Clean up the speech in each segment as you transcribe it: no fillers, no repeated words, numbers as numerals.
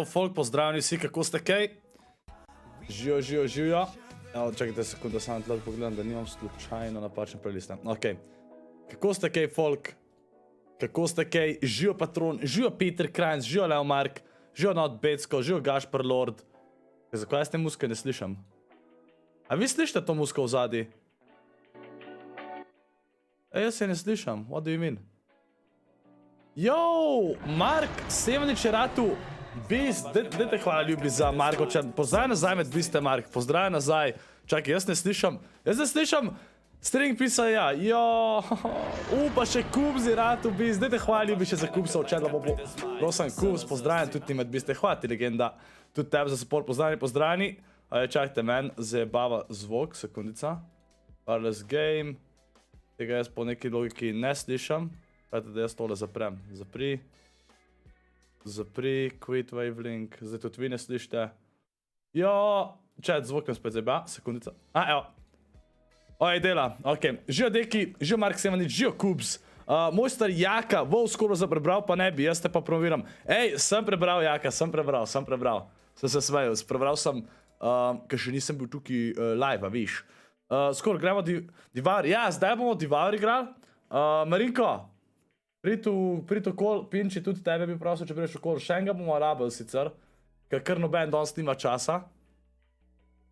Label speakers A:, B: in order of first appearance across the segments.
A: Folk, pozdravljeni vsi, kako ste kaj? Živijo. Evo, čakajte sekundu, samo tle pogledam, da nimam slučajno napačne playliste. Ok. Kako ste kaj, folk? Kako ste kaj? Živijo Patron, živijo Peter Krajnc, živijo Leo Mark, živijo Not Becko, živijo Gašper Lord. Zakaj jaz te muske ne slišam? A vi slišite to musko v zadnji? Jaz se ne slišam, what do you mean? Yo, Mark, Sevanič je ratu, Beast, dajte hvala ljubi za Markovčan, pozdrav nazaj med biste, Mark, pozdrav nazaj. Čakaj, jaz ne slišam, string pisa ja, jo, upa še Kubzi ratu, Beast, dajte hvala ljubi še za Kubsa, očetla bo, prosim, Kubs, pozdravljen tudi med biste, hvala ti legenda, tudi tebi za support, pozdravljeni, čakajte, men zajebava zvok, sekundica, wireless game, tega jaz po neki logiki ne slišam. Gledajte, da jaz tole zaprem. Zapri, quit wavelink, zdaj tudi vi ne slišite. Jo, chat, zvok nam spet zajeba, sekundica. Evo. Oj, dela, ok. Žijo Deki, žijo Mark Sevanič, žijo Kubs. Mojster Jaka, skoro sem prebral, pa ne bi, jaz te pa promoviram. Ej, sem prebral Jaka, sem prebral. Sem se smejal, prebral sem, ker še nisem bil tukaj live, a viš. Skoro, gremo Divar, ja, zdaj bomo Divar igrali. Marinko, prid okol, Pinči, tudi tebe bi prosil, če prideš okol, še enega bomo rabili sicer, ker noben danes nima časa.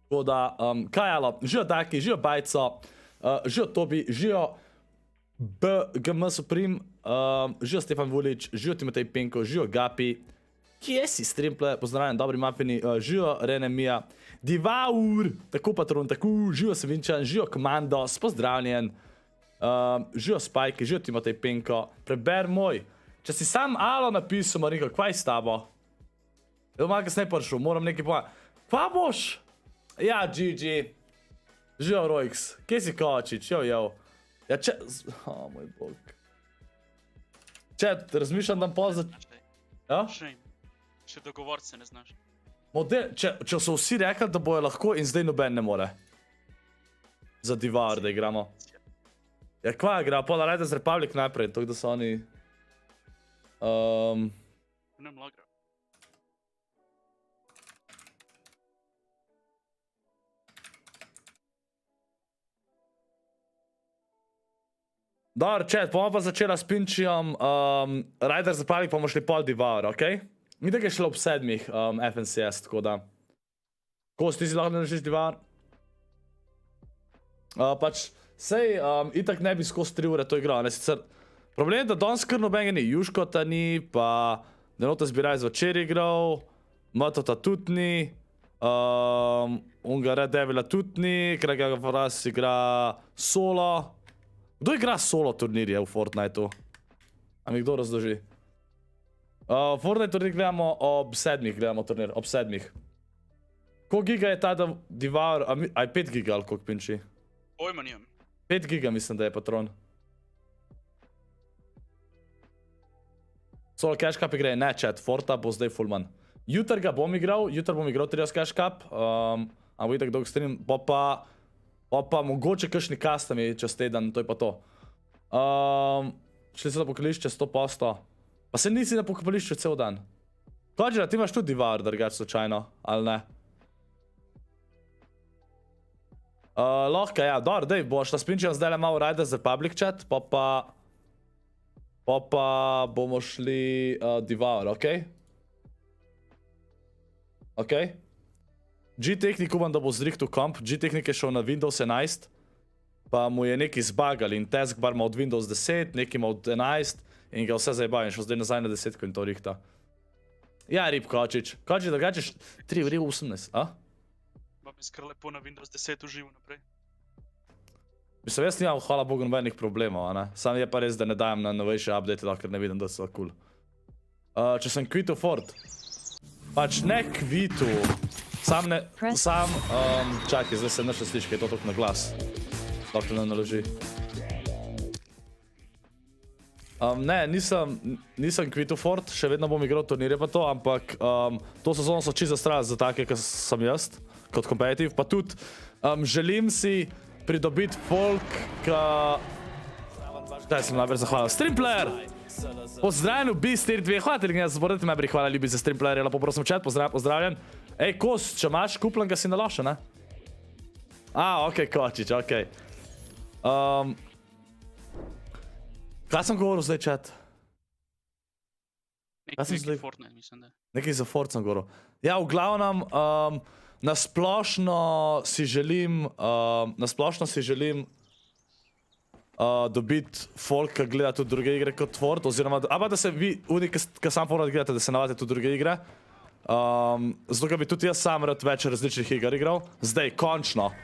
A: Tako da, kaj jalo, žijo Daki, žijo Bajco, žijo Tobi, žijo BGM Supreme, žijo Stefan Vulič, žijo Timotej Penko, žijo Gapi, kje si Strimple, pozdravljam, dobri mafini, žijo Rene Mija, Divaur, tako patron, tako, žijo Sevinčan, žijo Komandos, pozdravljen, žijo Spajke, žijo Timotej Penko, preber moj, če si sam alo napisal, Marinko, kvaj s tabo? Evo malo kasnej prišel, moram nekaj povedati, kva boš? Ja, GG. Živo Rojks. Kje si Kočič? Jo. Ja, če... O, moj bog. Čet, razmišljam dan pol za... Ja?
B: Še dogovoriti se ne znaš.
A: Model, če so vsi rekli, da bojo lahko in zdaj noben ne more. Za Divar, da igramo. Ja, kva igra? Pola Riders Republic najprej, tako da so oni...
B: Ne mlagra.
A: Dobro, čet, bomo pa začela s Pinčijom, Riders Republic bomo šli pol Divar, okej? Mi tako je šlo ob 7 FNCS, tako da. Kos, ti si lahko ne rešiš Divar? Pač, sej, itak ne bi skozi 3 ure to igral, ne sicer. Problem je, da danes kar nobenega ni, Juškota ni, pa Denota Zbiraj zvečer igral, Matota tudi ni, Unga Red Devila tudi ni, Krega Faras igra solo. Kdo igra solo turnirje v Fortniteu? A mi kdo razloži? Fortnite turnir gledamo ob 7, gledamo turnir, ob 7. Koliko giga je ta Divar, aj 5 giga ali koliko Pinči?
B: Pojma nijem.
A: 5 giga mislim, da je patron. Solo Cash Cup igre, ne chat, Forta bo zdaj full man. Jutr ga bom igral, Trios Cash Cup, a bo itak dolg stream, pa mogoče kakšni custami čez teden, to je pa to. Šli so na pokopališče 100%. Pa se nisi na pokopališču cel dan. Kodžera, ti imaš tudi Divar, drugače slučajno, ali ne? Lahko, ja, dobro, dej, boš naspinčil zdaj le malo Riders Republic chat, pa bomo šli Divar, okej? Okej? G-Technik upam, da bo zrihtu komp, G-Technik je šel na Windows 11, pa mu je nekaj zbagali in taskbar ima od Windows 10, nekaj ima od 11 in ga vse zajebal in šel zdaj nazaj na 10 in to rihta. Ja, rip Kočič, drugače 3 uri 18, a?
B: Ba mi skar lepo na Windows 10 uživo naprej.
A: Mislim, jaz nimam, hvala Bogu, nobenih problemov, a ne? Sam je pa res, da ne dajem na novejše update, ker ne vidim, da so cool. Če sem kvitu Ford, pač ne kvitu. Čakaj, zdaj se naša sliši, kaj je to toliko na glas. Dokler ne naloži. Ne, nisem kvitu Ford, še vedno bom igral turnirje pa to, ampak to sezono so čisto zastrali za take, kot sem jaz, kot competitive, pa tudi želim si pridobiti folk, kaj sem najbolj zahvalil. Streamplayer! Pozdravljen v B-Steer 2, hvala ti, da zbordete me, hvala ljubi za Streamplayer, lepo prosim chat, pozdravljen. Ej, Kos, če imaš kupljen ga si naloša, ne? Okej, Kočič, okej. Kaj sem govoril zdaj, chat?
B: Nekaj Fortnite, mislim, da.
A: Nekaj za Ford sem govoril. Ja, v glavnem, nasplošno si želim dobiti folk, ki gleda tudi druge igre kot Ford, oziroma, da se vi, ki sam Fortnite gledate, da se navadite tudi druge igre. Zato, ker bi tudi jaz sam rad več različnih iger igral. Zdaj, končno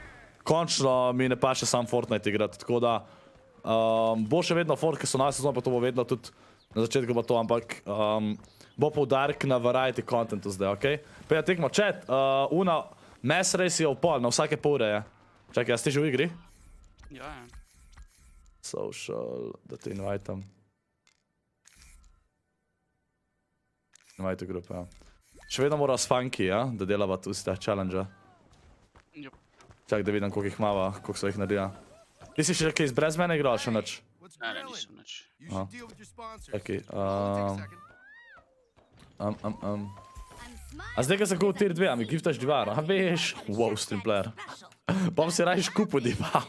A: mi ne paše sam Fortnite igrati, tako da bo še vedno Ford, ki so na sezono, pa to bo vedno tudi na začetku pa to, ampak bo poudarek na variety contentu zdaj, okej? Pa ja, tekmo, chat, mass race je v pol, na vsake pol ure je. Čakaj, jaz ti že v igri?
B: Ja.
A: Social, da te invitam. Invite grupe, ja. Še vedno mora s funky, ja, da delava tu z teh challenge-a. Čak, da vidim, koliko jih mava, koliko so jih naredila. Ti si še kaj brez mene igral, še nič?
C: What's
B: Ne, ne,
C: grilling?
B: nisem nič.
C: You should deal with your sponsor.
A: Okay,
C: Hold, take a second.
A: A zdaj, ko sem kupil tier 2, a mi giftaš divar, a veš? Wow, stream player. Pa bi si rajiš kupil divar.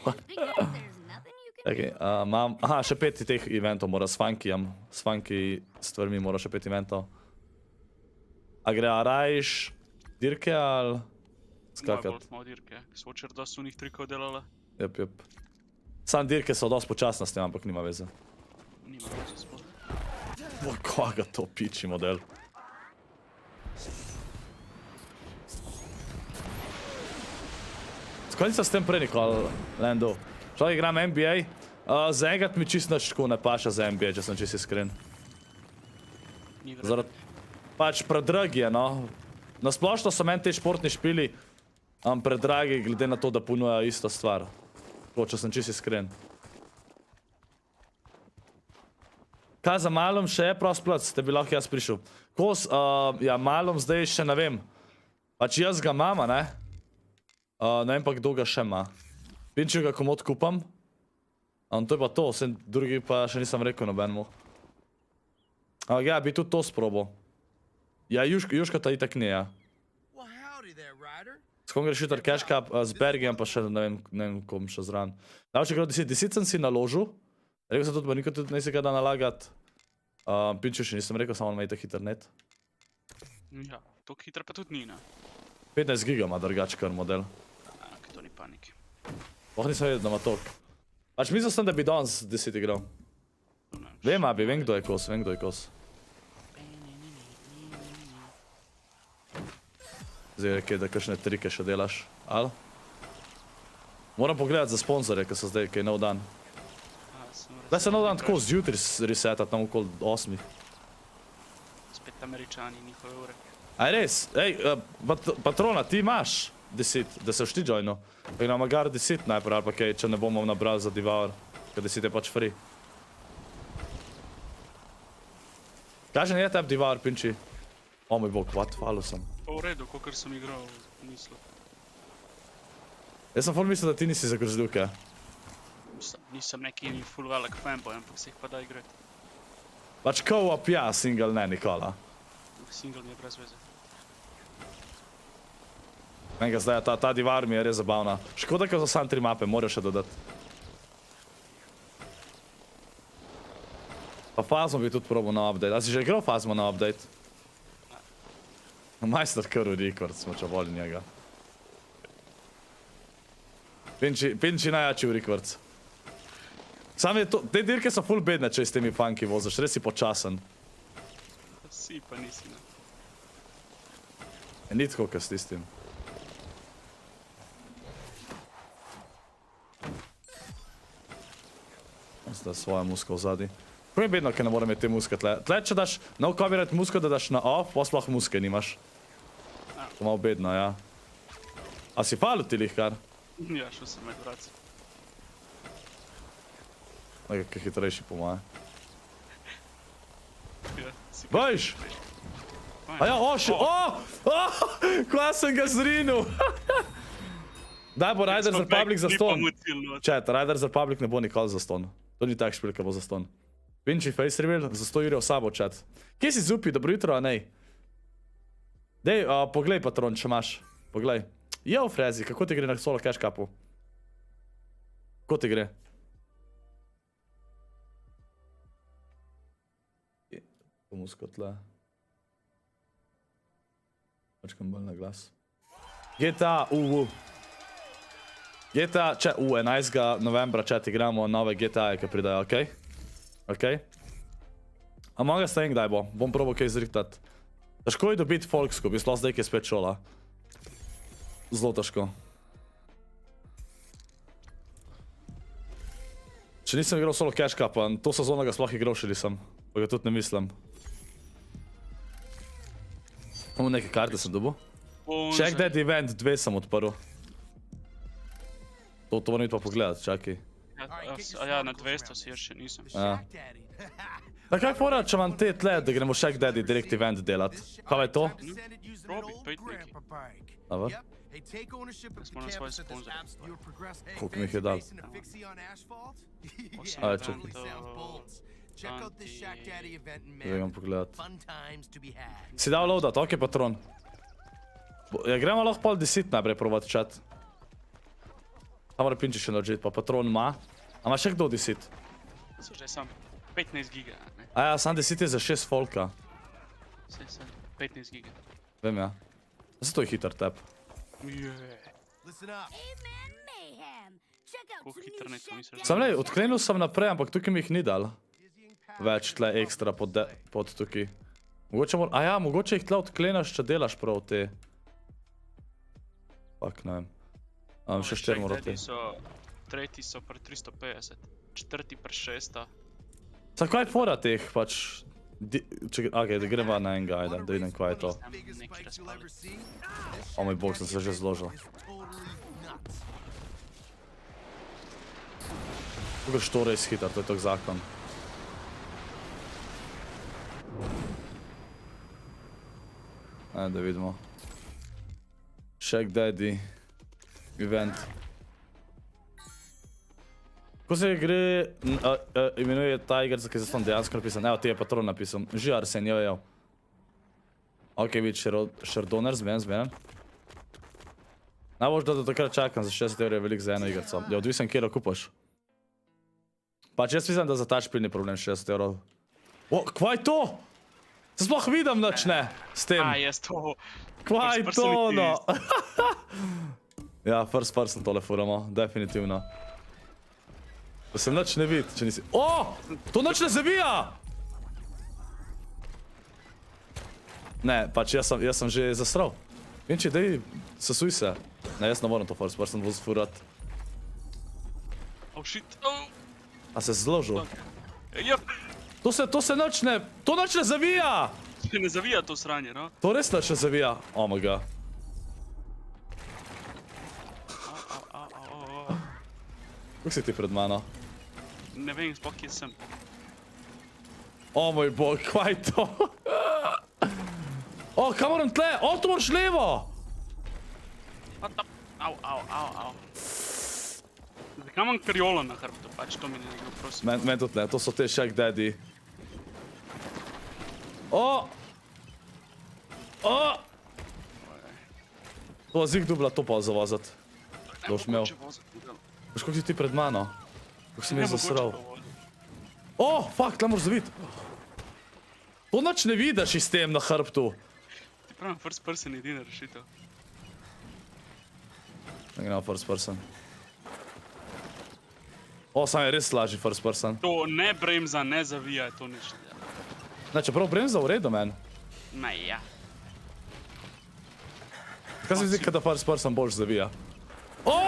A: Okay, aha, še 5 teh eventov mora s funkyjem. S funky stvarmi mora še 5 eventov. A gre rajiš dirke ali skakat?
B: Malo dirke, so včer dosti unih trikov delala.
A: Jep. Sam dirke so dosti počasne s tem, ampak nima veze.
B: Nima veze spod.
A: Koga to piči model? Skoli sem s tem prej nikoli, Lando? Šel igram NBA, zaenkrat mi čist nič tako ne paša za NBA, če sem čist iskren. Zaradi, pač predrag je, no. Nasplošno so meni te športni špili predragi, glede na to, da ponujajo isto stvar. Tako, če sem čist iskren. Kaj za malom še je prost plac, te bi lahko jaz prišel. Kos, ja, malom zdaj še ne vem. Pač jaz ga mama, ne? Ne vem pa, kdo ga še ima. Pinčil ga komod kupam. To je pa to, vsem drugi pa še nisem rekel nobenemu. Ja, bi tudi to sprobo. Ja, Juška ta itak ne, ja.
C: Well, howdy there, Ryder.
A: S kom greš jutar cash cup, z Bergijem pa še ne vem kom še zran. Davče gre 10 sem si naložil. Rekel sem tudi, pa nikoli tudi ne si ga da nalagat. Pinčil še nisem rekel, samo imejte hiter net.
B: Ja, toliko hiter pa tudi ni, ne.
A: 15 giga ima drugač kar model.
B: To ni paniki.
A: Oh, nisem vedel, da ima toliko. Pač mislil sem, da bi danes 10 igral. Vem, abi, vem kdo je kos, Zdaj je, da kakšne trike še delaš, ali? Moram pogledati za sponzorje, ker so zdaj kaj nov dan. Zdaj se nov dan tako zjutri resetat, tam okoli 8.
B: Spet Američani, njihove ure.
A: Aj res, ej, patrona, ti imaš 10, da se všti joino. Pa nam agar 10 najprej, ali pa kaj, če ne bomo nabrali za Devour, ker 10 je pač free. Kažem, je tep Devour, pinči. O moj bog, what, falil sem.
B: Pa v redu, kakor sem igral, mislil.
A: Jaz sem ful mislil, da ti nisi za grozljivke.
B: Nisem neki full velik fanboy, ampak se jih pa da igrati.
A: Pač co-op ja, single ne, Nikola.
B: Single mi je brez veze.
A: Enega zdaj, ta Devour mi je res zabavna. Škoda, ker so sam 3 mape, moraš še dodati. Pa Fazmo bi tudi probal na update. A si že igral Fazmo na update? Majster Curry Record smo čavoli njega. Pinči najjači v Records. Sam je to, te dirke so full bedne, če s temi funky voziš, res si počasen.
B: Si pa nisi, ne.
A: Ni tako, kaj s tistim. Zdaj svoja muska vzadi. Kako je bedno, ker ne moram imeti te muske tle. Tle, če daš no copyright musko, da daš na off, pa sploh muske nimaš. To malo bedno, ja. A si falil ti lih kar?
B: Ja, šel sem med vraci.
A: Nekaj hitrejši po moje.
B: Ja, si
A: Veš! A ja, še, kva sem ga zrinil! Daj bo Riders Republic za ston. Chat, Riders Republic ne bo nikoli za ston. To ni tak špilka bo za ston. Pinči face reveal, za 100 jurjev sabo, chat. Kje si Zupi, dobro jutro, a nej? Dej, poglej patron, če imaš. Poglej. Jev, Frezi, kako ti gre na solo cash cupu? Kako ti gre? Po musko tle. Počkam bolj na glas. GTA, GTA, 11. novembra, chat, igramo nove GTA-je, ki pridajo, okej? Okej? A moga sta kdaj bo? Bom probal kaj zrihtati. Težko je dobiti folksko, bi sploh zdaj, ki je spet šola. Zelo težko. Če nisem igral solo cash cupa, to sezono ga sploh igral še nisem. Pa ga tudi ne mislim. Imam neke karte sem dobil. Check that event, 2 sem odprl. To moram iti pa pogledat, čakaj.
B: Ja, na 200 si još še nisem.
A: Ja. A kaj fora, če imam te tle, da gremo še k Daddy direkt event delat? Kaj je to?
B: Probi, pojdi neki.
A: Dobro.
C: Hey, take ownership of the
B: Moramo svoje
C: campus at this
B: sponzorje.
C: absolute. You're progressing. Hey,
A: Koliko mi jih je
C: fancy
A: dal?
C: racing a fixie on asphalt?
B: Osem
A: A,
C: Yeah,
A: čakaj.
C: totally sounds bolts. Check out this Shack Daddy event in
A: Zdaj grem
C: May.
A: pogledat.
C: Fun times to be had.
A: Si dal loadat, ok, patron. Ja, gremo lahko pol 10 najprej provat čat. Tam mora pinči še narediti, pa patron ima. A ima še kdo 10?
B: So že sam 15 giga, ne?
A: A ja, sam 10 je za 6 folka.
B: Saj 15 giga.
A: Vem ja. Zato je hiter tep.
C: Listen up.
D: Amen mayhem. Check out
B: Koliko
D: some
B: hitro
D: new
B: neko
D: Shack
B: misliš?
A: Sam lej, odklenil sem naprej, ampak tukaj mi jih ni dal. Več tle ekstra pod tukaj. Mogoče mora... A ja, mogoče jih tle odklenaš, če delaš prav te. Fak, ne vem. Še 4 mora te.
B: Tretji so pri 350, četrti pri 600.
A: Sa kaj fora teh, pač... Okej, da grem na enega, ajde, da vidim kaj je to.
C: Biggest
B: Neki
C: spikes you'll ever
B: razpali.
C: see.
A: O moj bog, sem se že zložil.
C: Is totally nuts.
A: Tukaj što res hiter, to je tok zakon. Ajde, da vidimo. Shack Daddy. Event. Ko se gre, imenuje ta igrca, ki je zaston dejansko napisan. Evo, ti je patron napisan. Že Arsen, jo. Ok, vid, Sherdoner, zmenen. Najbolj, da do takrat čakam, za 60 € je velik za eno igrco. Je odvisen, kjero kupaš. Pač jaz mislim, da za touchpad ni problem 60 €. O, kva je to? Se sploh vidim nič ne s tem.
B: A, jaz to...
A: Kva je
B: first
A: to,
B: person
A: no?
B: it
A: Ja, first person tole furamo, definitivno. Da se nič ne vidi, če nisi... O! To nič ne zavija! Ne, pač jaz sem že zasral. Vinči, dej, sesuj se. Ne, jaz ne moram to first person furat.
B: Oh shit, oh!
A: A se zložil?
B: Jep!
A: To se nič ne... To nič ne zavija!
B: Se ne zavija to sranje, no?
A: To res nič ne zavija. Oh my god. Kako si ti pred mano?
B: Ne vem, sploh kje sem.
A: O moj bog, kva je to? O, kam moram tle? O, tu moraš levo!
B: What the... Au. Zakaj imam karjolo na hrbtu, pač to mi ne nekdo prosim.
A: Men tudi ne, to so te Shack Daddy. O! To vas zig dubla to pa zavazat. To boš imel. Veš, kako si ti pred mano? Kako si mi zasral? O, fuck, tle moraš zavit. To nič ne vidiš iz tem na hrbtu.
B: Ti pravim, first person je edina rešitev.
A: Ne gremo first person. O, sam je res lažji first person.
B: To ne bremza, ne zavija, to nič ne dela.
A: Ne, čeprav bremza v redu, men.
B: Ma ja.
A: Kaj se mi zdi, kada first person boljš zavija? O!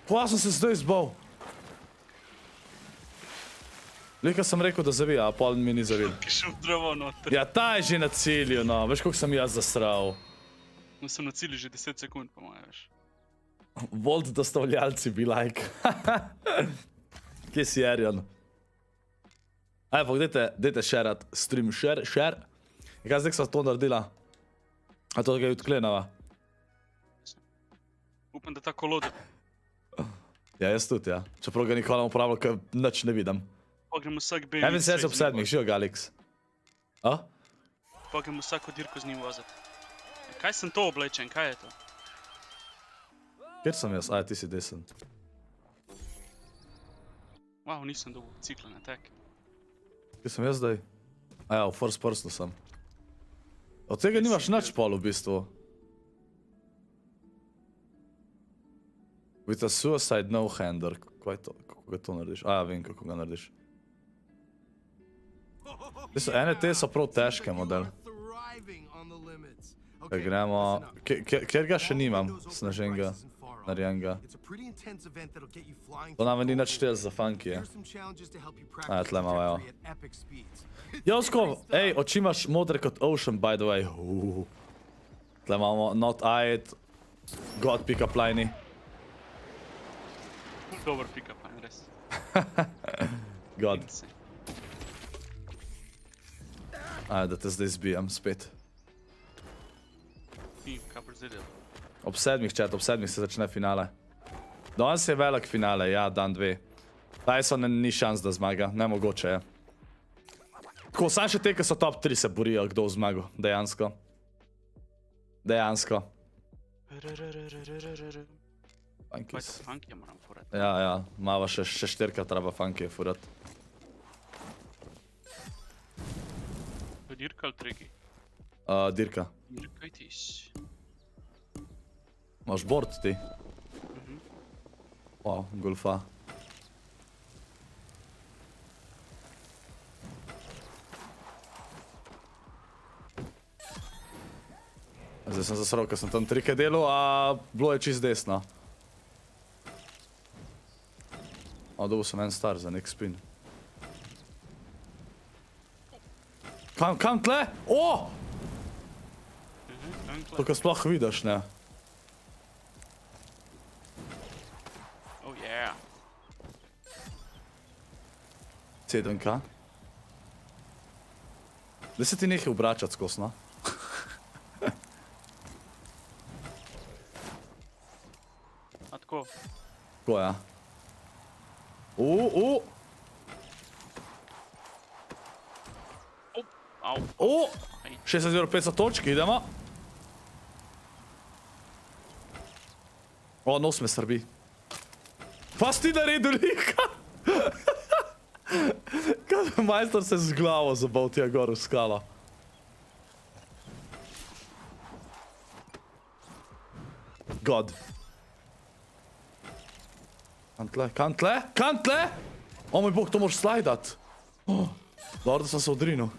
A: Kva sem se zdaj zbal? Lika sem rekel, da zavija, a pol mi ni zavil.
B: Ki šel v drevo noter.
A: Ja, ta je že na cilju, no. Veš, koliko sem jaz zasral.
B: No sem na cilju že 10 sekund, po moje, veš.
A: Volt dostavljalci bi like. Kje si Arjan? Aj, pa dajte shareat, stream share. Kaj zdaj, ko sva to naredila? A to ga je odklenava?
B: Upam, da ta kolode.
A: Ja, jaz tudi, ja. Čeprav ga nikoli ne uporabljam, ker nič ne vidim.
B: Pa gremo vsak BMX.
A: Heaven says ob 7, žijo Galix. A?
B: Pa gremo vsako dirko z njim voziti. Kaj sem to oblečen, kaj je to?
A: Kjer sem jaz? Aj, ti si desen.
B: Wow, nisem dobil cikla na tek.
A: Kje sem jaz zdaj? A ja, v first personu sem. Od tega nimaš nič pol v bistvu. With a suicide no-hander. Kako ga to narediš? A ja, vem, kako ga narediš. Ene te so prav težke model. Kaj gremo... Kjer ga še nimam, snaženega, narejenega. To nam ni nič štel za funkije. A ja, tle malo, evo. Josko, ej, oči imaš modre kot Ocean, by the way. Tle imamo not eyed, god pick-up line-i.
B: Dober pick-up, res.
A: God. Ajde, da te zdaj zbijam spet.
B: Ti, kaj pa zdaj delo?
A: Ob 7, chat, ob 7 se začne finale. Danes je velik finale, ja, dan 2. Tyson ni šans, da zmaga, nemogoče je. Tako, sam še te, ki so top 3 se borijo, kdo v zmagu, dejansko. Dejansko. Funkis.
B: Funkije moram furati.
A: Ja, mava še 4 treba funkije furat.
B: Dirka ali triki?
A: Dirka.
B: Dirka je tiš.
A: Imaš board ti? O, golfa. Zdaj sem zasral, ker sem tam trike delal, a bilo je čist desno. O, dobil sem en star za nek spin. Kam tle? O! To, kar sploh vidiš, ne?
B: Oh yeah.
A: 7K. Da se ti nekaj obračati skos, no?
B: A tako?
A: Tako, ja.
B: Au.
A: 60,500 točk, idemo. O, nos me srbi. Pa si ti naredil lika? Kaj majstor se z glavo zabal tja gor v skalo. God. Kam tle? O moj bog, to moraš slajdat. Dobro, da sem se odrinil.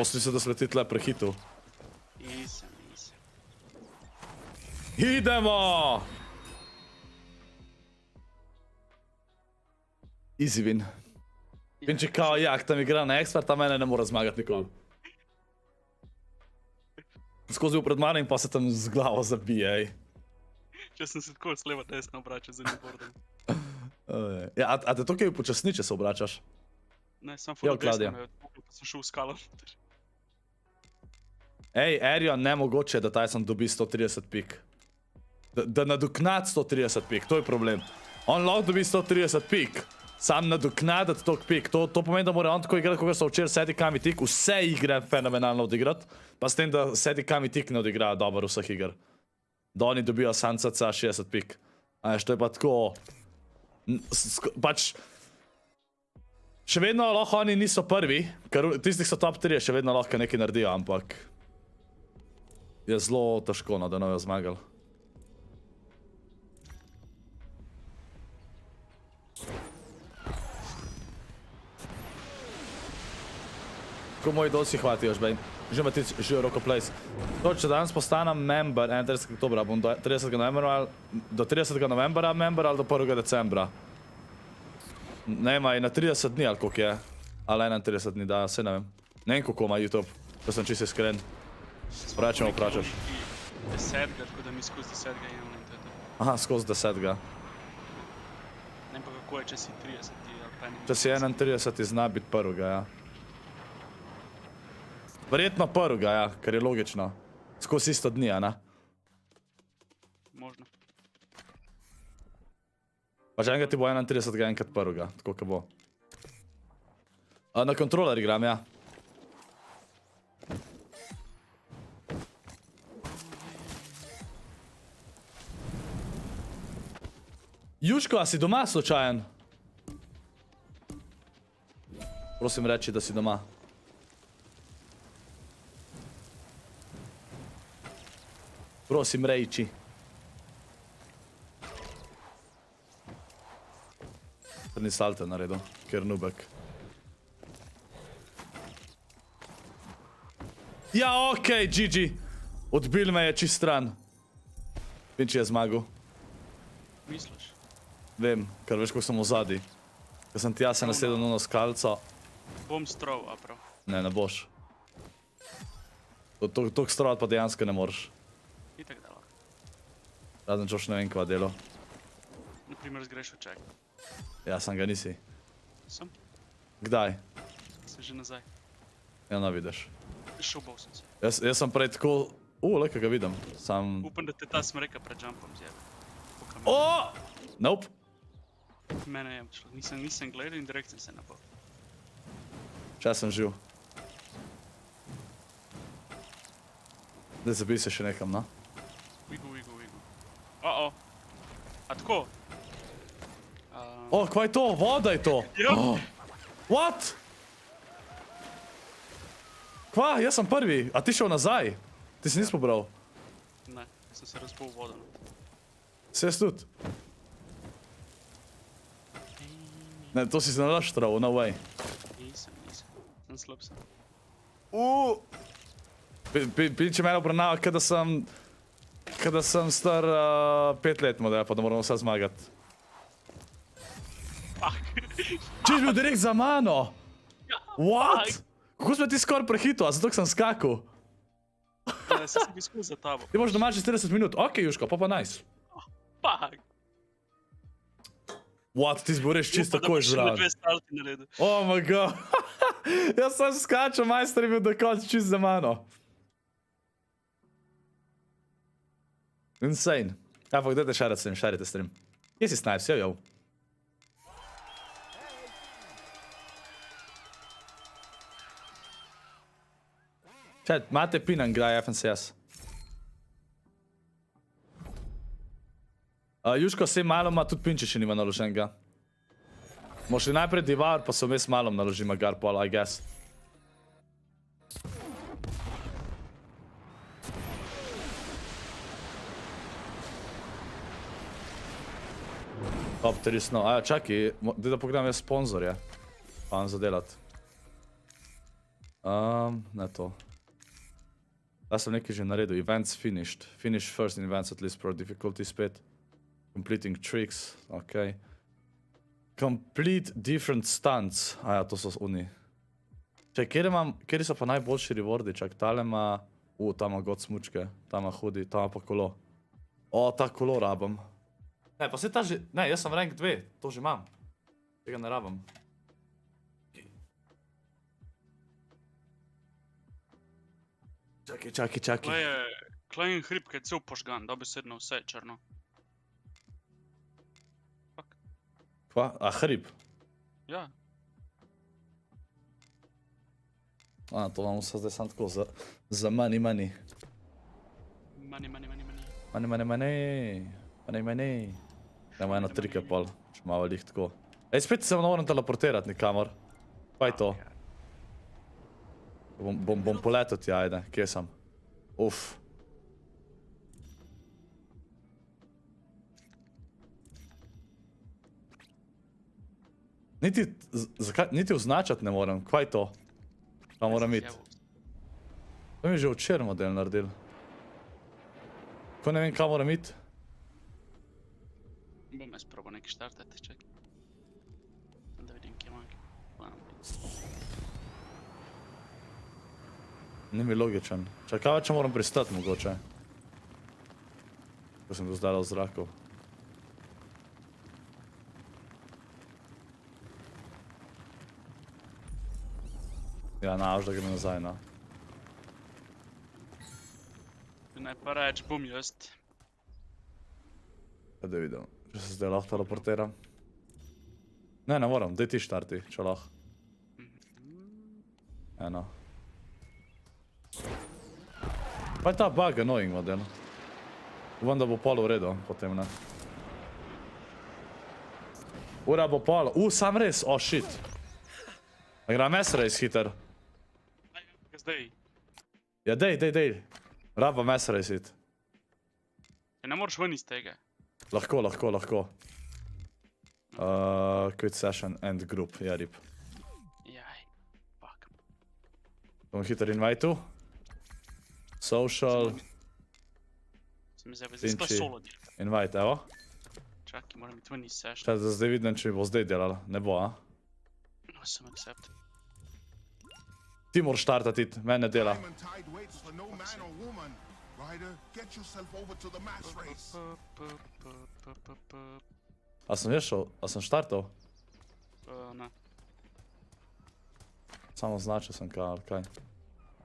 A: Osli se, da sleti tle prehitil.
B: Nisem.
A: Idemo! Easy win. In če kao jak tam igra na eksperta, mene ne mora zmagati nikoli. Skozi v pred mano in pa se tam z glavo zabije, ej.
B: Če sem se tako sleva desno obračal za newboardom.
A: Ja, a te to kaj upočasni, če se obračaš?
B: Ne, sem full
A: Klaudija.
B: desno, pa sem šel v skalo.
A: Ej, Arion, nemogoče je, da Tyson dobi 130 pik. Da nadoknad 130 pik, to je problem. On lahko dobi 130 pik, sam nadoknadati toliko pik. To pomeni, da mora on tako igrati, kot so včeraj Seti Kami Tik, vse igre fenomenalno odigrati, pa s tem, da Seti Kami Tik ne odigra dobro vseh iger. Da oni dobijo sam cca 60 pik. A veš, to je pa tako... Pač... Še vedno lahko oni niso prvi, ker tistih so top 3, še vedno lahko nekaj naredijo, ampak... Je zelo težko, no, da ne bojo zmagali. Ko moji dol si hvatijo, žbej. Že ima ti živo rokoplace. To, če danes postanem member, 31. oktobra, bom do 30. novembra member ali do 1. decembra. Ne ima, na 30 dni ali koliko je. Ali 31 dni, da, se ne vem. Ne vem, koliko ima YouTube, da sem čisto iskren. Spračemo, vpračaš.
B: 10, tako da mi skozi 10 imam in to je to.
A: Aha, skozi 10.
B: Ne vem pa kako je, če si 30 ali pa ne.
A: Če si 31, zna biti 1. ja. Verjetno 1. ja, ker je logično. Skozi isto dni, a ne?
B: Možno.
A: Pa že enkrat ti bo 31, enkrat 1. Tako ka bo. Na kontroler igram, ja. Juško, a si doma slučajen? Prosim reči, da si doma. Prosim reči. Ni salte naredil, ker nubek. Ja, okej, GG. Odbil me je čist stran. Vinči je zmagal.
B: Misliš?
A: Vem, ker veš, kako sem v zadnji. Ker sem ti jaz se nasedel na ono skalco.
B: Bom strov, a prav.
A: Ne, ne boš. Toliko strovat pa dejansko ne moreš.
B: Itak da lahko.
A: Razen čoš ne vem kva delo.
B: Naprimer, zgreš v ček.
A: Ja, sam ga nisi.
B: Sem,
A: Kdaj?
B: sem že nazaj.
A: Ja, no vidiš.
B: Šubal sem se.
A: Jaz sem prej tako... leka ga vidim. Sam...
B: Upam, da te ta smreka pred jumpom zjede.
A: O! Nope.
B: Mene je šlo. Nisem gledal in direkt sem se napol.
A: Če sem živ. Zdaj zabi se še nekam, no?
B: Wigu. O-o. A tako?
A: O, kva je to? Voda je to!
B: Ja.
A: Oh. What? Kva? Jaz sem prvi. A ti šel nazaj? Ti si nis pobral?
B: Ne, sem se razpol v vodo.
A: Se jaz tudi. Ne, to si se nalaštral, no way.
B: Nisem. Sem slab sem.
A: Če mene obravnava, kada sem star 5 let, model, pa da moramo vse zmagati. Če je bil direkt za mano! What? Kako smo ti skoraj prehito, a zato sem skakal?
B: Ne, sem se bi skul za tabo.
A: Ti boš doma že 40 minut. Ok, Juško, pa nice.
B: Fuck.
A: What, ti si bil res čisto takoj
B: Upam, da
A: žraven.
B: boš še 2 salti naredil.
A: Oh my god. Jaz sem skačal, majster je bil do konca čist za mano. Insane. Ja, pa gdete šarati stream, šarite stream. Kje si Snipes, jo. Čet, imate pinan, graj FNCS. Juško, se maloma tudi pinče še nima naloženega. Moš li najprej divar, pa se vmes malom naložima garpol, I guess. Top 3 snov. Aja, čaki, da pogledam jaz sponzorje. Pa vam zadelat. Ne to. Da sem nekaj že naredil. Events finished. Finish first in events at least pro difficulty 5. Completing tricks. Ok. Complete different stunts. Aja, to so oni. Čaj, kjeri so pa najboljši rewardi? Čak, tale ima... tam ima god smučke. Tam ima hudi, tam ima pa kolo. O, ta kolo rabam. Ne, pa se ta že... Ne, jaz sem rank 2. To že imam. Tega ne rabam. Čaki.
B: Klej in hrib, kaj je cel požgan, dobesedno vse je črno.
A: Kva? A, hrib?
B: Ja.
A: To vam vse zdaj sam tako za money.
B: Money.
A: Dajmo eno trike pol, če malo lih tako. Ej, spet se ne moram teleportirati nikamor. Pa je to. Bom poletel ti, ajde, kje sem? Uf. Niti označati ne morem, kva je to? Pa moram iti. To mi je že včeraj model naredil. Ko ne vem, kam moram iti.
B: Bom jaz probal nekaj štartati, čekaj. Da vidim, kje manjka.
A: Ni mi logičen. Čakaj, če moram pristati mogoče. Ko sem go zdala v zraku. Ja, naš, da grem nazaj, no.
B: Naj pa reč, bom jaz.
A: Da vidim, če se zdaj lahko teleportiram. Ne moram, daj ti štarti, če lahko. Eno. Pa je ta bug annoying model. Upam, da bo pol v redu, potem ne. Ura bo pol, sam res, oh shit. Da gra mes res hiter.
B: Zdaj.
A: Ja, dej. Raba mes res hit.
B: Ne moraš ven iz tega.
A: Lahko. Quit session, end group, ja rip.
B: Jaj, fuck.
A: Bom hiter invite-u. Social.
B: Se mi zdaj pa solo del.
A: Invite, evo.
B: Čakaj, moram biti ven iz session.
A: Čaj, da zdaj vidim, če mi bo zdaj delala. Ne bo, a?
B: No, sem accept.
A: Ti moraš štartati, mene dela.
E: Ryder, get yourself over to the mass race.
A: A sem vešel? A sem štartal?
B: Ne.
A: Samo značil sem kaj.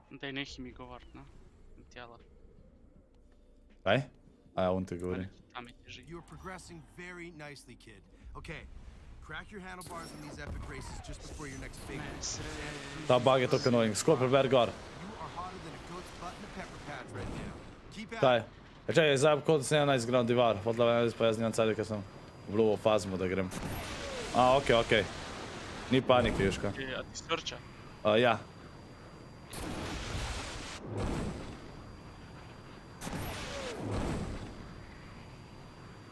B: Daj nehi mi govorit, ne? Tjela.
A: Kaj? A ja, on te govori.
B: Tam je teži.
C: You're progressing very nicely, kid. Okay, crack your handlebars in these epic races just before your next big one.
A: Ta bug je toliko annoying. Skorpel, ber gor.
C: You are hotter than a goat's butt in a pepper patch right now. Keep at
A: Kaj?
C: it.
A: Ja, čakaj, zdaj kot sem 11 gram divar. Podla me pa jaz nimam cajde, ker sem vlubo fazmo, da grem. A, okej. Ni panike, Juška.
B: A ti strča?
A: Ja.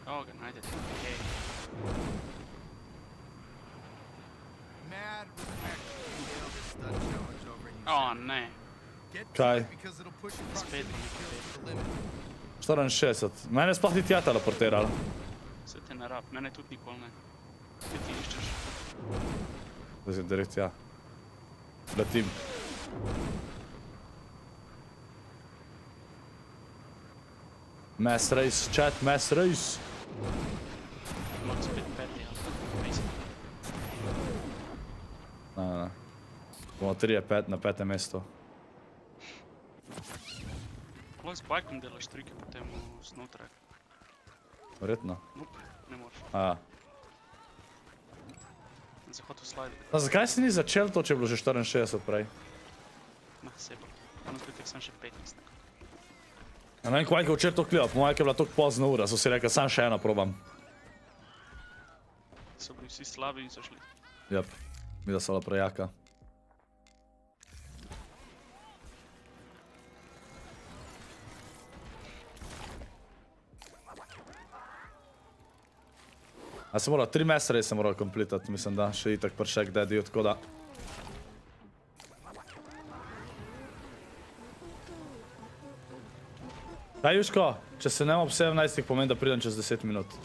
B: Evo ga, najdete. Okej.
C: Mad respect to nail this stunt challenge over in
B: O, ne.
C: Get to
A: Kaj?
C: it because it'll push your
B: Spet
C: proximity
B: bom
C: skills to the limit.
A: 64. Mene sploh ni tja teleportiral.
B: Se te ne rab, mene tudi nikoli ne. Kaj ti iščeš?
A: Zdaj sem direkt ja. Letim. Mass race, chat, mass race.
B: Imam spet peti, ali tako, mislim.
A: Ne. Bomo 3 na 5. mesto.
B: Lahko z bajkom delaš trike potem znotraj.
A: Verjetno.
B: Nope, ne moreš.
A: A.
B: Zahodu slajdi.
A: A zakaj si ni začel to, če je bilo že 64 prej?
B: Na, sebo. Ono zbytek sem še 15 nekako.
A: Ja, ne vem, kaj je včeraj to klijo, po mojem je bila toliko pozna ura, so si rekli, sam še eno probam.
B: So bili vsi slabi in so šli.
A: Jep, mi da so bila prejaka. A se mora, 3 mesere se mora komplitati, mislim da, še itak pršek dedi, tako da. Daj, Juško, če se ne ob 17, pomeni, da pridem čez 10 minut.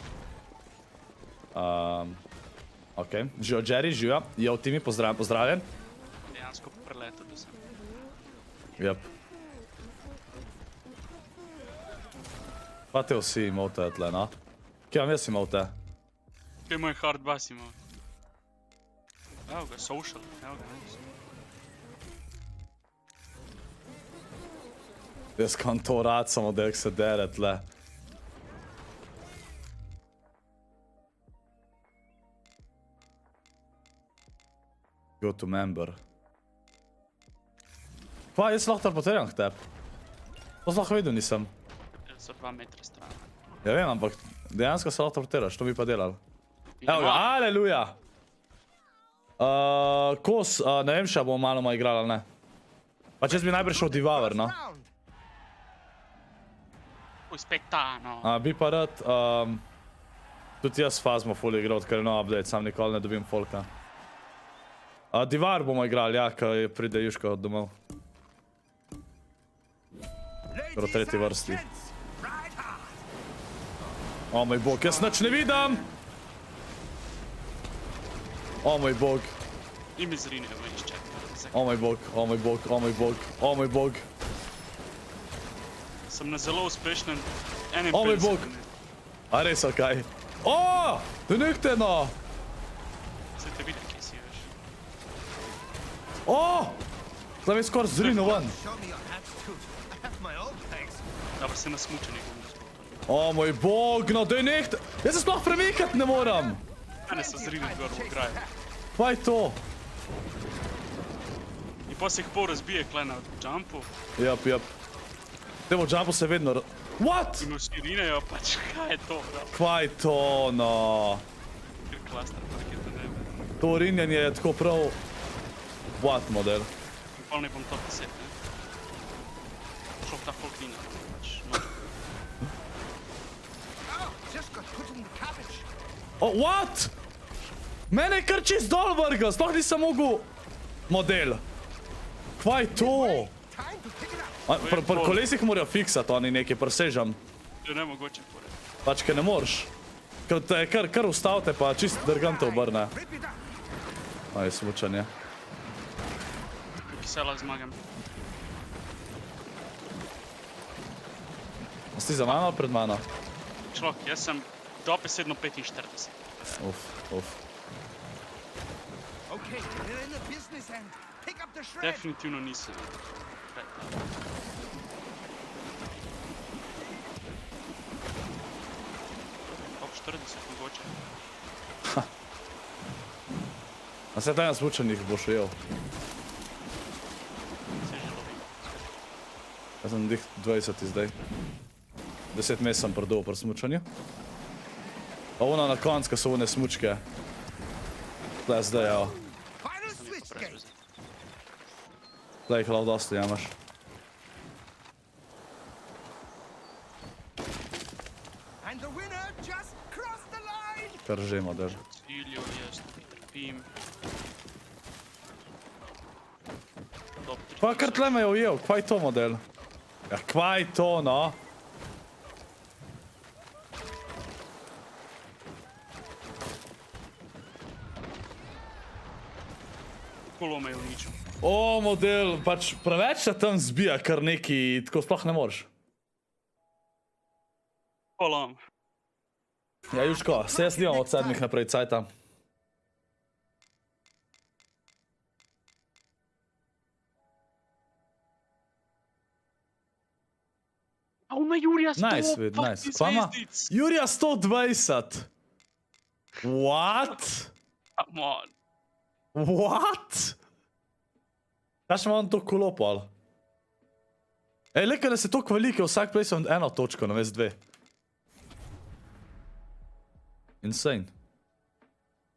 A: Ok, živo Jerry, živo. Jo, Timi, pozdravljen.
B: Dejansko po preletu, da sem.
A: Jep. Pa te vsi imate tle, no? Kje vam jaz imate?
B: Kaj moj hard bus imel? Evo ga, social, evo ga.
A: Jaz kam to rad samo, da se dere tle. Go to member. Pa, jaz lahko teleportiram k tebi. To lahko videl nisem.
B: So 2 metra stran.
A: Ja vem, ampak dejansko se lahko teleportiraš, to bi pa delal. Evo ga, aleluja! Kos, ne vem še, bomo malo igrali, ali ne? Pa če bi najprej šel Devour, no?
B: Uj, spet ta, no.
A: Bi pa rad, tudi jaz fazmo ful igral, odkar je nov update, sam nikoli ne dobim folka. Devour bomo igrali, ja, ko pride Juško od domov. Skoro tretji vrsti. O moj bog, jaz nič ne vidim! O moj bog.
B: I mi zrinejo ven iz čeka.
A: O moj bog, o moj bog, o moj bog, o moj bog.
B: Sem na zelo uspešnem
A: O moj
B: 51
A: bog. A res, okej. O! To nekte, no!
B: Se te vidi, kje si, veš.
A: O! Zdaj mi skoraj zrinu ven.
C: Show me your attitude. I have my own things.
B: Dobro, se na smučenju bom zgodil.
A: O moj bog, no to je nekte. Jaz se sploh premikati ne moram.
B: Mene so zrinili gor v kraju.
A: Pa je to.
B: In pa se jih pol razbije kle na jumpu.
A: Jep. Temo jumpu se vedno... What?
B: In vsi rinejo, pač kaj je to, bro.
A: Kva je to, no?
B: Ker klaster, tak je to nebe.
A: To rinjanje je tako prav... What model?
B: In pol ne bom top 10, ne? Šel ta folk rina, pač, no.
C: Oh, just got put in the cabbage.
A: Oh, what? Mene je kar čist dol vrgel, sploh nisem mogel... Model. Kva je to?
C: Time to pick it up.
A: Pri kolesih morajo fiksati oni nekaj, presežem.
B: To je nemogoče pore.
A: Pač, ker ne moreš. Ker te kar ustavite, pa čist drgam te obrne.
C: Rip it up.
A: Aj, smučanje.
B: Kisela zmagam.
A: Si za mano ali pred mano?
B: Človek, jaz sem dobesedno 45.
A: Uf.
C: Okay, they're in the business end. Pick up the shred.
B: Definitivno nisem. Top 40 mogoče.
A: A se tam smučanih boš ujel?
B: Se že lovim.
A: Jaz sem dih 20 zdaj. 10 mesec sem prdol pri smučanju. Pa ono na konc, ko so one smučke. Tle zdaj, evo.
C: Final switch gate.
A: Tle jih lahko dosti jamaš.
C: And the winner just crossed the line.
A: Kar žemo, drži.
B: Ciljev jaz tudi trpim. Top 3.
A: Pa kar tle me je ujel, kva je to model? Ja, kva je to, no?
B: Kolo me je uničil.
A: O, model, pač preveč se tam zbija, kar neki, tako sploh ne moreš.
B: Kolom.
A: Ja, Juško, se jaz nimam od 7 naprej cajta.
B: A ona Jurija 100
A: Nice, vid, nice. Kva ima? Jurija 120! What?
B: Come on.
A: What? Kaj še ima on to kolo pol? Ej, lekaj, da se toliko velike, vsak play sem eno točko, na vez 2. Insane.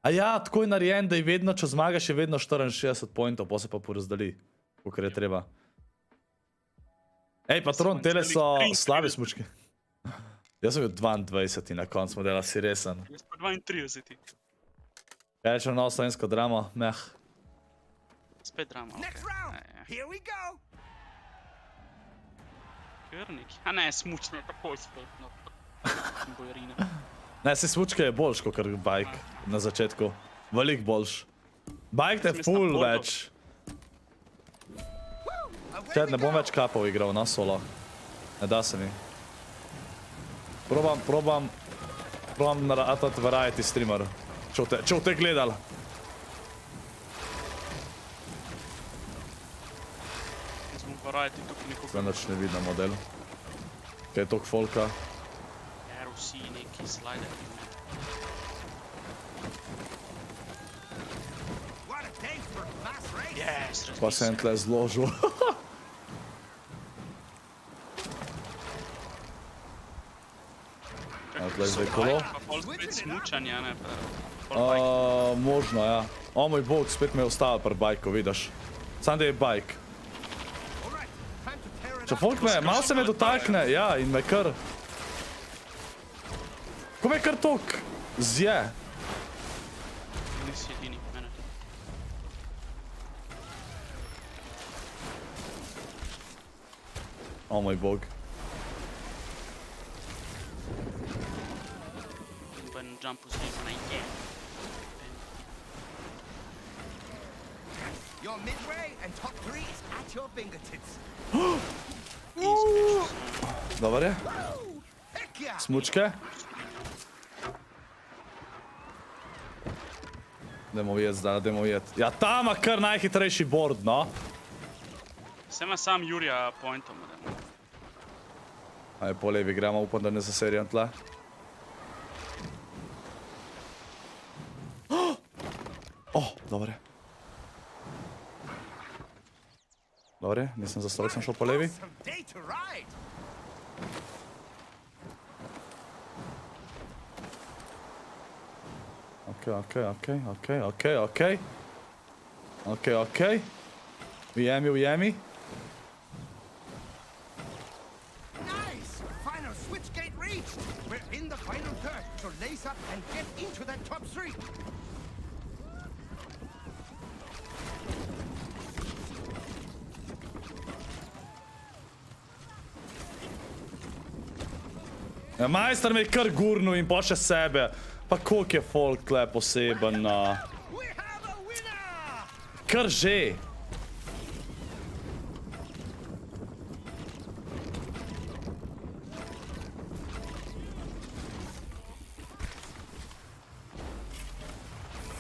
A: A ja, tako je narejen, da je vedno, če zmagaš, je vedno 64 pointov, pa se pa porazdeli, kakor je treba. Ej, patron, tele so slabe smučke. Jaz sem bil 22 na konc modela, si resen.
B: Jaz pa 32.
A: Kaj rečem novo slovensko dramo? Meh.
B: Spet drama, okej.
C: Next round. Here we go.
B: Kar neki. A ne, smučno, tako spet, no. Bojarina.
A: Ne, se smučka je boljš, kot bike na začetku. Velik boljš. Bike te full več. Čed, ne bom več kapov igral, na solo. Ne da se mi. Probam naratati variety streamer. Če v te gledal.
B: Jaz bom variety tukaj nekoga.
A: Zdaj nič ne vidim model. Kaj je toliko folka.
B: ROC neki slider.
C: What a day for a fast race.
B: Yes,
A: Pa se en tle zložil. A tle zdaj kolo.
B: Pa pol spet smučanja, ne pa.
A: Možno, ja. O moj bog, spet me je ustavil pri bajku, vidiš. Sam da je bajk.
C: All right, time to tear it
A: Če
C: up.
A: folk me, malo se me dotakne, ja, in me kar... Ko me kar tok zje.
B: Nisi edini, mene.
A: O moj bog.
B: Ben jumpu zliva na je.
C: You're midway and top 3 is at your fingertips.
B: Easy bitches.
A: Dobar je.
C: Heck yeah.
A: Smučke. Dajmo ujet zdaj, dajmo ujet. Ja, tam ima kar najhitrejši board, no.
B: Se ima sam Jurija pointom, da.
A: Aj, po levi gremo, upam, da ne zaserijem tle. Oh, dobar je. Dobar je, nisem zastal, sem šel po levi.
C: Awesome day to ride.
A: Ok. Ujemi.
C: Nice. Final switch gate reached. We're in the final third, so lace up and get into that top 3.
A: Ja, majster me je kar gurnil in pa še sebe. Pa koliko je folk tle poseben, no.
C: We have a winner.
A: Kar že.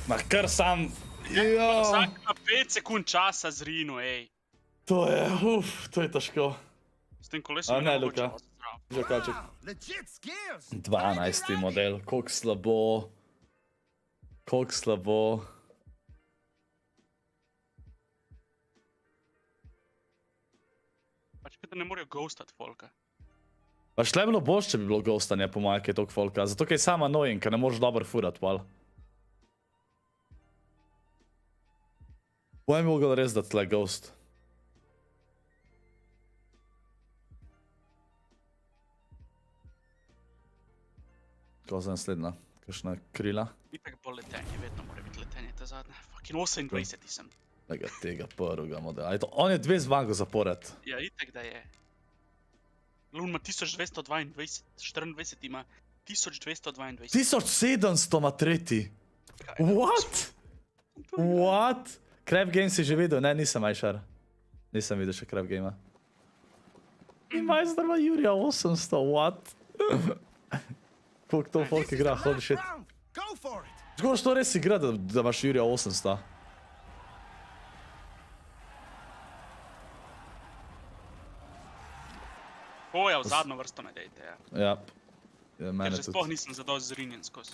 A: Ma kar sam... Ja,
B: Vsak ima 5 sekund časa z Rino, ej.
A: to je težko.
B: S tem kolesom
A: A
B: je
A: ne,
B: nemogoče
A: Luka.
B: voziti zdravo.
A: Žakalček.
C: Legit skills.
A: 12. model, koliko slabo. Koliko slabo.
B: Pač kaj da ne morejo ghostat folka.
A: Pa šle bilo boš, če bi bilo ghostanje po mojem, kaj je toliko folka. Zato kaj je sama annoying, ker ne moreš dobro furat, pol. Pojem bi mogel res dati tle ghost. Ko za naslednja, kakšna krila.
B: Itak bo letenje, vedno mora biti letenje ta zadnja. Fucking 28 sem.
A: Tega prvega modela. A je to, on je 2 zmago zapored.
B: Ja, itak da je. Lun ima 1222, 24 ima 1222.
A: 1700 ima tretji. What? What? Crab Game si že videl? Ne, nisem ajšar. Nisem videl še Crab Gamea. In majster ima Jurija 800, what? Koliko to folk igra, holy shit.
C: Round. Go for it.
A: Zgoraj to res igra, da imaš Jurija 800.
B: O, ja, v zadnjo vrsto me dejte, ja.
A: Ja.
B: Ker
A: Mene
B: že sploh
A: tudi.
B: nisem zadost zrinjen skozi.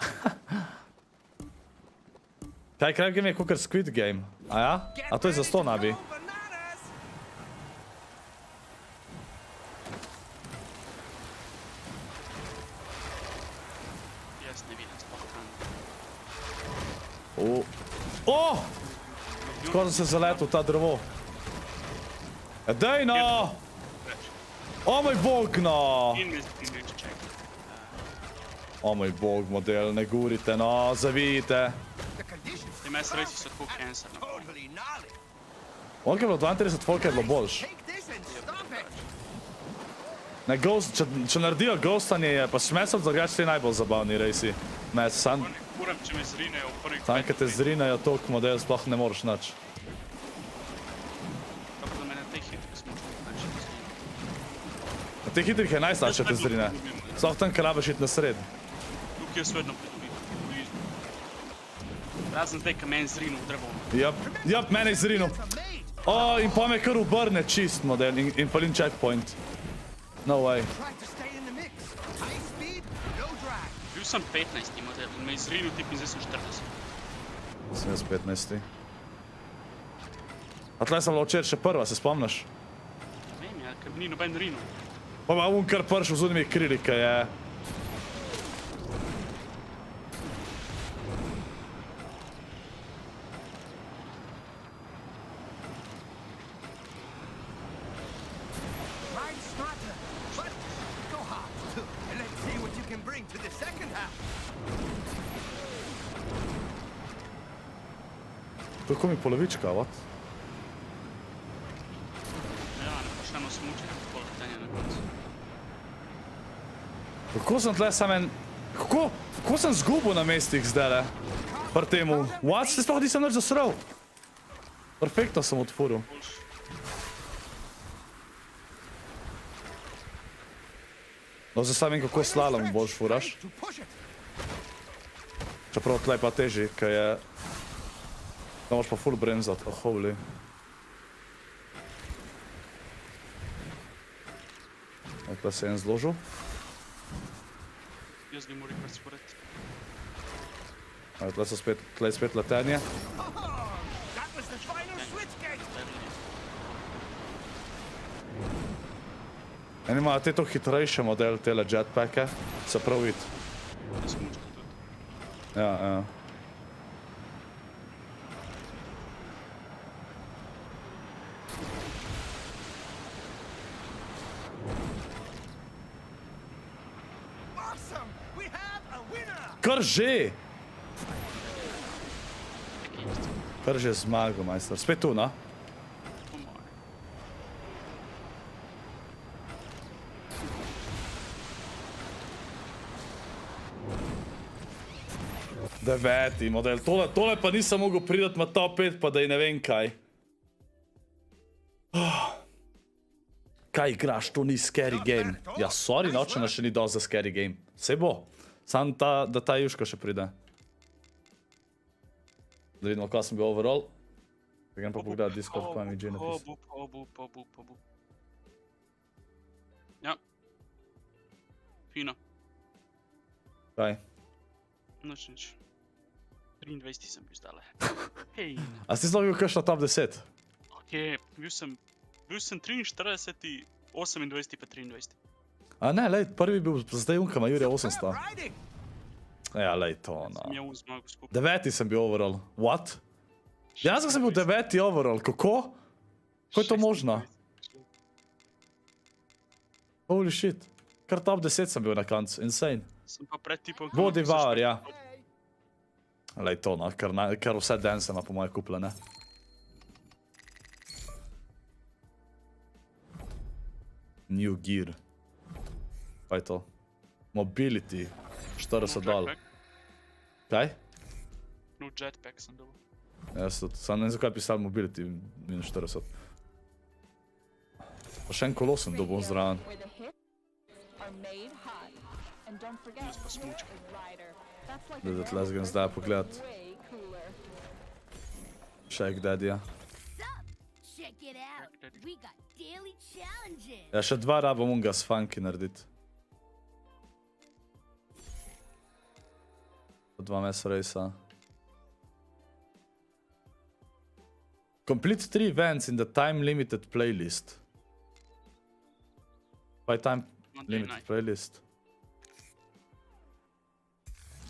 A: Kaj, Crab Game je kakor Squid Game? A ja? A to je za 100 nabi.
C: Go bananas.
B: Jaz ne vidim sploh kam.
A: O! Skoraj sem se zaletel v ta drevo. Dej no! O moj bog no!
B: In me reče čekaj.
A: O moj bog, model, ne gurite no, zavijite.
C: The conditions
B: Te mes reci so tako cancer.
C: totally gnarly.
A: On je bilo 32 folk je bilo boljš.
C: Take this and stop it.
A: Ne, ghost, če naredijo ghostanje je pa smesel drugače najbolj zabavni rejsi. Mes, sam,
B: Ne kuram, če me zrinejo v prvih
A: sam, kad te zrinajo toliko model, sploh ne moreš nič.
B: Tako da me na teh hitrih smo znači zrinejo.
A: Na teh hitrih je najslabše te zrine. Sploh tam, ker rabiš iti na sred.
B: Tukaj jaz vedno pridobim. Razen zdaj, ko meni zrinu v drevo.
A: Jap, mene je zrinil. O, in pa me kar obrne čist model in palim checkpoint. No way.
C: Try to stay in the mix. High speed, no drag.
B: Bil sem 15. model in me je zrinil tip in zdaj sem 40.
A: Sem jaz 15. A tle sem bila včeraj še prva, se spomniš?
B: Ne vem, ja, ker ni noben rinu.
A: Pa ima on kar pršel z unimi krili, kaj je.
C: Ride smarter, but go hard too. And let's see what you can bring to the second half.
A: Tako mi polovička, what?
B: Ja, ne pošteno smučenje, tako letenje na koncu.
A: Kako sem tle sam en... Kako sem zgubil na mestih zdajle? Pri temu. What? Se sploh nisem nič zasral. Perfektno sem odfuril.
B: Boljš.
A: No, zdaj sam vem, kako slalom boljš furaš.
C: To push it.
A: Čeprav tle pa teži, kaj je... Da moraš pa full bremzat, oh holy. Tle se je en zložil.
B: Jaz bi moral kar spored.
A: Tle je spet letenje.
C: That was the final switch gate.
A: En imajo te to hitrejše model, tele jetpacke. Se prav vid.
B: Smučka tudi.
A: Ja, ja.
C: Awesome. We have a winner.
A: Kar že! Kar že zmagal, majster. Spet tu, no?
B: Po moje.
A: Deveti model. Tole pa nisem mogel pridati na top 5, pa da je ne vem kaj. Kaj igraš, to ni scary game. Ja, sorry, nočena še ni dosti za scary game. Sej bo. Sam da ta juška še pride. Da vidimo, kaj sem bil overall. Grem pa pogledati Discord, kaj mi je že napisal.
B: Obup. Ja. Fino.
A: Kaj?
B: Nič. 23 sem bil zdale. Hej.
A: A si sploh bil kakšna top 10?
B: Ok, bil sem 43, 28 pa 23.
A: A ne, lej, prvi bil zdaj Unka Majurja 800. Ja, lej, to, no.
B: Sem jaz zmagal skupaj.
A: 9. sem bil overall. What? Dejansko sem bil 9. overall, kako? Kako je to možno? Holy shit. Kar top 10 sem bil na koncu, insane.
B: Sem pa pred tipom...
A: Body Var, ja. Lej, to, no, kar vse dance ima po moje kuple, ne? New gear. Kaj je to? Mobility. 40 dol. Kaj?
B: No jetpack sem dobil.
A: Jaz tudi. Sam ne vem, zakaj pisal mobility minus 40. Pa še en kolo sem dobil zraven.
B: Jaz pa smučka.
A: Da tle zgem zdaj pogledat. Shake Daddy, ja.
D: Check it out. We got daily challenges.
A: Ja, še 2 rabam unga s funky narediti. 2 mess racea. Complete 3 events in the time limited playlist. Kaj je time limited playlist?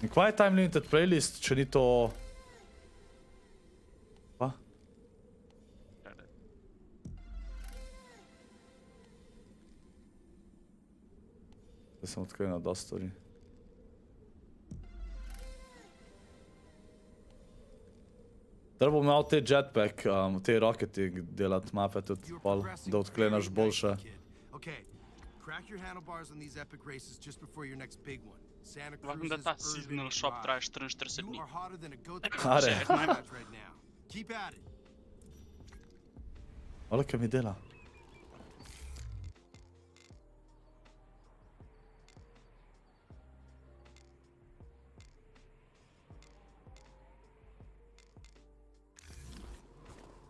A: In kaj je time limited playlist, če ni to... Pa? Zdaj sem odkril na dostori. Treba bom imel te jetpack, te roketi delati mape tudi pol, da odklenaš boljše.
C: Okay, crack your handlebars on these epic races just before your next big one. Santa
B: Vem,
C: Cruz
B: da
C: is
B: ta
C: urban
B: seasonal shop
C: dry.
B: traja 44
C: You
B: dni.
C: are hotter than a goat
A: Are.
C: right now. Keep at it.
A: Hvala, kaj mi dela.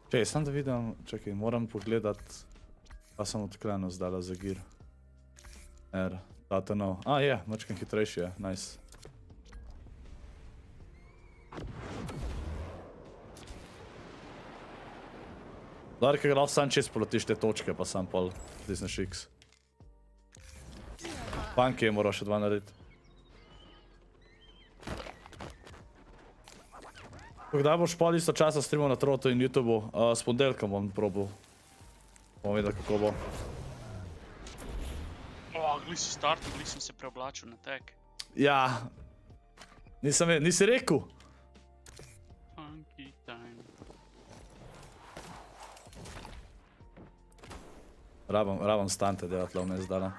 A: Čekaj, sam da vidim, čekaj, moram pogledat, pa sem odklenil zdala za gear. R, tata no. A, je, mačkan hitrejši je, nice. Dobro, ker lahko sam čez poletiš te točke, pa sam pol stisneš X. Funky je moral še 2 narediti. Kdaj boš pol isto časa streamal na Trotu in YouTubeu? S ponedeljkom bom probal. Bomo videli, kako bo.
B: Gli si startil, gli sem se preoblačil na tek.
A: Ja. Nisi rekel?
B: Funky time.
A: Rabam stante delati, le vmes dala.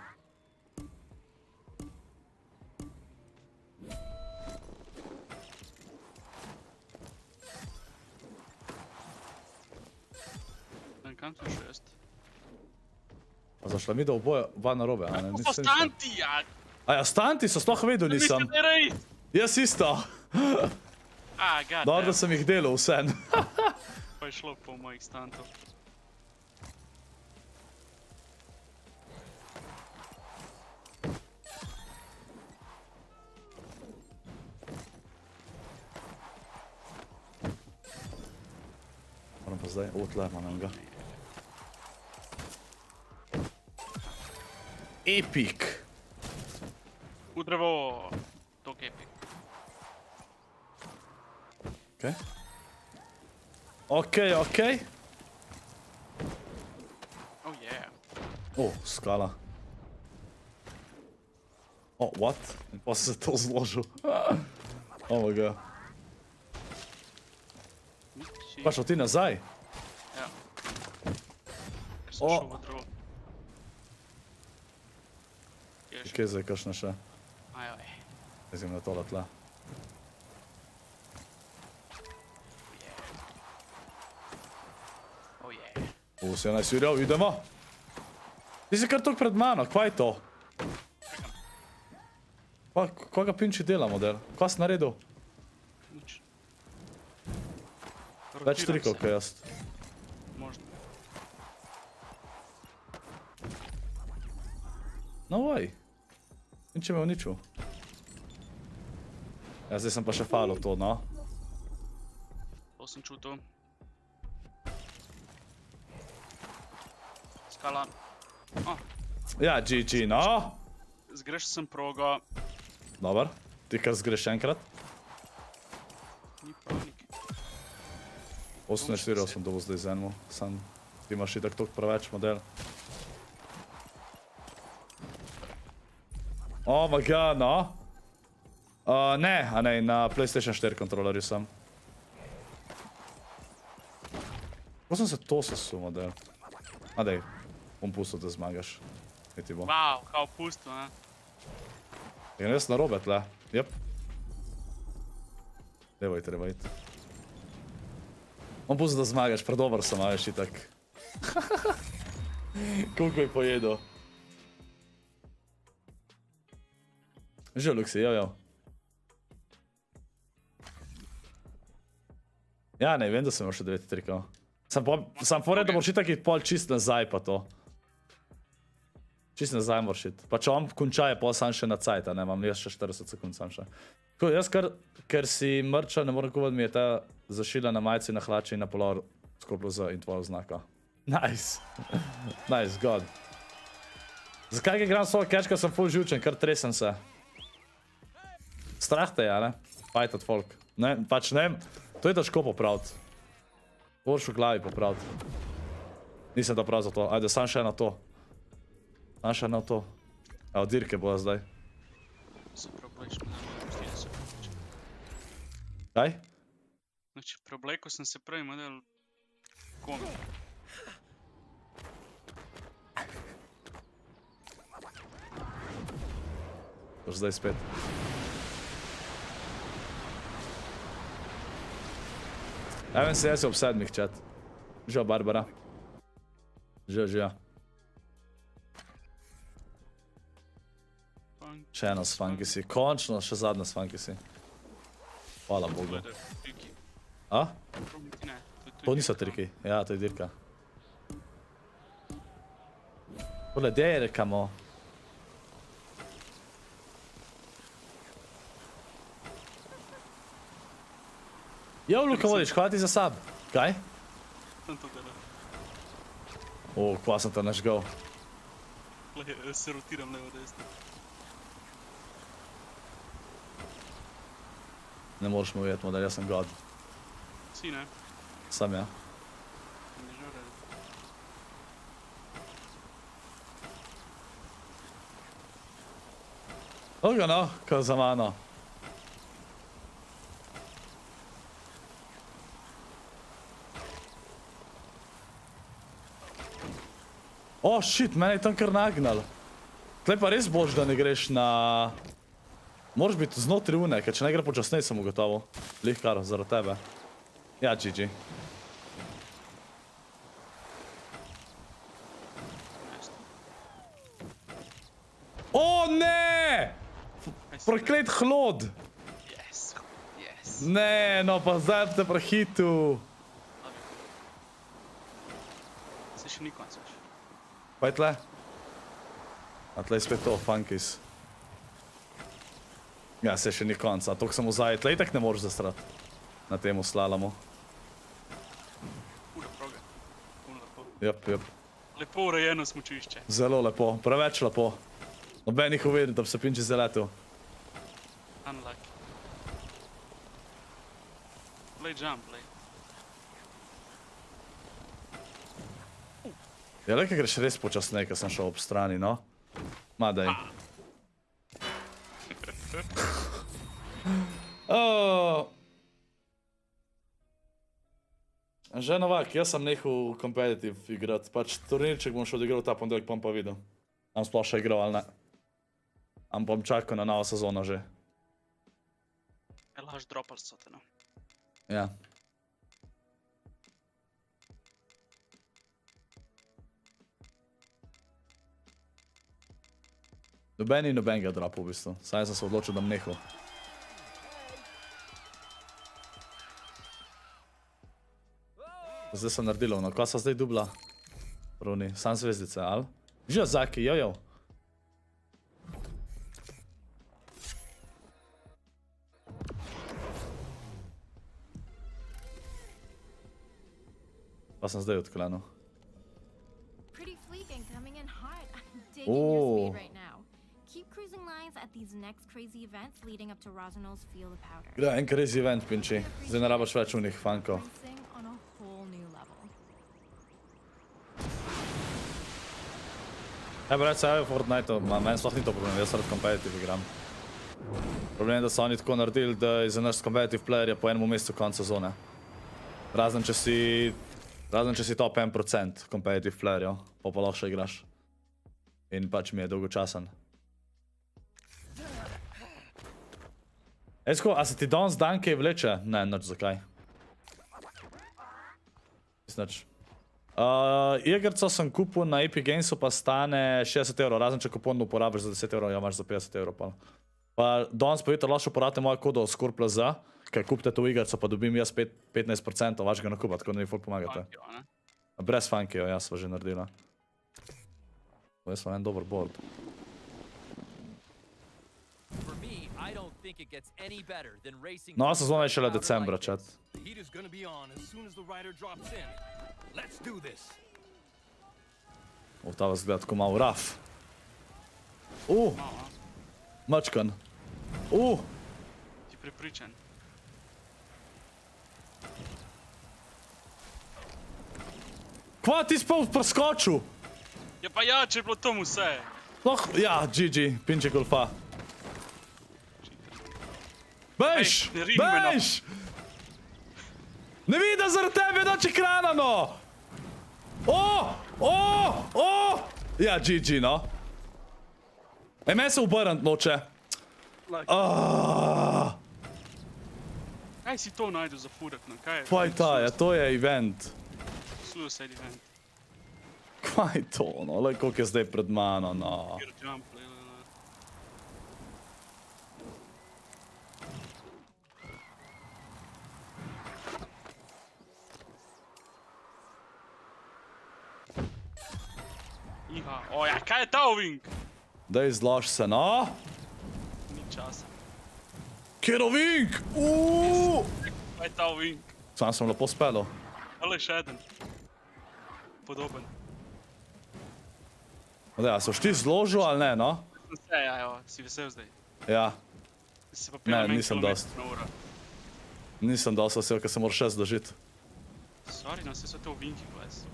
B: Kam sem šel jaz?
A: Pa zašla mi da oboje 2 narobe, a ne?
B: To so stanti, ja!
A: Aja, stanti so, sploh vedel nisem.
B: Mislim, da je rej!
A: Jaz isto.
B: God
A: Dobro, da
B: damn.
A: sem jih delal vsem.
B: Pa je šlo po mojih stantov.
A: Moram pa zdaj, tle imam enega. Epic.
B: V drevo! Tok epic.
A: Okej. Okej.
B: Oh yeah.
A: Skala. What? In pa sem se to zložil. Oh my god. Pa šel ti nazaj?
B: Ja. Ker sem šel v drevo. Kje je še?
A: Kje je zdaj kakšna še?
B: Ajoj.
A: Zdaj na tole tle.
B: Oh yeah.
A: Se je najsvirjal, idemo. Ti si kar tok pred mano, kva je to? Kva ga pinči dela, model? Kva si naredil?
B: Nič.
A: Več trikov, kot jaz.
B: Možno.
A: No vaj. Nič je me uničil. Ja, zdaj sem pa še falil to, no.
B: To sem čutil. Skala.
A: Ja, GG, no.
B: Zgreš sem progo.
A: Dobar. Ti kar zgreš enkrat.
B: Ni pravnik.
A: 18 virov sem dobil zdaj z enemu. Sam ti imaš itak toliko preveč model. Oh my god, no. Ne, a ne, na PlayStation 4 kontrolerju sem. Kako sem se to sesul, model? A dej, bom pustil, da zmagaš. Kaj ti bo?
B: Wow, kao pusto, ne?
A: Je res narobe tle. Jep. Dejvaj, treba iti. Bom pustil, da zmagaš, predobar sem, a veš, itak. Koliko je pojedel. Že, Luksi, jo. Ja, ne, vem, da sem imel še 9 trikov. Sam pored, da moraš itak iti pol čist nazaj pa to. Čist nazaj moraš iti. Pa če on konča je pol sam še na cajt, a ne, imam jaz še 40 sekund sam še. Tako, jaz ker si mrča, ne morem kuvat, mi je ta zašila na majici, na hlači in na polar SCORPLZ in tvoja oznaka. Nice. Nice, god. Zakaj ga igram svojo kečka, sem full živčen, kar tresem se. Strah te je, ne? Fajtat folk. Ne, pač ne vem, to je težko popraviti. Moraš v glavi popraviti. Nisem to prav za to. Ajde, sam še na to. Sam še na to. Evo, dirke bo zdaj.
B: Se preoblečem, ne se preoblečem.
A: Kaj?
B: Znači, preobleko sem se prvi model komi.
A: Boš zdaj spet. Evan se jesi ob 7, chat. Živa Barbara. Živa. Še eno s Funkisi. Končno, še zadnja s Funkisi. Hvala Bogu. A? To niso triki. Ja, to je dirka. Tole dirkamo. Jo, Luka vodič, hvala ti za sub. Kaj?
B: Tam to dela.
A: O, kva sem te nažgal.
B: Se rotiram levo desno.
A: Ne moreš me ujeti, model, jaz sem god.
B: Si, ne?
A: Sam ja.
B: Ne žore.
A: Oga no, ko za mano. O, shit, mene je tam kar nagnal. Tle pa res boš, da ne greš na... Moraš biti znotri une, ker če ne gre počasnej sem ugotovil. Lih kar, zaradi tebe. Ja, GG. O, ne! Proklet hlod!
B: Yes.
A: Ne, no pa zdaj te prehitu.
B: Se še ni konc več.
A: Pa je tle? A tle je spet to, Funkis. Ja, se še ni konca, toliko sem vzaj. Tle itak ne moreš zastrati. Na temu slalomu.
B: Pula proga. Pula lepo.
A: Jep.
B: Lepo urejeno smučišče.
A: Zelo lepo, preveč lepo. Nobenih uvedel, da bi se pinči zaletel.
B: Unlucky. Play jump, play.
A: Ja, le, greš res počasnej, ker sem šel ob strani, no. Ma daj. Že Novak, jaz sem nehal competitive igrati. Pač turnirček bom še odigral ta ponedeljek, bom pa videl. Am sploh še igral ali ne. Am bom čakal na novo sezono že.
B: Laž dropal so te, no.
A: Ja. Noben ga dropu v bistvu. Saj sem se odločil, da bom nehal. Zdaj sem naredil ono, kva so zdaj dubla? Runi, sam zvezdice, ali? Žijo Zaki, jojo. Pa sem zdaj odklenil.
F: Pretty fleeting coming in hard. I'm digging
A: Oh.
F: your speed right now. Keep cruising lines at these next crazy events leading up to Rosinol's Field of Powder.
A: Gre, en crazy event, pinči. Zdaj ne rabaš več unih funkov.
F: Racing on a whole new level.
A: Brat, saj v Fortniteu, meni sploh ni to problem, jaz rad competitive igram. Problem je, da so oni tako naredili, da je za naš competitive player je po enem mesecu konc sezone. Razen če si top 1% competitive playerjev, pa lahko še igraš. In pač mi je dolgočasen. Esko, a se ti danes dan kaj vleče? Ne, nič zakaj. Nič. Igrico sem kupil na Epic Gamesu, pa stane 60 €, razen če kupon uporabiš za 10 €, ja imaš za 50 €. Pa danes pa lahko uporabite mojo kodo SCORPLZ, kaj kupite to igrico, pa dobim jaz 15% vašega nakupa, tako da mi ful pomagate. Brez funkijo, jaz sva že naredila. Jaz sem en dober board. No, sezona je šele decembra, chat.
C: The heat is gonna be on as soon as the rider drops in. Let's do this.
A: Ta vas gleda tako malo raf. Mačkan.
B: Ti prepričan.
A: Kva ti spal preskočil?
B: Ja pa ja, če je bilo tomu vse.
A: Ja, GG, pinče golfa. Bejš!
B: Ej, ne ring me, no.
A: Bejš! Ne vidim zaradi tebe noč ekrana, no! Ja, GG, no. Ej, meni se obrniti noče.
B: Kaj si to najdel za furak, no? Kaj je?
A: Kva je ta, ja, to je event.
B: Suicide event.
A: Kva je to, no? Lej, koliko je zdaj pred mano, no.
B: Gear jump, le. Iha, oja, kaj je ta ovink?
A: Daj zlož se, no.
B: Ni časa.
A: Kjer ovink?
B: Kaj je ta ovink?
A: Sam sem lepo spelo.
B: Ale še eden. Podoben.
A: Da, so ti zložil ali ne, no?
B: Vse, ja, jo, si vesel zdaj.
A: Ja,
B: Si pa pel
A: Ne, nisem dost.
B: na uro.
A: nisem dal vesel, ker se moraš še zložiti.
B: Sorry, no, vse so te ovinki, guys.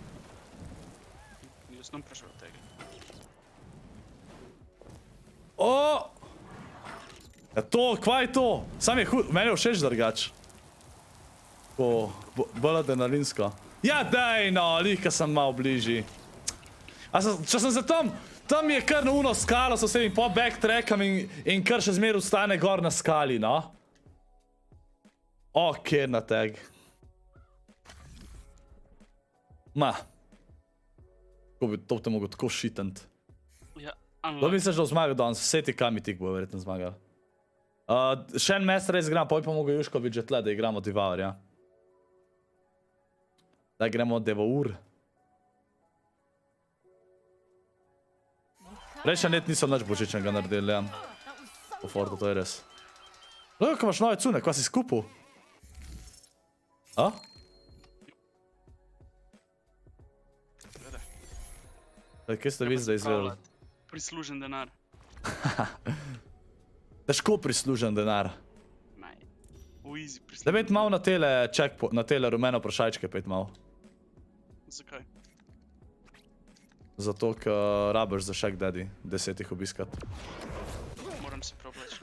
B: Jaz sem prišel od tega.
A: Ja to, kva je to? Sam je hud, meni je všeč drugač. Ko, bolj adrenalinsko. Ja daj no, lihka sem malo bližji. Če sem za tam je kar na uno skalo, so se mi po backtrackam in kar še zmer ustane gor na skali, no. Kjer na tag. Ma. Ko bi to te mogel tako šitant.
B: Ja,
A: Da misliš, da bo zmagal danes, vse ti kamitik bo verjetno zmagal. Še en master race igram, pa mogel Juško biti že tle, da igramo Devour, ja. Da gremo Devour. Prejšnja net nisem nič božičnega naredili, ja. Po Fordu, to je res. Kako imaš nove cune, kva si skupil? Kje ste vi zdaj izvedeli?
B: Prislužen denar.
A: Težko prislužen denar.
B: Maj. Easy
A: Da
B: prislužen.
A: pet malo na tele rumeno vprašajčke, pet malo.
B: Zakaj?
A: Zato, ker rabiš za Shack Daddy 10 jih obiskat.
B: Moram se preobleči.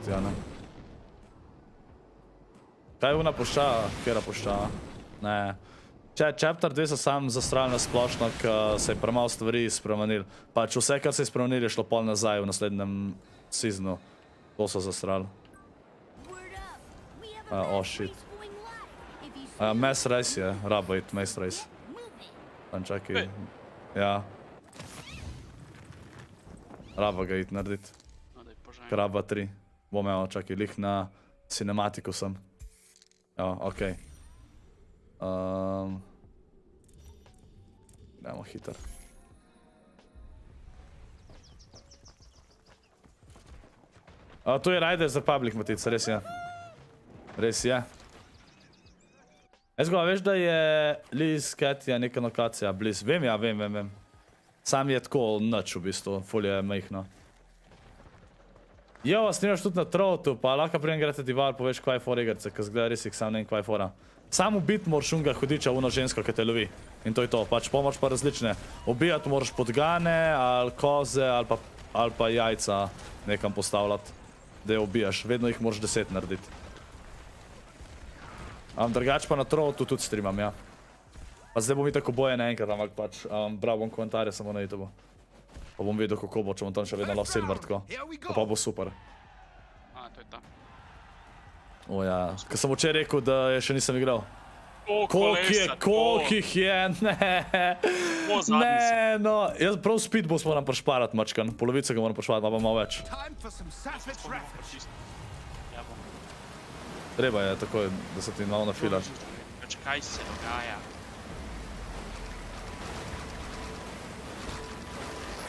A: Jana. Kaj je una puščava? Kjera puščava? Ne. Chapter 2 so sam zastrali na splošno, ker se je premalo stvari spremenili. Pač vse, kar se je spremenili, je šlo pol nazaj v naslednjem sezonu. To so zastrali. Shit. Mass race je, rabo iti mass race. Tam čakaj. Ja. Raba ga iti narediti.
B: No, daj požaj.
A: Kraba 3. Bom evo, čakaj, lih na cinematiku sem. Evo, okej. Gremo hiter. To je Rider za public, Matica, res je. Res je. Jaz veš, da je Liz Cat je neka lokacija bliz. Vem, ja, vem. Sam je tako nič v bistvu, ful je majhno. Jo, snimaš tudi na trotu, pa lahko prijem grete divar, poveš kvaj for igrice, ker zgleda res sam ne vem kvaj fora. Sam ubit moraš unga hudiča, uno žensko, ki te lovi. In to je to, pač pomoč pa različne. Ubijati moraš podgane, ali koze, ali pa jajca nekam postavljati, da jo ubijaš. Vedno jih moraš 10 narediti. Drugač pa na trotu tudi streamam, ja. Pa zdaj bom itak oboje naenkrat, ampak pač bral bom komentarje samo na YouTube. Pa bom videl, kako bo, če bom tam še vedno love silver tako. To pa bo super.
B: To je ta.
A: O ja, ker sem včeraj rekel, da je še nisem igral.
B: Kolesa,
A: Koliko jih je, ne. Ne, no. Jaz prav speedboss moram prešparati mačkan. Polovico ga moram prešparati, pa malo več. Treba je takoj, da se ti malo nafilaš.
B: Kaj se dogaja?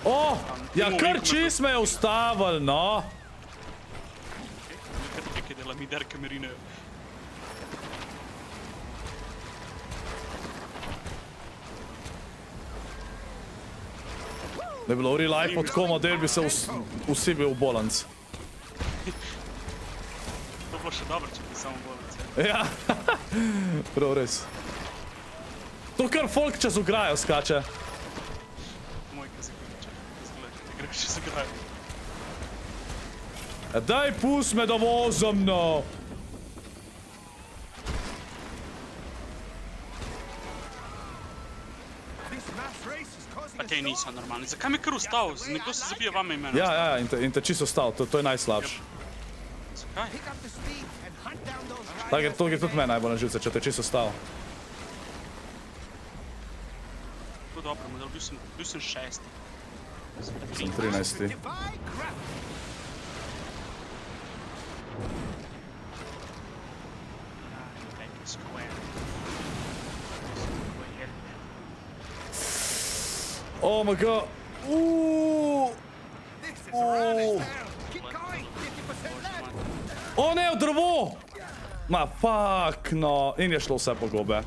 A: O, ja kar čist me je ustavil, no.
B: Nekaj dela mi derke merine.
A: Da je bilo v real life od komo del bi se vsi bil v bolanc.
B: To bo še dobro, če bi samo bolanc.
A: Ja, prav res. To kar folk čez ograjo skače.
B: Moj, kaj se gleče. Greš čez ograjo.
A: Daj pust me, da vozim, no.
B: Pa te niso normalni. Zakaj me kar ustavil? Nekdo se zabije vame in mene.
A: Ja, in te čisto ustavil, to je najslabše.
B: Zakaj?
A: To gre tudi meni najbolj na živce, če te čisto ustavil.
B: To dobro, model, bil sem 6.
A: Sem 13. Oh my god. O ne, v drevo! Ma fuck no. In je šlo vse po gobe.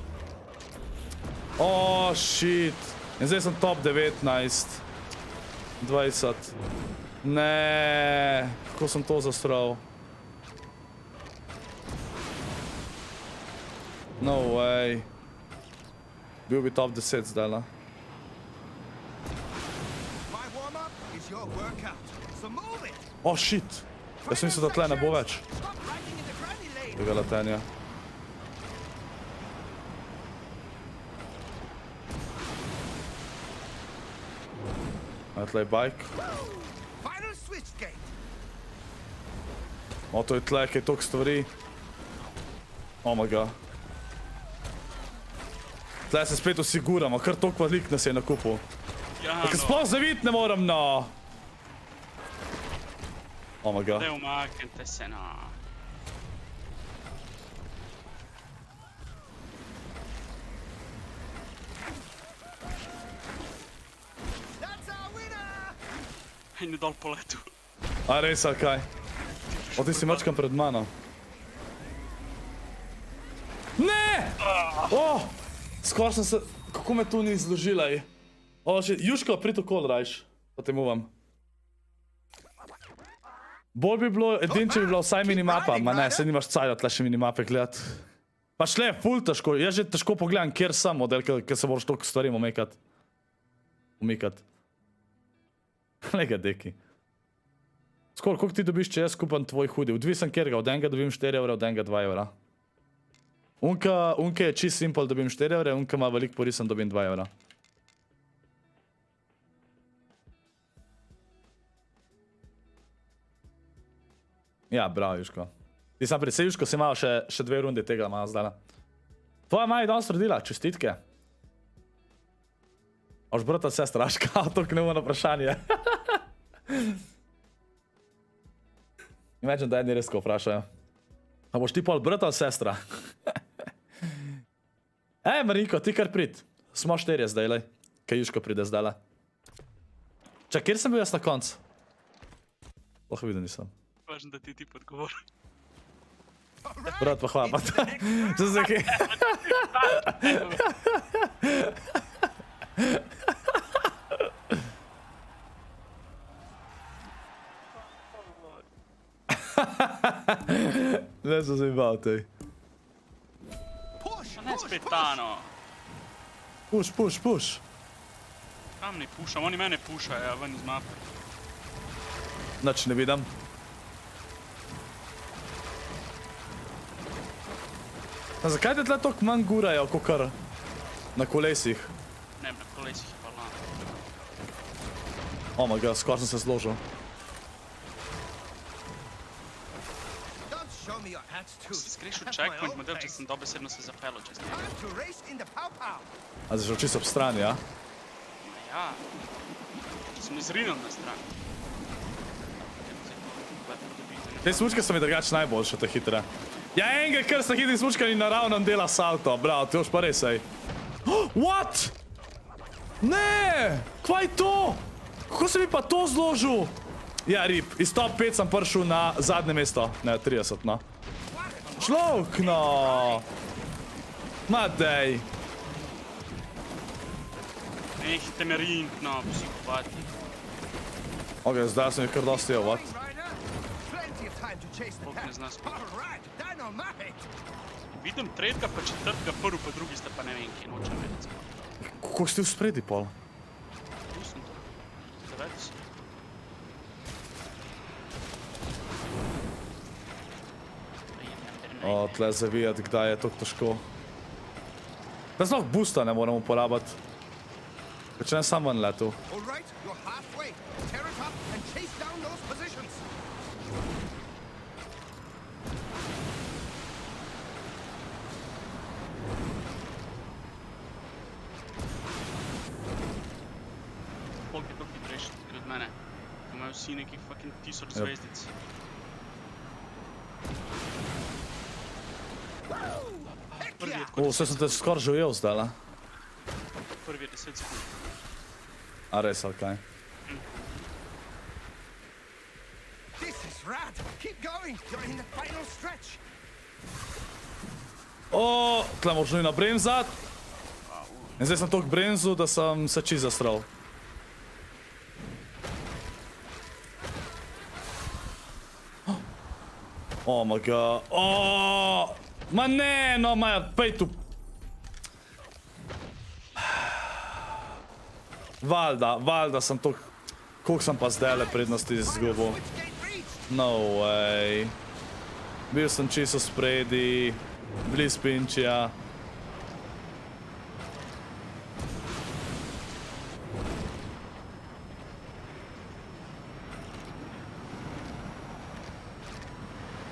A: O shit. In zdaj sem top 19. 20. Ne, kako sem to zastral. No way. Bil bi top 10 zdaj, la. O shit. Jaz sem mislil, da tle ne bo več. Tega letenja. A tle je bike. O, to je tle, kaj je toliko stvari. Oh my god. Tle se spet osiguramo, kar toliko lik nas je na kupu. Ker sploh zavit ne moram, no. Oh my god.
B: Ne umaknite se, no. In je dol po letu.
A: A res, ali kaj? O, ti si mačkam pred mano. Ne! O! Skoro sem se... Kako me tu ni izložila, je? O, še... Juško, prito kol rajš. Pa te muvam. Bolj bi bilo edin, če bi bila vsaj minimapa. Ma ne, se nimaš cajda tle še minimape gledat. Pa šle je ful težko. Jaz že težko pogledam, kjer sem model, ker se moraš toliko stvari umikat. Lega deki. Skoro, koliko ti dobiš, če jaz skupam tvoj hudi? Odvisen kjer ga, od enega dobim 4 evra, od enega 2 evra. Unka je čist simple, dobim 4 evre, unka ima velik porisen, dobim 2 evra. Ja, bravo, Juško. Ti sam predvsej, Juško, si imel še 2 runde tega malo zdala. Tvoja mama je danes rodila, čestitke. Oš brata sestra, aš kao to knemo na vprašanje. Imagine, da jedni res tako vprašajo. A boš ti pol brat ali sestra? Marinko, ti kar prid. Smo 4 zdaj, lej. Kaj Juško pride zdajle. Čak, kjer sem bil jaz na koncu? Lahko vidim nisem.
B: Važno, da ti tip odgovori.
A: Brat, pa hvala. Če se kaj... Ne sem se imel tej.
B: Pa ne spet Tano.
A: Push.
B: Kam ne pušam, oni mene pušajo, ja, ven iz mape.
A: Nič ne vidim. A zakaj te tle toliko manj gurajo, kakor na kolesih?
B: Ne, na kolesih je pa lan.
A: Oh my god, skoraj sem se zložil.
C: Don't show me your attitude.
B: Si skrešil
C: Have my
B: checkpoint
C: own
B: model, če
C: face.
B: sem dobesedno se zapelo čez njega.
C: Time to race in the pow-pow.
A: A zdaj šel čisto ob strani, ja?
B: Ja. Sem izrinil na stran.
A: Te smučke so mi drugače najboljše, te hitre. Ja, enega, kar sta hitri smučkani naravnem dela salto. Bravo, ti boš pa res, ej. What? Ne! Kva je to? Kako se mi pa to zložil? Ja, rip, iz top 5 sem prišel na zadnje mesto. Ne, 30, no. Človek, no! Ma dej.
B: Nehite me rinkno, psihopati.
A: Ok, zdaj sem jih kar dosti je, what?
C: Rider, plenty of time to chase the
B: Koliko ne
C: pack.
B: zna spet.
C: All right, dynamite.
B: Vidim tretjega, pa četrtega, prvi pa drugi sta pa ne vem, kje nočem vedeti.
A: Kako si ti v spredi, pol?
B: Tu sem to. Zavedi se.
A: O, tle zavijati, kdaj je toliko težko. Da sploh boosta ne moram uporabiti. Če ne sam ven letu.
C: All right, you're halfway. Tear it up and chase down those positions.
B: Koliko je to hitrejši od mene? Imajo vsi nekih fucking 1000
A: Yep.
B: zvezdic. Prvi je tako
A: O, vse sem te skoraj že ujel zdaj,
B: prvi je 10 sekund.
A: a res, ali kaj?
C: This is rad. Keep going. You're in the final stretch.
A: O, tle moraš nujno bremzat. In zdaj sem toliko bremzil, da sem se čisto zastral. Oh my god. O, ma ne, no, ma, pej tu. Valjda sem toliko. Koliko sem pa zdajle prednosti izgubil?
C: Switch gate reached.
A: No way. Bil sem čisto spredi, bliz pinčija.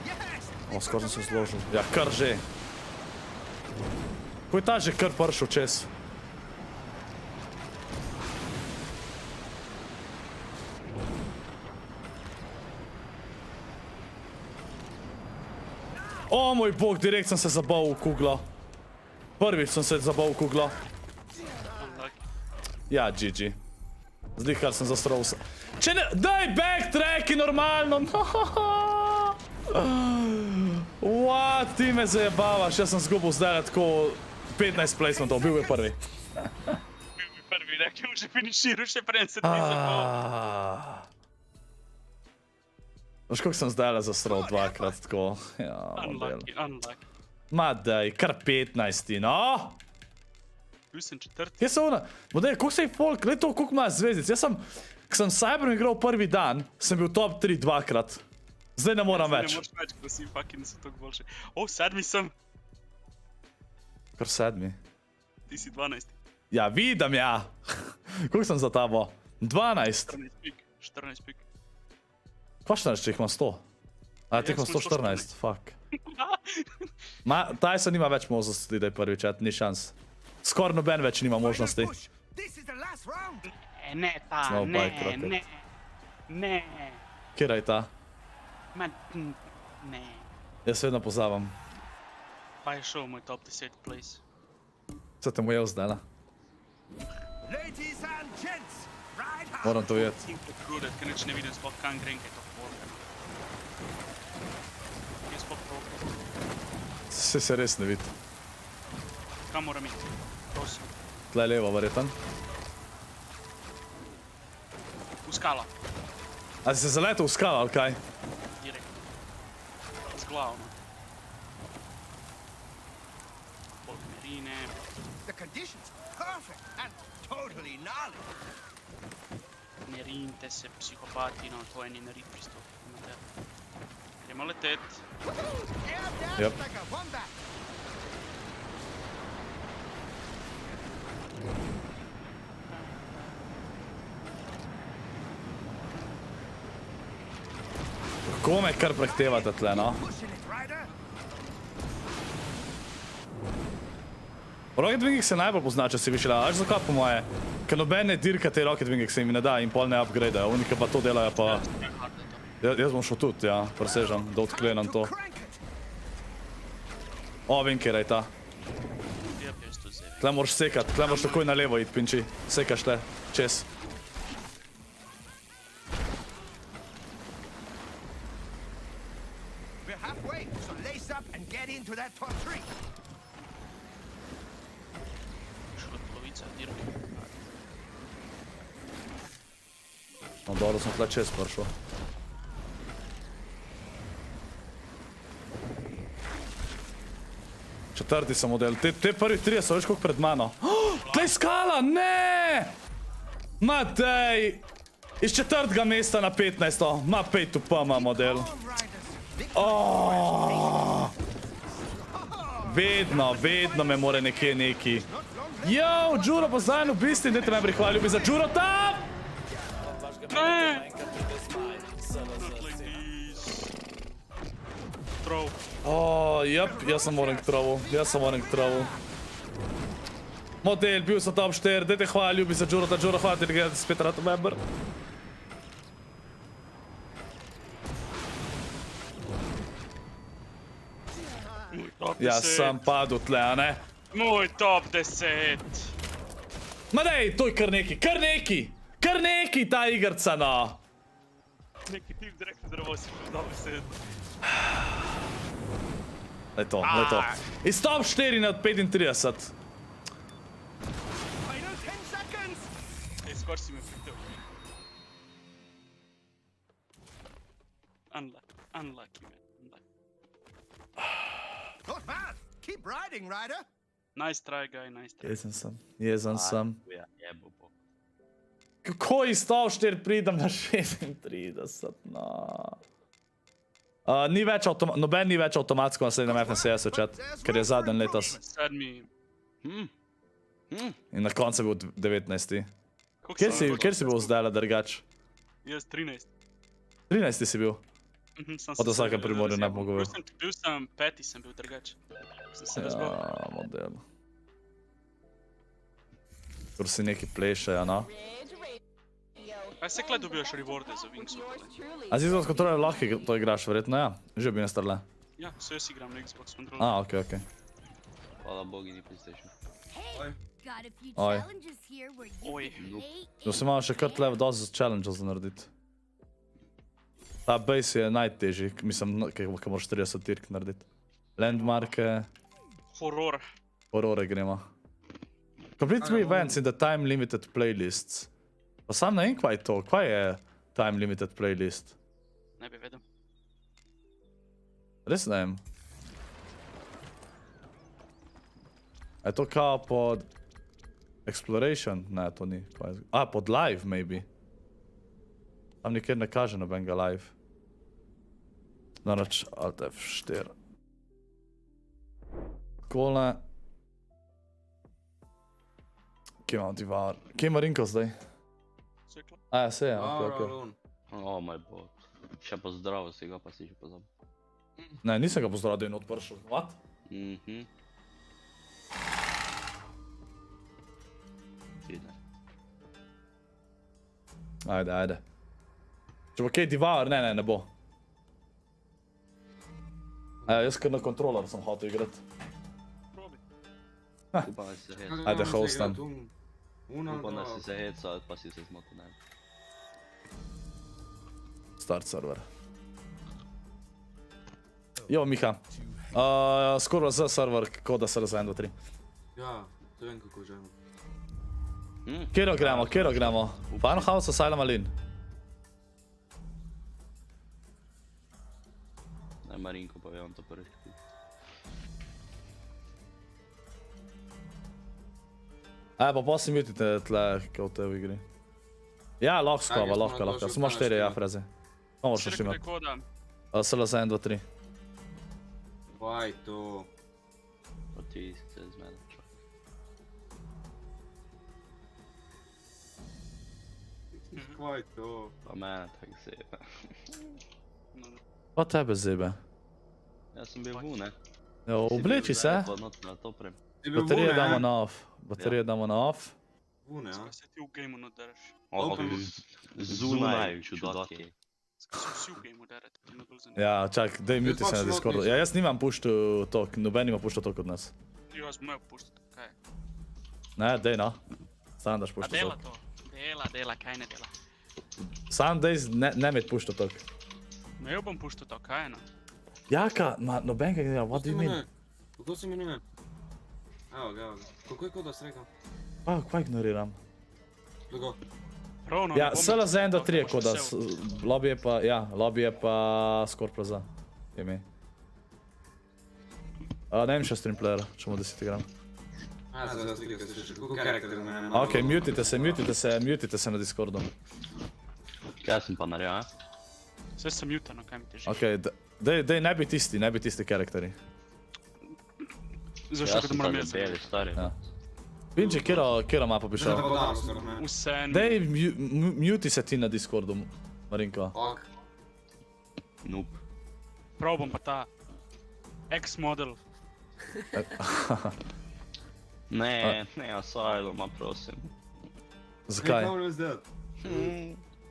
C: Yes.
A: O, skoraj sem se zložil. Ja, kar že. Ko je ta že kar pršel čez? O moj bog, direkt sem se zabal v kuglo. Prvič sem se zabal v kuglo. Ja, GG. Zlihkar sem zastral se. Če ne, daj backtracki normalno, no. What, ti me zajebavaš, jaz sem zgubil zdaj tako 15 placementov, bil je prvi.
B: Bil bi prvi, rekel, že finiširal, še prej se ti zapal.
A: Veš, koliko sem zdaj zastral dvakrat tako. Ja, model.
B: Unlucky.
A: Ma daj, kar 15, no.
B: Bil sem četrti.
A: Kje so ona? Model, koliko se je folk, gled to, koliko ima zvezdic. Jaz sem, ko sem Cyber igral prvi dan, sem bil top 3 dvakrat. Zdaj ne moram več.
B: Ne moraš več, ko si fucking so toliko boljši. O, 7 sem.
A: Kar 7.
B: Ti si 12.
A: Ja, vidim, ja. Koliko sem za tabo? 12.
B: 14 pik. 14 pik.
A: Kva 14, če jih imam 100? A, teh imam 114, fuck. Tyson nima več možnosti, da je prvi chat, ni šans. Skoraj noben več nima možnosti.
C: Push. This is the last round.
B: Ne, ta,
A: Small
B: ne,
A: bike rocket.
B: ne. Ne.
A: Kjera je ta?
B: Ne.
A: Jaz vedno pozavam.
B: Pa je šel moj top 10 place.
A: Se te mu je vzdala.
C: Ladies and gents, ride hard.
A: Moram to videti.
B: In pokrudet, ker nič ne vidim sploh kam grem, kaj je to porka. Je sploh porka.
A: Se res ne vidi.
B: Kam moram iti? Prosim.
A: Tle levo, verjetan.
B: V skala.
A: A si se zaletel v skalo, ali kaj?
B: Direkt. Z glavo. Polmerine.
C: The conditions perfect and totally gnarly.
B: Nerinte se, psihopati, no, to je ni narit pristop. Gremo letet.
C: Air dash
A: Yep.
C: like a wombat.
A: Kako me kar prehtevate tle, no?
C: Pushing it, rider.
A: Rocket Winging se najbolj pozna, če si višila. Až zakaj po moje? Ker nobene dirka te Rocket Winging se jim ne da in pol ne upgradeajo. Oni, ki pa to delajo, pa... Jaz bom šel tudi, ja, presežem, da odklenem to.
C: Crank it.
A: O, vem, kjer je ta.
B: Ja, jaz to zdaj.
A: Tle moraš sekat, tle moraš takoj na levo iti, pinči. Sekaš tle, čez.
C: We're halfway, so lace up and get into that top three.
B: Šla polovica dirke.
A: No, dobro, sem tle čez prišel. Četrti sem model. Te prvi trije so veš koliko pred mano. Tlej skala, ne! Matej! Iz četrtega mesta na 15. Ma pej tu pa ima model.
C: Come, riders.
A: Vedno me more nekje neki. Yo, Džuro, pozdravljen v bistvu, dajte najprej hvala ljubi za Džuro tam!
B: Ne! Not like this. Throw.
A: Jep, jaz sem moram k trovu. Model, bil sem top 4, dajte hvala ljubi za Džuro, hvala ti, da gledate spet rad member.
B: Top 10.
A: Jaz sem padel tle, a ne?
B: Moj top 10.
A: Ma dej, to je kar neki ta igrca, no.
B: Neki tip direktno drevo si šel top 10.
A: Le to. Iz top 4 na 35.
C: Final 10 seconds.
B: Ej, skor si me pritel. Unlucky, man.
C: Not bad. Keep riding, rider.
B: Nice try, guy, nice try.
A: Jezen sem.
G: Ja, jebo bo.
A: Kako iz top 4 pridem na 36, no. Noben ni več avtomatsko na slednjem FNCS-u, chat, ker je zadnji letos.
B: Sedmi.
A: In na koncu je bil 19.
B: Koliko sem
A: Kjer si bil zdaj, drugač?
B: Jaz 13.
A: 13 si bil.
B: Pa
A: do vsakem primorju ne bom govoril.
B: Bil sem peti, sem bil drugač. Sem se razbil.
A: Ja, model. Kar si neki plešejo, no.
B: Kaj se kle dobivaš rewarde za Wingsu?
A: A si z kontrole lahko to igraš, verjetno, ja? Že bi nestarle.
B: Ja, se jaz igram na Xbox Controller.
A: Okej.
G: Hvala bogi ni PlayStation.
D: Hey, got a few
A: Oi.
D: challenges here where you
B: Oi.
D: can lay
A: No si malo še kar tle dosti challengeov za narediti. Ta base je najtežji, mislim, ki moraš 30 tirk narediti. Landmarke,
B: Horror.
A: horore gremo. Complete 3 events in the time limited playlists. Pa sam ne vem, kva je to, kva je time limited playlist?
B: Ne bi vedel.
A: Res ne vem. A je to kao pod exploration? Ne, to ni. Pod live, maybe. Tam nikjer ne kaže nobenega live. Naroč, alt F4. Kole. Kje imam divar? Kje ima Rinko zdaj?
B: Sekla.
A: A ja, se je, okej.
G: Oh my god. Še pozdrav si ga, pa si že pozabil.
A: Ne, nisem ga pozdravil, da je not prišel. What?
G: Vidne.
A: Ajde. Če bo kaj devour, ne bo. Jaz kar na kontroler sem hotel igrati.
B: Probi.
G: Upam, da si se hecal.
A: Ajde, hostam.
G: Upam, da si se hecal, pa si se zmotil, ne.
A: Start server. Jo, Miha. SCORPLZ server, CODE SCORPLZ 1, 2, 3.
H: Ja, to vem kako želimo.
A: Kjero gremo? Farmhouse, Asylum ali?
G: Naj Marinko pa vam to prvi.
A: Pa potem mutite tle, kao te v igri. Ja, lahko. Samo 4, ja, fraze. Samo moraš še imati.
B: Koda.
A: SLO 1, 2, 3.
H: Kaj to?
G: Pa ti se zmedem.
H: Kaj to?
G: Pa mene tako zebe.
A: Pa tebe zebe.
G: Jaz sem bil vu, ne?
A: Ja, obleči se.
G: Pa not na to prem.
H: Ti bil
A: Baterije
H: vune,
A: damo na off. Baterije damo na off.
H: Vune, ja.
B: Skaj se ti v gameu naderaš?
G: Zunaj čudaki.
B: Skaj se vsi v gameu derete? To me bolj zanima.
A: Ja, čak, daj muti se na Discordu. Ja, jaz nimam puštu tok, noben ima puštu tok od nas.
B: Jaz me puštate, kaj?
A: Ne, daj no. Sam daš
B: A
A: puštu
B: dela
A: tok.
B: to? Dela, kaj ne dela?
A: Sam daj ne med puštu tok.
B: Me jo bom puštal to, kaj no?
A: Jaka, noben ga gleda, what do you mean?
H: Kako se imenuje? Evo ga. Kako je koda srekel?
A: Pa, kva ignoriram?
H: Logo.
B: Ravno,
A: Ja, SLO 1, 2, 3 je koda. Lobby je pa SCORPLZ. Ime. Ne vem še stream player, če mu 10 igram.
H: Zdaj slika se še, kako karakter mene.
A: Ok, mutite se na Discordu.
G: Kaj sem pa naredil, a?
B: Sve sem mutano, kaj mi teži.
A: Ok, daj ne bi tisti karakteri.
B: Zašto
G: Jaz
B: da
G: sem
B: moram
G: tako
B: jaz
G: beli, stari.
A: Ja. Pinči, kjero mapa bi šel?
B: Vse
A: Daj, muti se ti na Discordu, Marinko.
H: Ok.
G: Noob.
B: probam pa ta X-model.
G: Ne, Asyluma, prosim.
A: Zakaj?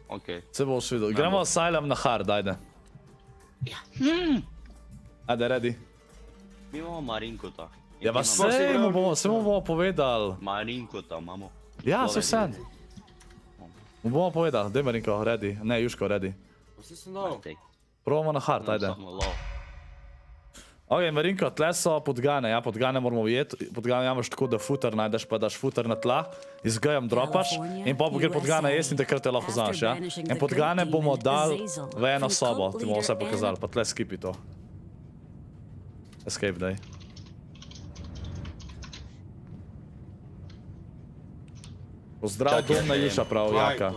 G: Okej.
A: Se boš videl. Gremo Asylum na hard, ajde. Ajde, ready.
G: Mi imamo Marinkota.
A: Ja, pa sej mu bomo povedali.
G: Marinkota imamo.
A: Ja, se vse. Mu bomo povedali, daj Marinko, ready. Ne, Juško, ready.
H: Vse sem dal.
A: Probamo na hard, ajde. Ok, Marinko, tle so podgane, ja, podgane moramo ujeti. Podgane jamaš tako, da footer najdeš, pa daš footer na tla, izgajam dropaš in pa gre podgane jesti in takrat te lahko znaš, ja. In podgane bomo dali v eno sobo, ti bomo vse pokazali, pa tle skipi to. Escape, daj. Pozdrav, dom na Juša prav, Jaka.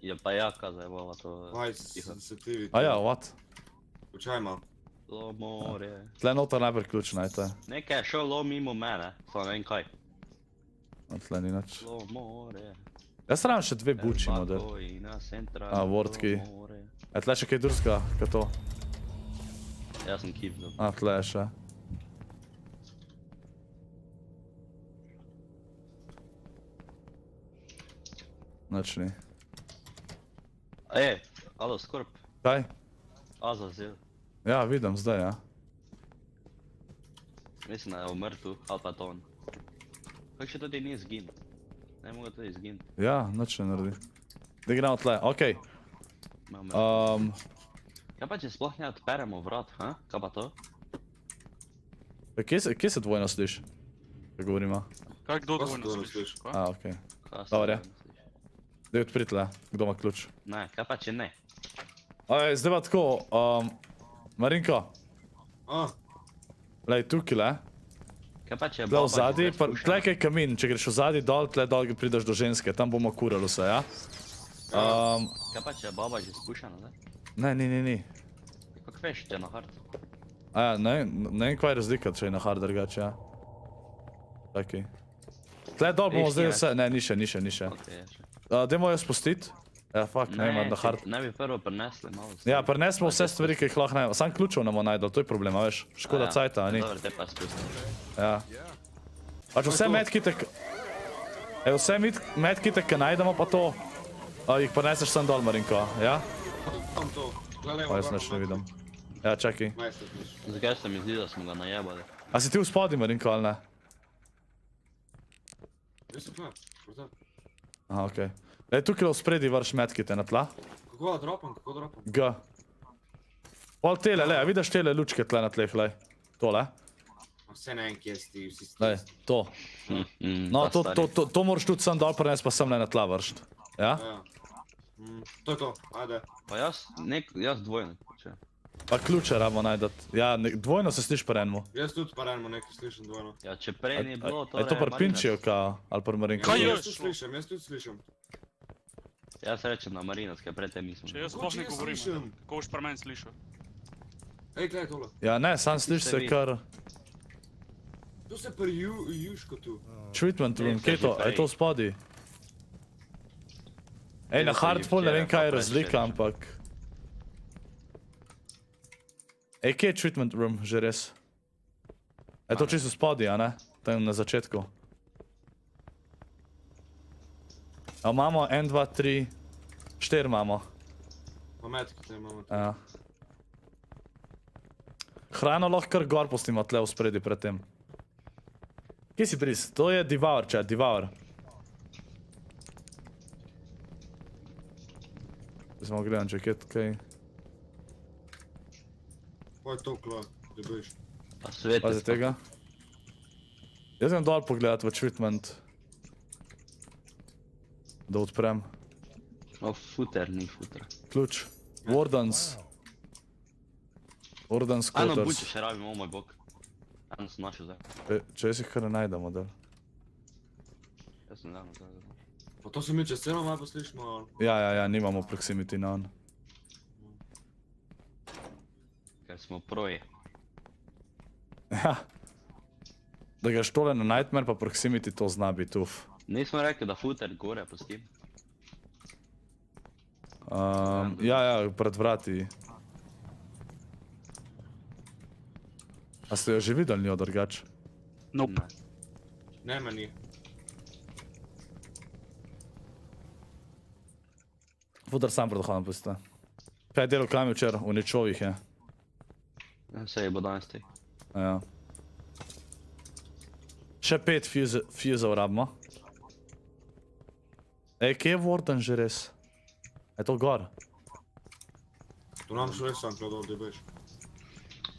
G: Je pa Jaka zajebala to.
H: Kaj se ti vidi?
A: A ja, what?
H: Počaj malo.
G: Lo more.
A: Tle noter najprej ključ najte.
G: Nekaj je šel lo mimo mene, samo ne vem kaj.
A: Tle ni nič.
G: Lo more.
A: Jaz rabim še dve buči, model. A, wordki. Tle še kaj drugega, kaj to?
G: Jaz sem keep dal.
A: A, tle je še. Nič ni.
G: Alo, Skorp.
A: Kaj?
G: Azazel.
A: Ja, vidim zdaj, ja.
G: Mislim, da je umrtu, ali pa to on. Kako še tudi ni izgin? Ne mogo tudi izgin.
A: Ja, nič ne naredi. Da gremo tle, okej.
G: Kaj pa če sploh ne odperemo vrat, ha? Kaj pa to?
A: Kje se dvojno sliš? Kaj govorimo?
B: Kaj kdo
H: Kaj se
B: dvojno
H: dvojno
B: slišiš?
H: sliši?
B: Kaj?
A: A, okej.
G: Kaj se
A: Dobre.
G: dvojno sliši?
A: Daj odpri tle, kdo ima ključ.
G: Ne, kaj pa če ne?
A: Zdaj pa tako, Marinko, lej tukaj le.
G: Kaj pa če je
A: Tle
G: baba
A: vzadi,
G: že zdaj
A: tle kaj kamin, če greš vzadi dol, tle dol prideš do ženske, tam bomo kurali vse, ja?
G: Kaj pa če je baba že spušena, ne?
A: Ne, ni.
G: Kako veš, če je na hard?
A: Ja, ne vem kva je razlika, če je na hard drugače, ja. Čakaj. Tle dol bomo zdaj vse, ne, ni še.
G: Okej, je še.
A: Dajmo jo spustiti. Ja, fuck, ne imam na hard.
G: Ne bi prvo prinesli malo.
A: Ja, prinesmo vse stvari, ki jih lahko najdemo. Sam ključev ne bomo najdel, to je problem, a veš. Škoda cajta, a ni?
G: Dobro, te pa spustim.
A: Ja. Pač vse medkite, ki najdemo pa to, A jih prineseš sam dol, Marinko, ja?
H: Tam to. Gledaj,
A: Pa jaz nič ne vidim. Ja, čakaj.
H: Majster, nič.
G: Zakaj se mi zdi, da smo ga najebali?
A: A si ti v spodi, Marinko, ali ne?
H: Jaz sem klar. Prota.
A: Aha, okej. Ej, tukaj v spredi vrš medkite na tla.
H: Kako dropam, kako dropam?
A: G. Pol tele, le, a vidiš tele lučke tle na tleh, lej. Tole.
H: Vse ne en, kjer si, vsi ste.
A: Lej, to. No, to moraš tudi sam dol prenesti, pa sem le na tla vršt. Ja?
H: Ja. To je to, ajde.
G: Pa jaz dvojno. Če.
A: Pa ključe rabo najdati. Ja, dvojno se sliš pa enemu.
H: Jaz tudi parenmo nekaj slišim dvojno.
G: Ja, če prej ni bilo,
A: Je to pri Pinčiju, kao? Ali pri Marinko?
B: Kaj je?
H: Jaz tudi slišim.
G: Jaz rečem na Marinac, kaj predtem nisem.
B: Če jaz sploh ne govorim, kako boš pri meni slišal?
H: Ej, gledaj tole.
A: Ja, ne, sam sliš se kar...
H: Tu se pri Juško tu.
A: Treatment room, kje je to? A je to v spodi? Ej, na hardfall ne vem kaj je razlika, ampak... Ej, kje je treatment room, že res? Je to čisto v spodi, a ne? Tam na začetku. A imamo 1, 2, 3, 4 imamo.
H: Pa metke te imamo tu.
A: Ja. Hrano lahko kar gor pustimo tle v spredi pred tem. Kje si pris? To je Devour, chat, Devour. Samo gledam, če je kaj...
H: Pa je to klar, da biš.
G: Pa svete.
A: Pazi tega. Jaz grem dol pogledat v treatment. Da odprem.
G: O, footer, ni footer.
A: Ključ. Wardens. Wardens
G: Ano,
A: quarters.
G: buče še rabimo, o moj bog. Ano sem našel zdaj.
A: Če jaz jih kar ne najdemo, del.
G: Jaz sem dano zdaj.
H: Pa to se mi čez celo malo poslišimo, ali?
A: Ja, nimamo proximity na on.
G: Ker smo proji.
A: Ja. Da ga štole na Nightmare pa proximity to zna biti, uf.
G: Nismo rekli, da footer gore pustim.
A: Ja, pred vrati. A ste jo že videli njo drugač?
B: Nope.
H: Ne, meni.
A: Footer sam pred vhodom pustite. Kaj je delal Kami včer? V ničovih je.
G: Vse je bo danes tej.
A: Ja. Še 5 fuzov rabimo. Ej, kje je Warden že res? Je to gor?
H: Tu nam šlo res sam kladol, da biš.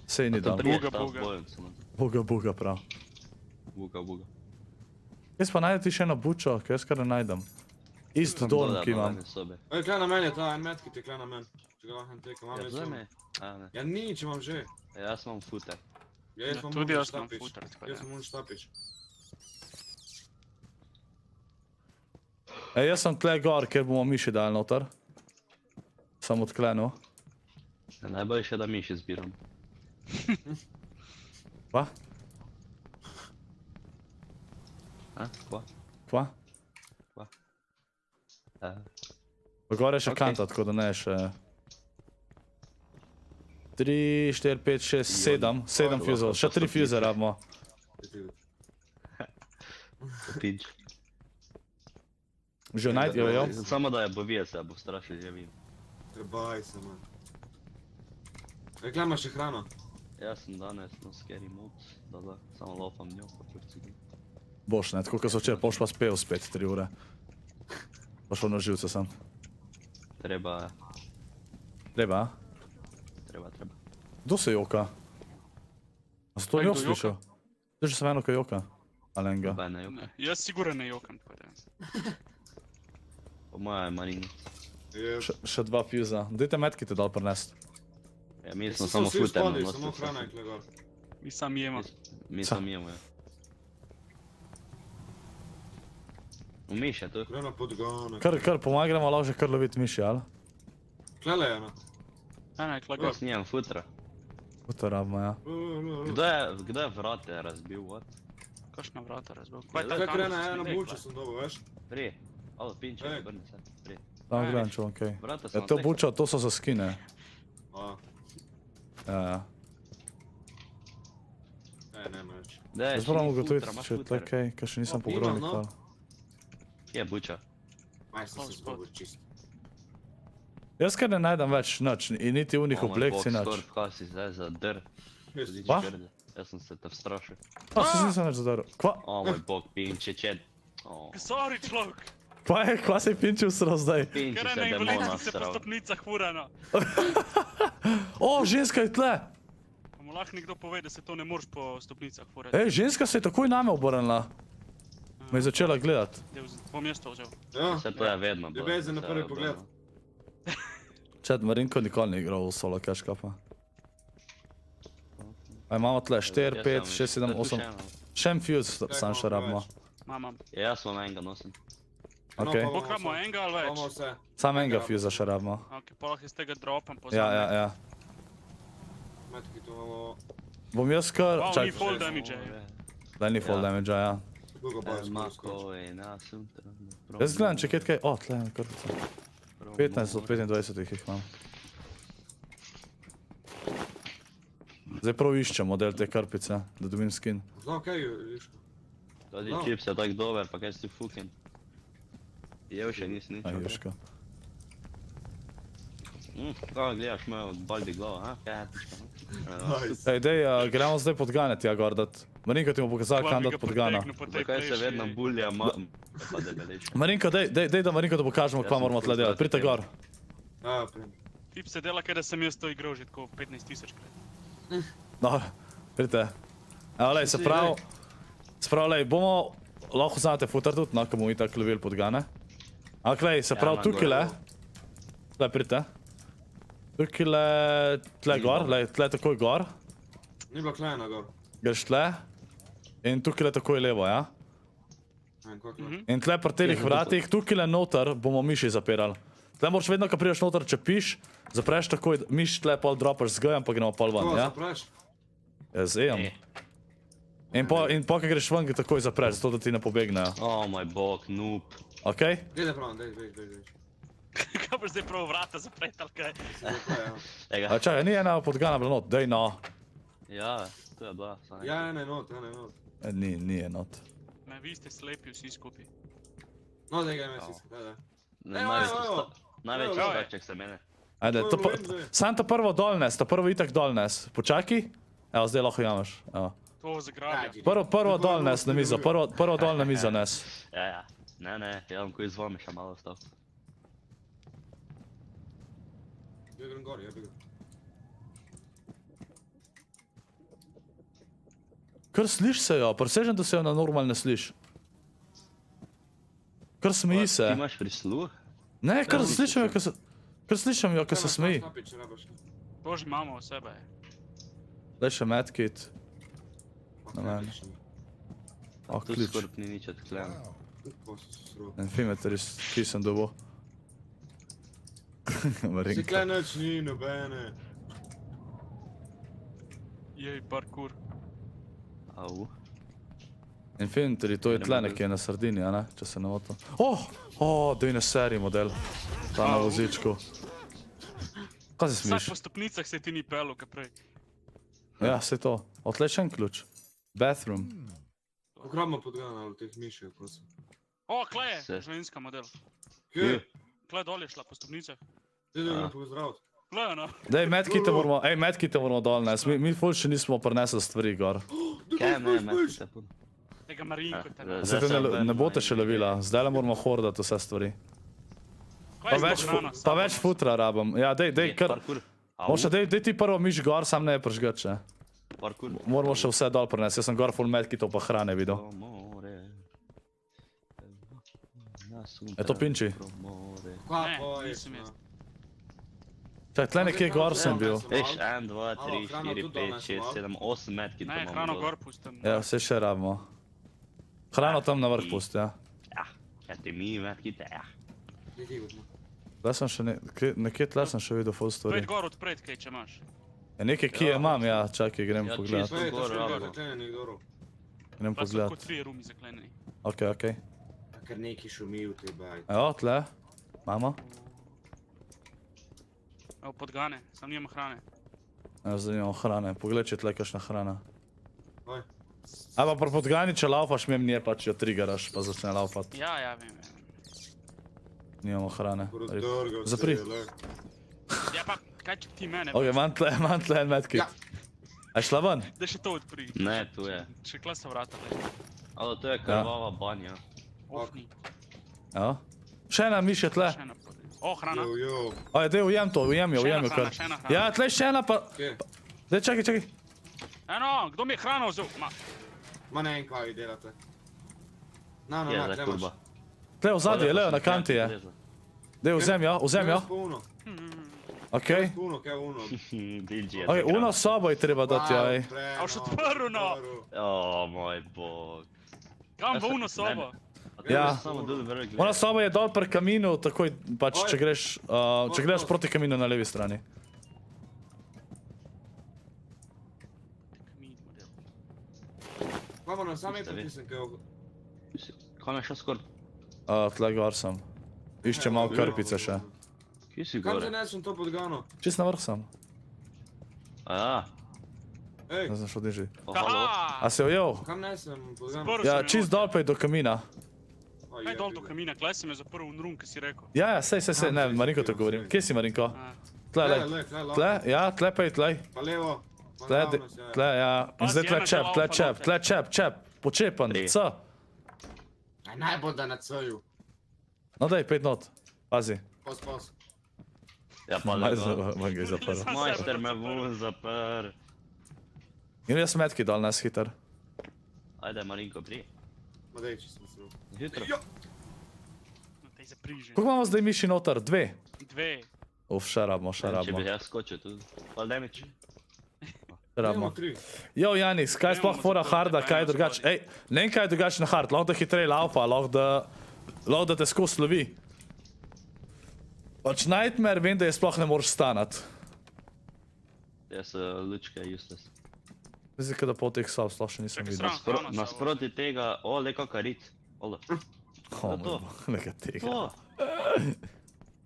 A: Sej ni dal.
B: Buga.
A: Buga, prav.
G: Buga.
A: Jaz pa najdeti še eno bučo, ker jaz kar ne najdem. East dorm, ki imam.
H: Ej, klej na meni je ta, en metki ti klej na meni. Če ga lahko teka, imam
G: Ja,
H: jaz
G: zdaj
H: sam.
G: me. A, ne.
H: Ja, ni, če imam že.
G: Jaz imam footer.
H: Ja, jaz
B: Ja,
H: imam
B: tudi
H: Munch
B: jaz imam
H: štapič.
B: footer, tako da.
H: Jaz imam Munch štapič.
A: Ej, jaz sem tle gor, kjer bomo miši dali noter. Sem odklenil.
G: Najbolje še da miši zbiram.
A: Kva?
G: A, kva?
A: Kva? Pa gor je še kanta, tako da ne je še... 3, 4, 5, 6, 7. 7 fuzov, še 3 fuze rabimo.
G: Pinč.
A: Že najdejo.
G: Samo da je bovije se, bo strašil že vidim.
H: Trebaj se, man. Ej, klej imaš še hrano.
G: Jaz sem danes na scary mods, da, samo lofam njo, pa kurci.
A: Boš ne, tako kot so včeraj, poš pa spel spet 3 ure. Pa šel na živce sem.
G: Treba,
A: Treba, a?
G: treba.
A: Kdo se joka? A se to
B: Kaj,
A: njo
B: kdo
A: slišal? Zdaj že sem eno kaj joka. Alenga.
G: Nobene joka.
B: Jaz sigurno ne jokam, tako da.
G: Po moja je Marina.
A: Še 2 fuza. Dajte metkite dal prinest.
G: Ja, mi smo
H: So
G: samo
H: vsi v
G: footer
H: spodaj,
G: na
H: samo hrana je klej gor.
B: Mi sam jemo.
G: Mi sam jemo, ja. V miš je tu.
H: Klej na podgane.
A: Kar pomagamo, lahko že kar loviti miši, ali?
H: Klele je, no.
B: Ne, klago.
G: Jaz nijem footera.
A: To rabimo, ja.
G: Kdo je vrate razbil, what?
B: Kakšna vrata razbil.
H: Kaj krene eno bučo sem dobil, veš?
G: Pri. Alo, pinče,
H: Ej.
G: obrni se. Pri.
A: Tam gledam, če vam kaj.
G: Vrata
A: Ja,
G: sem
A: to bučo, to so za skine.
H: A,
A: Ja.
H: ne, več.
A: Jaz moram ugotoviti, če je tle kaj, ker še nisem
H: Nimam,
A: pogledal
H: no.
A: nikoli.
G: Kje je buča?
H: Majster se
B: Spod.
H: zgovor čist.
A: Jaz kar ne najdem več nič, in niti unih oblekcij nič.
G: Skorp, kaj si zdaj za dr?
A: Pa?
G: Jaz sem se te vstrašil.
A: Pa se nisem več zadaril. Kva?
G: O moj bog, pinče čed.
B: Sorry, človek.
A: Kva se je pinčil sro zdaj?
G: Pinče
B: Ker
G: se
B: ne
G: demona
B: invalidci se po
G: sral.
B: stopnicah furano.
A: O, ženska je tle!
B: Pa mu lahko nekdo pove, da se to ne moreš po stopnicah furati.
A: Ej, ženska se je takoj name obrnila. Me je začela gledat.
B: Bom jaz to vzel.
H: Ja,
G: Vse to je vedno bilo.
H: ljubezen na
G: vse
H: prvi
G: je
H: pogled.
G: bilo.
A: Čed, Marinko nikoli ni igral v solo cash cupa. A imamo tle 4, 5, 6, 7, 8. Še en fuse sam še rabimo.
B: Mamam.
G: Ja, jaz vam enega nosim.
A: Ok.
B: Pokrabimo enega ali
H: Imamo
B: več?
H: vse.
A: Sam enega fuse še rabimo.
B: Ok, pa lahko iz tega dropam po
A: Ja, ja, ja.
H: Metki tu imamo
A: Bom jaz kar...
B: Wow,
A: Čak,
B: ni full damage.
A: da ni full damage, ja.
H: drugo bazo skoči.
G: Mako je nasunta.
A: Jaz gledam, če kaj... O, tle je krpica. 15 od 25 jih imam. Zdaj prav iščem model te krpice, da dobim skin.
H: Znam kaj, Liško.
G: Tudi čips je tak dober, pa kaj si fucking. Jev še nisi nič.
A: Aj, Joško.
G: Kako gledaš mojo baldi glavo, a? Kaj je tička?
A: Ej, dej, gremo zdaj podgane tja gordat. Marinko ti mu pokazal, kam dati podgana.
G: Zakaj se vedno bulja pa debelejši?
A: Marinko, dej da Marinko da pokažemo, kva moramo tle delati. Pridite gor.
H: Ja, prim.
B: Tip se dela, kaj da sem jaz to igral že tako 15 000 krat.
A: Dobro, pridite. Evo, lej, se prav, lej, bomo lahko znate futar tudi, no, ko bomo itak lovili podgane. Ampak lej, se prav, tukaj tle, pridite. Tukaj tle gor, lej, tle takoj gor.
H: Ni bila klejna gor.
A: Greš tle. In tukaj takoj levo, ja? In tle pri telih vratih, tukaj noter bomo miši zapirali. Tle moraš vedno, ko prideš noter, če piš, zapreš takoj, miš tle pol dropaš z G-jem, pa gremo pol ven,
H: Ko
A: ja?
H: zapreš?
A: Ja, z E-jem. In po, ko greš ven, ga takoj zapreš, zato da ti ne pobegnejo.
G: O moj bog, noob.
A: Okej?
H: Gledaj prav, dej.
B: Kaj boš zdaj prav vrata zapret ali kaj?
G: Ega.
A: A čakaj, ni ena podgana bila not, dej no.
G: Ja, to je bila.
H: Ja, ene not.
A: Ni enot.
B: Ne, vi ste slepi vsi skupaj.
H: No, dej ga ime si, daj.
G: Največji straček se mene.
A: Ajde, sam to prvo dol nes, to prvo itak dol nes. Počakaj. Evo, zdaj lahko jamaš. Evo.
B: To zagrabi.
A: Prvo dol nes na mizo, prvo dol na mizo nes.
G: Ja. Ne, ja bom ko iz vami še malo ostal.
H: Ja grem gor, jebi ga.
A: Kar sliš se jo, presežem, da se jo na normal ne sliš. Kar smeji se.
G: Ti imaš prisluh?
A: Ne, kar slišim jo, kar slišim jo, ko se smeji.
B: To že imamo od sebe.
A: Daj še medkit. Na meni. O,
G: Tu
A: ključ.
G: skorp ni nič odklen.
A: En filmeter, ki sem dobil.
H: Si
A: Marinko.
H: klej nič ni, nobene.
B: Jej, parkour.
G: Au.
A: Infinity, to je tle nekje na Sardini, a ne? Če se ne motim. Dej na seriji model. Ta na vozičku. Kaj se
B: Vsak
A: smiš?
B: po stopnicah se ti ni pelil, kaj prej.
A: Ja, sej to. Otle še en ključ. Bathroom.
H: Pokrabimo podgana v teh mišev, prosim.
B: O, klej je,
G: Se.
B: ženska model.
H: Kje?
B: Klej dol je šla po stopnicah.
H: Zdaj da grem pozdraviti.
B: Klej, no.
A: Dej, medkite moramo dol nes. Mi ful še nismo prinesli stvari gor.
G: Kaj ne, se pun.
B: Tega Marinko te ne.
A: Zdaj te ne boste še lovila. Zdaj le moramo hordati vse stvari. Pa več futra rabim. Ja, dej, kar...
G: Parkour.
A: Moša, dej ti prvo miš gor, sam ne je pržgat še.
G: Parkour.
A: Moramo še vse dol prinesti. Jaz sem gor full medkitov pa hrane videl. Je to pinči?
H: Kva
B: Ne,
H: pa je?
B: nisem jaz.
A: Čak, tle nekje gor sem bil.
G: Veš, 1, 2, 3, 4, 5, 6, 7, 8 metki
B: Ne,
G: to
B: hrano
G: imamo.
B: gor pustim.
A: Ja, vse še rabimo. Hrano tam na vrh pusti, ja.
G: Ja, ti mi metki te, ja.
A: Tle sem še nekje tle sem še videl full story.
B: Pred gor odpred, kaj če imaš.
A: Ja, nekaj kije imam, ja, čakaj, grem
G: Ja,
A: pogledat.
G: čisto.
H: To je, to še
G: Gor,
H: gor,
G: gor.
H: zaklenjeni gor.
A: Grem
B: Pa so kot
A: pogledat.
B: 3 rumi zaklenjeni.
A: Okej.
H: Ker neki šumi v tej baji.
A: Evo, tle. Mamo.
B: Evo podgane, sam nimam hrane.
A: Evo, zdaj nimamo hrane. Pogled, če je tle kakšna hrana.
H: Oj.
A: A pa pri podgani, če laufaš, mem nije pa, če jo triggeraš, pa začne laufat.
B: Ja, vem.
A: Nimamo hrane.
H: Protorgal,
A: Zapri.
B: Ja pa, kaj če ti mene?
A: Ok, imam tle en medkit.
H: Ja.
A: A šla ven?
B: Da še to odpri.
G: Ne, tu je.
B: Še klasa vrata, le.
G: Alo, to je krvava banja.
B: Ofni.
A: Ja. Še ena miš je tle.
B: Še ena podaj. O, hrana.
H: Jo.
A: Aj, dej, ujem to, ujem jo kar.
B: Še ena hrana.
A: Ja, tle še ena pa...
H: Kje?
A: Dej, čakaj.
B: Eno, kdo mi je hrano vzel?
H: Ma ne vem, kaj vi delate. Na,
G: Je za
H: tle
G: kurba.
H: imaš.
A: Tle v zadnji, Leo, na kanti je. Dej, vzem jo.
H: Uno.
A: Okej.
H: Uno, kaj uno.
G: DJ je.
A: Ok, uno sobo je treba dati, aj.
B: A už odprl, no.
G: O, moj bog.
B: Kam v uno sobo?
A: Ja.
G: Samo dol vrg.
A: Ona soba je dol pri kaminu, takoj pač, če greš proti kaminu na levi strani.
H: Vamo na sam je potisnem, kaj ovo.
G: Kam je šel skorp?
A: Tle gor sem. Iščem malo krpice še.
G: Kje si
H: Kam
G: gore?
H: zanesem to podgano?
A: Čist na vrh sem.
G: A ja.
H: Ej,
A: Ne znam što diži.
G: O, halo.
A: A se ujel?
H: kam nesem podgano?
B: Zaprl
A: Ja,
B: sem jo
A: čist
B: noter.
A: dol pa je do kamina.
B: Kaj dol do kamina? Klej sem jo zaprl v rum, ki si rekel.
A: Ja, sej, ne, Marinko te govorim. Kje si, Marinko? Tle, lej. Ja, tle pa je, tlej.
H: Pa levo.
A: Tle, ja. In zdaj tle čep. Počepan,
G: Tri.
A: c.
H: Aj najbolj da na coju.
A: No daj, 5 not. Pazi.
H: Pos.
G: Ja, pa lepo.
A: Moj ga je zaprl.
G: Majster me bom zapr.
A: In jaz metki dol, nas hiter.
G: Ajde, Marinko, pri.
H: Ma dej, če sem se.
G: Hitro.
B: No, tej zapriži.
A: Koliko imamo zdaj miši noter? 2?
B: 2.
A: Uf, še rabimo.
G: Če bi jaz skočil tu. Pa damage.
A: Rabimo. Jo, Janis, kaj sploh fora harda, kaj je drugače? Ej, ne vem kaj je drugače na hard, lahko da hitreje laufa, lahko da te skozi slovi. Pač Nightmare vem, da je sploh ne moreš stanat.
G: Jaz lučke useless.
A: Zdi se, da pol teh sob sploh še nisem videl.
G: Nasproti tega, o, le kaka rit. Olo.
A: O,
G: to.
A: nekaj tega.
G: To.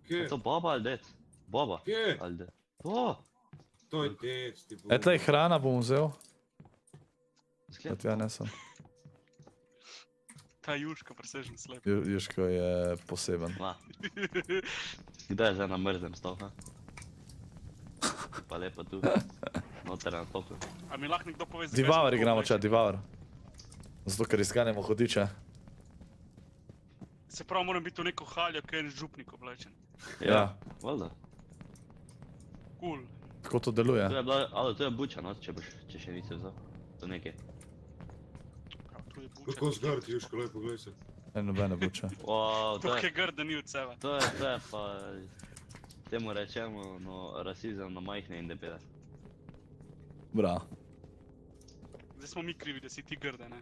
H: Kje?
G: Je to baba ali det? Baba.
H: Kje?
G: Ali det? To.
H: To je tec, ti bo.
A: E, tlej hrana bom vzel.
G: Zgled.
A: Kot ja nisem.
B: Ta juška presežen slep.
A: Juško je poseben.
G: Ma. Kdaj zdaj na mrzem stal, ha? Pa lepo tu. Noter na topu.
B: A mi lahko nekdo pove, zakaj
A: Devour
B: smo
A: igramo,
B: to
A: če
B: oblečeni?
A: Devour. Zato, ker izganjamo hodiče.
B: Se pravi, moram biti v neko haljo, ki je en župnik oblečen.
A: Ja.
G: Valjda.
B: Cool.
A: Tako to deluje.
G: To je bila, ali to je buča, no, če še nisi vzel. To nekaj.
B: Prav, tu je buča.
H: Kako zgrti, Juško, lepo glej se.
A: Ne, nobene buče.
G: Wow, to
B: Tukaj
G: je,
B: je grd, da ni od sebe.
G: to je pa, temu rečemo, no, rasizem na majhne in debele.
A: Bra.
B: Zdaj smo mi krivi, da si ti grde, ne?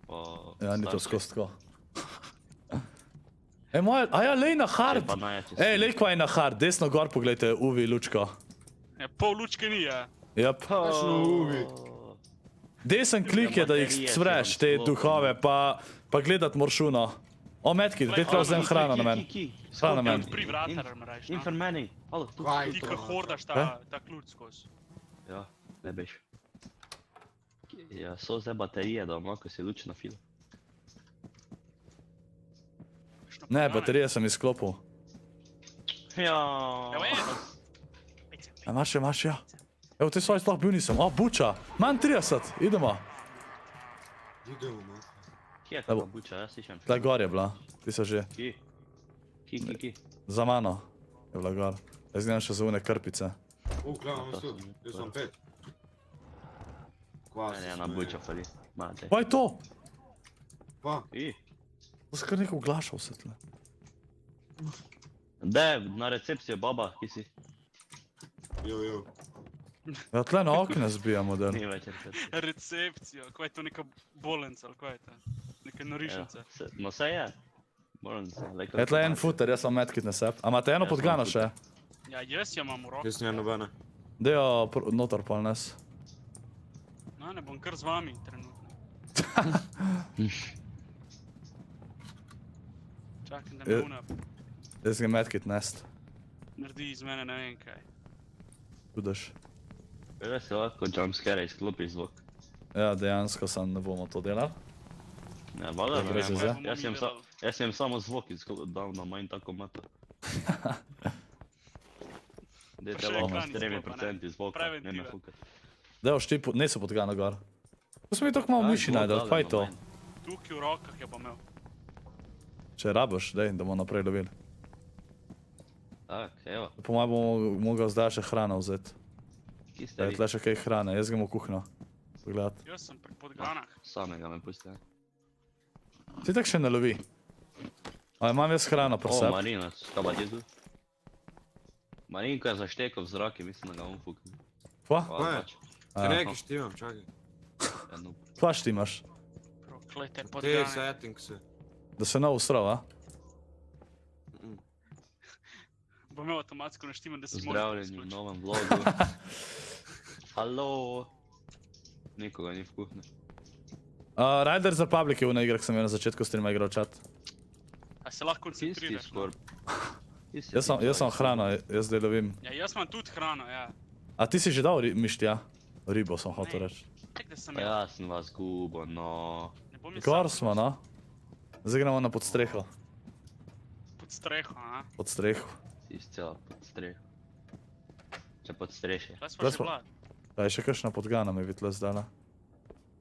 G: Pa,
A: Ja, ni to
G: starši.
A: skozi tako. Ej, moja, a ja, lej na hard.
G: Pa najjači
A: Ej, lej kva je na hard, desno gor pogledajte, Uvi, lučko.
B: Ja, pol lučke ni, ja.
A: Jep.
H: Kakšno uvi.
A: Desen klik je, da jih
G: baterije
A: cvreš,
G: se
A: te
G: vam
A: duhove, pa gledat moraš. O, Medkit, daj treba vzem hrano na meni. Hrana na meni.
B: Odpri vrata, reš, no.
G: Infernmani. Halo, tu.
H: Kaj
B: Ti,
H: to?
B: ko hordaš ta ključ skozi.
G: Ja, ne beš. Ja, so zdaj baterije doma, ko si luč na filu.
B: Kakšno
A: Ne,
B: pogane.
A: baterije sem izklopil.
G: Ja.
B: Evo je.
A: Imaš, ja. Evo, te svoj sploh bil nisem. O, buča. Manj 30, idemo.
H: Idemo, ma.
G: Kje je kakva buča, jaz slišam.
A: Tle gor je bila, ti so že.
G: Ki.
A: Za mano je bila gor. Jaz gledam še za une krpice.
H: Klava, imam tudi. Jaz sem 5. Kva se
G: Meni je ena
H: smeje.
G: buča fali. Mate.
A: Pa je to?
H: Pa,
A: To se kar nekaj oglašal se tle.
G: Daj, na recepcijo baba, ki si.
H: jo.
A: Ja, tle na okne zbijamo, da.
G: Ni več recepcije.
B: Recepcijo, kaj je to neka bolenca, ali kaj je to? Neka norišnica.
G: No se je. Moram se, lejko.
A: Je tle en footer, jaz sem medkit na seb. A imate eno
G: Jaz
A: podgano
G: imam
A: še?
B: Ja, jaz jo imam v roki.
H: Jaz nijem nobene.
A: Dejo notor pol nes.
B: No, ne bom kar z vami trenutno. Čakam, da me una
A: Jaz ga medkit nest.
B: naredi iz mene ne vem kaj.
A: Kudaš.
G: Res se lahko jumpscare izklopi zvok.
A: Ja, dejansko sem ne bomo to delali.
G: Ja, valjda,
A: Ja, brez
G: ne.
A: veze.
G: Jaz sem samo zvok dal na manj tako mato. Dej,
B: Pa še
G: treba
B: ekran
G: s 3%
B: izklopa,
G: zvoka, ne me
B: Preventiva.
G: fukati.
A: Daj, štipu, ne so podgana gor. Ko smo mi tako malo miši najdel, kaj je to?
B: Tukaj v rokah je pa imel.
A: Če raboš, daj, da bomo naprej lovili.
G: Tak, evo,
A: Po mojem bomo mogel zdaj še hrano vzeti.
G: ki ste
A: Da je
G: vi?
A: tle še kaj hrane, jaz grem v kuhno. Pogledat.
B: Jaz sem pri podganah.
G: Samega me pusti.
A: Ti tak še ne lovi. A imam jaz hrano pri
G: O,
A: sebi.
G: Marina, kaj pa ti tu? Marinko je zaštekal v zraki, mislim, da ga on fukne.
A: Kva?
H: Kaj je? Ti nekaj štimam, čakaj.
G: Ja, no.
A: Kva štimaš?
B: Proklete
H: Te
B: podgane.
H: settingse.
A: Da se ne usral, a?
B: Bo imel avtomatsko naštiman, da si
G: Pozdravljeni v novem vlogu. Halo. Nikoga ni v kuhni.
A: Riders Republic je v igra, ki sem jo na začetku streama igral čat.
B: A se lahko
G: Ti si
B: koncentriraš? no?
G: skorp.
A: Jaz sem hrano, jaz zdaj lovim.
B: Ja, jaz imam tudi hrano, ja.
A: A ti si že dal mištja? Ribo sem hotel
B: Ne.
A: reči.
B: Čak, da sem
G: Ja sem vas gubo, no.
B: Ne bom jaz
A: Gor
B: sam
A: smo, no. Zdaj gremo na podstreho.
B: pod streho, a?
A: Pod streho.
G: Si cela pod streho. Če pod streše.
B: Tle smo
A: Tle
B: že
A: smo-
B: bila.
A: Da je še kakšna podgana mi videla zdala.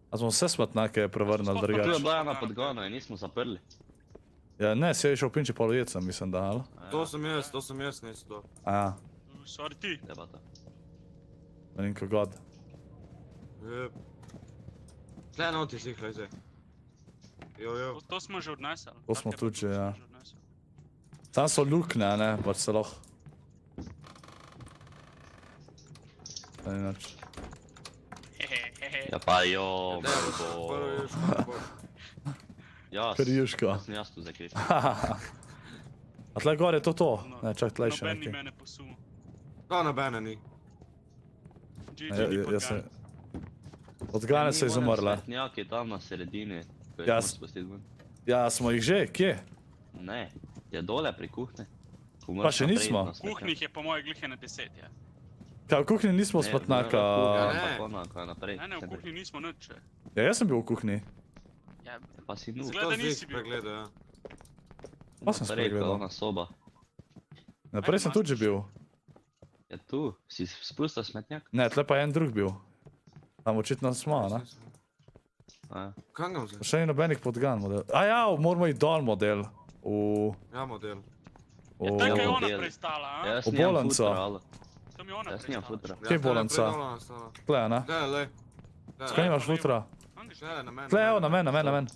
A: A smo vse smatnake prevrnili
B: Sploh pa
G: Tu je
A: drugače.
G: bila ena podgana in nismo zaprli.
A: Ja, ne, si je šel v pinči polojecem, mislim, da, ali?
H: To sem jaz, nisi to.
A: A,
B: Sorry ti.
G: Debata.
A: Marinko god.
H: Jep. Tle noti si jih leze. Jo.
B: To smo že odnesli.
A: To smo
B: Take
A: tudi že,
B: pa
A: ja.
B: smo odnesli.
A: Tam so lukne, a ne, pač se lahko. Ne, nič.
B: Hehehe.
G: Ja pa jo,
H: Prvo
G: bo.
H: ješ, kako bo.
G: Jaz.
A: Krijuško.
G: Jaz sem jaz tu zakriščil.
A: A tle gor je to to?
B: No,
A: Ne, čak, tle je še
B: Noben ni
A: nekaj.
B: mene posumo.
H: Kao nobene ni.
B: GG
A: Ja,
B: ni
A: jaz sem...
B: podgan.
A: Odgane so izumrle.
G: Svetnjak je tam na sredini. ko jih
A: Ja,
G: moraš spustiti ven.
A: Ja, smo jih že, kje?
G: Ne, je dole pri kuhni. Ko
A: Pa
G: moraš
A: še
G: naprej
A: nismo.
G: na smetnjak.
B: Kuhnih je po moje glih na 10, ja.
A: Kaj, v kuhinji nismo
G: Ne,
A: smatnaka...
G: ja,
H: ne.
G: tako onako, naprej.
B: Ne, v kuhinji nismo nič.
A: Ja, jaz sem bil v kuhinji.
B: Ja,
G: Pa si nu.
B: Zgleda,
H: To
B: da
H: zdaj
B: nisi bil.
H: pregledal, ja.
A: Pa sem
G: Naprej, ko je
A: spregledal.
G: ona soba.
A: Naprej sem tudi že bil.
G: Je tu, si spustil smetnjak?
A: Ne, tle pa je en drug bil. Tam očitno smo, ne?
G: A,
H: Kam ga vzeti?
A: Še ni nobenih podgan model. A ja, moramo iti dol model.
H: Ja, model.
A: V...
B: Tako je
G: Ja,
B: ona
G: model.
B: pristala, a?
G: Jaz
A: V
G: nimam
A: bolanco.
G: futra, alo.
B: Tam je ona
G: Jaz nimam
B: pristala.
G: futra.
A: Kje je bolanca? Tle, ne?
H: Le.
A: Skaj nimaš futra?
H: Tle, na meni.
A: Tle, evo, na men.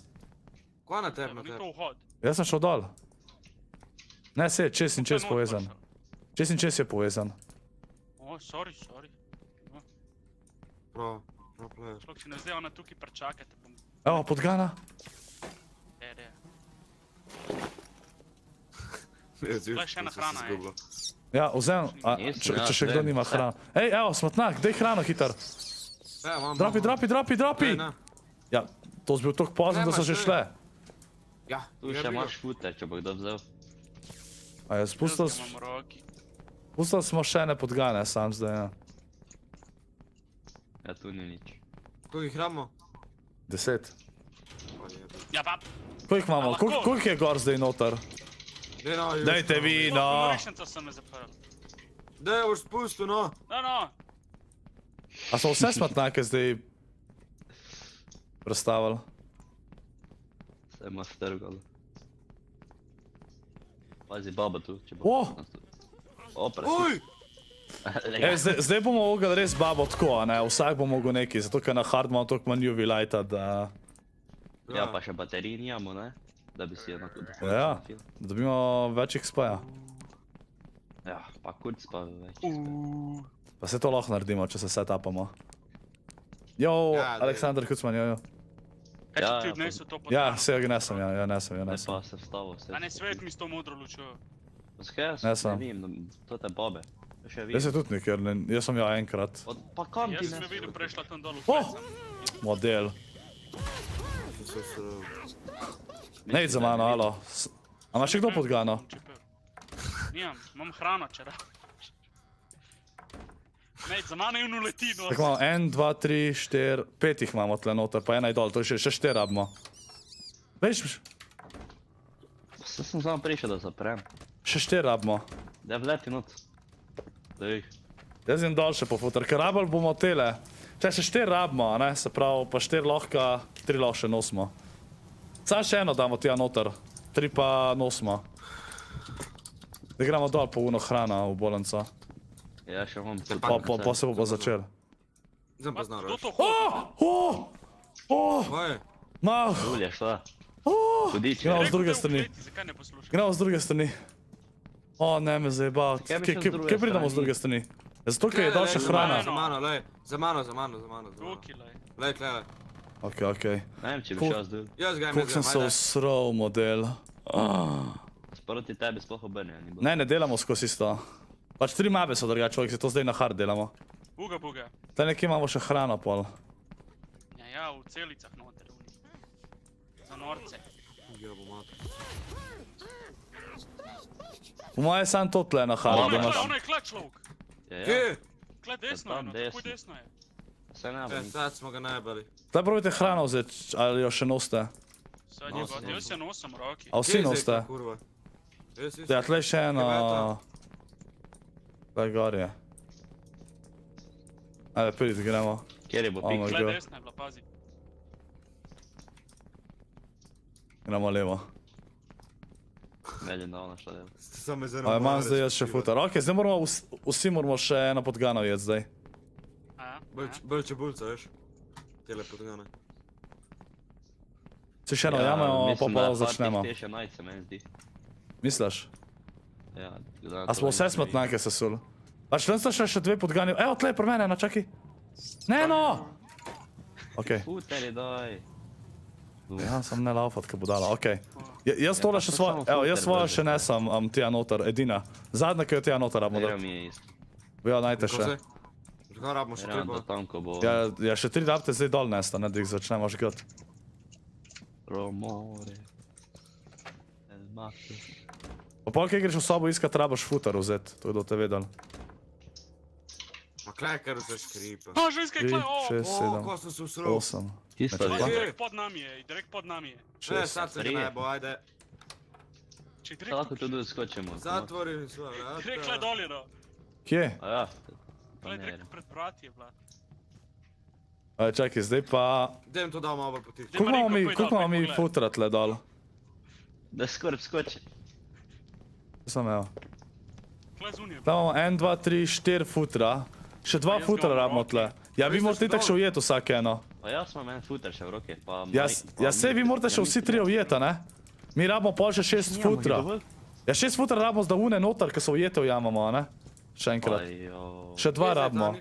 H: Kva na tebi, na
B: Ni
H: tebi?
B: to vhod.
A: Jaz sem šel dol. Ne, se je čez in čez
B: Not
A: povezan.
B: prišel.
A: Čez in čez je povezan.
B: O, sorry.
H: Prav player.
B: Človek si ne zdaj ona tukaj prečakate.
A: Evo, podgana.
B: De.
H: Tle
B: še ena hrana,
A: Ja, vzem, a,
G: Nisem,
A: če,
G: ja,
A: če še kdo
G: vem,
A: nima
G: vse.
A: hrano. Ej, evo, smatnak, daj hrano hiter. Dropi. Ja, to bi bil toliko pozno, da so že
H: Nemaš,
A: šle.
H: Ja,
G: Tu še imaš futer, če bo kdo vzel.
A: A je spustil smo še ne podgane, sam zdaj, ja.
G: Ja, tu ni nič.
H: Koliko jih ramo?
A: 10.
B: Ja, pa.
A: Koliko imamo?
B: A lahko?
A: Koliko je gor zdaj noter? Dajte vi, no.
B: Rešnica sem me zaprl.
H: Daj, boš spustil, no.
B: No.
A: A so vse smatnake zdaj predstavili?
G: Se imaš trgalo. Pazi baba tu, če bo.
A: O!
H: Uj!
A: Zdaj bomo mogli res babo tako, a ne? Vsak bo mogel neki, zato ker na hard imamo toliko manj UV lighta, da...
G: Ja, pa še baterij nijamo, ne? Da bi si enako dokončno
A: Ja,
G: nafil.
A: da dobimo več XP-ja.
G: Ja, pa kurc pa več.
A: Pa se to lahko naredimo, če se setupamo. Jo,
H: Ja, daj.
A: Aleksandar Kucman, jo.
B: Kaj če
G: Ja,
B: ti
G: ja,
B: odnesel to
A: Ja,
B: podgano?
A: se ga nesem, ja,
G: Ne
A: nesem.
G: pa se vstavo, vse.
B: A ne svet mi s to modro lučjo.
G: Skaj,
A: Ne
G: jaz
A: sem.
G: ne vem, to te babe. To še
A: Jaz se
G: vidim.
A: tudi nikjer, jaz sem ja enkrat.
G: Pa kam ti
B: Jaz sem
G: ne?
B: jo videl prešla tam dol v
A: Oh!
B: plecem.
A: Model. Ne id za mano, alo. A imaš še kdo podgano?
B: Nimam, imam hrano, če rabiš. Ne, za mano je eno leti, no.
A: Tako imamo 1, 2, 3, 4, 5 jih imamo tle noter, pa ena je dol, to je še 4 rabimo. Veš,
G: Se sem samo prišel, da zaprem.
A: Še 4 rabimo.
G: Da vleti not. Daj.
A: Jaz jim dol še po futer, ker rabili bomo tele. Če še 4 rabimo, a ne, se pravi, pa 4 lahko, 3 lahko še nosimo. Samo še eno damo tja noter, 3 pa nosimo. Da gremo dol po uno hrana v bolnico.
G: Ja, še imam cel
A: Pa se bo pa začel.
H: Zdaj pa znal
B: Kdo
H: reči.
B: to hodi?
H: Kaj je?
A: Mal!
G: Ulje, šta? Hudiče.
A: Gremo z
B: Rekel,
A: druge
B: da je v
A: strani.
B: kleti, zakaj ne poslušaš?
A: Gremo z druge strani. O, ne me zajebal.
G: Kaj bi šel z druge
A: Kje pridemo z
G: strani?
A: druge strani? Zato, ker je dol še hrana.
H: Za mano, lej. Za mano.
B: Ruki, lej.
H: Lej, klej.
A: Okej.
G: Ne vem, če bi šel zdaj.
H: Jaz ga
A: Koliko sem se usral, model.
G: Sproti tebi sploh obrnil, ni bilo.
A: Ne delamo skozi isto. Pač 3 mape so drugače, človek se to zdaj na hard delamo.
B: Buga, buga.
A: Tle nekje imamo še hrano pol.
B: Ja, v celicah noter. Za norce.
A: Po moje je sam to tle na hard, da imaš.
B: Ono je kle človek.
G: Ja, ja.
H: Kje?
B: Kle desno je,
G: Tam
B: no,
G: desno.
B: takoj desno je.
G: Se ne bo.
H: Sad smo ga najbali.
A: Tle probajte hrano vzeti, ali jo še nosite.
B: Sad je god, jaz se nosim roki.
A: A vsi nosite?
H: Kurva.
A: Ja, tle še eno. Tle gor je. Ajde, pridite, gremo.
G: Kjer je bo
A: Oh
G: pik?
A: my
B: Kle
A: god.
B: desna je bila, pazi.
A: Gremo levo.
G: Ne vem, da ona šta dela.
H: Samo me
A: A imam zdaj jaz še futer. Ok, zdaj moramo, vsi moramo še eno podgano jeti zdaj.
B: A,
H: Bolj čebulca, veš? Tele podgane.
A: Si še eno jamemo, pa pa začnemo.
G: Te še najce, meni zdi.
A: Misliš?
G: Ja,
A: A smo vse smetnake sesuli? Pač tam sta še 2 podgani. Evo, tle je pri mene, no čakaj. Ne no! Ok.
G: Futeri, daj.
A: Ja, sem ne laufat, ko bo dala, ok. Jaz tole še svoje, evo, jaz svoje še nesam tja noter, edina. Zadnja, ki jo tja noter rabimo
G: Vero
A: dati.
G: mi je isto.
A: Ja, najte še.
H: Zakaj rabimo še
G: Vero, da
H: treba?
G: tam, ko bo...
A: Ja, še 3 rabite zdaj dol nesta, ne da jih začnemo žgat.
G: Romore. El macho.
A: Pa pol, kaj greš v sobo iskat, rabaš futer vzeti, to je do te vedel.
H: Ma klej, kar vse škripa.
B: A, ženska je
A: 3,
B: kle, o!
A: 6,
H: O,
A: 7,
H: ko sem se usral.
A: 8,
G: Isto
A: Neče
G: je.
A: pa?
B: Direkt pod nami je, direkt pod nami je.
H: Sad se ga
G: Prije.
H: najbo, ajde.
B: Če
G: Šta lahko
B: direkt,
G: tudi skočimo?
H: Zatvori svoje
B: direkt kle
H: vrata.
B: dol je, no.
A: Kje?
G: A ja. Pa
B: Kle
G: ne,
B: direkt pred vrati je bila.
A: Aj, čakaj, zdaj pa...
H: Daj to dal malo potiče.
A: Koliko imamo mi,
B: Marinko,
A: koliko imamo mi
B: poglej.
A: futra tle dol?
G: Da skorp skoči.
A: Sam evo.
B: Kle zunije.
A: Tam imamo 1, 2, 3, 4 futra. Še 2
B: jaz
A: futra
B: ga imam
A: rabimo
B: v roki.
A: tle. Ja, vi morate itak še ujeti vsak eno.
G: Pa jaz imam en futer še v roke, pa...
A: Ja, sej vi morate še vsi 3 ujeti, ne? Mi rabimo pol še 6 futra. Ja, 6 futra rabimo za une noter, ki so ujete ujamamo, ne? Še enkrat. Še 2 rabimo.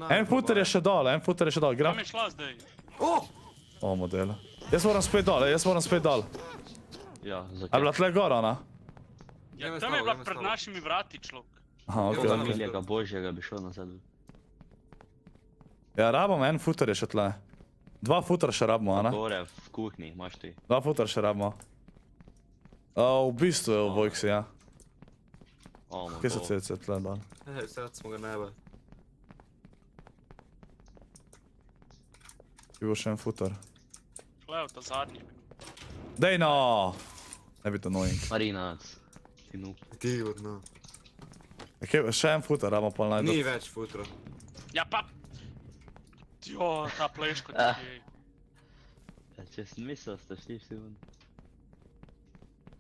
A: En futer je še dol, Gra.
B: Kam je šla zdaj?
A: O, model. Jaz moram spet dol,
G: Ja,
A: A je
G: zakaj?
A: bila tle gor, ona?
B: Ja,
H: Gremo
B: tam je
H: stavo,
B: bila
H: gremo
B: pred
H: stavo.
B: našimi vrati, človek.
A: Aha,
H: Ja,
A: okej.
H: tam je.
G: Milijega božjega bi šel nazad.
A: Ja, rabimo, en futer je še tle. 2 futra še rabimo, a ne?
G: Gore v kuhinji, imaš ti.
A: 2 futra še rabimo. V bistvu je v Vojksi, ja.
G: O, ma
A: Kje so
G: bo.
A: celice tle dol?
H: Sad smo ga najbali.
A: Ki bo še en futer.
B: Kle, ta zadnji.
A: Dej no! Ne bi to annoying.
G: Marinac. Ti nup.
H: Ti no.
A: Še en futer rabimo pol
H: Ni
A: najdu.
H: več futra.
B: Ja, pa... Jo, ta pleško ti je.
G: Ja, če sem mislil, ste šli vsi ven.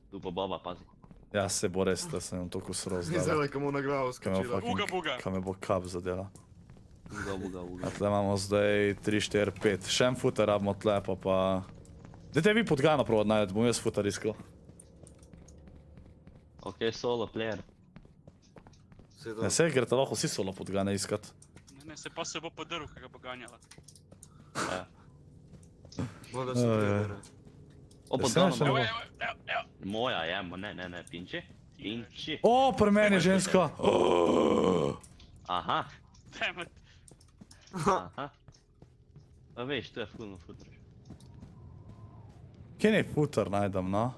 G: Tu pa baba, pazi.
A: Ja, se bo res, da sem jim toliko sroz
H: Ni
A: dala.
H: zdaj, ko mu na glavo
A: Kaj me
H: skočila.
B: Uga, buga.
A: Kaj me bo kap zadela.
G: Uga, uga,
A: A
G: uga.
A: tle imamo zdaj 3, 4, 5. Še en futer rabimo tle, pa... Dajte vi podgano provat najdet, bom jaz futer iskal.
G: Ok, solo player.
A: Ja, se grete lahko vsi solo podgane iskat.
B: Ne, se pa se bo podrl, kaj ga bo ganjala.
G: Ja.
H: Bolj da se prebere.
G: O,
A: Ja,
G: podgano
A: se ne
B: Evo,
A: bo.
B: evo.
G: moja je, ne, pinči. Pinči.
A: O, pri meni je ženska!
G: Aha,
B: Dammit.
G: aha. Pa veš, to je fulno futraš.
A: Kje ne futer najdem, no?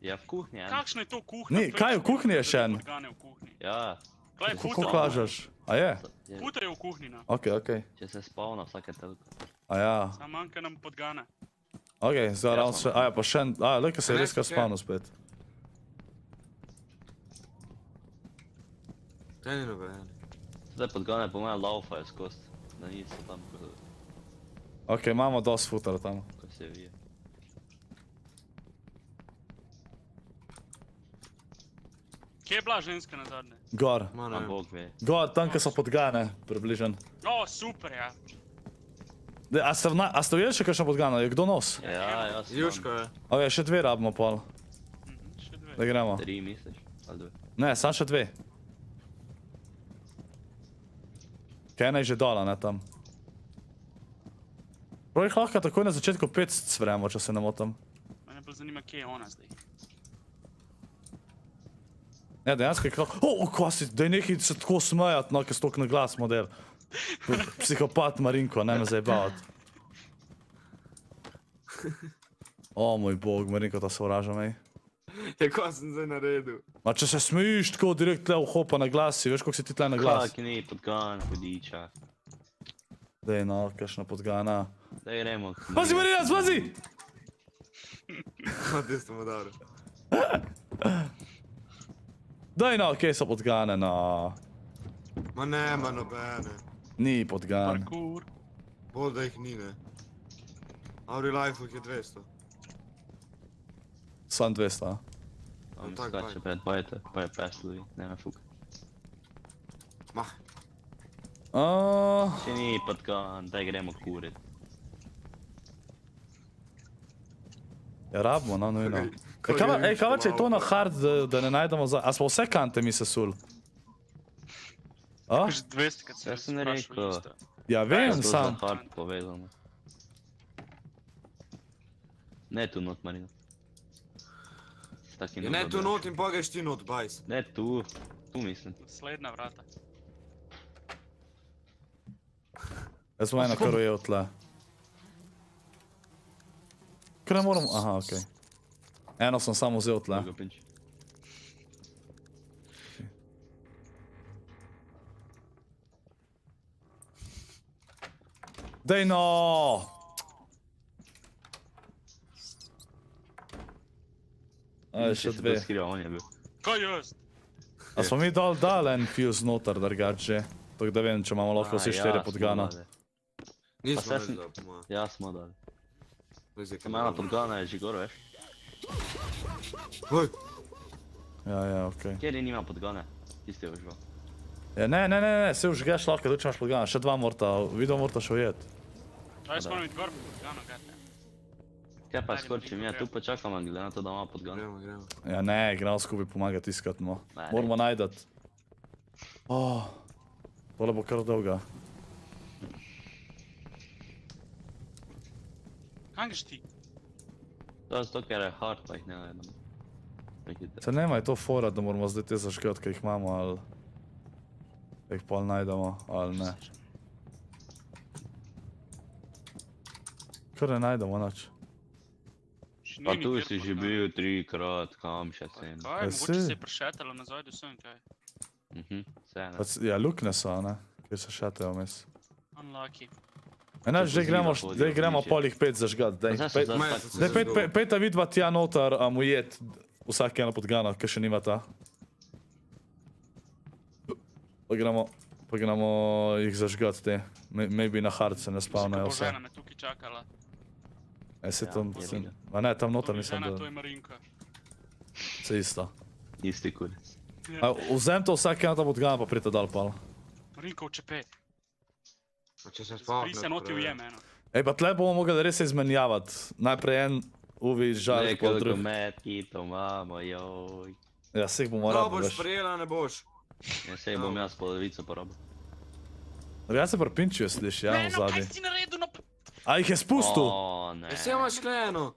G: Ja, v kuhinji, ja.
B: Kakšno je to kuhinja?
A: Ni, kaj, v kuhinji je še en?
B: Podgane v kuhinji.
G: Ja,
B: Klej,
A: Kako
B: futer.
A: kažeš? A je?
B: Futer je v kuhinji, no.
A: Okej.
G: če se spavna vsake telko.
A: A ja.
B: Sam manjka nam podgane.
A: Okej, zdaj ravno še... A ja, pa še en... A, lejka se je res
H: Res,
A: kar
H: okej.
A: spavno spet.
H: Te ni noben.
G: Zdaj podgane po mojem laufajo skozi. Da niso tam,
A: Ok, imamo dosti futera tam.
G: ko se vije.
B: Kje je bila ženska na zadnje?
A: Gor.
H: Ma
G: Ma
H: ne.
G: bog ve.
A: Gor, tam, kjer so podgane, približen.
B: O, super, ja.
A: Dej, a ste ujeli še kakšno podgano? Je kdo nos?
G: Ja, jaz sem.
H: Juško je.
A: Ok, še dve rabimo pol.
B: Še dve.
A: Da gremo.
G: 3 misliš? Ali 2?
A: Ne, sam še dve. Kaj ena je že dola, ne tam. Prav jih lahko takoj na začetku 5 cvremo, če se ne motam.
B: Mene bolj zanima, kje je ona zdaj.
A: Ja, dejansko je kako... Kva si, daj nekaj se tako smejat, no, ker stok na glas model. Psihopat Marinko, ne me zajebavat. O moj bog, Marinko, ta sovražam, ej.
H: Ja, ko sem zdaj naredil?
A: Ma če se smejiš tako direkt tle v hopa na glas, si veš, koliko si ti tle na glas.
G: Kak ni podgan, hudiča.
A: Dej no, kakšna podgana.
G: Daj gremo.
A: Pazi, Marina, zvazi!
H: Hodi ste mu dobro.
A: Daj no, kje so podgane, no.
H: Ma nema nobene.
A: Ni podgan.
B: Parkour.
H: Bolj da jih ni, ne. Auri life jih je 200.
A: Sam 200, a?
G: On
H: Tak,
G: skače
H: baj.
G: pred bajte, pa je peslovi, ne me fuk.
H: Mah.
G: Še ni podgan, daj gremo kurit.
A: Ja, rabimo, no, nujno.
H: Ko
A: Ej,
H: je
A: kava, če je to
H: avto.
A: na hard, da ne najdemo za... A smo vse kante mi sesul? A?
B: Že 200, kad se
G: Ja sem
B: sprašal
G: rekel.
B: isto.
A: Ja, vem,
G: To
A: sam.
G: za hard povezano. Ne tu not, Marino. Taki
H: Ja, ne tu not in pa greš ti not, bajs.
G: Ne tu, tu mislim.
B: Slednja vrata.
A: Jaz sem eno kar ujel tle. Kar ne moram... Aha, okej. Eno sem samo vzel tle.
G: Drugo pinč.
A: Dej no! Aj, še dve.
G: Skriva, on je bil.
B: Kaj jest?
A: A smo mi dal en fuse noter, drugač že. Tako da vem, če imamo lahko vsi 4 podgana.
H: Nismo
G: Pa
H: več
G: sem-
H: dal, po mojem.
G: Ja, smo dali.
H: Zdaj se
G: Ker ena podgana je že gor, veš?
H: Oj,
A: Ja, okej.
G: Kjer je nima podgane? Tisti je užval.
A: Ja, ne, se už geš lahko, tudi če imaš podgana. Še 2 morta, video morta še ujet.
B: A jaz moram iti gor, podgano, gata.
G: Kaj pa skorčim, ja tu počakamo, glede na to, da ima podgan.
H: gremo.
A: Ja, ne, gremo skupaj pomagati iskat, no.
G: Ne,
A: Moramo najdat. Tole bo kar dolga.
B: Kam greš ti?
G: To je zato, ker je hard, pa jih ne najdemo.
A: Se nema je to fora, da moramo zdaj te zažgat, kaj jih imamo, ali... Da jih pol najdemo, ali ne. Kar ne najdemo, nič.
B: Še
G: Pa
B: ni
G: tu
B: nikjer
G: si že
B: podgana.
G: bil 3krat, kam še sem.
B: Kaj,
A: Ja,
B: mogoče
A: si.
B: se je prešetalo nazaj do sem, kaj?
G: Vse ne.
A: Ja, lukne so, ne? Kjer se šatejo mes.
B: Unlucky.
A: Enač,
G: Če
A: zdaj
G: pozira,
A: gremo
G: hodijo,
A: pol jih 5 zažgat, daj.
G: Zdaj se
H: Ma,
G: zdaj
H: zdaj
G: tako.
H: se-
A: Pejta vidva tja noter, mu jet. Vsak ena podgana, ki še nimata. Pa gremo jih zažgat te. Maybe na hard se ne spavnajo vse.
B: Žena me tukaj čakala.
A: Se
G: Ja,
A: tam...
G: je vidio.
A: Ma ne, tam noter
B: To ni
A: nisem
B: žena, to
A: da...
B: je Marinka.
A: Se isto.
G: Isti kurec.
A: Vzem to vsak ena ta podgana, pa prijete dal pal.
B: Marinka včepe.
H: A če se spavne...
B: Zbri se noti ujeme, eno.
A: Ej, pa tle bomo mogli res izmenjavati. Najprej en uvi žarek, pol
G: Nekoliko
A: drug.
G: metki, to imamo, joj.
A: Ja, vseh bomo
H: No,
A: rabili,
H: boš
A: veš.
H: prijela, ne boš.
G: Ja, sej bom jaz polovico porobil.
A: Ja se prpinčijo, sliši, ja, v
B: Ne, no, kaj
A: zadnji.
B: si naredil, no,
A: A jih je spustil?
G: O, ne.
H: Ja, se imaš kleno.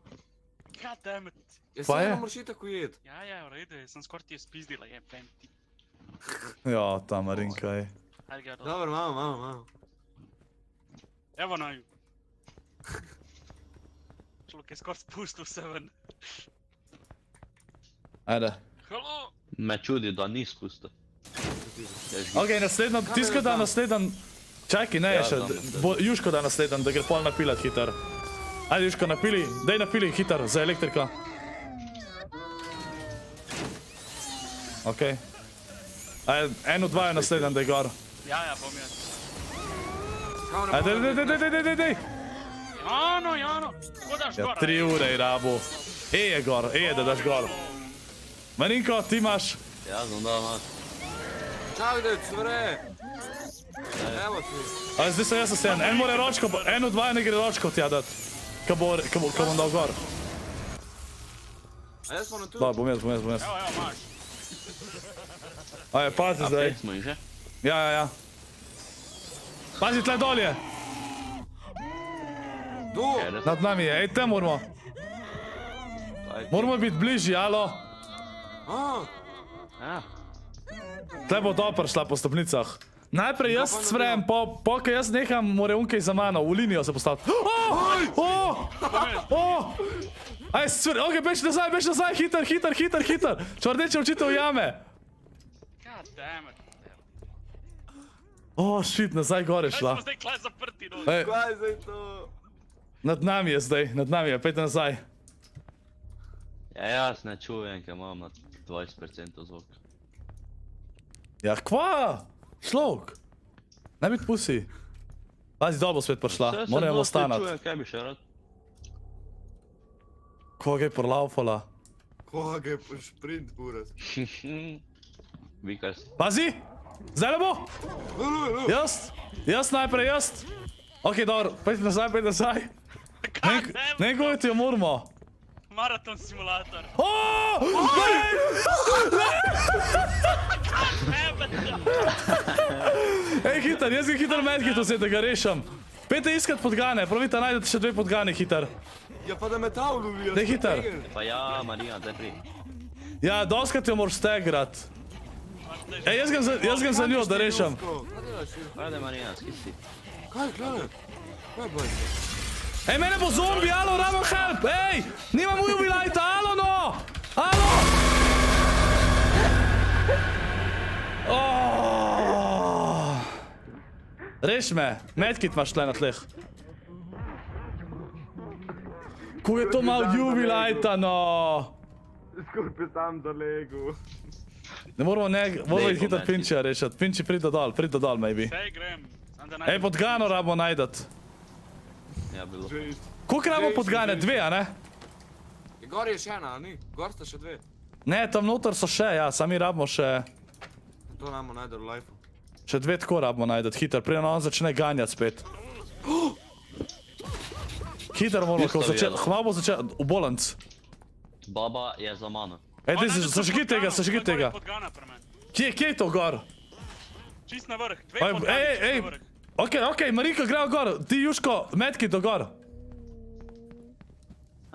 B: goddammit.
H: Ja,
A: Pa
H: se
A: je?
H: ne moraš tako jet.
B: Ja, v redu, sem skoraj ti je spizdila, je vem ti.
A: Ja, ta Marinka, ej.
B: Ajde ga dol.
H: Dobro, malo.
B: Evo naju. Človek je skoraj spustil se ven.
A: Ajde.
B: Halo?
G: Me čudi, da ni spustil.
A: Ok, naslednja, tiska da naslednja... Čakaj, ne,
G: Ja,
A: še,
G: znam.
A: Juško da naslednja, da gre pol napilat hitar. Ajde, Juško, napili, daj napili hitar za elektrika. Ok. Aj, 1-2 je naslednji, da je gor.
B: Ja, bom jaz.
A: Aj, dej.
B: Jano, ko daš
A: Ja,
B: gor?
A: 3 ure je rabo. Je gor, da daš gor. Marinko, ti imaš.
G: Ja, znam da imaš.
H: Čak, da je cvre. Evo ti.
A: Aj, zdaj sem jaz naslednji. En mora ročko, 1-2 ne gre ročko tja dat. Ko bom dal gor.
H: A jaz smo na tu.
A: Da, bom jaz.
B: Evo, imaš.
A: Aj, pazi
G: A
A: zdaj.
G: pet smo jih že?
A: Ja. Pazi, tle dol je.
H: Tu.
A: Nad nami je, ej, te moramo. Moramo biti bližji, alo.
G: Ja.
A: Tle bo to prišla po stopnicah. Najprej jaz cvrem, po kaj jaz neham, more unkaj za mano, v linijo se postaviti. Aj, cvr, okej, bež nazaj, hiter. Čvrdeče očite v jame.
B: God damn it.
A: Shit, nazaj gore
B: Kaj
A: šla.
B: smo zdaj klaj zaprti, no?
A: Ej,
H: Kaj je zdaj to?
A: nad nami je, pejte nazaj.
G: Ja, jaz ne čujem, ker imam na 20% zvok.
A: Ja, kva? Šlok. Ne biti pusi. Pazi, dol bo spet prišla, moramo ostanati.
G: Čujem, kaj bi še rad.
A: Koga je porlaufala?
H: Koga je po šprint, buras.
G: Vikas.
A: Pazi! Zdaj le bo! Jaz najprej, jaz. Okej, dobro, pejte nazaj.
B: God damn
A: Ne
B: it.
A: govoriti jo moramo.
B: Maraton simulator.
A: Ej, hiter, jaz ga hiter medkit vzeti, da ga rešam. Pejte iskat podgane, pravite, najdete še 2 podgane, hiter.
H: Ja, pa da me ta ulovi.
A: Daj hiter.
G: Pa ja, Marija, zdaj pri.
A: Ja, doskrat jo moraš stegrat. Ej, jaz ga za njo, da rešam.
G: Ajde, Marija, skisti.
H: Kaj, klane? Kaj boj?
A: Ej, mene bo zombi, alo, rabim help, ej! Nimam UV lighta, alo no! Alo! Reš me, medkit imaš tle na tleh. Ko je to malo UV lighta, no!
H: Skupaj sam dolegu.
A: Ne moramo iti hitro Pinčija rešati. Pinči, pridi dol, maybe.
B: Sej grem.
A: Ej, podgano rabimo najdat.
G: Ja, bilo.
A: Koliko rabimo podgane? 2, a ne?
H: Gor je še ena, a ni? Gor sta še 2.
A: Ne, tam noter so še, ja, sami rabimo še...
H: To namo najde v lifeu.
A: Še 2 tako rabimo najdat, hiter, prije on začne ganjati spet. Hiter moramo, ko začeti, hvala bo začeti, v bolanc.
G: Baba je za mano.
A: Ej, zažgi tega.
B: Podgana pri meni.
A: Kje je to gor?
B: Čist na vrh. 2
A: Ej,
B: podgane,
A: ej,
B: čist na vrh.
A: Okej, Marika, gremo gor. Ti, Juško, medkit do gor.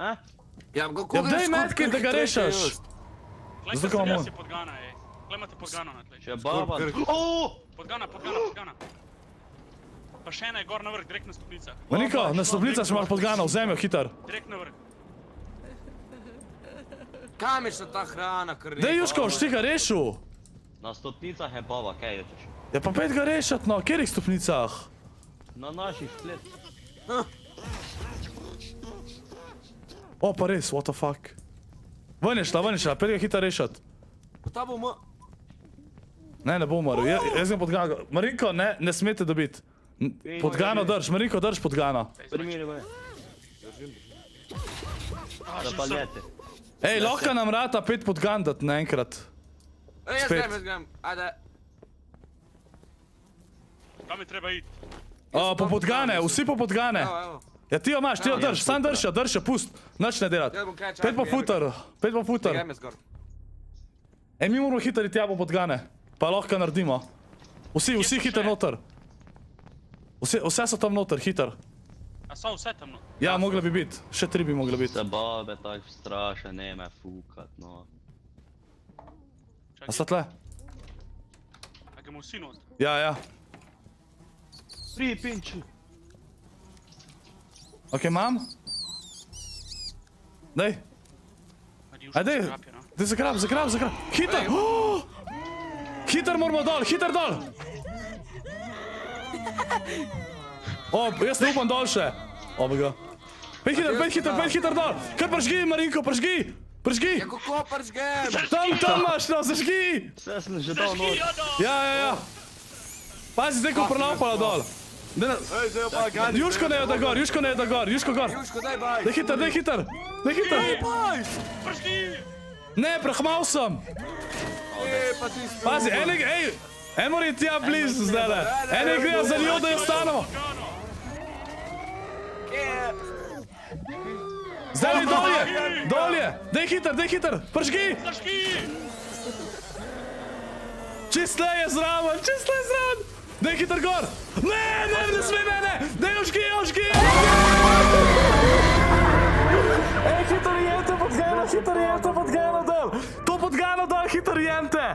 G: A?
H: Ja,
A: Ja, daj medkit, da ga rešaš.
B: Glej,
A: Zato,
B: se
A: ko imamo-
B: si podgana, ej. Glej, imate podgano na tleh.
G: Če baba...
B: Podgana. Pa še ena je gor na vrh, direkt na stopnicah.
A: Mariko, na stopnicah smo podgana, vzemi jo, hiter.
B: Direkt na vrh.
H: Kam je šla ta hrana, kar
A: Daj, Juško, boš ti ga rešil.
G: Na stopnicah je baba, kaj rečeš?
A: Ja, pa pet ga rešat, no, kjerih stopnicah?
G: Na naših splet.
A: O, pa res, what the fuck. Ven je šla, pet ga hiter rešat.
H: Pa ta bo ma...
A: Ne bo umrl, jaz ga podgano. Marinko, ne smete dobiti. Podgano drž, Marinko, drž podgano.
G: Primiri me. Zapaljete.
A: Ej, lahko nam rata 5 podgan dat naenkrat.
H: Ej,
A: Spet.
H: jaz grem, ajde.
B: Kam je treba iti?
A: Po podgane, vsi po podgane.
H: Evo.
A: Ja, ti jo imaš, ti jo drž, sam drž jo, pust. Nič ne delat.
H: Jaz bom kaj
A: 5 po futer.
H: Grem jaz gor.
A: Ej, mi moramo hitro iti tja po podgane. Pa lahko naredimo. Vsi hiter noter. Vse so tam noter, hiter.
B: A so vse tam, no?
A: Ja, mogla bi biti. Še 3 bi mogla biti.
G: Se babe tak straše, ne me fukat, no.
A: A sta tle?
B: A gremo vsi not?
A: Ja.
G: Pri pinči.
A: Ok, imam? Dej. Ajde, dej zagrab. Hiter! Hiter moramo dol, hiter dol! O, jaz ne upam dol še. Oba ga. Pet hiter dol! Kar pržgi, Marinko, pržgi! Prižgi!
H: Ja, kako pržgem?
A: Tam imaš, no, zažgi!
G: Vse sem že dal noč.
A: Ja. Pazi, zdaj ko pronapala dol.
H: Ej, zdaj pa gani.
A: Juško ne je da gor, Juško gor.
H: Juško, daj baj.
A: Daj hiter. Ne, prehmal sem.
H: Ej, pa ti spil.
A: Pazi, en mora iti tja blizu zdajle. Ene grejo za njo, da jo ostanemo. Zdaj dolje. Daj hiter, prižgi. Čist le je zraven. Daj hiter gor. Ne sme mene. Daj ožgi. Ej, hiter jente podgano dol. To podgano dol, hiter jente.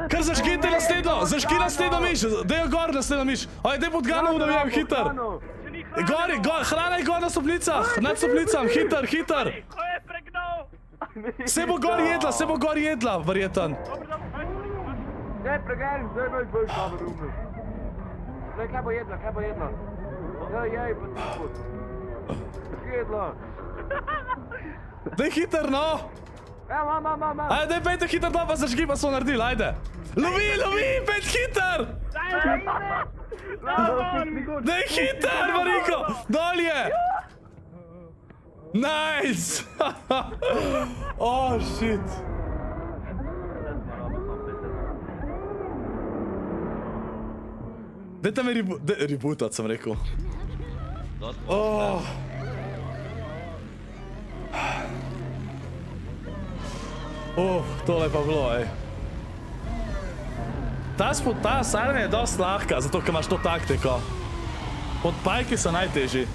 A: Kar zažgite naslednjo miš. Daj jo gor naslednjo miš. Oj, daj podgano udavijem, hiter. Gori, hrana je gor na stopnicah, nad stopnicam, hiter. Se bo gor jedla, verjeten.
H: Zdaj pregajem, zdaj boš bolj dobro umil. Zdaj, kaj bo jedla? Jej, pa ti put. Jedla.
A: Daj hiter, no.
H: Ja, mam.
A: Ajde, daj pejte hiter dol, pa zažgi, pa smo naredili, ajde. Lovi, pet hiter. Daj hiter, Mariko, dolje. Nice. Oh, shit. Dajte me rebootat, sem rekel. Oh. Tole pa bilo, ej. Ta sajranja je dosti lahka, zato ker imaš to taktiko. Podpajki so najtežji.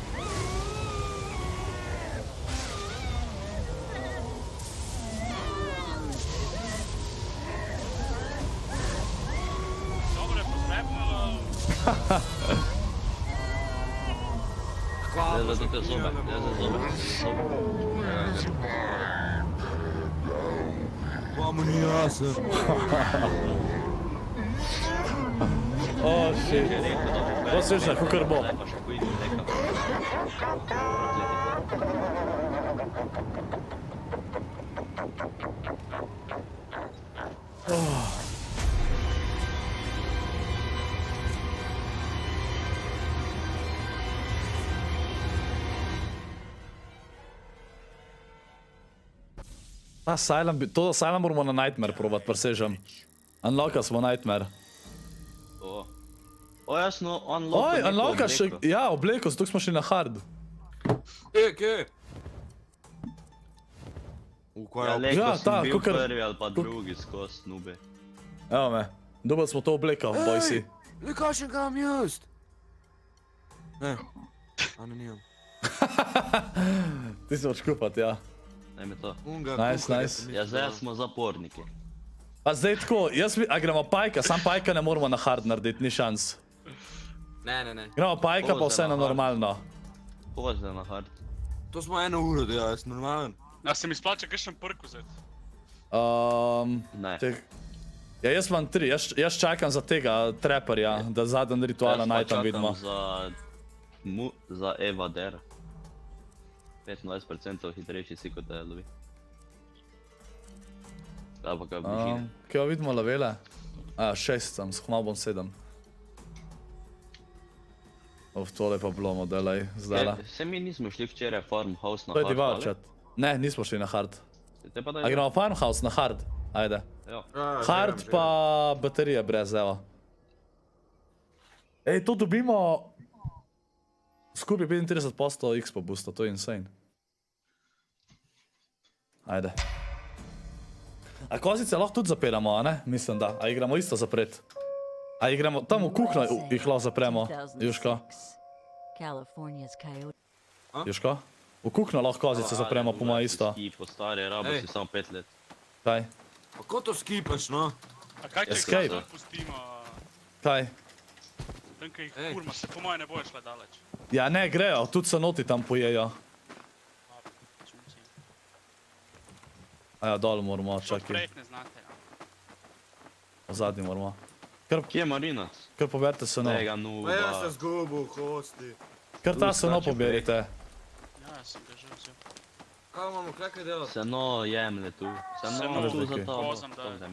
G: Jaz za te zobe.
H: Mamo ni jasen.
A: Oh, shit. To slišno, kakor bo. To Asylum moramo na Nightmare probat, presežem. Unlocka smo Nightmare.
G: O, jasno, unlocka
A: Oj, unlocka še, ja, obleko, zato smo šli na hard.
H: Kje?
G: Ja, leko
A: Ja, ta,
G: sem bil
A: kakor-
G: prvi ali pa drugi skozi nube.
A: Evo me, dobili smo to obleko, bojsi.
H: Le kakšen ga imam jaz? Ne, anonim.
A: Ti si moč kupati, ja.
G: Daj mi to.
A: Nice.
G: Ja, zdaj smo zaporniki.
A: Pa zdaj tako, a gremo pajka, sam pajka ne moramo na hard narediti, ni šans.
H: Ne.
A: Gremo pajka pa vse na normalno.
G: Pozde na hard.
H: To smo 1 uro delali, jaz normalen.
B: A se mi splača kakšen prk vzeti?
G: Ne.
A: Ja, jaz imam 3, jaz čakam za tega trapperja, da zadnji rituala najtam vidimo.
G: Za evader. 25% hitrejši si kot te lovi. Ali pa kaj v bližini.
A: Kaj vidimo levele? 6 sem, skmal bom 7. Tole pa bilo modelaj, zdajla.
G: Se mi nismo šli včeraj farmhouse na
A: To je
G: hard,
A: divačat. Ne, nismo šli na hard.
G: Te pa
A: A
G: daj.
A: gremo farmhouse na hard? Ajde.
G: Ja.
A: Hard pa baterije brez, evo. Ej, to dobimo... Skupaj 35% X pa boosta, to je insane. Ajde. A kozice lahko tudi zapiramo, a ne? Mislim, da. A igramo isto zapret. A igramo tam v kuhno jih lahko zapremo. Juško? Juško? V kuhno lahko kozice zapremo, po moje isto.
G: Po stari rabo si samo 5 let.
A: Kaj?
H: Kako to skipaš, no?
B: A kaj te
A: Escape.
B: kdo pustimo?
A: Kaj?
B: Tam kaj jih kurma, se po moje ne bojo šle daleč.
A: Ja, ne, grejo, tudi se noti tam pojejo. Aja, dol moramo,
B: Što
A: čakaj.
B: projekt ne znate, ja.
A: Zadnji moramo.
G: Kje je Marinac?
A: Kar poberite se no.
G: Tega nuba.
H: Jaz sem zgubil, hosti.
A: Kar ta se no poberite.
B: Ja, sem ga že vzel.
H: Kaj imamo, kaj delati?
G: Seno jemlje tu. Seno
B: Seno,
G: tu za
A: okej.
G: to.
B: Kozam daj.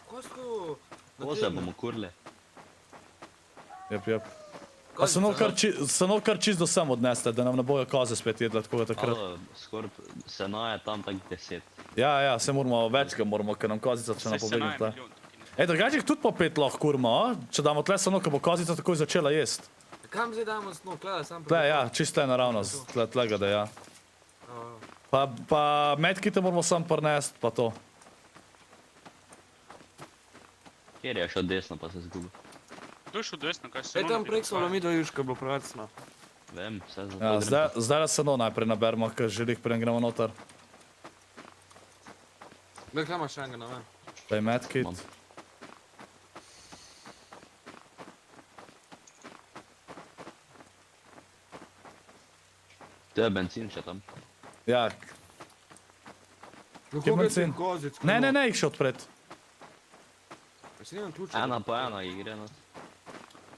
H: Kosko?
G: Koze bomo kurli.
A: Jep. A seno kar čisto sem odneste, da nam ne bojo koze spet jedle tako kot takrat.
G: Alo, skorp, seno je tam tak 10.
A: Ja, se moramo več ga moramo, ker nam kozica če ne
B: Saj se
A: pobegne
B: naj
A: tle.
B: milijon tukaj ne.
A: Ej, drugače jih tudi po 5 lahko kurmo, a? Če damo tle seno, ko bo kozica takoj začela jest.
H: Kam zdaj damo snov? Kleda, sam
A: Tle, ja, čisto je naravnost, tle ga da, ja. Pa medkite moramo sam prnest, pa to.
G: Kjer je šel desno, pa se zgubi.
B: Kdo je šel desno, kaj se
H: Ej, tam prek so mi do juška, bilo pravacno.
G: Vem, vse za to
A: Ja,
G: grem.
A: zdaj seno najprej naberemo, ker želih preden gremo noter.
H: Glej, kaj imaš še enega na ven?
A: Daj medkit.
G: Imam. To je benzin še tam.
A: Ja,
H: Kako
A: Kje
H: gre
A: benzin?
H: ti kozic?
A: ne, jih še odpret.
H: Si nimam ključa.
G: Ena po ena jih gre not.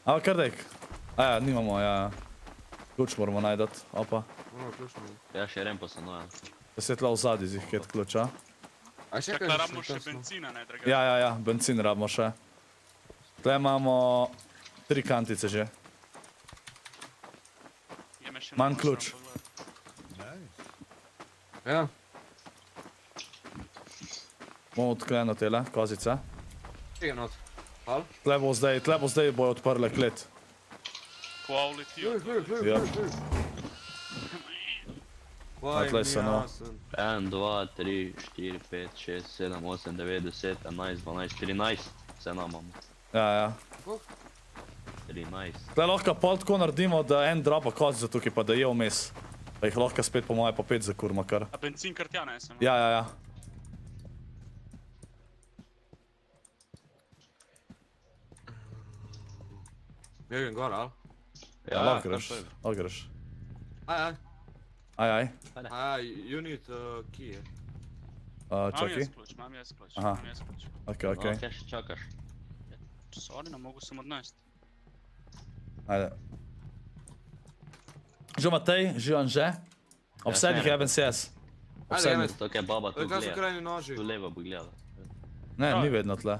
A: Ampak kar dek. Ja, nimamo, ja. Ključ moramo najdati, opa.
H: Ono, ključno.
G: Ja še rem po seno, ja.
A: Da se je tle v zadnji zih, kjer ključa.
H: A še
B: Čakaj,
H: kaj
B: rabimo še
H: tam snov?
B: benzina, ne, draga.
A: Ja, benzin rabimo še. Tle imamo 3 kantice že.
B: Je me še
A: Manj
B: malo
A: ključ.
B: sram pogledati.
H: Ja.
A: Bomo odklenili tele, kozice.
H: Čekaj not. Hal?
A: Tle bo zdaj bojo odprle klet.
B: Quality.
A: Ja.
H: Vaj,
A: tle
H: mi
A: so, no.
H: jasen.
G: 1, 2, 3, 4, 5, 6, 7, 8, 9, 10, 11, 12, 13. Vse nam imamo.
A: Ja.
G: 13.
A: Tle lahko pol tako naredimo, da en dropa kozico tukaj, pa da je vmes. Pa jih lahko spet po moje po 5 zakurma kar.
B: A benzin kar tja nesem?
A: Ja.
H: Ja, grem gor, al?
G: Ja,
A: Lahko
G: kar
A: greš,
G: prvi.
A: lahko greš.
H: Aj.
A: Aj.
H: Aj, you need key,
B: Imam
A: Čakaj.
B: jaz ključ, imam jaz ključ.
A: Aha.
B: Imam jaz ključ.
A: Okej.
G: No, kaj še čakaš?
B: Sorry, ne mogu sem odnesti.
A: Ajde. Živo Matej, živo Anže. Ob
G: Ja,
A: sedmih
G: smer.
A: jeben se jaz. Ob
H: Ajde,
A: sedmih.
H: jebe.
G: To, kaj baba tu
H: Ej, kaj so
G: gleda.
H: krajni noži?
G: Tu levo bi gledala.
A: Ne, ni vedno tle.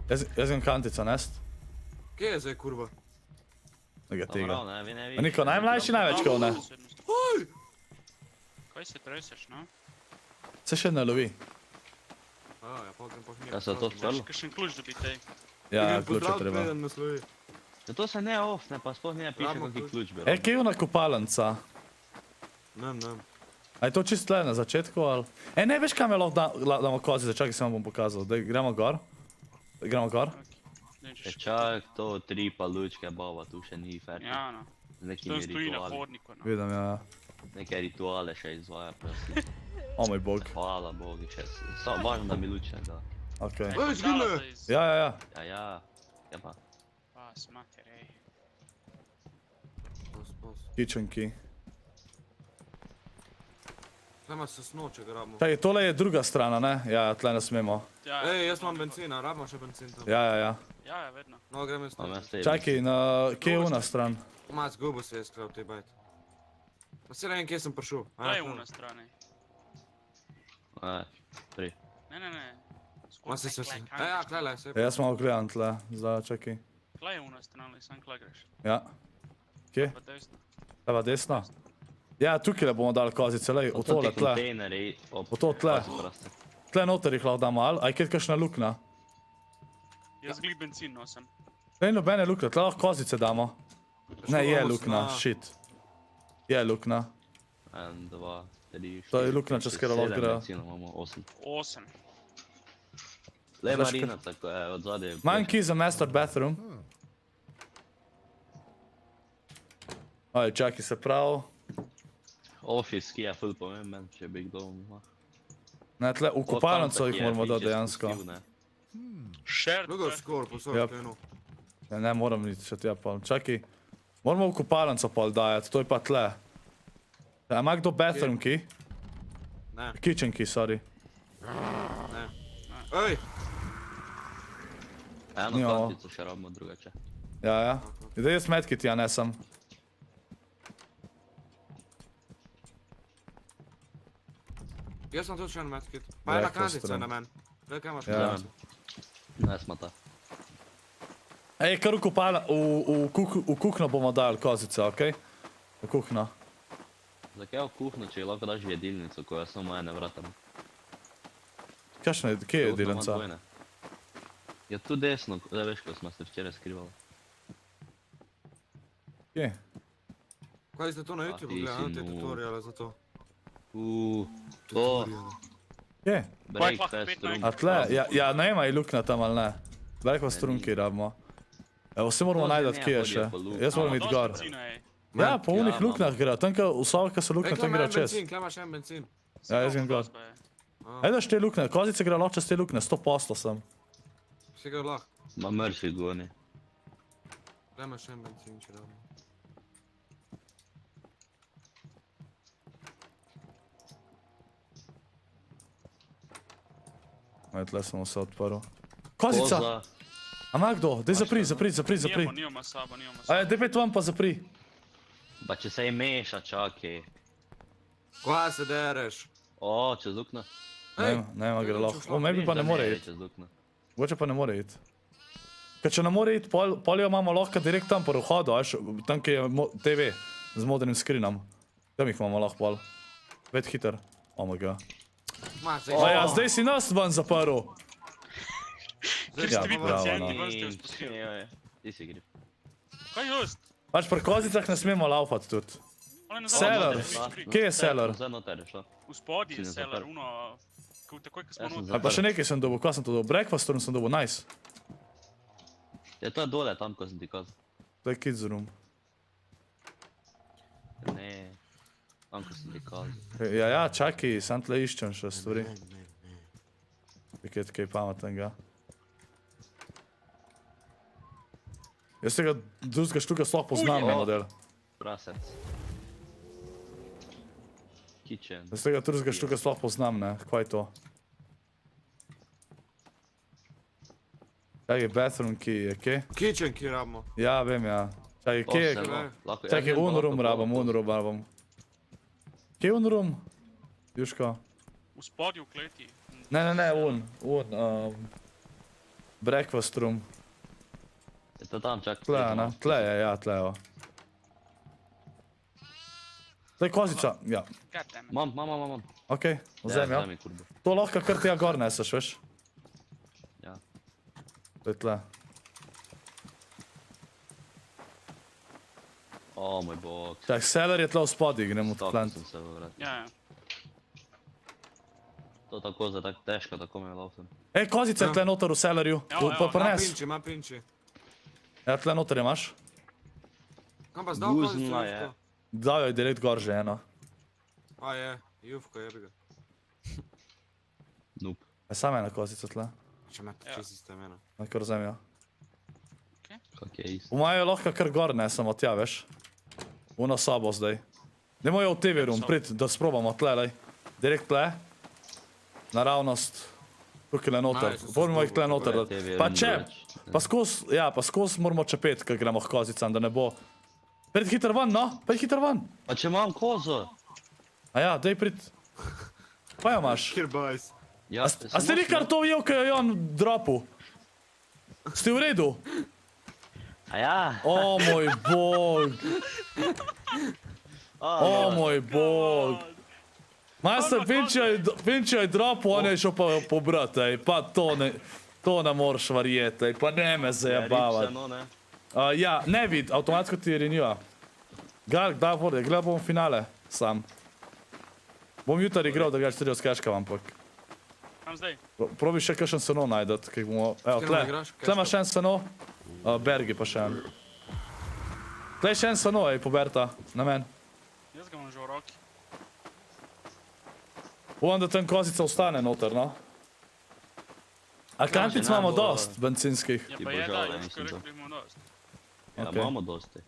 A: Jaz grem kantico nest.
H: Kje je zdaj kurva?
A: Tega
G: Dobro,
A: tega.
G: ne, vi ne
A: A
G: vidiš.
A: Niko, najmlajši največ kao ne.
B: Kaj se treseš, no?
A: Se še ne lovi.
H: Ja, pa grem pa hnjek.
G: Kaj so to odprlo?
B: Kakšen ključ dobite?
A: Ja, ključe treba.
H: Preden nas lovi.
G: Zato se ne off, ne, pa sploh ne piše,
H: Rabimo
G: kakšen
H: ključ.
G: ključ bi
A: E,
G: rabil.
A: kje je ona kopalnica?
H: Ne.
A: A je to čist tle na začetku ali? E, ne veš kam je lahko damo kozice, čakaj se vam bom pokazal. Daj, gremo gor. Gremo gor.
G: Čak, to 3 pa lučke baba tu še ni fair.
B: Ja, no.
G: Z nekimi
B: Tam stoji na
G: rituali.
B: hodniku, no.
A: Vidim, ja.
G: Neke rituale še izvaja prosti.
A: O moj bog.
G: Hvala Bogu še. Samo važno da mi luče da.
A: Okej.
H: Ej, zgine!
A: Ja.
G: Ja. Ja pa.
B: Pas, mater, ej.
H: Pos.
A: Kitchen key.
H: Kaj ima se snoče, grabimo?
A: Čakaj, tole je druga strana, ne? Ja, tle ne smemo.
B: Ja,
H: Ej, jaz imam benzina, rabimo še benzin tam.
A: Ja.
B: Ja, vedno.
H: No, grem jaz
G: Imam
H: tam.
G: jaz te.
A: Čakaj, kje je ona stran?
H: Ma, zgubil se je skrav te bajt. Pa se ne vem, kje sem prišel.
B: Kaj je na strani?
G: Ne, 3.
B: Ne.
H: Ma se se... Ja, klele, se...
A: Jaz malo gledam tle, zdaj čakaj.
B: Kaj je na strani, sam kaj greš?
A: Ja. Kje?
B: Pa desno.
A: Leva desno? Ja, tukaj le bomo dali kozice, lej, v tole tle.
G: Kontejneri.
A: V to tle. Tle noter jih lahko damo, ali? A je kje kakšna luknja?
B: Jaz glih benzin nosim.
A: Lej, nobene luknje, tle lahko kozice damo. Ne, je luknja, shit. Je luknja.
G: 1, 2, 3, 4.
A: To je luknja, čez katero lahko gre.
G: Imamo 8.
B: 8.
G: Le
A: Znaš,
G: Marina, tako je, od zadaj.
A: Manj key za master bathroom. Aj, čakaj se prav.
G: Office, ki je ful pomemben, če bi kdo ima.
A: Ne, tle, v kopalnico jih moramo dati dejansko.
B: Shared
H: Drugo
B: bath.
H: skor, posod
A: Yep.
H: klenu.
A: Ne, moram iti še tja pol. Čakaj, moramo v kopalnico pol dajati, to je pa tle. A ima kdo bathroom key?
H: Ne,
A: Kitchen key, sorry.
H: ne. Ej!
G: Eno
A: Nimamo.
G: kartico še rabimo drugače.
A: Ja. Zdaj jaz medkit, ja, ne sem.
H: Jaz sem tudi še en medkit. Pa ena
A: Breakfast
H: kandica
A: room.
H: na men. Gledaj, kaj imaš
A: Ja.
H: kandico.
G: Ne smata.
A: Ej, kar v kupalno, v kuhno bomo dali kozice, okej? V kuhno.
G: Zakaj v kuhno, če lahko daš v jedilnico, ko jaz samo ene vratam?
A: Kje je jedilnica?
G: Ja, tu desno, da veš, ko smo se včeraj skrivali.
A: Kje?
H: Kaj ste to na YouTube
G: ti
H: gledali,
G: si
H: te
G: noob.
H: tutoriale za to?
G: To,
A: Kje?
G: breakfast room.
A: A tle? Ja, ne ima je luknja tam ali ne. Breakfast room, ki rabimo. Evo, vse moramo
G: To že
A: najdati,
G: ne
A: kje je
G: hodijo
A: še.
G: po luknjah.
A: Jaz moram iti gor. Ja, po unih
G: Ja,
A: luknjah gre. Tam, v sobah, so luknje, tam gre čez.
H: Kaj imaš en benzin?
A: Ja, jaz grem gor. Ej, daš te luknje, kozice gre lahko čez te luknje, 100% sem.
H: Vsi ga lahko.
G: Ma mrši goni.
H: Kaj imaš en benzin, če rabimo?
A: Ej, tle sem vse odprl. Kozica! A ima kdo? Dej zapri.
B: Nijoma sabo, nijoma
A: Ej,
B: sabo.
A: dej pet vam pa zapri.
G: Pa če se je meša, čakaj.
H: Kaj se dereš?
G: O, čez luknjo.
A: Ne, gre lahko. O, maybe pa ne more iti.
G: Čez luknjo.
A: Mogoče pa ne more iti. Ker če ne more iti, pol jo imamo lahko direkt tam po vhodu, veš, tam, ki je TV z modrim skrinom. Tam jih imamo lahko pol. Ved hiter. Oh my god.
H: Ma, zdaj
A: A ja, zdaj si nas ven zaprl.
B: Kjer
A: Ja,
B: ste vi
A: bravo,
B: pacijenti,
A: no.
B: ven ste jo spustili.
G: Ti si grip.
B: Kaj just?
A: Pač pri kozicah ne smemo laufati tudi.
B: Ona je
A: Seller.
B: nazaj.
A: Kje je seller?
G: Zdaj noter je šla.
B: V spodnji je
G: Si ne
B: seller,
G: zaprl.
B: uno... Takoj, ko smo
G: Jaz sem
B: noter.
A: Ali pa še nekaj sem dobil, kaj sem to dobil? Breakfast room sem dobil, nice.
G: Ja, to je dole, tam, ko sem ti kazal.
A: To je kids room.
G: Ne, tam, ko sem ti kazal.
A: Ja, čakaj, sam tle iščem še stvari. Kaj pametnega. Jaz tega drugega štuka sploh poznam,
G: Ujej.
A: na model.
G: Prasec. Kitchen.
A: Jaz tega drugega štuka sploh poznam, ne, kaj je to? Čakaj, bathroom key je, kje?
H: Kitchen, ki rabimo.
A: Ja, vem, ja. Čakaj, kje je? Čakaj, unroom rabam. Kje je unroom? Juško?
B: V spodnji v kleti.
A: Ne, breakfast room.
G: Je to tam, čak.
A: Tle, ne? Tle je, ja, tle je. Tle je kozica, ja.
B: Goddammit.
G: Mam.
A: Okej, vzem, ja.
G: Vzemi, kurbo.
A: To lahko kar tega gor neseš, veš?
G: Ja.
A: To je tle.
G: O, moj bog.
A: Čak, seller je tle v spodji, gremo
G: Tako
A: plant.
G: sem se vrat.
B: Ja, ja.
G: To tako za tako težko, tako me laufam.
A: Ej, kozica je tle noter v sellerju.
B: Ja,
A: Pa prines.
H: Ima pinči.
A: Ja, tle noter imaš.
H: Kam pa zdal
G: Guznila
H: kozico,
G: je.
H: Jufko?
A: Daj jo direkt gor že eno.
H: A je, Jufko, jebi ga.
G: Noob.
A: Je samo ena kozica tle.
H: Če me čisti ste mena.
A: Kar vzem, ja.
G: Kak je isto.
A: V mojo lahko kar gor nesem od tja, veš. Uno sobo zdaj. Dajmo jo v TV room, prid, da sprobamo tle, lej. Direkt tle. Naravnost. Tukaj le noter.
H: Nice,
A: Moramo jih tle noter.
G: To je TV
A: Pa
G: room
A: če,
G: drugače.
A: pa skos moramo čepet, ko gremo k kozicam, da ne bo... Prid hiter ven, no? Prid hiter ven.
G: Pa če imam kozo.
A: A ja, daj prid. Pa jo imaš.
H: Kjer boys.
G: Ja,
A: A ste vi kar to ujel, ko je on dropu? Ste v redu?
G: A ja.
A: O moj bog. O moj bog. Master Pinčio je dropu, on je šel pa pobrat, ej. Pa to ne moreš varjeti, ej. Pa ne me zajebavati.
G: No, ne.
A: Ja, ne vid, avtomatsko ti renewa. Kdaj vode, gledal bom finale, sam. Bom jutri igral, da ga štirijo skeškam, ampak.
B: Kam zdaj?
A: Probi še kakšen seno najdati, kaj bomo... Evo,
H: S
A: tle.
H: katerim igraš?
A: Tle ima še en seno. Bergi pa še en. Tle je še en seno, ej, poberta, na men.
B: Jaz ga imam že v roki.
A: Upam, da tam kozica ostane noter, no. A kampic
G: ne
A: imamo
G: bo-
A: dost bencinskih.
B: Ja,
G: Ti
B: pa
G: bo
B: je,
G: žal,
B: da,
G: ja,
B: Jufko
G: mislim,
B: rekel,
G: to.
B: da imamo dost.
G: Ja,
A: Okej.
G: imamo dosti.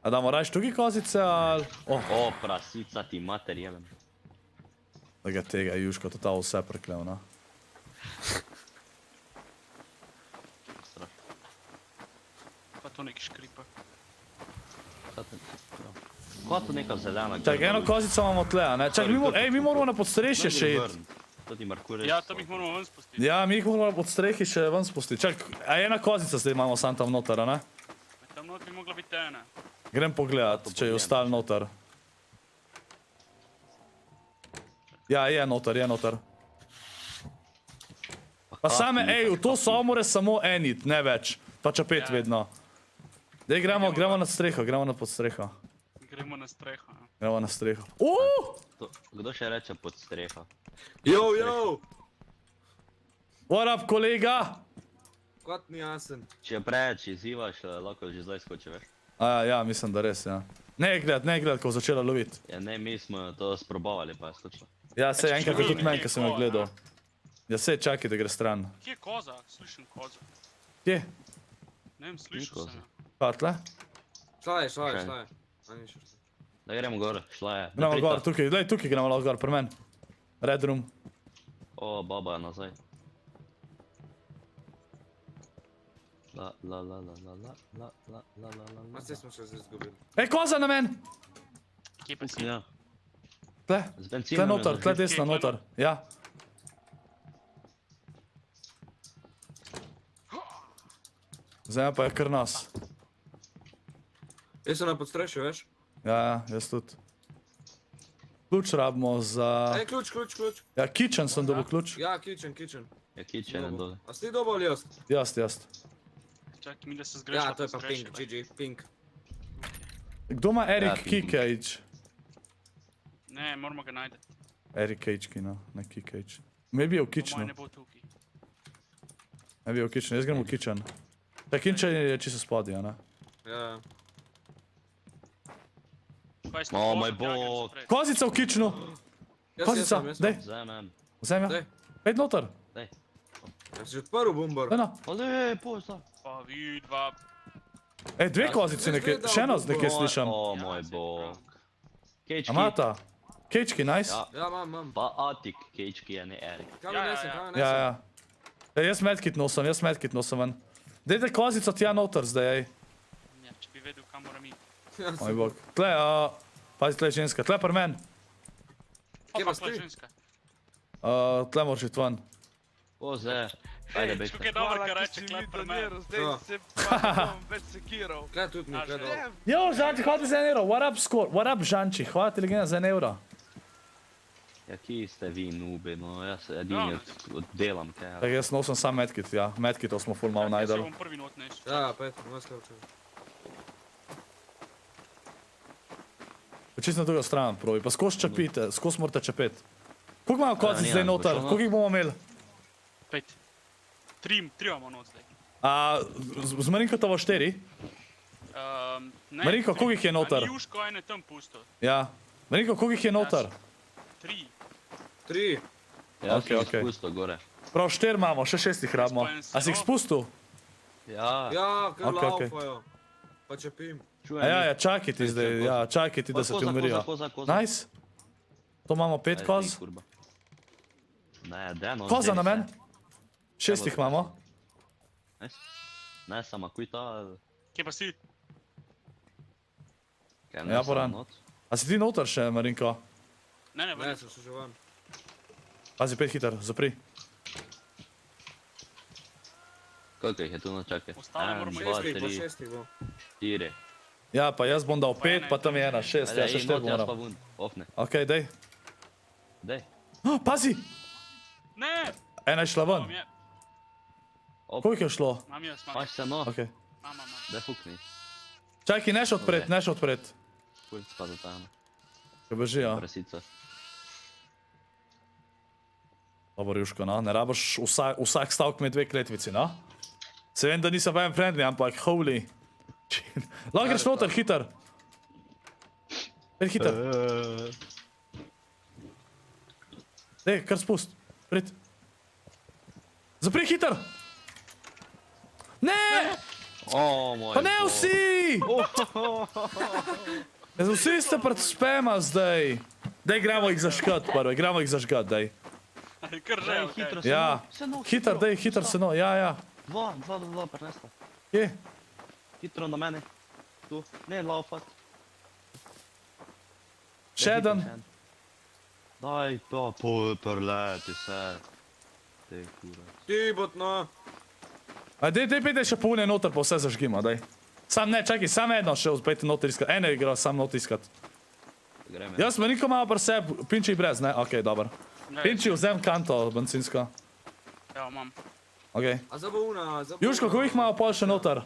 A: A damo rajš tukaj kozice, ali...
G: O, prasica ti mater jebem.
A: Da ga tega je Juško total vse preklel, no.
B: Pa to neki škripa.
G: Sad te- ja. Kot neka zelena.
A: Čakaj, eno kozico imamo tle, a ne? Čakaj, mi moramo na podstrešje še iti.
G: To ti Marko reče.
B: Ja, tam jih moramo ven spustiti.
A: Ja, mi jih moramo pod strehi še ven spustiti. Čakaj, a ena kozica zdaj imamo sam tam noter, a ne?
B: Tam not bi mogla biti ena.
A: Grem pogledat, če je ostal noter. Ja, je noter, je noter. Pa same, v to sobo more samo en it, ne več. Pa čapet vedno. Dej, gremo na streho, gremo na podstreho.
B: Gremo na streho.
A: Gremo na streho.
G: Kdo še reče pod streho?
H: Yo!
A: What up, kolega?
H: Kot ni jasen.
G: Če preveč izzivaš, lahko že zdaj skoči, veš.
A: Ja, mislim, da res, ja. Ne gled, ko začela loviti.
G: Ja, ne, mi smo to sprobavali, pa je skočilo.
A: Ja, sej enkrat je tudi meni, ko sem jo gledal. Ja, sej čakaj, da gre stran.
B: Kje je koza? Slišim kozo.
A: Kje?
B: Ne vem, slišal sem.
A: Pa tle?
H: Šla je. A ni še šla.
G: Da gremo gor, šla je.
A: Gremo gor, tukaj, glej, tukaj gremo lahko gor, pri meni. Red room.
G: O, baba je nazaj. La.
H: Ma se smo še zdaj izgubili.
A: Ej, koza na meni!
B: Kje pa si?
G: Ja,
A: Tle,
G: z
A: tle
G: benzinom.
A: noter, tle desno noter. Ja. Zdaj pa je kar nas.
H: Jaz sem na podstrešju, veš?
A: Ja, jaz tudi. Ključ rabimo za...
H: Ej, ključ.
A: Ja, kitchen sem dobil ključ.
H: Ja, kitchen.
G: Ja, kitchen je dole.
H: A si ti dobil ali jaz?
A: Jaz.
B: Čakaj, mi da se zgrešila.
H: Ja, to je pa pink, GG, pink.
A: Kdo ima Eric
G: Ja,
A: Key Cage?
B: Ne, moramo ga najti.
A: Eric Cage Key, no, ne Key Cage. Maybe je v
B: Po moje
A: kitchenu.
B: ne bo tukaj.
A: Maybe je v kitchenu, jaz grem v kitchen. Ta kitchen je čisto spodaj, a ne?
H: Ja.
G: O, moj bog.
A: Kozica v kitchenu! Kozica, dej,
G: Vzemem.
A: vzemi jo.
H: Dej.
A: Pejď noter.
G: Dej.
H: Ja si že odprl bumbor.
A: Dej no.
G: Ale, pošta.
B: Pa vi dva.
A: Ej, dve kozice nekaj, še eno nekaj slišam.
G: O, moj bog. Kečki.
A: Amata. Kečki, nice.
H: Ja, imam.
G: Pa Atik, Kečki je ne Erik.
H: Kaj mi nesem?
A: Ja. Ej, jaz medkit nosim ven. Dejte kozico tja noter zdaj, ej.
B: Ja, če bi vedel, kam moram iti.
A: Moj bog. Tle, pazi, tle je ženska, tle pri meni.
H: Kje
B: Pa
H: pa
B: to je
H: si?
B: ženska.
A: Tle moraš iti ven.
G: Poze. Ajde, bejte.
B: Tukaj je dobro, kar reče klep pri meni.
H: Ja.
I: Zdaj se pa bom več sekiral.
H: Kaj tudi mi, kaj dobro.
A: Jo, Žanči, hvala za 1 euro. What up, Žanči? Hvala ti legenda za 1 euro.
G: Ja, kje ste vi nubi, no, jaz edini oddelam, kaj.
A: Tak, jaz nosim sam medkit, ja. Medkitov smo ful malo
B: Jaz se
A: najdali.
B: bom prvi not nešel.
H: Ja, Petr, moj skavčev.
A: Čisto na drugo stran probi, pa skozi čepite, skozi morate čepeti. Koliko imamo kozic zdaj
G: nimam,
A: noter?
G: bo šel
A: Koliko jih bomo imeli?
B: 5. 3 imamo not zdaj.
A: Z Marinkotovo 4?
B: Ne,
A: Marinko, koliko jih je noter?
B: A ni Juško ene tam pusto.
A: Ja. Marinko, koliko jih je noter?
B: 3.
H: 3.
G: Ja,
A: Okej,
G: sem
A: okej.
G: spustil gore.
A: Prav 4 imamo, še 6 jih rabimo. A si jih spustil?
G: Ja,
H: Ja, kar
A: Okej.
H: laufajo. Pa čepim.
G: čujem.
A: Ja, čakaj ti zdaj, ja, čakaj ti, da se ti umirijo.
G: Koza.
A: Nice. To imamo 5 koz.
G: Ne, deno.
A: Koza na men. 6 jih imamo.
G: Ne, sama kuj ta...
B: Kje pa si?
G: Kaj,
A: Ja, poran. A si ti noter še, Marinko?
B: Ne,
H: Ne,
B: vrni.
H: sem še že van.
A: Pazi, 5 hiter, zapri.
G: Koliko jih je tu načakaj?
B: Ostale moramo
G: 1, 2, 3,
H: 6 bo.
G: 4.
A: Ja, pa jaz bom dal 5, pa tam je 1, 6, ja, še 4 bom
G: Jaz pa
A: moral.
G: vun, ofne.
A: Okej, dej.
G: Dej.
A: Pazi!
B: Ne!
A: Ena je šla ven.
B: Imam je.
A: Koliko je šlo?
B: Imam jaz, imam.
G: Paš se no,
A: Okej.
B: Imam.
G: daj fukni.
A: Čakaj, ne še odpret, ne še odpret.
G: Kuj, spada tam.
A: Kaj beži, ja.
G: Prasica.
A: Dobro, Juško, no, ne rabiš vsak stavk med 2 kletvici, no? Se vem, da nisem vam friendly, ampak holy. Lahko greš noter, hiter. Pet hiter. Dej, kar spust. Prid. Zapri hiter! Ne!
G: O, moj
A: Pa ne
G: bog.
A: vsi! Vsi ste pred spema zdaj. Dej, gremo jih zažgat prvo, gremo jih zažgat, dej.
B: Kar že,
G: Daj,
B: okej.
G: hitro se
A: Ja,
G: no. Se no,
A: hiter, dej, hiter se no, ja.
G: 2, prnesta.
A: Kje?
G: Hitro na mene. Tu, ne laufat.
A: Še eden.
G: Daj pa, preleti se. Te kura.
H: Ti bot, no.
A: Dej pejte še polne noter, pa vse zažgimo, daj. Sam ne, čakaj, sam eno še pejte noter iskat. Ene igra sam noter iskat.
G: Greme.
A: Jaz smo niko malo pri sebi, Pinči brez, ne? Okej, dober. Pinči, vzem kanto bencinsko.
B: Evo, imam.
A: Okej.
H: A za bo una, za bo
A: Juško, koliko jih imamo pol še noter?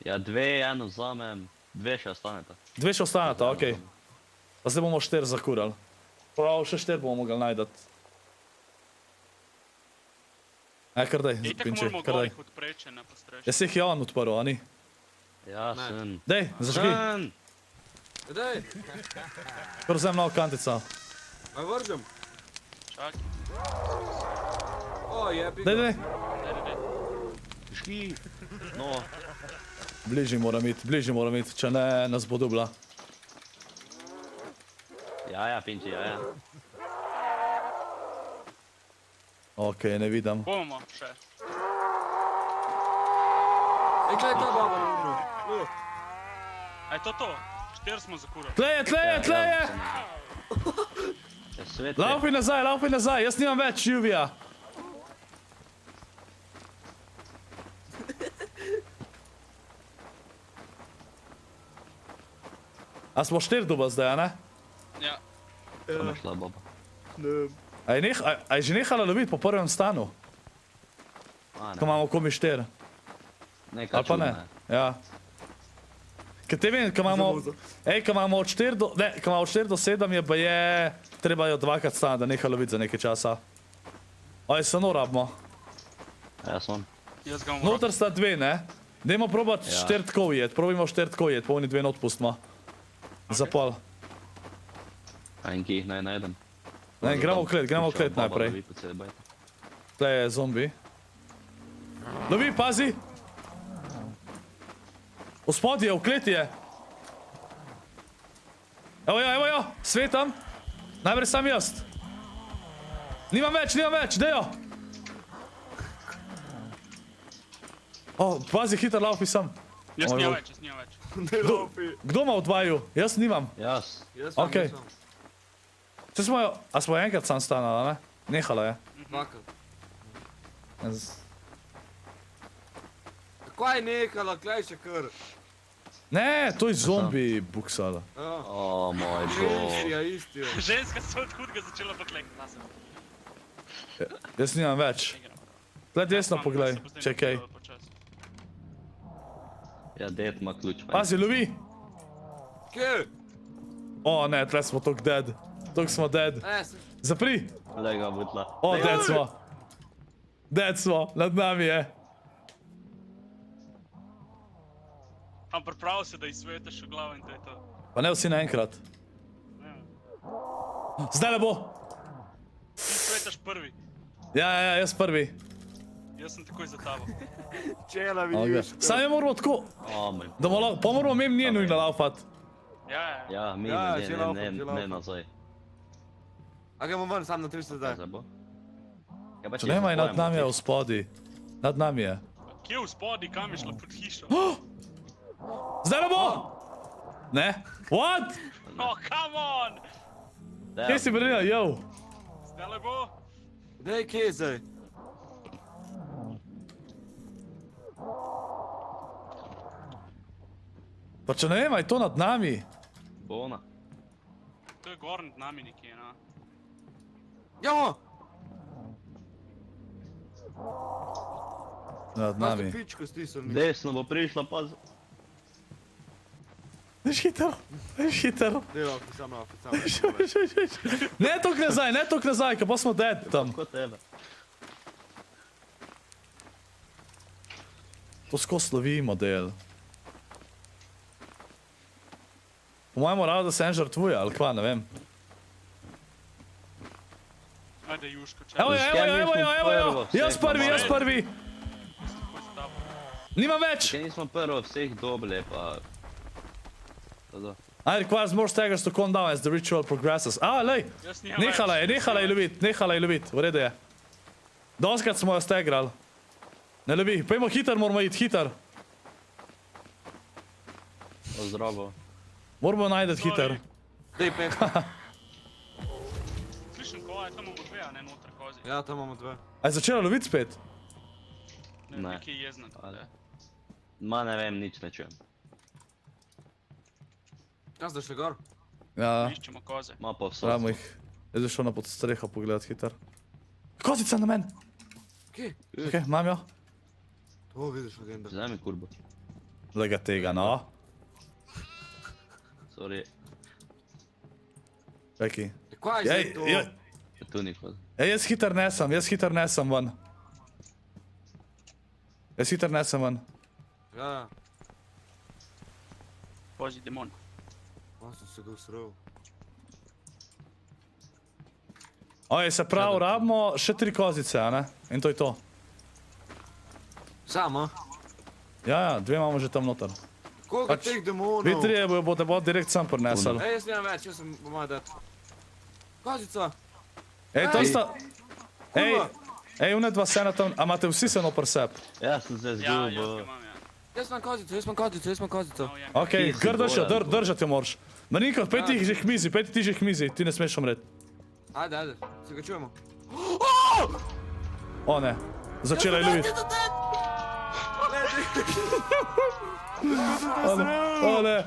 G: Ja, dve, eno vzamem, dve še ostaneta.
A: Dve še ostaneta, okej. Pa zdaj bomo 4 zakurali. Prav, še 4 bomo mogli najdati. Kar daj,
B: Itak
A: Pinči,
B: moramo
A: kar daj.
B: golih odpreče, ne postreš.
A: Jaz jih je on odprl, a ni?
G: Ja, sen.
A: Dej, zažgi.
H: Daj,
A: Kar vzem novo kantico.
H: a vržem.
B: Čak,
H: O, jebi
A: Dej,
H: ga.
A: dej.
G: Ški. No,
A: Bližji mora iti, če ne nas bo dubla.
G: ja, Pinči, ja.
A: Okej, ne vidim.
B: bomo še.
H: Ej, kaj je ta baba na umru?
B: A je to? 4 smo zakurali.
A: Tleje!
G: Ja, svet.
A: Laufi nazaj, jaz nimam več Juvija. A smo 4 duba zdaj, a ne?
B: Ja.
G: Kam je šla baba?
A: A je že nehala loviti po prvem stanu?
G: A,
A: Ko imamo komi 4.
G: Nekaj
A: Ali pa ne? Ja. Ker te vem, ko imamo od 4 do... Ne, ko imamo od 4 do 7 je pa je... Treba jo dvakrat stane, da neha loviti za nekaj časa. Oj, se no rabimo.
G: Ja, son.
B: Jaz ga moram.
A: Noter sta 2, ne? Dajmo probati
G: Ja.
A: 4 tako ujet, probajmo 4 tako ujet, pa oni 2 not pustimo. Za pol.
G: A in ki jih naj najdem?
A: Ne, gremo v klet najprej. Tle je zombi. Lovi, pazi! V spodje je, v kleti je. Evo jo, svetam. Najprej sam jaz. Nimam več, dejo! O, pazi, hiter laufi sam.
B: Jaz
A: Moj
B: nimam
A: bog.
B: več.
H: Ne lopi.
A: Kdo ima v dvaju? Jaz nimam.
G: Jaz.
H: Jaz sam,
A: Okej.
H: jaz sam.
A: Če smo jo, a smo jo enkrat sam stanala, ne? Nehala je.
H: Dvakrat.
A: Z-
H: Kaj je nekala, klej še kar.
A: Ne, to je zombi buksala.
H: Ja.
G: O, moj
H: Isti,
G: bog.
H: isti.
B: Ženska se od hudega začela poklekati na sebe.
A: Jaz nimam več. Tle desno poglej, če kaj.
G: Ja, ded ima ključ.
A: Pazi, lovi!
H: Kje?
A: O ne, tle smo tok dead. Tok smo dead.
H: Sem.
A: Zapri!
G: Lega butla.
A: O, dead smo. Dead smo, nad nami je.
B: Am pripravil se, da izsveteš v glavo in to je to.
A: Pa ne vsi naenkrat. Zdaj le bo!
B: Svetaš prvi.
A: Ja, jaz prvi.
B: Jaz sem takoj za tabo.
H: Čela
A: Okay.
H: vidiš.
A: Sam je moramo tako,
G: O, moj.
A: da bomo pa moramo mem nje nujno laufat.
B: Ja.
G: Ja, mi
H: Ja,
G: ne,
H: že
G: ne,
H: laufam,
G: ne,
H: že
G: ne
H: laufam.
G: nazaj.
H: A gremo ven, sam na 300 zdaj.
G: Kaj bo? Ja, pa
A: Če nema je nad nami je v spodi. Nad nami je.
B: Kje v spodi, kam je šla pod hišo?
A: Zdaj le bo! Ne? What?
B: Oh, come on!
A: Kje si brinila, jo?
B: Zdaj le bo?
H: Dej, kje je zdaj?
A: Pa če ne vem, je to nad nami.
G: Bona.
B: To je gor nad nami nekje, no.
H: Jamo!
A: Nad
H: Nami.
A: nami.
H: Pičko stisnil.
G: Desno bo prišla, pazi.
A: Veš hiter, veš hiter.
H: Dej, lopi, sam lopi, sam lopi.
A: Ne tok nazaj, ka pa smo dead tam.
G: Ko tebe.
A: To skos lovimo del. Po mojem moralo, da se en žrtvuje, ali kva, ne vem.
B: Ajde, Juško, čakaj.
A: Evo jo, jaz prvi.
B: Takoj za tabo.
A: Nimam več.
G: Če nismo prvo vseh dobili, pa... To.
A: I requires more staggers to calm down as the ritual progresses. Lej,
B: Jaz nimam več.
A: nehala je lovit, v redu je. Doskrat smo jo stagrali. Ne lovi, pojmo hiter, moramo iti, hiter.
G: Zdravo.
A: Moramo najdeti hiter.
H: Dej, pep.
B: dve, a ne noter kozi.
H: Ja, tam imamo dve.
A: A je začela loviti spet?
B: Ne,
G: Ne.
B: nekaj je jezna.
G: Ale. Ma ne vem, nič ne čujem.
H: Ja, zdaj šli gor.
A: Ja,
B: Iščemo koze.
G: Ma pa vse.
A: rabimo jih. Jaz bi šel na pod streho pogledat hitar. Kozica na men!
H: Kje?
A: Okej, imam jo.
H: To vidiš agenda.
G: Vzemi kurbo.
A: Lega tega, no.
G: Sorry.
A: Čakaj.
H: Kaj
A: Ej,
H: je to?
G: Tu ni koza.
A: jaz hitar nesem ven. Jaz hitar nesem ven.
H: Ja,
B: Kozi demon.
H: ja, sem se ga usral.
A: Oj, se pravi, rabimo še 3 kozice, a ne? In to je to.
H: Samo?
A: Ja, 2 imamo že tam noter.
H: Koliko
A: Pač,
H: teh demonov?
A: Vi 3 bodo direkt sam prinesli.
H: Ej, jaz nimam več, jaz sem pomaj dati. Kozica!
A: Ej, tam
H: Ej.
A: sta... Ej, une dva sena tam, a imate vsi seno pri sebi?
G: Ja sem se
B: Ja, jaz
G: zgubil.
B: ga imam, ja.
H: Jaz imam kozico, jaz imam kozico, jaz imam kozico.
B: No, jem.
A: Okej,
G: Ti si
A: grdoš jo,
G: bojan,
A: držati jo moraš. Marinko, pejti jih že k mizi, pejti ti že k mizi, ti ne smeš umreti.
H: Ajde, ajde, se ga čujemo.
A: O ne, začela je loviti. O ne,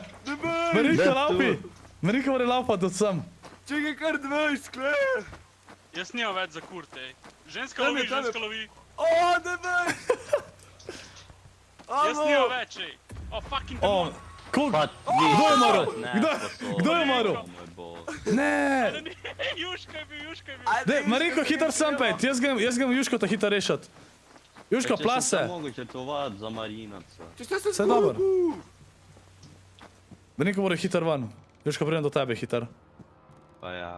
A: Marinko laupi, Marinko mora laupati od sem.
H: Čekaj, kar 20, klej!
B: Jaz nimam več za kurt, ej. Ženska
H: Tam je,
B: lovi,
H: tam je.
B: ženska lovi.
H: O, debel!
B: Jaz nimam več, ej. O, fucking
A: O,
B: demon.
A: koliko?
G: Pa
A: Kdo je umrl?
G: Ne,
A: Kdo-
G: pa sorry.
A: kdo je umrl?
G: O moj bog.
A: Ne,
B: Juška je bil, Juška je bil.
A: dej, Marinko, hitar sem pejt, jaz grem Juško ta hitar rešat. Juško,
G: Če
A: plase.
G: sem mogoče žrtvovati za Marinaca.
A: Vse dobro. Marinko mora hitar ven. Juško, pridem do tebe hitar.
G: Pa ja.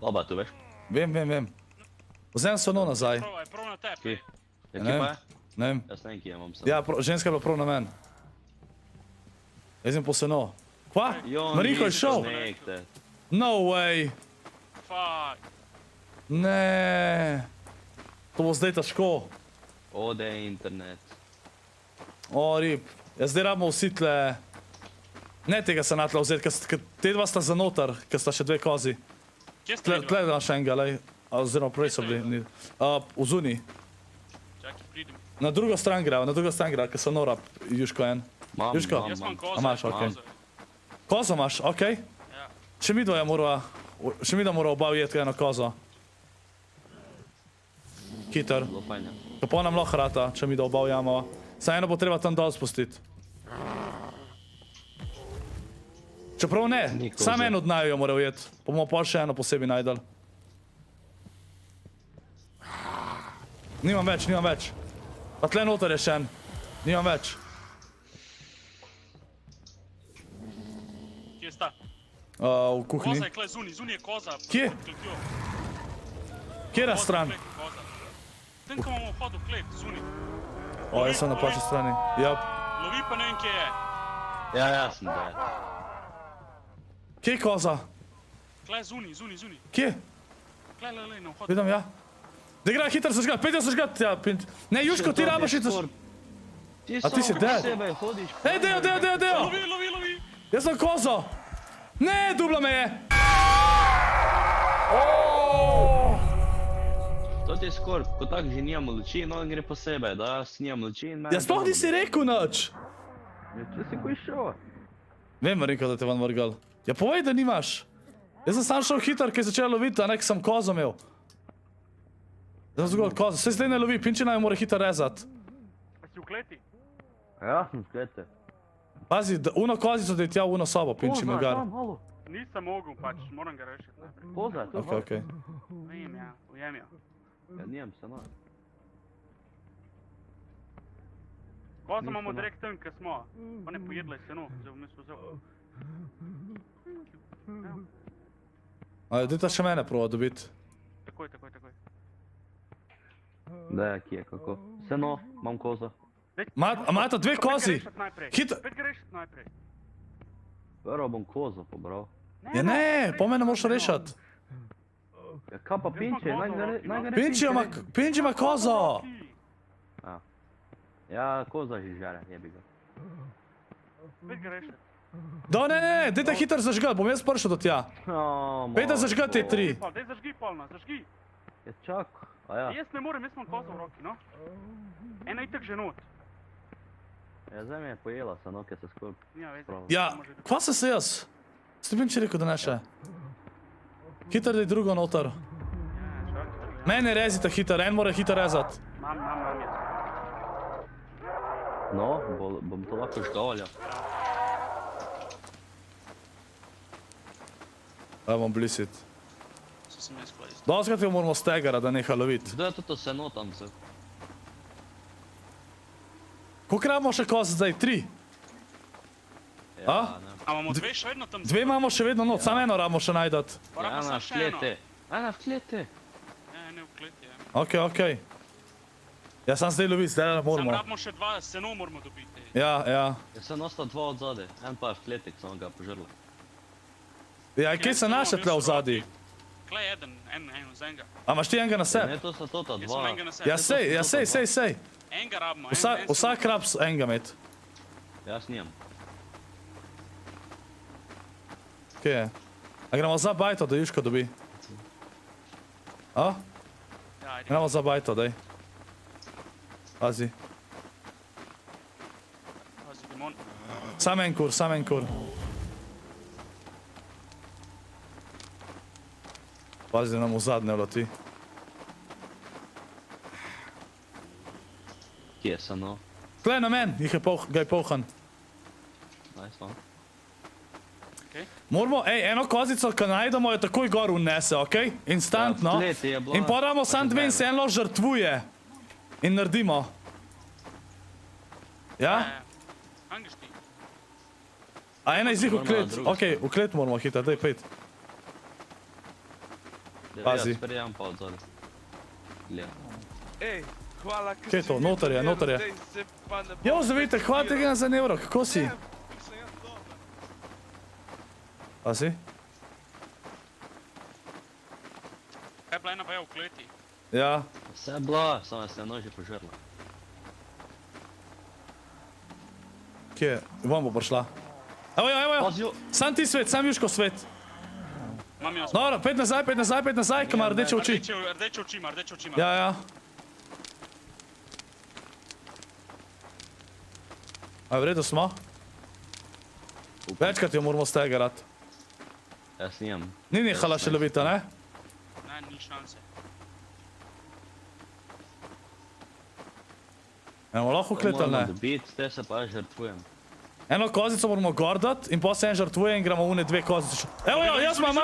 G: Oba tu veš?
A: Vem. Vzem sono nazaj.
B: Prav na tebi.
G: Kje? Ja,
A: Ne
G: kje
A: vem.
G: pa je?
A: Ne vem.
G: Jaz ne vem, kje imam sem.
A: Ja, ženska je bila prav na men. Jaz sem po seno. Kva?
G: Jo,
A: Marinko je
G: nisi
A: šel?
G: connected.
A: No way.
B: Fuck.
A: Ne. To bo zdaj težko.
G: Ode internet.
A: O, rib. Jaz zdaj rabimo vsi tle... Ne tega se natla vzeti, ker te dva sta za noter, ker sta še 2 kozi.
B: Kje ste
A: Tle
B: videli?
A: da še enega, lej. Oziroma prej so bili. V zuni.
B: Čakaj, pridem.
A: Na drugo stran grejo, ker so nora, Juško en.
G: Mam,
A: Juško?
G: mam,
B: Jaz imam
G: mam.
B: kozo.
A: A imaš,
B: jaz imam
A: okej.
B: kozo.
A: Kozo imaš, okej.
B: Ja.
A: Še mi dvoje mora oba ujeti eno kozo. Hiter.
G: Zelo fajn je.
A: Kako nam lahko rata, če mi da oba ujamava. Saj eno bo treba tam dol spustiti. Čeprav ne,
G: Ni koze.
A: samo eno od naju jo mora ujeti. Pa bomo pa še eno posebej najdel. Nimam več. Pa tle noter je še en. Nimam več.
B: Kje sta?
A: V kuhinji.
B: Koza je kle zunij je koza.
A: Kje?
B: pod kletjo.
A: Kjera
B: Koza,
A: stran?
B: klet, koza. Tem, ko imamo vhod v klet, zunij.
A: O, jaz sem na pači strani. Ja.
B: Lovi pa ne vem, kje je.
G: Ja, sem dead.
A: Kje je koza?
B: Kle zunij.
A: Kje?
B: Kle, na vhod.
A: Vidim, ja. Da igra hitro zažgat, pejte zažgat, ja. Ne, Juško, ti rabaš hitro. A ti si dead?
G: Posebej hodiš.
A: Ej, dejo.
B: Lovi.
A: Jaz sem kozo. Ne, dubla me je.
G: To ti je skorp, ko tako že nijamo luči, no on gre posebej, da jaz nijam luči in meni...
A: Ja, sploh nisi rekel nič.
G: Ja, če si ko šel.
A: Vem, Marinko, da te van vrgal. Ja, povej, da nimaš. Jaz sem sam šel hitar, ker je začela loviti, a ne, ker sem kozo imel. Jaz sem zgolj kozo. Saj zdaj ne lovi, pinčina jo mora hitar rezat.
B: A si v kleti?
G: Ja, sem sklete.
A: Pazi, uno kozico da je tja v uno sobo, pinči me gar.
G: halo.
B: Nisem mogel, pač, moram ga rešiti najprej.
G: Koza, to je
A: Okej.
B: Vem, ja, ujem jo.
G: Ja, nijem se no.
B: Kozo imamo direkt tam, kjer smo. Pa ne pojedla je seno, zdaj bom jaz vzel.
A: Dajta še mene prova dobiti.
B: Takoj.
G: Da, kje, kako. Seno, imam kozo.
A: Imata 2 kozi. Hitro.
B: Spet ga rešiti najprej.
G: Prvo bom kozo pobral.
A: Ja ne, po mene moraš rešati.
G: Ja, kaj pa pinče, naj ga ne
A: Pinči ima kozo.
G: Ja, koza že žare, jebi ga.
B: Spet ga rešiti.
A: Da, ne, dajte hitro zažgat, bom jaz prišel do tja. Pejte zažgat te 3.
B: Daj zažgi polno, zažgi.
G: Ja, čak. A ja.
B: Jaz ne morem, jaz imam kozo v roki, no. Ena itak že not.
G: Ja, zdaj me je pojela, sa noke se skorp.
B: Ja, vezi.
A: Ja, kva sem se jaz? Stepinči rekel, da ne še. Hitro daj drugo noter. Mene rezite hitro, en mora hitro rezat.
B: Mam jaz.
G: No, bom to lahko žgavalja.
A: Aj bom blisit.
B: So sem jaz klej.
A: Doskrat jo moramo stegara, da neha lovit.
G: Kdo je toto seno tam vzel?
A: Koliko rabimo še koz zdaj? 3?
G: Ja,
A: A?
G: ne.
B: A imamo dve še vedno tam?
A: 2 imamo še vedno not, samo eno rabimo še najdat.
B: Pa rabimo
G: Ena
B: samo
G: v
B: še eno.
G: klete. Ena v klete.
B: Ja, ne v kleti, ja.
A: Okej. Ja, sam zdaj lovit, zdaj ne
B: Sam
A: moramo.
B: rabimo še dva, seno moramo dobiti.
A: Ja.
G: Ja, sem nostal 2 od zade. En pa je v kletek, sem ga požrla.
A: Ja, kje se naše tle v zadnji?
B: Klej eden z enega.
A: A imaš ti enega na
G: Ne,
A: sebi?
G: to sta tota
B: Jaz sem
G: 2.
B: enega na sebi.
A: Ja, sej.
B: Enega rabimo,
A: Vsak rab enega med.
G: Jaz nijem.
A: Kje je? A gremo za bajto, da Juško dobi? A?
B: Ja, ajde.
A: Gremo za bajto, daj. Pazi.
B: Pazi, demon.
A: Sam en kur. Pazi, nam v zadnje leti.
G: Kje je seno?
A: Tle na men, ga je polhan.
G: Nice, no.
A: Moramo, eno kozico, ko najdemo, jo takoj gor unese, okej? Instantno.
G: Ja, v kleti je bila.
A: In poramo sam dve in se eno žrtvuje. In naredimo. Ja?
B: Hangiš ti?
A: A ena iz njih v
G: Moramo na
A: klet.
G: drugo
A: Okej, v klet moramo hitro, daj 5. Pazi.
G: Jaz sprejam pa od zade. Gleda.
I: Ej, hvala,
A: Kje je to? Noter je. Jo, zavite, hvala tega za evro, kako si? Pazi.
B: Kaj je bila ena vaja v kleti?
A: Ja.
G: Vse je bila, samo se je nože požrla.
A: Kje je? Vam bo prišla. Evo jo.
G: Pazi jo.
A: Sam ti svet, sam Juško svet.
B: Mam jaz.
A: Dobro, 5 nazaj, ko ima rdeče oči.
B: Rdeče oči ima.
A: Ja. A v redu smo? Večkrat jo moramo stegarat.
G: Jaz nijem.
A: Ni nehala še lovita, ne?
B: Ne, ni šanse.
A: Eno lahko klet ali ne?
G: Moramo dobiti, te se pa žrtvujem.
A: Eno kozico moramo gordat in potem se en žrtvuje in gremo une 2 kozice. Evo jo, jaz imam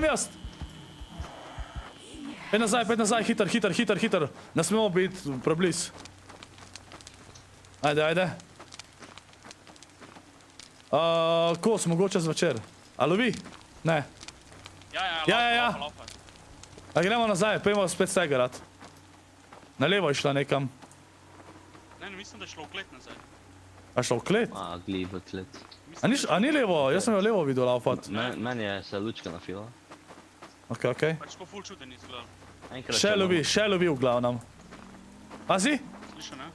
A: jaz. Pej nazaj, hiter. Ne smemo biti prebliz. Ajde. Kos, mogoče zvečer. A lovi? Ne. Ja.
B: Laufa.
A: A gremo nazaj, pojmo spet stegarat. Na levo je šla nekam.
B: Ne, mislim, da je šlo v klet nazaj.
A: A šla v klet?
G: A, gli v klet.
A: A ni levo? Jaz sem jo levo videl laufat.
G: Meni je se lučka nafila.
A: Okej.
B: Pač ko ful čuden izgledal.
A: Še lovi v glavnem. Pazi,
B: Slišal, ne?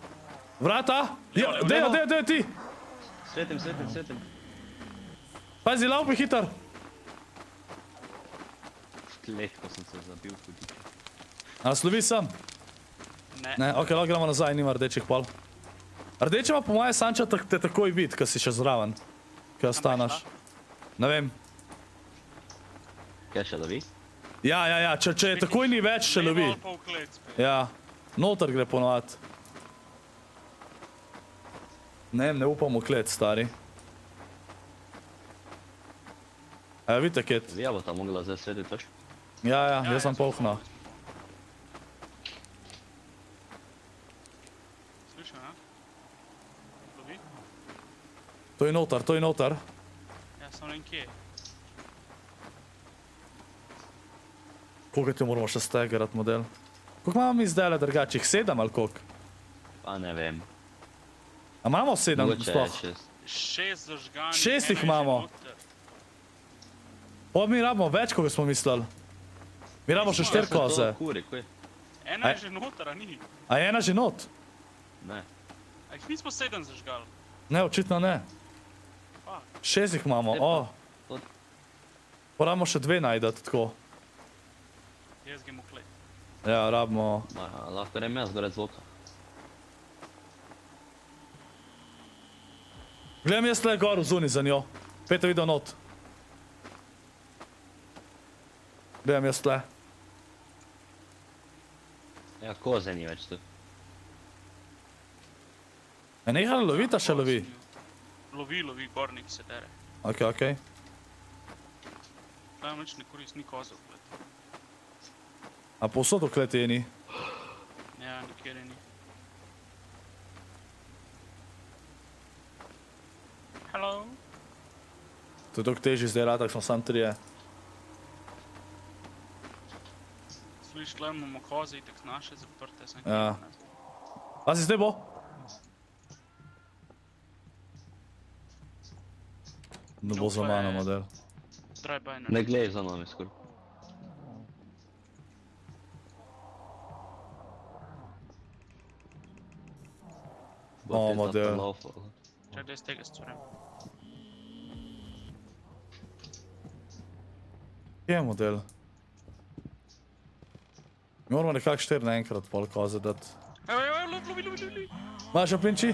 A: vrata.
B: Levo.
A: Dej ti.
G: Svetim.
A: Pazi, laupi hiter.
G: V klet, ko sem se zabil hudiče.
A: A nas lovi sem? Ne, okej, lahko gremo nazaj, nima rdečih pol. Rdeče ima po moje sanča te takoj vid, ko si še zraven. Ko ostaneš. Ne vem.
G: Kaj še lovi?
A: Ja, če je takoj ni več, še lovi.
B: Levo ali pa v klet spet.
A: Ja, noter gre ponovati. Ne upam v klet, stari. A ja, vidite, Ket?
G: Vija bo tam mogla zdaj srediti več.
A: Ja, jaz sem polhno.
B: Slišal, ne? Lovi?
A: To je noter.
B: Ja, samo ne vem kje.
A: Koliko ti moramo še stegarat model? Koliko imamo mi zdaj drugačih? 7 ali koliko?
G: Pa ne vem.
A: A imamo 7
G: Mogoče je
A: sploh?
G: 6.
B: 6 zažganih.
A: 6 jih imamo. Pa mi rabimo več, kot smo mislili. Mi rabimo še 4 koze.
G: Kuri, kaj?
B: Ena je že noter, a ni?
A: A je ena že not?
G: Ne.
B: A jih nismo 7 zažgali?
A: Ne, očitno ne. 6 jih imamo, o. Moramo še 2 najdati, tako.
B: Jaz grem v klet.
A: Ja, rabimo...
G: Lahko grem jaz gre zvoka.
A: Gledam jaz tle gor v zuni za njo. Pete video not. Gledam jaz tle.
G: Ja, koze ni več tu.
A: Je nehala lovita še lovi?
B: Lovi, gornik se dere.
A: Okej, okej.
B: Tam nič ne korist, ni koza v klet.
A: A povsod v kleti je ni?
B: Ja, nikjer je ni. Hello?
A: To je toliko težji zdaj ratak, smo sam 3.
B: Sliš, tle imamo koze, itek naše zaprte, sem
A: Ja. Pazi, zdaj bo. Ne bo za mano model.
B: Drive-by
G: Ne gledaj za nami skoraj.
A: O, model.
B: Čak, da iz tega stvorem.
A: Kje je model? Mi moramo nekak 4 naenkrat pol koze dati.
B: Evo, lovi.
A: Maš opinči?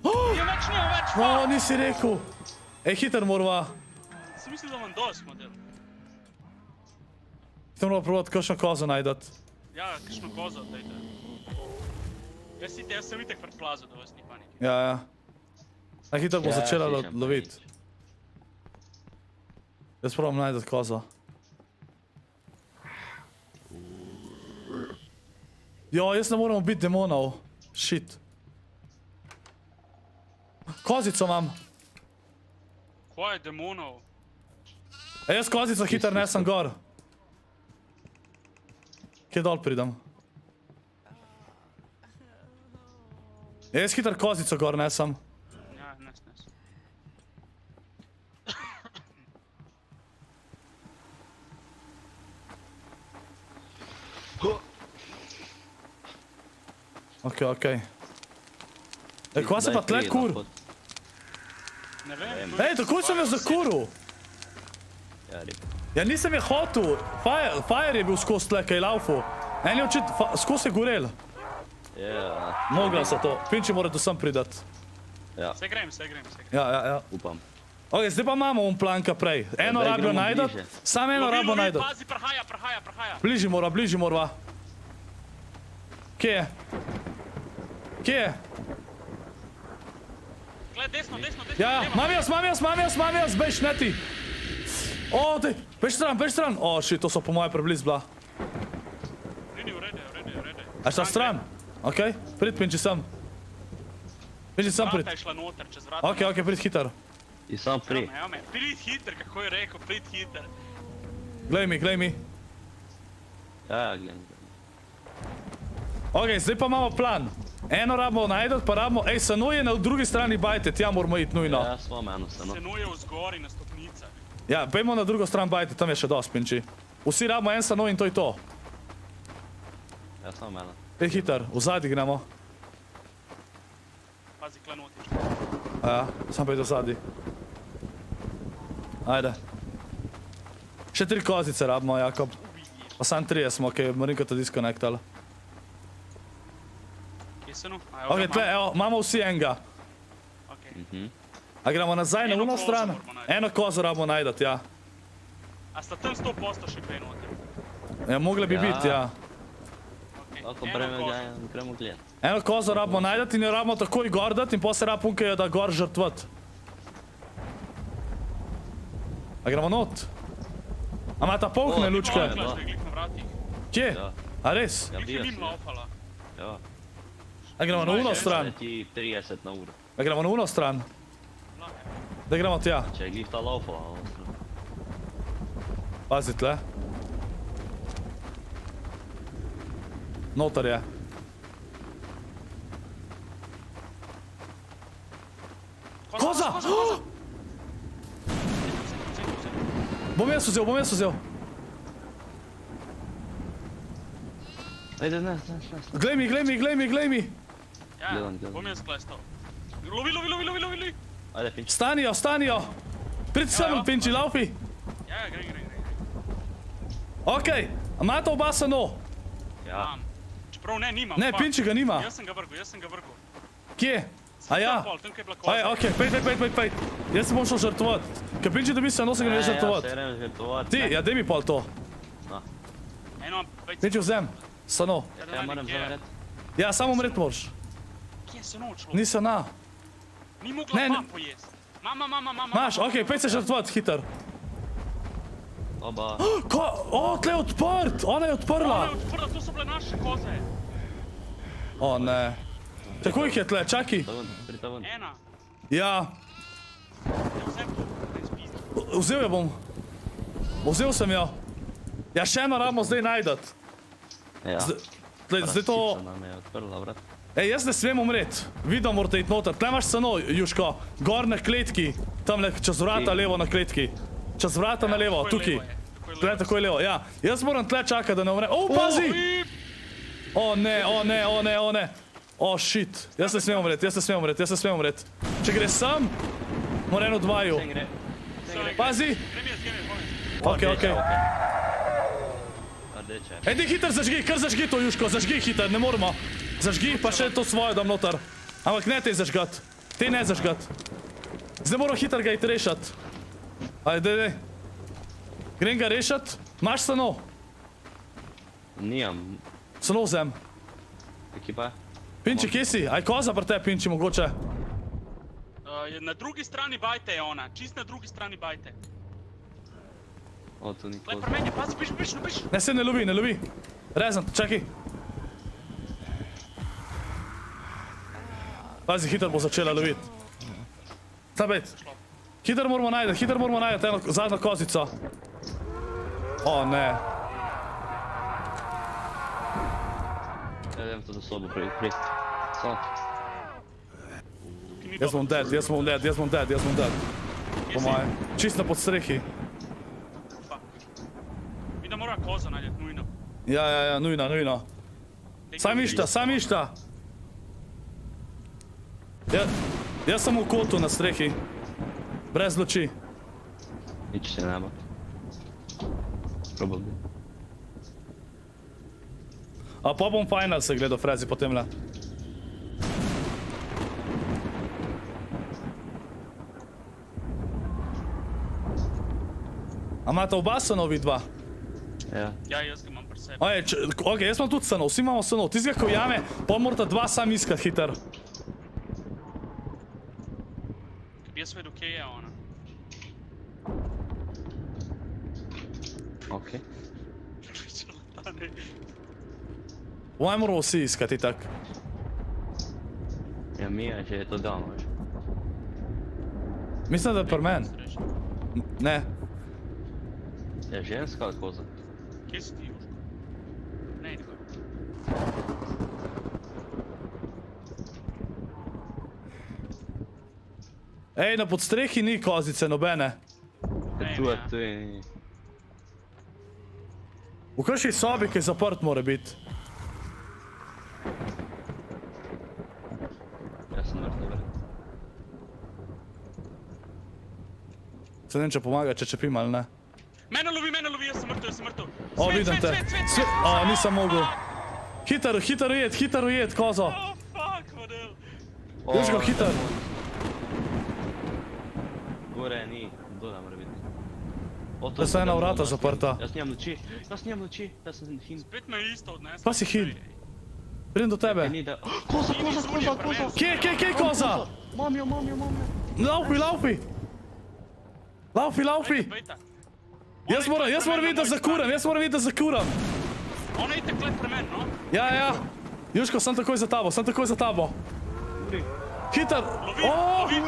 B: Nijem več,
A: No, nisi rekel. Ej, hiter morava.
B: Sem mislil, da imam dost model.
A: Hiter morava probati kakšno kozo najdat.
B: Ja, kakšno kozo, dajte. Jaz sem itek preplazil, da vas ni panike.
A: Ja, ja. Najhiter bo začela lovit. Jaz probam najdat kozo. Jo, jaz ne moramo biti demonov. Shit. Kozico imam.
B: Kaj je demonov?
A: Jaz kozico hiter nesem gor. Kje dol pridem? Jaz hiter kozico gor nesem.
B: Ja, nes.
A: Okej. Ej, kva se pa tle kur?
B: Ne vem.
A: Ej, tako sem jo zakuril.
G: Ja, rip.
A: Ja, nisem je hotel. Fire je bil skozi tle, kaj je laufo. En je očit, skozi je gorel.
G: Ja,
A: Mogla se to. Pinči mora do sem pridat.
G: ja,
B: Se grem.
A: Ja.
G: upam.
A: Ok, zdaj pa imamo un planka prej. Eno
G: Zdaj
A: rabijo
G: gremo
A: najdat,
G: bliže.
A: samo eno rabijo najdat.
B: Pazi, prahaja.
A: Bližji morava. Kje je?
B: Gled, desno.
A: Ja, imam jaz, bež, ne ti. O, dej, bež stran. O, shit, to so po moje prebliz bila.
B: Ni v redu.
A: A šta stran? Okej, prid, pinči sem. Pinči sem prid.
B: Vrata je šla noter, čez vrata.
A: Okej, prid hiter.
G: I sam pri.
B: Evo me. Prid hiter, kako je rekel, prid hiter.
A: Glej mi.
G: Ja, gledam.
A: Ok, zdaj pa imamo plan. Eno rabimo najdat, pa rabimo... Ej, Sano je na drugi strani bajte, tja moramo iti nujno.
G: Ja, svom eno seno.
B: Senuje vzgori na stopnicah.
A: Ja, pojmo na drugo stran bajte, tam je še dost, pinči. Vsi rabimo en Sano in to je to.
G: Ja, sam eno.
A: Ej, hiter, v zadnji gremo.
B: Pazi, kle notiš.
A: Ja, sam pa je do zadnji. Ajde. Še 3 kozice rabimo, Jakob. Pa sam 3 smo, ki je Marinko to disconnectala.
B: Kje se nu?
A: Ok, tle, evo, imamo vsi enega. A gremo nazaj na
B: Eno
A: uno
B: kozo
A: stran?
B: moramo najti.
A: Eno kozo rabimo najdat, ja.
B: A sta tam 100% še kaj noter?
A: Ja, mogle bi
G: Ja.
A: biti, ja.
B: Okay.
G: Lahko
B: Eno kozo.
G: gremo gledat.
A: Eno kozo rabimo najdat in jo rabimo takoj gor dat in potem se rab punkajo da gor žrtvat. A gremo not? A ima ta polkne lučke?
G: ja.
B: Glej, zdaj glih na vratih.
A: Kje?
G: Ja.
A: A res?
G: Ja,
B: Glih je
G: bio
B: njim
G: si.
B: laufala.
G: Ja.
A: A gremo na uno stran?
G: Ti 30 na uro.
A: A gremo na uno stran? Da gremo tja.
G: Če je glih ta laufala, ono stran.
A: Pazi tle. Notar je. Koza! Bom jaz vzel.
G: Ajde, ne.
A: Glej mi.
B: Ja,
G: Gledam.
B: bom jaz klestal. Lovi.
G: Ajde, pinč.
A: Stanijo, stanijo! Prid sem, pinči, laufi!
B: Ja, gre.
A: Okej, imate oba sano?
G: Ja.
B: Imam. Čeprav ne, nimam.
A: Ne,
B: fuck.
A: pinči ga nima.
B: Jaz sem ga vrgel.
A: Kje? A ja?
B: Tam, ko je bila koza.
A: Aj, okej, pej. Jaz se bom šel žrtvovat. Kaj pinči dobi sano, se ga ne
G: Ja,
A: žrtvovat.
G: se grem žrtvovat.
A: Ti, ja, daj mi pol to.
B: Eno, pejte.
A: Pinči vzem, sano.
G: Ja, moram zavreti.
A: Ja, samo umret moraš.
B: Kje se nočlo?
A: Ni sana.
B: Ni mogla
A: Ne, ne.
B: mam pojesti. Mama.
A: Maš, okej, pej se žrtvovat, hiter.
G: Oba.
A: Ko? O, tle je odprt! Ona je odprla!
B: Ona je odprla, to so bile naše koze.
A: O, ne. Kako jih je tle, čaki?
G: Pritaven.
B: Ena.
A: Ja,
B: Ja, vzem to. Ne spizdi.
A: vzel jo bom. Vzel sem jo. Ja, še eno rabimo zdaj najdet.
G: Ja.
A: Zdaj to...
G: Rasica nam je odprla vrat.
A: Ej, jaz ne smem umret. Vidno morate iti noter. Tle imaš sano, Juško. Gor na kletki. Tamle čez vrata levo na kletki. Čez vrata na levo, tukaj. Tle takoj levo, ja. Jaz moram tle čakati, da ne umre. O, pazi! O, ne. O, shit. Jaz ne smem umret. Če gre sem, mora eno dvaju.
G: Sen gre.
A: Pazi!
B: Grem jaz.
A: Okej.
G: Rdeče.
A: Ej, ti hiter zažgi, kar zažgi to, Juško. Zažgi hiter, ne moramo. Zažgi, pa še to svoje dam noter. Ampak ne te zažgat. Te ne zažgat. Zdaj moram hiter ga iti rešat. Ajde, dej. Grem ga rešat. Maš sano?
G: Nijam.
A: Sano vzem.
G: Ekipa.
A: Pinči, kje si? Aj koza pri tebi, Pinči, mogoče.
B: Na drugi strani bajte je ona. Čist na drugi strani bajte.
G: O, tu ni
B: Glej,
G: koza.
B: pri meni, pazi, biš.
A: Ne, se ne lovi. Rezan, čakaj. Pazi, hiter bo začela loviti. Tam bejt. Hiter moramo najti eno zadnjo kozico. O, ne.
G: Ja, idem to za sobo pri. Samo.
A: Jaz bom dead. Po moje. Čist na podstrehi.
B: Mi da mora koza najdeti, nujno.
A: Ja, nujno. Sam išta. Jaz sem v kotu na strehi. Brez luči.
G: Nič se nema. Probably.
A: A pa bom final se gledal, Frezi, potem le. A imate oba sanovi dva?
G: Ja.
B: Ja, jaz ga imam pri sebi.
A: Okej, jaz imam tudi sanov, vsi imamo sanov. Tistega, ko jame, pa morata dva sam iskat hiter.
B: Bi jaz vedel, kje je ona.
G: Okej.
A: Vaj moramo vsi iskati tak.
G: Ja, Mija že je to dal, veš.
A: Mislim, da je pri meni. Ne.
G: Je ženska ali koza?
B: Kje si ti, Južko? Ne, nikoj.
A: Ej, na podstrehi ni kozice nobene.
B: Ne,
G: Tu je,
B: ja.
G: tu je.
A: V kakšni sobi, ki je zaprt, mora biti.
G: Jaz sem mrtev, vred.
A: Se ne vem, če pomaga, če čepim ali ne.
B: Mene lovi, jaz sem mrtev.
A: O, vidim te.
B: Svet.
A: O, nisem mogel. Hiter ujet, kozo.
B: Oh, fuck, model.
A: Južko, hiter.
G: Gore ni, dole mora biti. O,
A: Da so ena vrata zaprta.
G: Jaz nimam luči, jaz sem hin.
B: Spet me je isto odnesel.
A: Pa si hin. Pridem do tebe.
G: Ni da... Koza!
A: Kje koza?
G: Mam jo!
A: Laufi.
B: Bejta.
A: Jaz moram videti, da zakuram.
B: Ona je tekle pri meni, no?
A: Ja. Juško, sem takoj za tabo. Hiter.
B: Lovi.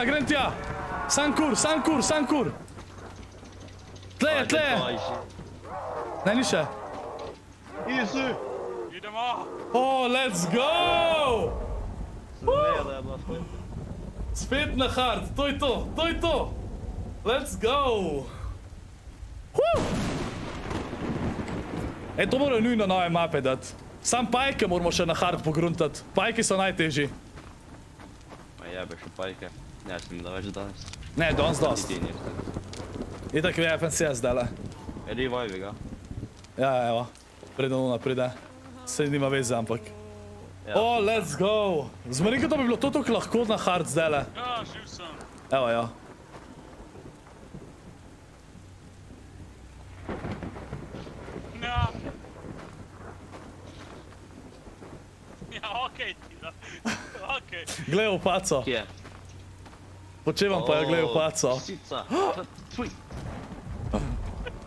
A: Grem tja. Sam kur. Tle je. Ne, ni še.
B: Idemo.
A: Oh, let's go!
G: Da je bila spet.
A: Spet na hard, to je to. Let's go! Ej, to morajo nujno nove mape dati. Sam pajke moramo še na hard pogruntati. Pajki so najtežji.
G: jebeš opajke. Ne, sem da več danes.
A: Ne, danes dost.
G: Ti niste.
A: Itak je FNCS zdajle.
G: Revive ga.
A: Ja, evo. Preden Luna pride. Sej nima veze, ampak.
G: Ja,
A: Oh, let's go! Zmarinka, da bi bilo to tako lahko na hard zdajle.
B: Ja, živ sem.
A: Evo, ja.
B: Ja. Ja, okej ti, da. Okej.
A: Glej v paco.
G: Kje?
A: Počevam pa jo, glej v paco.
G: Sica. Tvoj.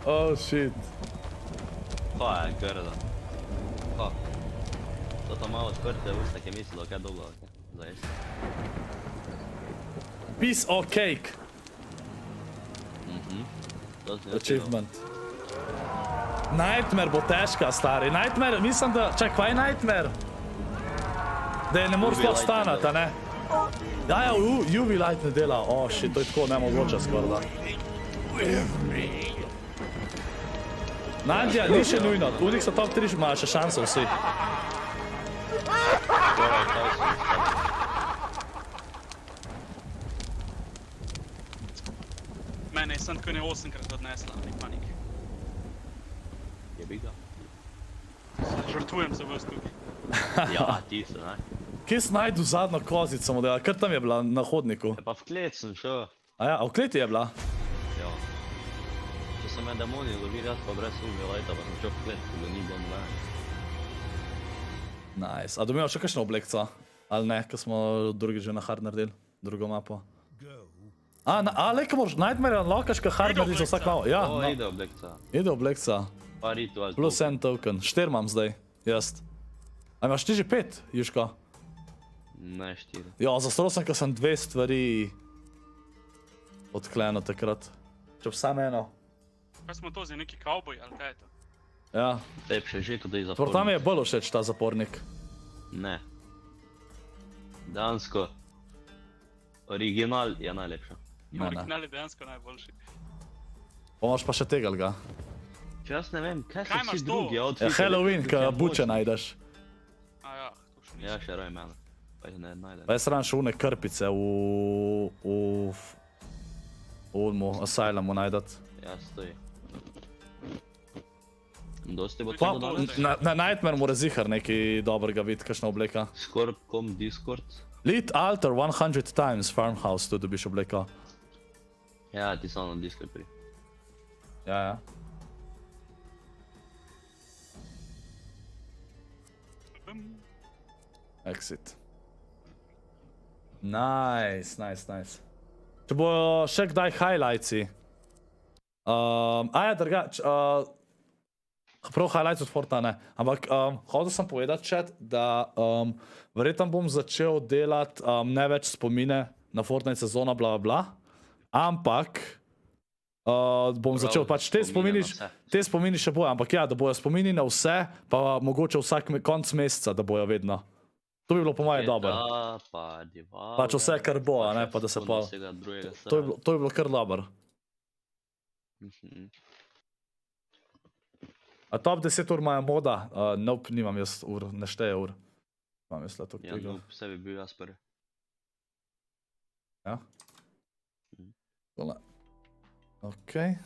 A: Oh, shit.
G: Kaj je grda? Kaj? To tam malo odprte usta, ki je mislilo, kaj je dobro, okej. Zajest.
A: Piece of cake.
G: To si ne
A: Achievement. Nightmare bo težka, stari. Nightmare, mislim da... Čak, kaj je Nightmare? Da je ne moreš sploh stanati, a ne? Ja, ja, UV light ne dela. Oh, shit, to je tako nemogoče skoraj, da. Nadja, ni še nujno. Unik so top 3, imajo še šanso vsi.
B: Mene je sem tako ne 8-krat odnesla, ni panik.
G: Jebi ga.
B: Žrtvujem se vas tukaj.
G: Ja, ti se, ne?
A: Kje si najdu zadnjo kozico modela? Kar tam je bila na hodniku.
G: Pa v klet sem šel.
A: A ja, a v kleti je bila?
G: Ja. Če sem me demoni lovi rad pa brez UV lighta, pa sem šel v klet, ko ga ni bilo noben.
A: Nice. A dobijo še kakšno oblekca? Ali ne, ko smo drugi že na hard naredili? Drugo mapo. A, lejka moraš, Nightmare unlockaš, ka hard naredi za vsak malo. Ja,
G: O,
A: no.
G: ide oblekca.
A: Ide oblekca.
G: Pa ritual.
A: Plus en token. 4 imam zdaj, jaz. A imaš ti že 5, Juško?
G: Ne, 4.
A: Ja, zastro sem, ko sem 2 stvari odklenil takrat. Če bi sam eno.
B: Kaj smo to, zdaj neki kavboj ali kaj je to?
A: Ja.
G: Lepše že, kot da je
A: Prav tam
G: zapornik.
A: je bolj všeč ta zapornik.
G: Ne. Dansko. Original je najlepša.
A: Ne, ne.
B: Original je dejansko najboljši.
A: Pa imaš pa še tega, ga.
G: Če jaz ne vem, kaj
B: Kaj
G: so
B: imaš
G: vsi
B: to?
G: drugi
A: Ja,
G: outfiti.
A: Halloween, ko buče najdeš.
B: A ja, to še
G: Ja,
B: nisem.
G: še roj mene. Pa jih ne najdem.
A: Pa jaz radim še une krpice v Ulmu, Asylumu najdat.
G: Ja, stoji. Dosti bo
A: Pa,
G: to danes?
A: na Nightmare mora zihar nekaj dobrega videti, kakšna obleka.
G: Scorp.com Discord.
A: Lead altar 100 times, farmhouse, tu dobiš obleka.
G: Ja, ti samo na Discord pri.
A: Ja, ja. Exit. Nice, nice, nice. Če bojo še kdaj highlightsi. Ja, drugač. Prav highlights od Fortnite ne. Ampak hotel sem povedati, chat, da verjetno bom začel delati ne več spomine na Fortnite sezona, bla bla bla. Ampak bom začel pač te spomini še bojo, ampak ja, da bojo spomini na vse, pa mogoče vsak konc meseca, da bojo vedno. To bi bilo po moje dobro.
G: Pa dival.
A: Pač vse, kar bo, a ne, pa da se pa... To bi bilo kar dobro. A top 10 ur imajo moda? Nope, nimam jaz ur, ne šteje ur. Imam jaz leto
G: Ja,
A: tega.
G: no, vse bi bil jaz prvi.
A: Ja? Tole. Okej.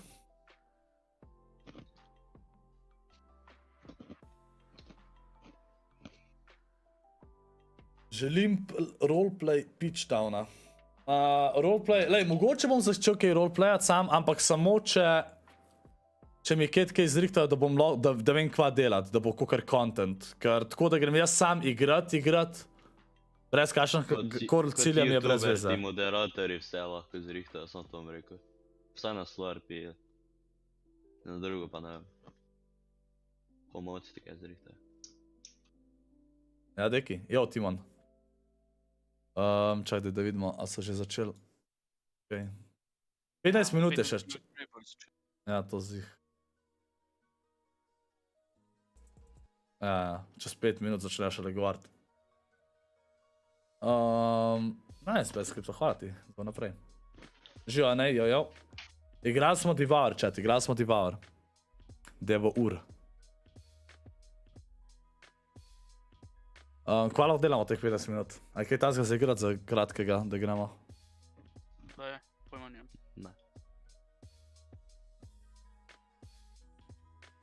A: Želim roleplay pitchdowna. Roleplay, lej, mogoče bom začel kaj roleplayat sam, ampak samo če mi je kaj izrihtajo, da bom da vem kva delati, da bo kakor content. Ker tako, da grem jaz sam igrat, brez kakšen ciljem je brez veze.
G: Ti moderatorji vse lahko zrihtajo, sem to vam rekel. Vsaj na slurpi, na drugo pa ne vem. Pomoci ti kaj zrihtajo.
A: Ja, deki, jo, Timon. Čakaj, da vidimo, a so že začeli. 15 minut je še. Ja, to zih. Ja, čez 5 minut začneš še govoriti. Nice, bez skripta, hvala ti, bo naprej. Živa, ne, jo. Igrali smo Devour, chat, igrali smo Devour. Devo ur. Kva lahko delamo teh 15 minut? A je kaj tazga za igrati za kratkega, da gremo?
B: Da je, pojma nijem.
G: Ne.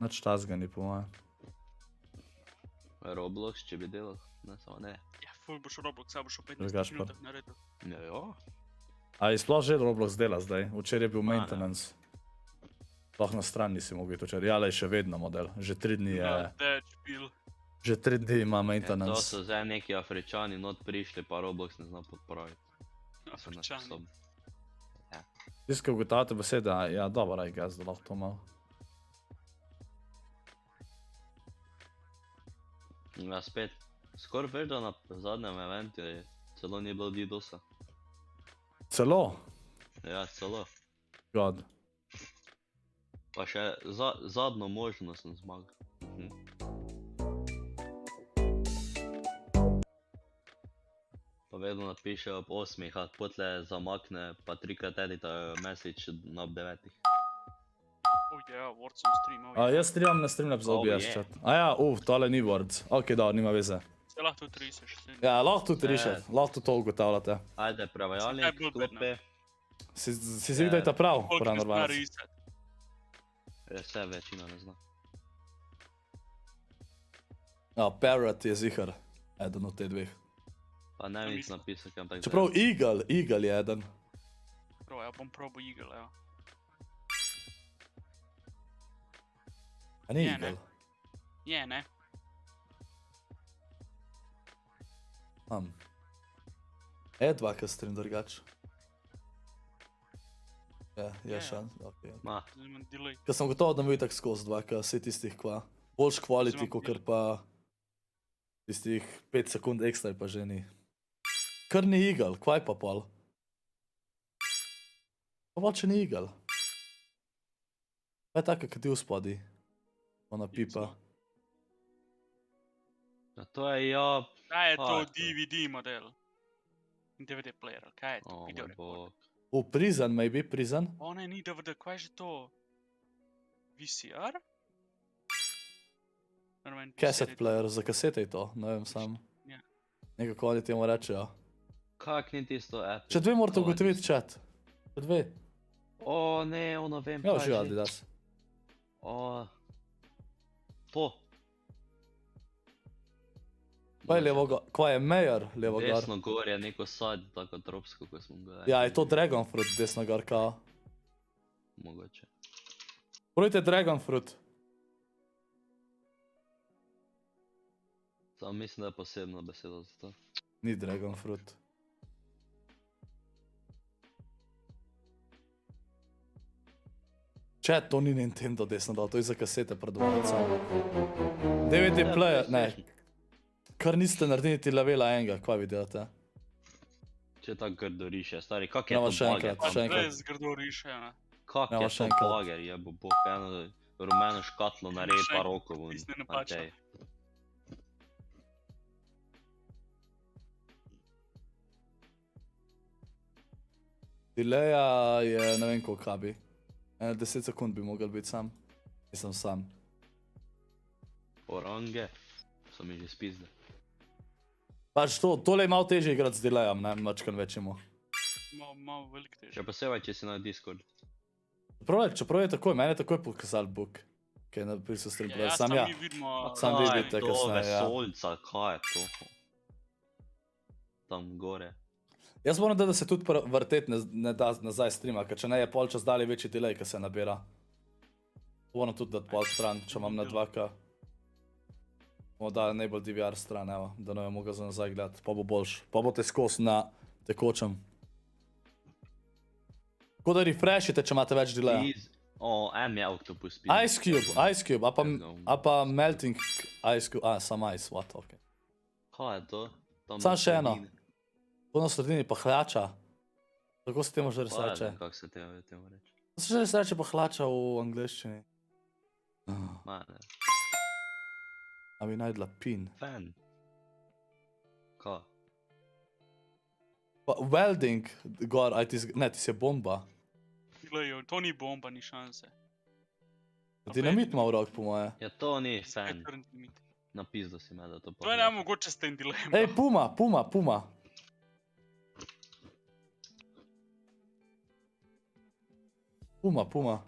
A: Nič tazga ni po moje.
G: Roblox, če bi delal. Ne, samo ne.
B: Ja, ful boš Roblox, a boš v 15
A: Drugač pa.
B: minutah naredil.
G: Ja, jo.
A: A je sploh že Roblox dela zdaj? Včeraj je bil maintenance. Sploh na stran nisi mogel biti včeraj. Ja, le še vedno model. Že 3 dni je...
B: Dead špil.
A: Že 3 dni ima
G: To
A: maintenance.
G: so zdaj neki Afričani not prišli, pa Roblox ne zna podpraviti. So
B: Afričani.
G: nesposobni.
A: Tiskaj ugotavljate besede, ja, dobro, I guess, da lahko to malo.
G: Ja, spet. Skoraj veš, da na zadnjem eventu je celo ni bilo DDoS-a.
A: Celo?
G: Ja, celo.
A: God.
G: Pa še zadnjo možnost sem zmagal. Pa vedno napiše ob 8, a potle zamakne, pa 3krat editajo message na ob 9.
B: Oh yeah, Warzone stream, oh yeah.
A: Jaz streamam na Streamlabs za
G: Oh,
A: OBS
G: yeah.
A: chat. Tole ni Words. Ok, dobro, nima veze.
B: Se lahko tudi riseš.
A: Ja, lahko tudi rišete, lahko tudi to ugotavljate.
G: Ajde, prevajalnik,
B: Zakaj bilo
G: klopi.
A: Si zvidajte prav,
B: Koliko
A: prav
B: bi zna
A: normalno.
B: risati?
G: Vse večina ne zna.
A: Ja, Parrot je zihar. Eden od te dveh.
G: Pa ne vem nič napisati, ampak...
A: Čeprav Eagle je eden.
B: Prav, ja bom probal Eagle, ja.
A: A ni
B: Je, ne.
A: Eagle?
B: Je, ne?
A: Edva, ki stream drugač. Je
B: Je.
A: šans, ok.
G: Ma,
B: Zdaj imam delay.
A: Ker sem gotov, da mi je tako skozi dva, ker vse tistih kva. Boljš quality,
B: Zdaj imam
A: kakor pa tistih 5 sekund ekstra pa že ni. Kar ni Eagle, kvaj pa pol? Pa pa če ni Eagle. Pa je taka, kot ti v spodi. Ona pipa.
G: ja to je ja...
B: Kaj je to
G: Kaj je to?
B: DVD model? DVD player, ali kaj je to?
G: O
B: Video
G: moj
B: recorder.
G: bog.
A: Prison, maybe, Prison?
B: O ne, ni DVD, kaj je že to? VCR? Normalno
A: Cassette
B: VCR.
A: player, za kasete je to, ne vem sam.
B: Ja.
A: Nekako oni temu rečejo.
G: Kak ni tisto app?
A: Če dve morate
G: To je
A: ugotoviti chat. Če dve.
G: O ne, ono vem,
A: Ja,
G: kaj
A: že
G: že.
A: Adidas.
G: O... To.
A: Kaj je levo gor? Kaj je Mayor levo gor?
G: Desno gor je neko sad, tako tropsko, ko smo ga...
A: Ja, je to Dragon Fruit desno gor kao.
G: Mogoče.
A: Probajte Dragon Fruit.
G: Samo mislim, da je posebna beseda za to.
A: Ni Dragon Fruit. Chat, to ni Nintendo desno dal, to je za kasete predvajati samo. DVD player, ne. Kar niste naredili ti levela enega, kva vi delate?
G: Če tako grdo riše, stari, kak je
A: Evo
G: to
A: še
G: bager?
A: enkrat, še enkrat.
B: Res grdo riše, ne?
G: Kak
A: Evo
G: je
A: še
G: to
A: enkrat.
G: bager, jebo bog, eno rumeno škatlo naredi
B: še
G: pa
B: enkrat,
G: roko ven.
B: stisni na pačo.
G: Matej.
A: Delaya je ne vem koliko bi. 10 sekund bi mogel biti sam. Nisem sam.
G: Orange. So mi že spizde.
A: Pač tole je malo težje igrati z delayem, ne, mačkan večjemu.
B: Malo velik težje.
G: Še posebej, če si na Discord.
A: Čeprav je takoj, meni je takoj pokazal book. Kaj je napisal stream player, sam ja.
B: Mi vidimo...
A: Sam
G: Kaj je
A: vidite
G: to,
A: kasneje, ja.
G: vesoljca, kaj je to? Tam gore.
A: Jaz moram da se tudi vrteti ne da nazaj streama, ker če ne je pol čas dalje večji delay, ki se nabira. Moram tudi dati pol stran, če imam na 2K. Bomo dali najbolj DVR stran, evo, da ne bomo ga za nazaj gledati, pa bo boljš. Pa bo te skos na tekočem. Tako da refreshite, če imate več delaya.
G: O, M je Octopus pizde.
A: Ice Cube, a pa Melting Ice Cube, sam Ice, what, ok.
G: Kaj je to? Tam
A: Samo
G: na
A: še eno.
G: sredini.
A: To na sredini pa hlača. Tako se temu že res
G: Pa ne
A: reče.
G: vem, kako se temu reče.
A: To se že res reče pa hlača v angleščini.
G: Ma ne.
A: A bi najdla pin.
G: Fan. Kaj?
A: Pa welding, gor, ne, ti si je bomba.
B: Glejo, to ni bomba, ni šanse.
A: Dinamit ima v rok, po moje.
G: Ja, to ni fan.
B: Črn dinamit.
G: Napisal si me, da to
B: To je nemogoče s tem dilemom.
A: Ej, Puma. Puma.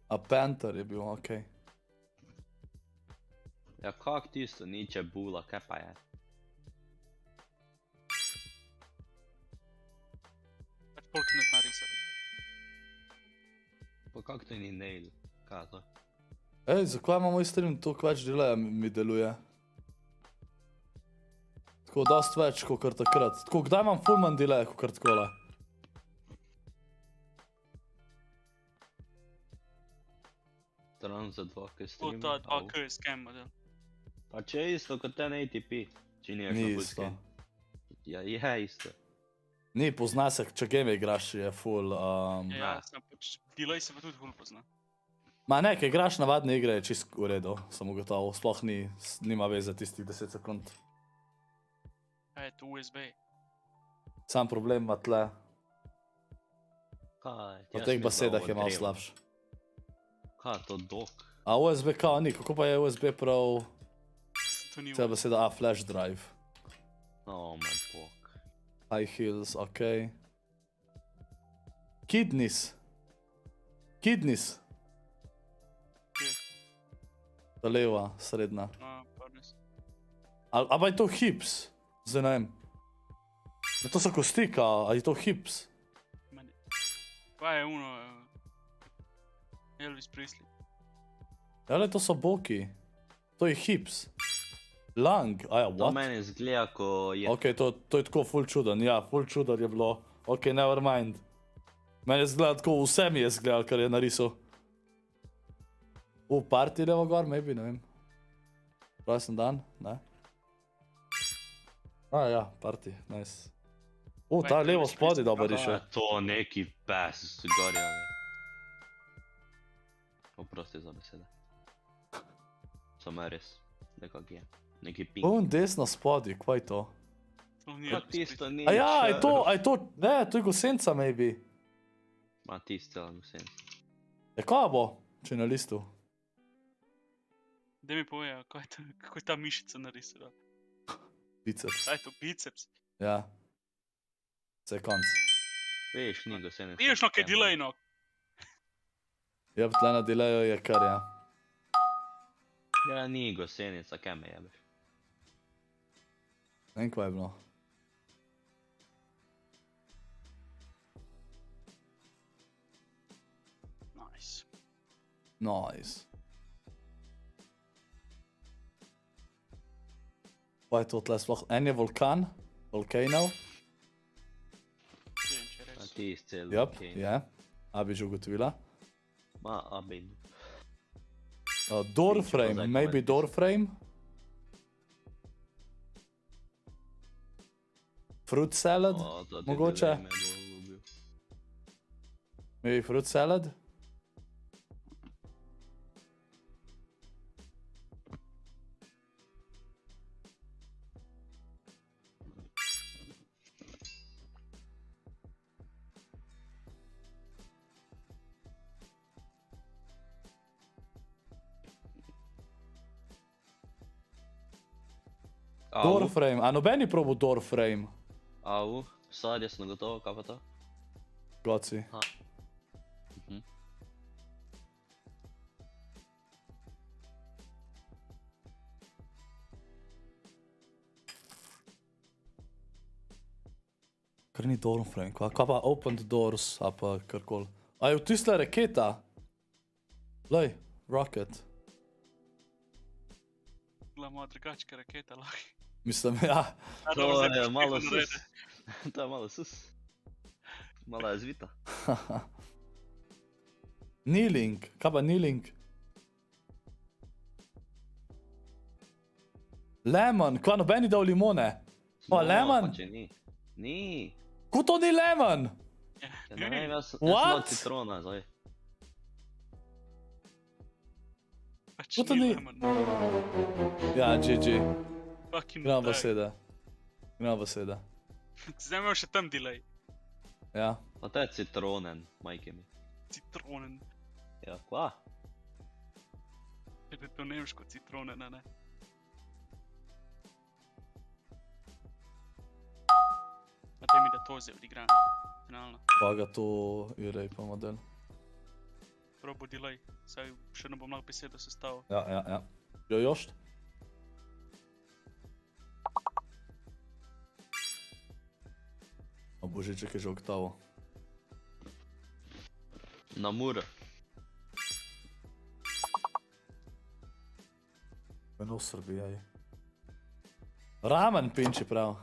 A: A Panther je bil, okej.
G: Ja, kak tisto, ni čebula, kaj pa je?
B: Pač folk ne zna risati.
G: Pa kak to ni nail? Kaj je to?
A: Ej, zakaj ima moj stream toliko več deleja mi deluje? Tako dost več, kakor takrat. Tako, kdaj imam full manj deleja, kakor takole?
G: Stran za 2K
B: To
G: stream.
B: ta 2K scam model.
G: Pa če je isto kot ten ATP. Če ni
A: Ni
G: full
A: isto.
G: screen. Ja, je isto.
A: Ni, pozna se, če game igraš, je full...
B: Ja, sem pač, delay se pa tudi ful pozna.
A: Ma ne, kaj igraš navadne igre, je čist v redu, sem ugotovil. Sploh nima veze tistih 10 sekund.
B: Kaj je to USB?
A: Sam problem ima tle.
G: Kaj?
A: V teh besedah je malo slabš.
G: Kaj je to dok?
A: A USB kao ni, kako pa je USB prav...
B: To ni
A: Cela beseda, flash drive.
G: Oh my bog.
A: High heels, okej. Kidneys.
B: Kje?
A: Ta leva, srednja.
B: Pa res.
A: A pa je to hips? Zdaj ne vem. Ja, to so kosti kao, a je to hips?
B: Meni. Pa je uno... Elvis Presley.
A: Jale, to so boki. To je hips. Lung, aja,
G: To
A: what?
G: meni zgleda, ko je...
A: Okej, to je tako full čuden, ja, full čuden je bilo. Okej, never mind. Meni je zgleda tako, vse mi je zgledal, kar je narisal. Party levo gor, maybe, ne vem. Rojsten dan, ne? Ja, party, nice. Ta levo spodaj dobro riše.
G: To neki pes z gorja, ne. Oprosti za besede. Samo res, nekak je. Neki pink.
A: Desno spodaj, kva je to?
B: To ni
G: Pa
B: Elvis
G: tisto
B: Presley.
G: ni...
A: A je to, ne, to je gosenca, maybe.
G: Ma tisto celo gosenc.
A: Kaj bo, če je na listu?
B: Daj mi povej, kako je ta mišica narisala.
A: Biceps,
B: Kaj je to, biceps?
A: ja. Vse konc.
G: Veš, ni gosenec.
B: Vidiš no, kaj delay no.
A: Ja, tle na delajo je kar, ja.
G: Ja, ni gosenica, kaj me jebeš.
A: Ne vem, kva je bilo. Nice. Pa je to tle sploh, en je vulkan, volcano.
G: A ti cel
A: Yep,
G: volcano.
A: je. A bi že ugotovila.
G: Ma, a bi.
A: Door
G: Nič,
A: frame,
G: pa zdaj
A: maybe
G: komaj.
A: door frame. Fruit salad,
G: O, to ti
A: mogoče.
G: delay me bo ubil.
A: Maybe fruit salad. Door frame, a nobeni probu door frame.
G: Au, sadje sem gotovo, kaj pa to?
A: Goci.
G: Mhm.
A: Kar ni door frame, kva pa open the doors, a pa karkoli. A je vtisla raketa? Lej, rocket.
B: Bila moja drugačka raketa, lahko.
A: Mislim, ja.
G: To je malo sus. To je malo sus. Malo je zvita.
A: Kneeling, kaj pa kneeling? Lemon, kva nobeni dal limone? Pa lemon?
G: Pa če ni. Ni.
A: Ko to ni lemon?
G: Ja, ne vem, jaz sem
A: What?
G: dal citrona, zdaj.
B: Pač
A: Ko to ni?
B: lemon.
A: Ja, GG.
B: Fucking
A: Gremo
B: bag.
A: beseda. Gremo beseda.
B: Zdaj imamo še tam delay.
A: Ja.
G: Pa to je citronen, majke mi.
B: Citronen.
G: Ja, kva?
B: Je to nemško citronen, a ne? A daj mi da to zdaj odigram. Finalno.
A: Pa ga to je rejpa model.
B: Probo delay. Saj še ne bom lahko besedo sestavil.
A: Ja. Jo još? O božiček je že oktavo.
G: Na mura.
A: Eno v Srbiji, aj. Ramen pinči prav.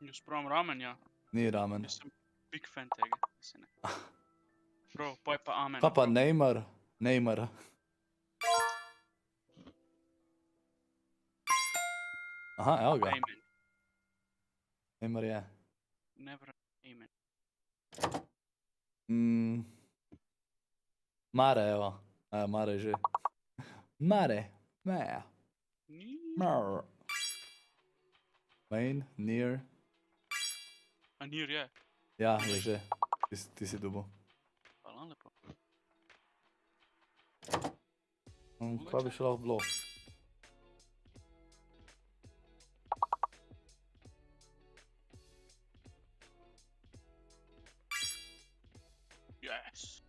B: Jaz pravim ramen, ja.
A: Ni ramen.
B: Jaz sem big fan tega. Se ne. Bro, poj pa amen.
A: Kaj pa Neymar? Neymar. Aha, evo ga.
B: Amen.
A: Neymar je.
B: Never amen.
A: Mare, evo. Mare je že. Mare. Ne. Mar. Main, near.
B: A nir je.
A: Ja, je že. Ti si dubo.
B: Hvala lepo.
A: Kaj bi še lahko bilo?
B: Yes.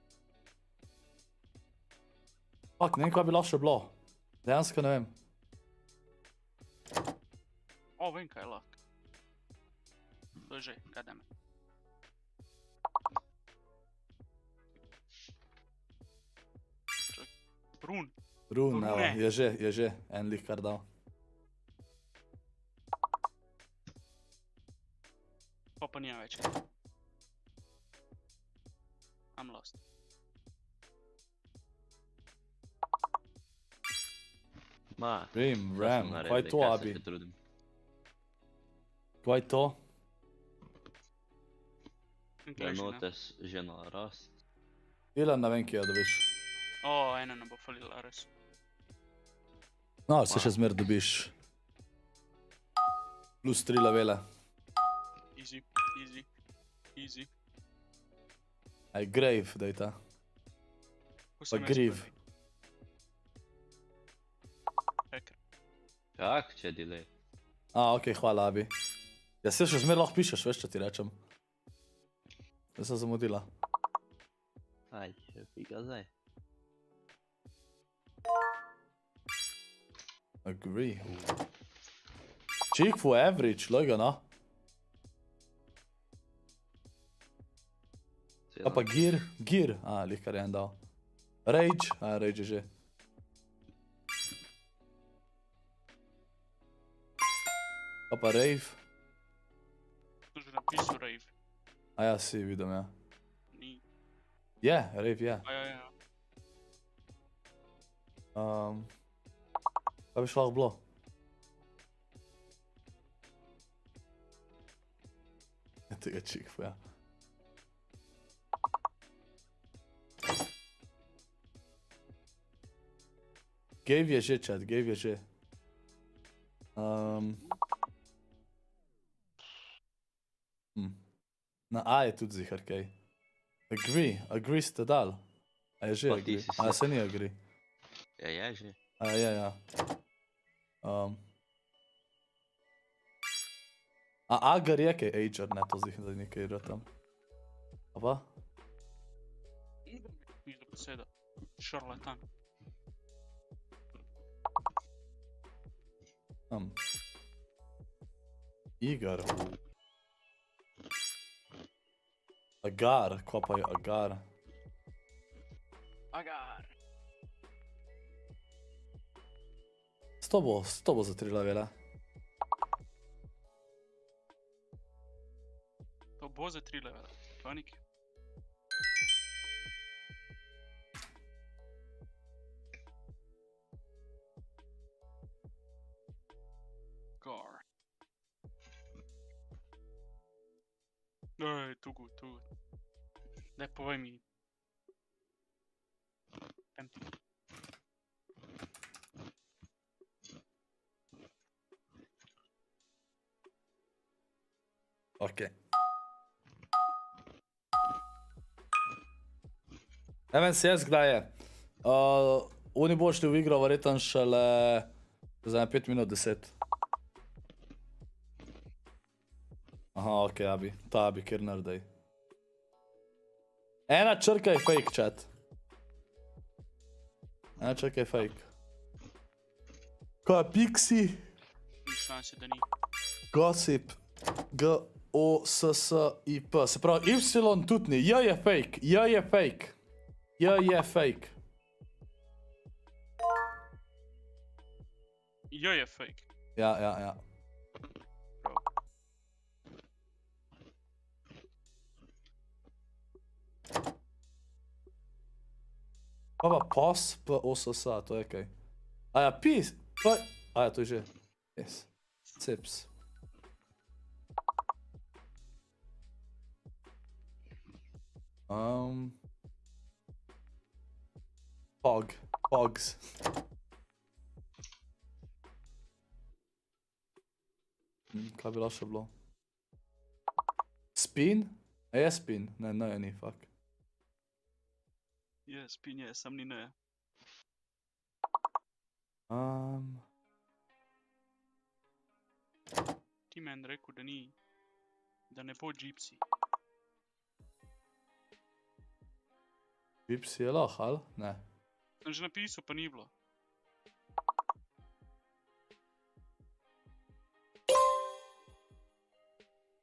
A: Fak, ne vem, kaj bi lahko še bilo. Dejansko ne vem.
B: O, vem kaj je lahko. To je že, kaj da me. Brun.
A: Run, evo,
B: Rune.
A: je že. En lik kar dal.
B: Pa nima več. I'm lost.
G: Ma,
A: Rim,
G: šta
A: Ram,
G: sam naredil,
A: kaj je to,
G: kaj se
A: Abi?
G: še trudim.
A: Kaj je to?
G: Planotes že narast.
A: Ilan ne vem, kje jo dobiš.
B: O, ena ne bo falila, res.
A: No, se še zmer dobiš. Plus 3 levele.
B: Easy, easy, easy.
A: Aj, Grave, daj ta.
B: Ko
A: Pa
B: sem jaz
A: Grieve.
B: prvi. Hacker.
G: Kak, če delay?
A: Okej, hvala, Abi. Ja, se še zmer lahko pišeš, veš, če ti rečem. Da sem zamudila.
G: Aj, fika zdaj.
A: Agree. Cheek for average, loj ga, no. A pa gear, gear. Lih kar je en dal. Rage, Rage je že. A pa rave.
B: To že napisal rave.
A: Ja, si vidim, ja.
B: Ni.
A: Je, rave je.
B: Ja.
A: Kaj bi šlo lahko bilo? Tega čikfu, ja. Gave je že, chat, Gave je že. Na A je tudi zihar kaj. Agree ste dal. A je že
G: Pa ti
A: agree?
G: si
A: A
G: si.
A: se ni agree.
G: Ja, je že.
A: Ja. Agar je kaj ager, ne, to zihar, da je nekaj igra tam. A pa?
B: Ni do beseda. Šarlatan.
A: Igar. Agar, kva pa je agar?
B: Agar.
A: Sto bo za 3 levele.
B: To bo za 3 levele. Panik. Gar. Ej, too good. Daj, povej mi. Empty.
A: Okej. MNCS kdaj je? Oni bo šli v igro verjetno šele za 5 minut 10. Aha, ok, abi. Ta abi, kjer nardej. Ena črka je fake, chat. Ena črka je fake. Kaj je Pixi?
B: Ni šanse, da ni.
A: Gossip. G-O-S-S-I-P. Se pravi, Y tudi ni. J je fake. J je fake. J je fake.
B: Jo je fake.
A: Ja.
B: Prav.
A: Pa pa pos, P-O-S-S-A, to je kaj. Aja, pis, pa... Aja, to je že. Yes. Cips. Pogs. Kaj bi lahko še bilo? Spin? A je spin? Ne, ni, fuck.
B: Je, spin je, sam ni ne. Ti meni rekel, da ni, da ne bo Gypsy.
A: Gypsy je lahko, ali? Ne.
B: Sem že napisal, pa ni bilo.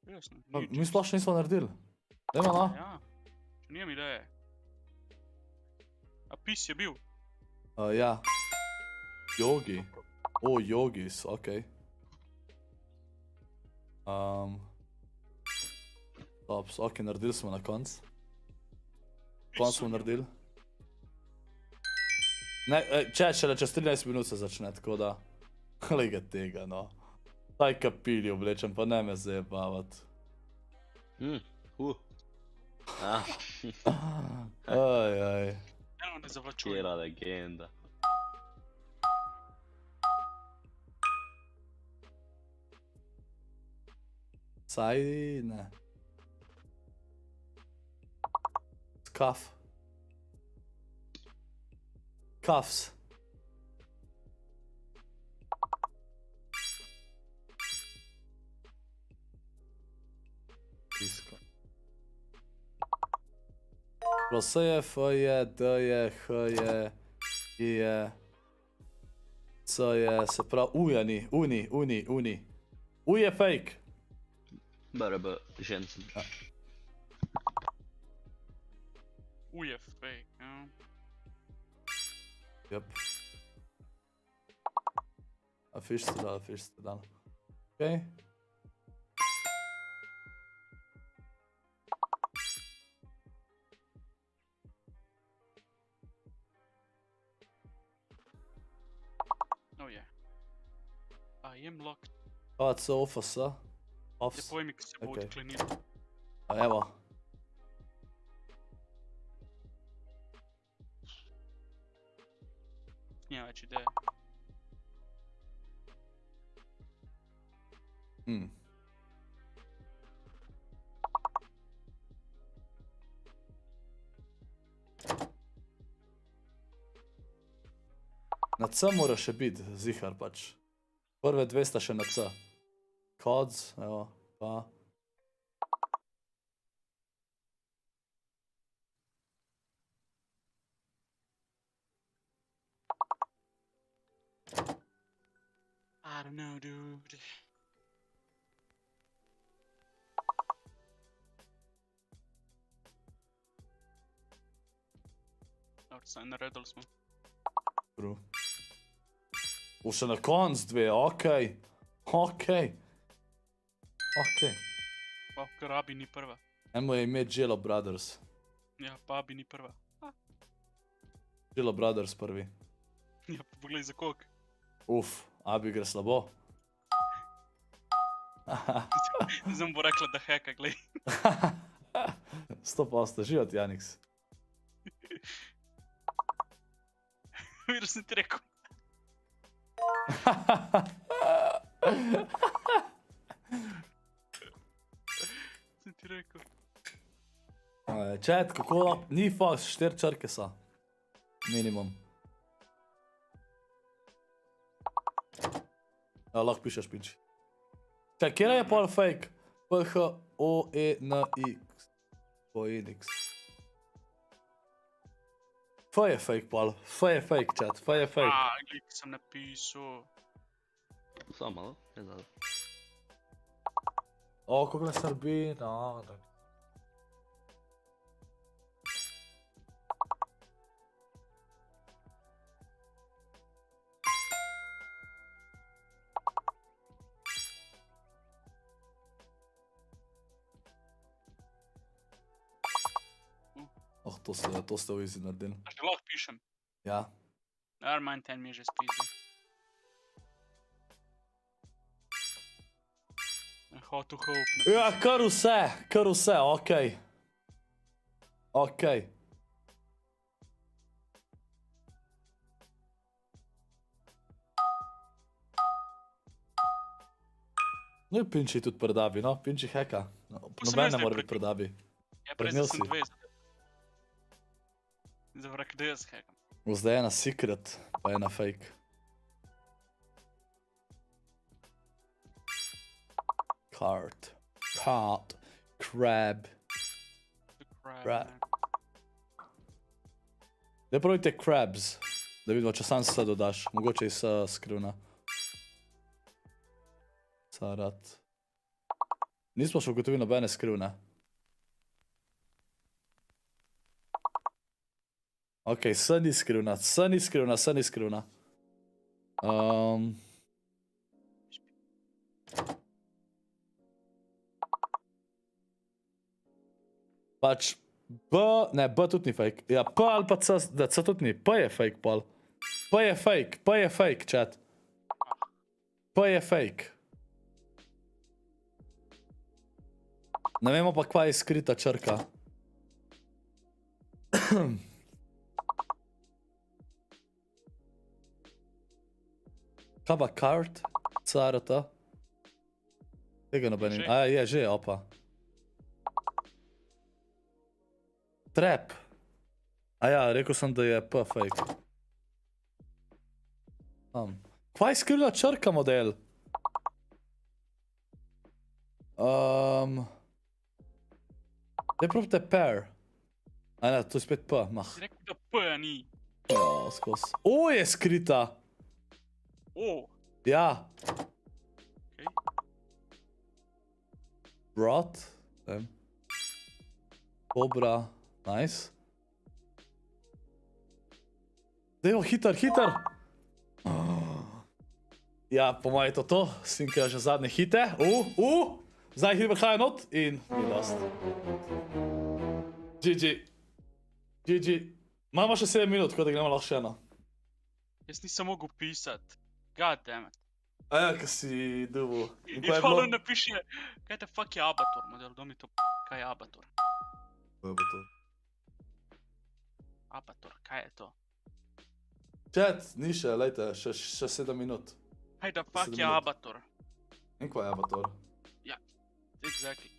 B: Jasno,
A: Pa,
B: ni
A: mi sploh še nismo naredili. Dajmo, no.
B: Ja, še nijem ideje. A pis je bil?
A: Ja. Yogi. O, yogis, okej. Tops, okej, naredili smo na konc. Konc smo naredili. Ne, šele čez 13 minut se začne, tako da... Glej ga tega, no. Taj kapilj oblečem, pa ne me zajebavat. Ajaj.
B: Eno ne zavlačuj.
G: Kjera legenda.
A: Saj, ne. Skaf. Cuffs. Tisko. S je, F je, D je, H je, I je, C je, se pravi, U je ni, uni. U je fake.
G: BRB, Jensen.
B: U je fake, ja.
A: Yep. A fish ste dal. Okej.
B: Oh je. I am locked.
A: A, C, O, F, S.
B: Ne
A: Offs.
B: povej mi, ko se bo
A: Okej.
B: odklenilo.
A: A, evo.
B: Nima več ideje.
A: Na C mora še biti, zihar pač. Prve dve sta še na C. CODS, evo, pa...
B: I don't know, dude. Dobro, saj naredili smo.
A: True. Še na konc dve, okej. Okej.
B: Pa, ker Abi ni prva.
A: Eno je ime Jello Brothers.
B: Ja, pa Abi ni prva.
A: Jello Brothers prvi.
B: Ja, pa poglej za koliko.
A: Abi gre slabo.
B: Zdaj mu bo rekla, da heka, glej.
A: 100%, živeti, Janix.
B: Vidiš, sem ti rekel.
A: Aj, Chat, kako lahko, ni faks, 4 črke so. Minimum. Ja, lahko pišeš piči. Čak, kjera je pol fake? P-H-O-E-N-X. O-E-N-X. F je fake, pol. F je fake, chat. F je fake.
B: Glik sem napisal.
G: Samo malo, ne znam.
A: O, kako me srbi, no. Oh, to ste v easy naredili.
B: A še lahko pišem?
A: Ja.
B: Nevermind, ten mi je že spizil. How to hope.
A: Ja, kar vse, okej. Okej. No in Pinči tudi predavi, no, Pinči heka. Noben ne mora biti predavi.
B: Ja, prej
A: Prednil
B: sem
A: si.
B: 20. Zavrak, da jaz hekam.
A: Zdaj je ena secret, pa je ena fake. Card. Crab. Crab. Daj probajte crabs. Da vidimo, če sam se dodaš. Mogoče iz skrivna. Sarat. Nismo še ugotovili nobene skrivne. Ok, S ni skrivna. Pač B, ne, B tudi ni fake. Ja, P ali pa C, da C tudi ni. P je fake, pol. P je fake, chat. P je fake. Ne vemo pa, kva je skrita črka. Kaj pa card? CRT? Tega noben ni. A, je, že, opa. Trap. A ja, rekel sem, da je P fake. Kva je skrivna črka, model? Daj probite pair. A ne, to je spet P, mah.
B: Si rekel, da P ni.
A: Ja, skos. O, je skrita.
B: O.
A: Ja.
B: Okej.
A: Brought. Cobra. Nice. Dajmo, hiter. Ja, po mojem je to. Sinka že zadnje hite. Zdaj hit prihaja not in mi lost. GG. Imamo še 7 minut, tako da gremo lahko še eno.
B: Jaz nisem mogel pisati. God damn it.
A: A ja, kaj si dubu.
B: In hvala napiše, kaj te fuck je abator, model, kdo mi to, kaj je abator?
A: Kaj je to?
B: Abator, kaj je to?
A: Chat, ni še, lejte, še 7 minut.
B: Kaj da fuck je abator?
A: In kaj je abator?
B: Ja, exactly.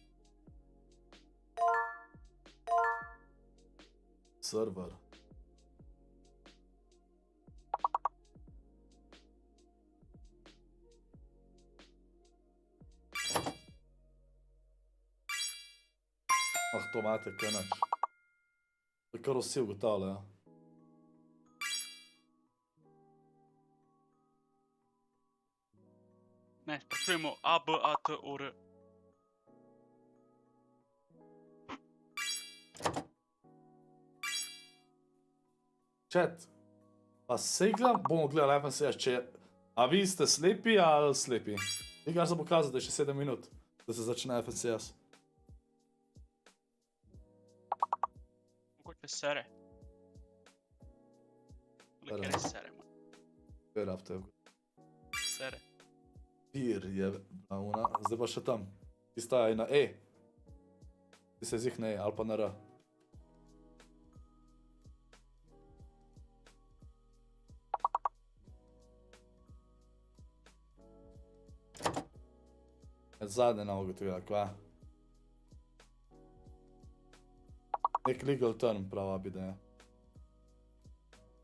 A: Server. To imate, kaj nač. To je kar vsi ugotavljajo.
B: Ne, sprašujemo A, B, A, T, O, R.
A: Chat, pa seglam, bomo gledali FNCS, če a vi ste slepi ali slepi? Nekaj se pokazati, da je še 7 minut, da se začne FNCS.
B: Mogoče sere. Kjer je sere, man.
A: Kaj rafte?
B: Sere.
A: Pir je ona, zdaj pa še tam. Tista je na E. Ti se zih na E, ali pa na R. Zadnje nam ugotovila, kva? Nek legal term prava bi, da je.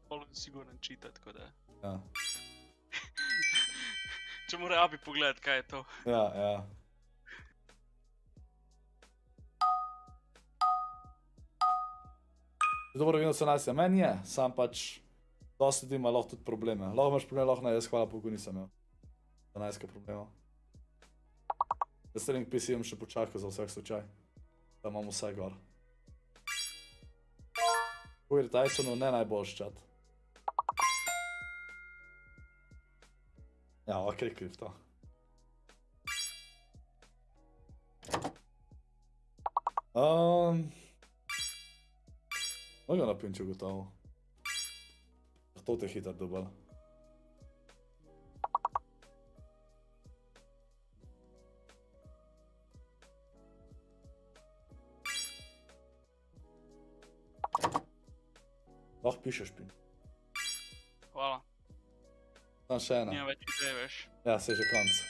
B: Pol siguren čita, tako da.
A: Ja,
B: Če mora abi pogledat, kaj je to.
A: ja, ja. Dobro, vino se nas je, meni je, sam pač dosti ljudi ima lahko tudi probleme. Lahko imaš probleme, lahko ne, jaz hvala Bogu nisem imel. 12 problemov. String PC imam še počakal za vsak slučaj. Da imam vse gor. Ujr Tysonu ne najboljš čat. Ja, ok, kriv to. Mogo na pinču gotovo. To te hitar dobil. Lahko pišeš pin.
B: Hvala.
A: Tam še ena.
B: Nima več idej, veš.
A: Ja, se je že konc.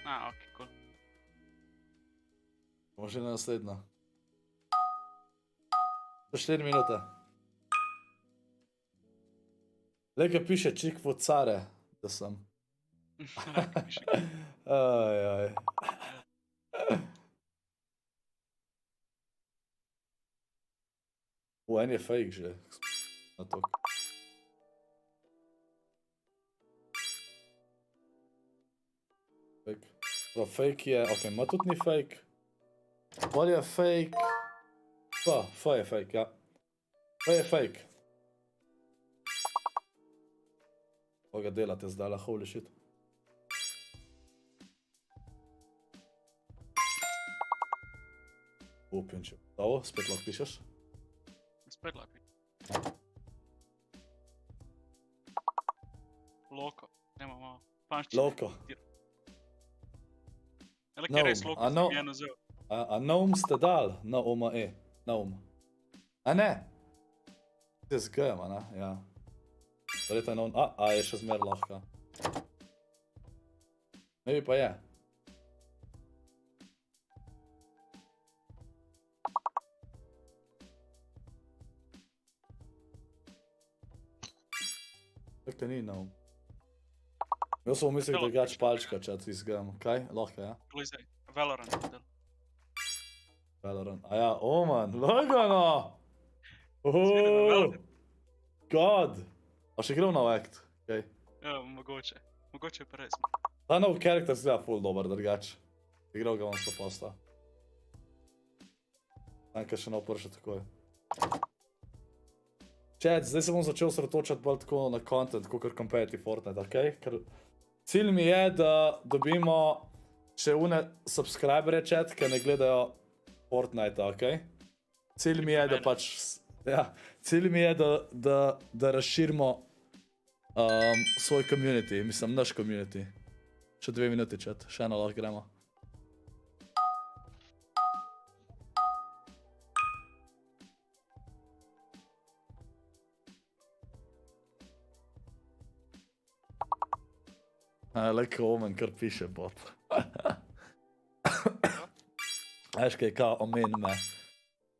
B: Ok, cool.
A: Bomo že na naslednjo. Za 4 minute. Leke piše čik v care, da sem. Ajaj. En je fake že. Na tok. Fake. Prav, fake je, ok, ma tudi ni fake. Pol je fake. F je fake, ja. F je fake. Koga delate zdaj, holy shit. Upinče. Ovo, spet lahko pišeš?
B: Spet lapi. Loko. Nema malo. Panščine.
A: Loko.
B: Ele, kje res loko sem eno zel.
A: A naum ste dal? N-O-M-E. Naum. A ne? Te z G-jem, a ne? Ja. Verjetno je naum. A je še zmer lahko. Maybe pa je. Tako ni naum. Jaz sem mislil, da gač palčka, če ti z G-jem. Kaj? Lahko, ja?
B: Glej zdaj. Valorant del.
A: Valorant. A ja, Oman, lagano!
B: Valorant.
A: God! A še igral nov act? Okay.
B: Ja, mogoče. Mogoče pa res.
A: Ta nov karakter zgleda ful dober, drugač. Igral ga bom 100%. Tanka še nov prša takoj. Chat, zdaj se bom začel sredotočati bolj tako na content, kakor competitive Fortnite, okej? Ker cilj mi je, da dobimo še une subscribere chat, ki ne gledajo Fortnite, okej? Cilj mi je, da pač... Ja, cilj mi je, da razširimo svoj community, mislim, naš community. Še 2 minuti, chat, še eno lahko gremo. Like Omen, kar piše bot. Veš kaj, kao omen me.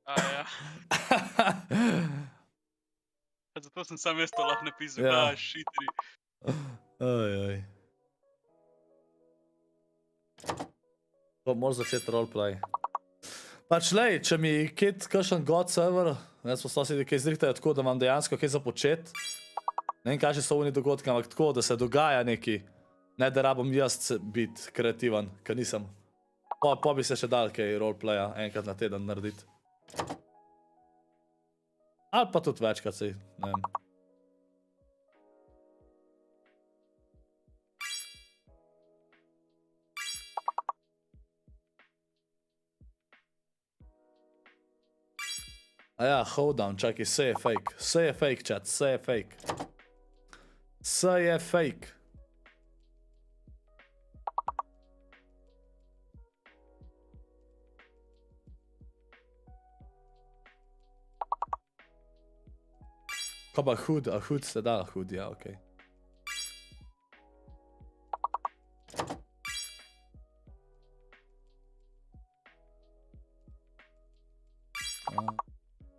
B: A ja. Zato sem sam jaz to lahko napisal,
A: Ja.
B: šitri.
A: Ajaj. To moraš začeti roleplay. Pač lej, če mi kit kakšen god server, jaz poslasili kaj zrihtajo tako, da imam dejansko kaj za počet. Ne vem, kaj so oni dogodki, ampak tako, da se dogaja neki. Ne, da rabim jaz biti kreativen, ker nisem. Pa bi se še dal kaj roleplaya enkrat na teden narediti. Ali pa tudi večkrat si, ne vem. A ja, hold down, čakaj, vse je fake. Vse je fake, chat, vse je fake. Vse je fake. Kaj pa hud, a hud ste dal, hud, ja, okej.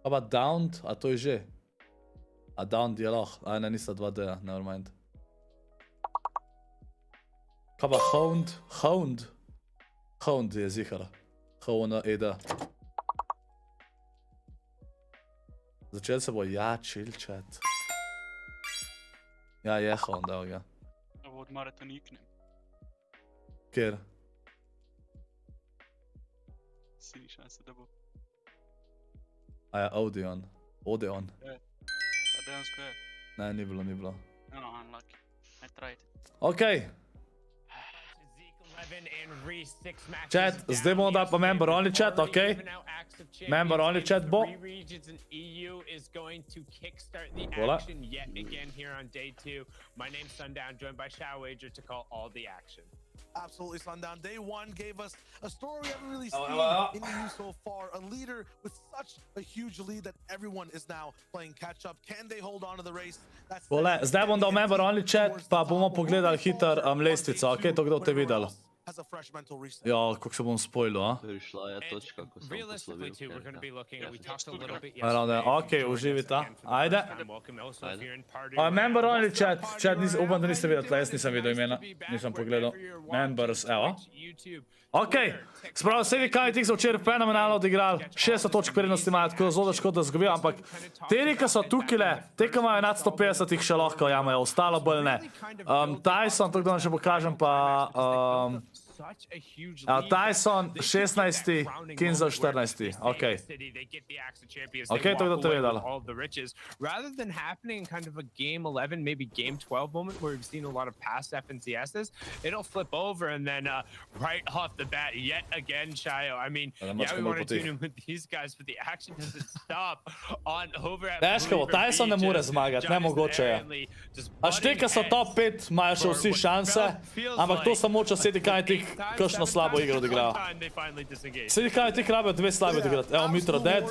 A: Kaj pa downed? A to je že. A downed je lahko. A ne, nista 2D-ja, nevermind. Kaj pa hound? Hound? Hound je zihar. H-O-N-E-D. Začel se bo, ja, chill chat. Ja, je hound, evo ga.
B: Ovo odmarate niknem.
A: Kjer?
B: Si ni šanse, da bo.
A: A ja, Odeon. Odeon.
B: Pa dejansko je.
A: Ne, ni bilo, ni bilo.
B: No, unlucky. I tried.
A: Okej. Chat, zdaj bomo dali pa member only chat, okej? Member only chat bo. Voila.
C: Absolutely, Sundown. Day one gave us a story we haven't really seen in EU so far. A leader with such a huge lead that everyone is now playing catch up. Can they hold on to the race?
A: Vole, zdaj bom dal member only chat, pa bomo pogledali hiter lestvico, okej? To kdo te videl?
C: Has a fresh mental reset.
A: Ja, kako se bom spoilil, a?
G: Prišla je točka, ko sem poslovil.
A: Okej, uživita. Ajde. Member only chat. Chat, upam, da niste videli, jaz nisem videl imena. Nisem pogledal. Members, evo. Okej, spravo, vsegi KTX so včeraj fenomenalno odigrali. 600 točk prednosti imajo, tako zelo škoda, da zgubijo, ampak te, ki so tukile, te, ki imajo nad 150, jih še lahko jamajo, ostalo bolj ne. Tyson, to kdo vam še pokažem, pa... Tyson 16, Kinzel 14, okej. Okej, to kdo te vedel.
J: Rather than happening in kind of a game 11, maybe game 12 moment where we've seen a lot of past FNCSs, it'll flip over and then right off the bat, yet again, Shayo. I mean, yeah, we want to tune in with these guys, but the action doesn't stop on over at
A: Težko, Tyson ne more zmagati, nemogoče je. A šteka so top 5, imajo še vsi šanse, ampak to samo, če sedi KTX kakšno slabo igro odigrajo. Sedi KTX rabijo 2 slabi odigrati. Evo, Mitro dead.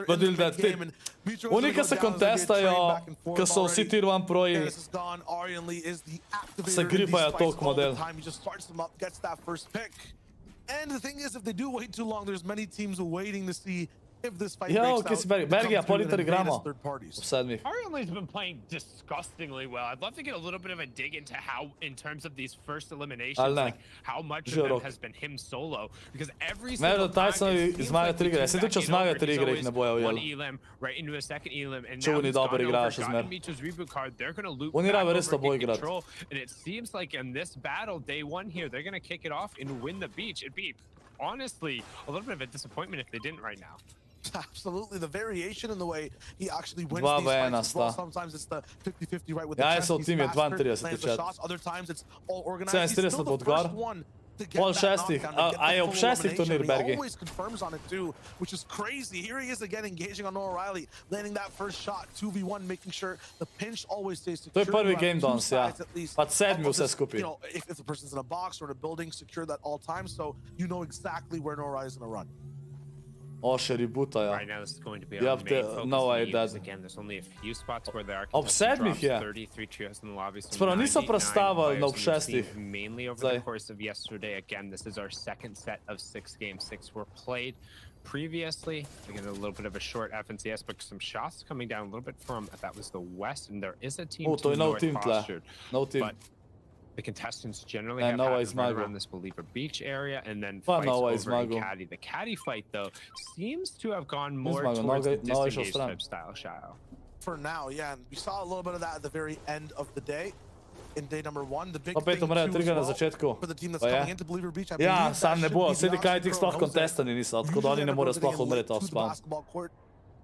A: Badil dead. Oni, ki se kontestajo, ki so vsi tier 1 proji, se gripajo toliko model.
C: And the thing is, if they do wait too long, there's many teams waiting to see if this fight
A: Yo,
C: breaks
A: kje si
C: out.
A: Bergi, a pol liter igramo. V sedmih.
J: Arianly's been playing disgustingly well. I'd love to get a little bit of a dig into how, in terms of these first eliminations, like how much of them has been him solo. Because every single time
A: Tyson zmaga 3 igre. Se tudi če zmaga 3 igre, jih ne bojo ujeli.
J: one elim right into a second elim, and
A: Če
J: now
A: oni
J: he's
A: dobro
J: gone
A: igrajo
J: over,
A: še
J: gotten
A: zmer.
J: Mitro's reboot card. They're gonna loop
A: Oni
J: back
A: rabijo res
J: over,
A: to bolj
J: get
A: igrati.
J: control, and it seems like in this battle, day one here, they're gonna kick it off and win the beach. It'd be honestly a little bit of a disappointment if they didn't right now.
C: Absolutely, the variation in the way he actually wins
A: Dva
C: these fights as well.
A: sta.
C: Sometimes it's the 50-50 right with the
A: Ja,
C: chest.
A: so
C: He's
A: tim je
C: faster,
A: 32
C: lands the
A: chat.
C: shots. Other times it's all organized.
A: 37
C: He's still the
A: pod gor.
C: first one to get
A: Pol
C: that
A: šestih.
C: knockdown, to get
A: A je
C: the
A: ob
C: full
A: šestih
C: elimination.
A: turnir, Bergi.
C: He always confirms on it too, which is crazy. Here he is again engaging on Noah Riley, landing that first shot, 2v1, making sure the pinch always stays
A: To je
C: secure.
A: prvi
C: You have
A: game
C: two
A: danes, ja.
C: sides at least
A: Pa sedmi
C: of
A: vse
C: this,
A: skupaj.
C: you know, if the person's in a box or in a building, secure that all times, so you know exactly where Noah Riley's going to run.
A: O, še rebootajo.
J: Right now, this is going to be
A: Ja,
J: our main focus
A: no, I
J: leads.
A: did.
J: Again, there's only a few spots where there are
A: Ob
J: contested
A: sedmih
J: drops,
A: je.
J: 33 trios in the lobby, so
A: Spravo niso
J: 99
A: prestavili na ob
J: players in the
A: šestih.
J: team, mainly over
A: Zdaj.
J: the course of yesterday. Again, this is our second set of 6 games. 6 were played previously. Again, a little bit of a short FNCS, but some shots coming down a little bit from, that was the west, and there is a team
A: O, to
J: to
A: je nov
J: north
A: tim tle.
J: postured.
A: Nov tim.
J: But the contestants generally
A: And
J: have
A: Noah
J: had
A: is
J: to run
A: Mago.
J: around this Believer Beach area and then
A: Pa
J: fights
A: Noah is
J: over in
A: Mago.
J: Caddy. The Caddy fight, though, seems to have gone more
A: Mago.
J: towards the
A: Noah is
J: disengaged
A: Ostran.
J: type style, Shayo.
C: For now, yeah, and we saw a little bit of that at the very end of the day. In day number 1, the big
A: Opet
C: thing
A: umrejo
C: too as
A: trigger na
C: well
A: začetku.
C: for the team that's
A: Pa je.
C: coming into Believer Beach. I
A: Ja,
C: believe
A: sam
C: that
A: ne
C: should
A: bo.
C: be
A: Sedi
C: the option
A: KTX
C: for
A: sploh
C: Jose.
A: kontestani niso, tako da oni ne morejo sploh umreti off spawn.
C: Basketball court,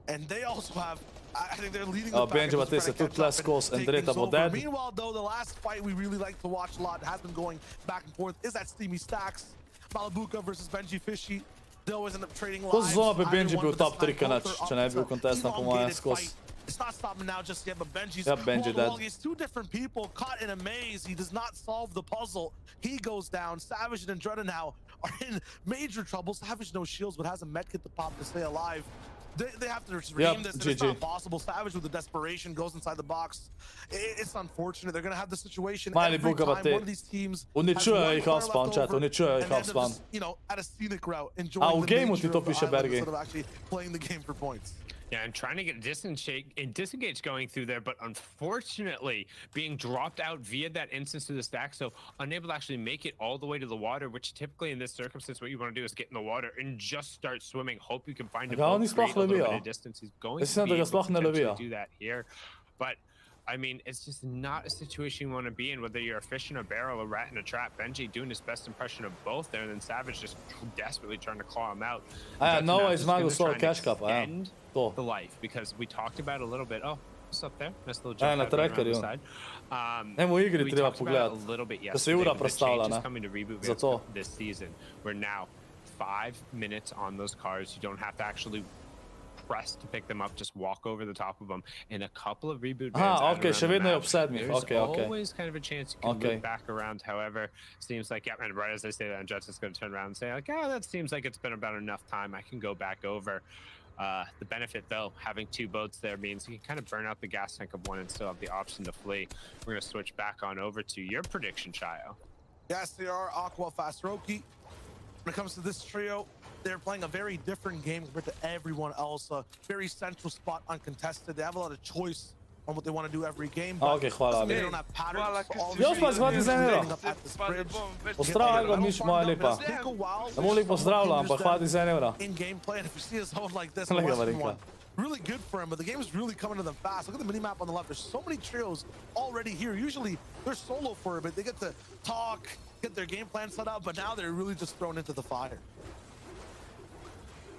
C: and they also have, I think they're leading
A: Oh,
C: the pack
A: Benji
C: of
A: Matej se
C: trying to
A: tudi
C: catch
A: tle
C: up and
A: skozi,
C: take
A: Andreta
C: things
A: bo
C: over.
A: dead.
C: Meanwhile, though, the last fight we really like to watch a lot has been going back and forth is that Steamy Stacks, Malabuka versus Benji Fishy. They always end up trading
A: To
C: lives.
A: sezona bi
C: Either
A: Benji
C: one
A: bil
C: with this
A: top 3
C: time, both
A: kanač,
C: are
A: če ne bi bil
C: up. It's
A: kontestant
C: an
A: po mojem
C: elongated
A: skozi.
C: fight. It's not stopping now just yet, but Benji's
A: Yep, Benji
C: wall to
A: dead.
C: wall against 2 different people caught in a maze. He does not solve the puzzle. He goes down. Savage and Andretta now are in major trouble. Savage no shields, but has a medkit to pop to stay alive. They have to redeem this. And it's
A: GG.
C: not possible. Savage with the desperation goes inside the box. It's unfortunate. They're gonna have the situation
A: Mali
C: every
A: buka
C: time
A: te.
C: one of these teams
A: Oni
C: has
A: čujejo
C: one
A: ih
C: player
A: half-spawn,
C: left
A: chat,
C: over,
A: oni čujejo ih
C: and they end up
A: half-spawn.
C: just, you know, at a scenic route,
A: A
C: enjoying
A: u
C: the
A: gameu ti
C: nature
A: to
C: of the
A: piše,
C: island
A: Bergi.
C: instead of actually playing the game for points.
J: Yeah, and trying to get disengage going through there, but unfortunately being dropped out via that instance through the stack, so unable to actually make it all the way to the water, which typically in this circumstance, what you want to do is get in the water and just start swimming. Hope you can find a
A: Ga on
J: boat,
A: sploh
J: create a little bit
A: lovija?
J: of distance. He's going
A: Jaz
J: to
A: mislim,
J: be
A: da ga
J: able to
A: sploh ne
J: potentially
A: lovija.
J: do that here, but I mean, it's just not a situation you want to be in, whether you're a fish in a barrel, a rat in a trap. Benji doing his best impression of both there, and then Savage just desperately trying to claw him out.
A: A ja,
J: That's
A: Nova
J: now
A: je
J: just
A: zmagal
J: gonna
A: svojo
J: try and
A: cash cup, a ja.
J: extend
A: To.
J: the life, because we talked about a little bit. Oh, what's up there? Nice little
A: Ja,
J: jump
A: na
J: pad right around the
A: trackerju.
J: side.
A: Evo u igri
J: we
A: treba
J: talked about it
A: pogledati.
J: a little bit
A: Da se
J: yesterday,
A: ura
J: the
A: prestavlja,
J: changes
A: ne?
J: coming to reboot
A: Zato.
J: this season. We're now 5 minutes on those cars. You don't have to actually press to pick them up, just walk over the top of them. In a couple of reboot vans
A: Aha,
J: at
A: okej,
J: around
A: še
J: the
A: vedno je
J: map,
A: ob sedmih,
J: there's
A: okej, okej.
J: always kind of a chance you can
A: Okay.
J: loop back around. However, seems like, yeah, and right as I say that, Jets is going to turn around and say, like, oh, that seems like it's been about enough time. I can go back over. The benefit, though, having 2 boats there means you can kind of burn out the gas tank of one and still have the option to flee. We're going to switch back on over to your prediction, Chayo.
C: Yes, they are Aqua Fastroki. When it comes to this trio, they're playing a very different game compared to everyone else. A very central spot, uncontested. They have a lot of choice on what they want to do every game. But
A: Okay, hvala,
C: doesn't mean
A: Abi.
C: they don't have patterns.
I: Hvala,
C: So all
A: Jo,
C: these
A: pa
C: teams
A: zgodaj
C: are
A: za eno.
C: ending up at this bridge.
A: Pozdravljam, Miš, moja lepa. Ne bom lepo pozdravljal, ampak hvala ti za €1.
C: In gameplay, and if you see a zone like this,
A: Lega
C: the Western
A: Marinka.
C: one, really good for him, but the game is really coming to them fast. Look at the mini map on the left. There's so many trios already here. Usually they're solo for a bit. They get to talk, get their game plan set up, but now they're really just thrown into the fire.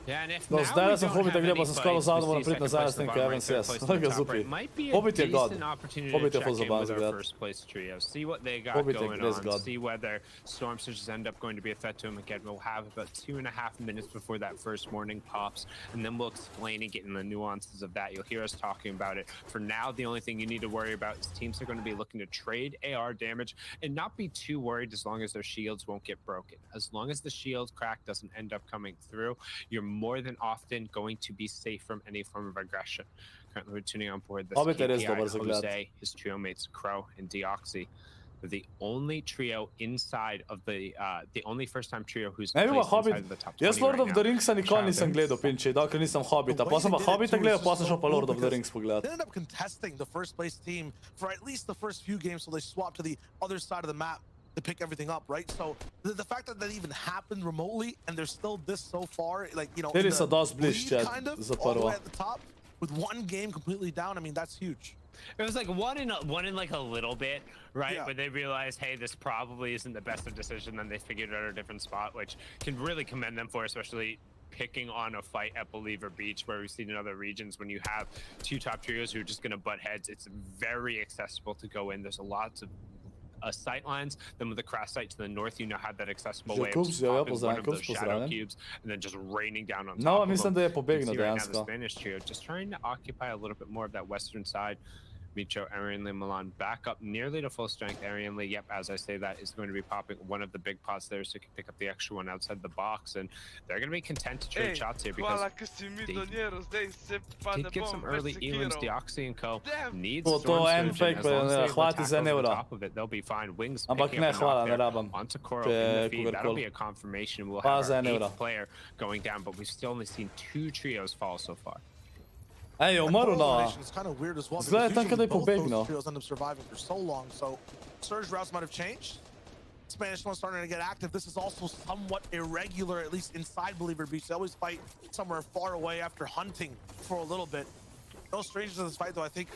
J: Yeah, and if
A: No,
J: now
A: zdaj
J: we
A: sem
J: don't
A: Hobbita
J: have
A: gledal,
J: any
A: pa sem skoro
J: fights,
A: zadnjo
J: we
A: moram
J: see
A: priti
J: second
A: nazaj,
J: place
A: s tem,
J: to
A: ko
J: bottom
A: Evans,
J: right,
A: yes.
J: third place
A: Tako
J: to
A: je
J: top right.
A: zupi.
J: Might be a
A: Hobbit je god.
J: decent opportunity
A: Hobbit
J: to
A: je full
J: check in
A: zabav
J: with
A: za
J: our
A: gledati.
J: first place trio, see what they got
A: Hobbit je
J: going
A: res
J: on,
A: god.
J: see whether Storm Surges end up going to be a threat to him again. We'll have about 2.5 minutes before that first warning pops, and then we'll explain and get in the nuances of that. You'll hear us talking about it. For now, the only thing you need to worry about is teams are going to be looking to trade AR damage and not be too worried as long as their shields won't get broken. As long as the shield crack doesn't end up coming through, you're more than often going to be safe from any form of aggression. Currently, we're tuning on board this
A: Hobbit je res
J: KPI,
A: dober za gledati.
J: Jose, his trio mates Crow and Deoxy. They're the only trio inside of the only first-time trio who's
A: Ne bi pa
J: placed
A: Hobbit,
J: inside of the top 20
A: jaz Lord
J: right
A: of the
J: now.
A: Ringsa nikoli
J: Shout
A: nisem
J: out.
A: gledal, pinči, dokler nisem Hobbita. Pa sem pa Hobbita gledal, pa sem šel pa Lord of the Rings
C: They
A: pogledat.
C: ended up contesting the first place team for at least the first few games, so they swapped to the other side of the map to pick everything up, right? So the fact that that even happened remotely and they're still this so far, like, you know,
A: Bili
C: in
A: so
C: the
A: dosti blizu,
C: lead
A: chat,
C: kind of
A: za
C: all the way
A: prvo.
C: at the top with one game completely down. I mean, that's huge.
J: It was like one in like a little bit, right?
C: Yeah.
J: Where they realized, hey, this probably isn't the best of decision. Then they figured out a different spot, which can really commend them for, especially picking on a fight at Believer Beach, where we've seen in other regions when you have 2 top trios who are just going to butt heads. It's very accessible to go in. There's a lots of sight lines. Then with the cross sight to the north, you now have that accessible way of
A: Kubs,
J: just
A: ja,
J: popping
A: pozdravljam,
J: one of those
A: Kubs,
J: shadow
A: pozdravljam.
J: cubes and then just raining down on top
A: No,
J: of
A: mislim,
J: them.
A: da je
J: You can
A: pobegnil
J: see right now the
A: dejansko.
J: Spanish trio just trying to occupy a little bit more of that western side. Micho, Arian Lee, Milan back up nearly to full strength. Arian Lee, yep, as I say, that is going to be popping one of the big pots there so you can pick up the extra one outside the box. And they're going to be content to trade shots here because they did get some early elims. Deoxy and Co. needs
A: To
J: Storm
A: en
J: Surgeon.
A: fake,
J: As long as they're able to
A: hvala ti za
J: tackle over the
A: €1.
J: top of it, they'll be fine. Wings
A: Ampak
J: picking
A: ne,
J: up a
A: hvala,
J: knock
A: ne
J: there
A: rabim.
J: onto Koro
A: Če
J: in the feed. That'll
A: kogarkoli.
J: be a confirmation. We'll
A: Hvala
J: have
A: za
J: our
A: €1.
J: 8th player going down, but we've still only seen 2 trios fall so far.
A: Ej, je umrl, no.
C: It's kind of weird as well.
A: Zgleda
C: because
A: tam, kada je
C: usually both those
A: pobegnil.
C: trios end up surviving for so long. So surge routes might have changed. Spanish one starting to get active. This is also somewhat irregular, at least inside Believer Beach. They always fight somewhere far away after hunting for a little bit. No strangers to this fight, though. I think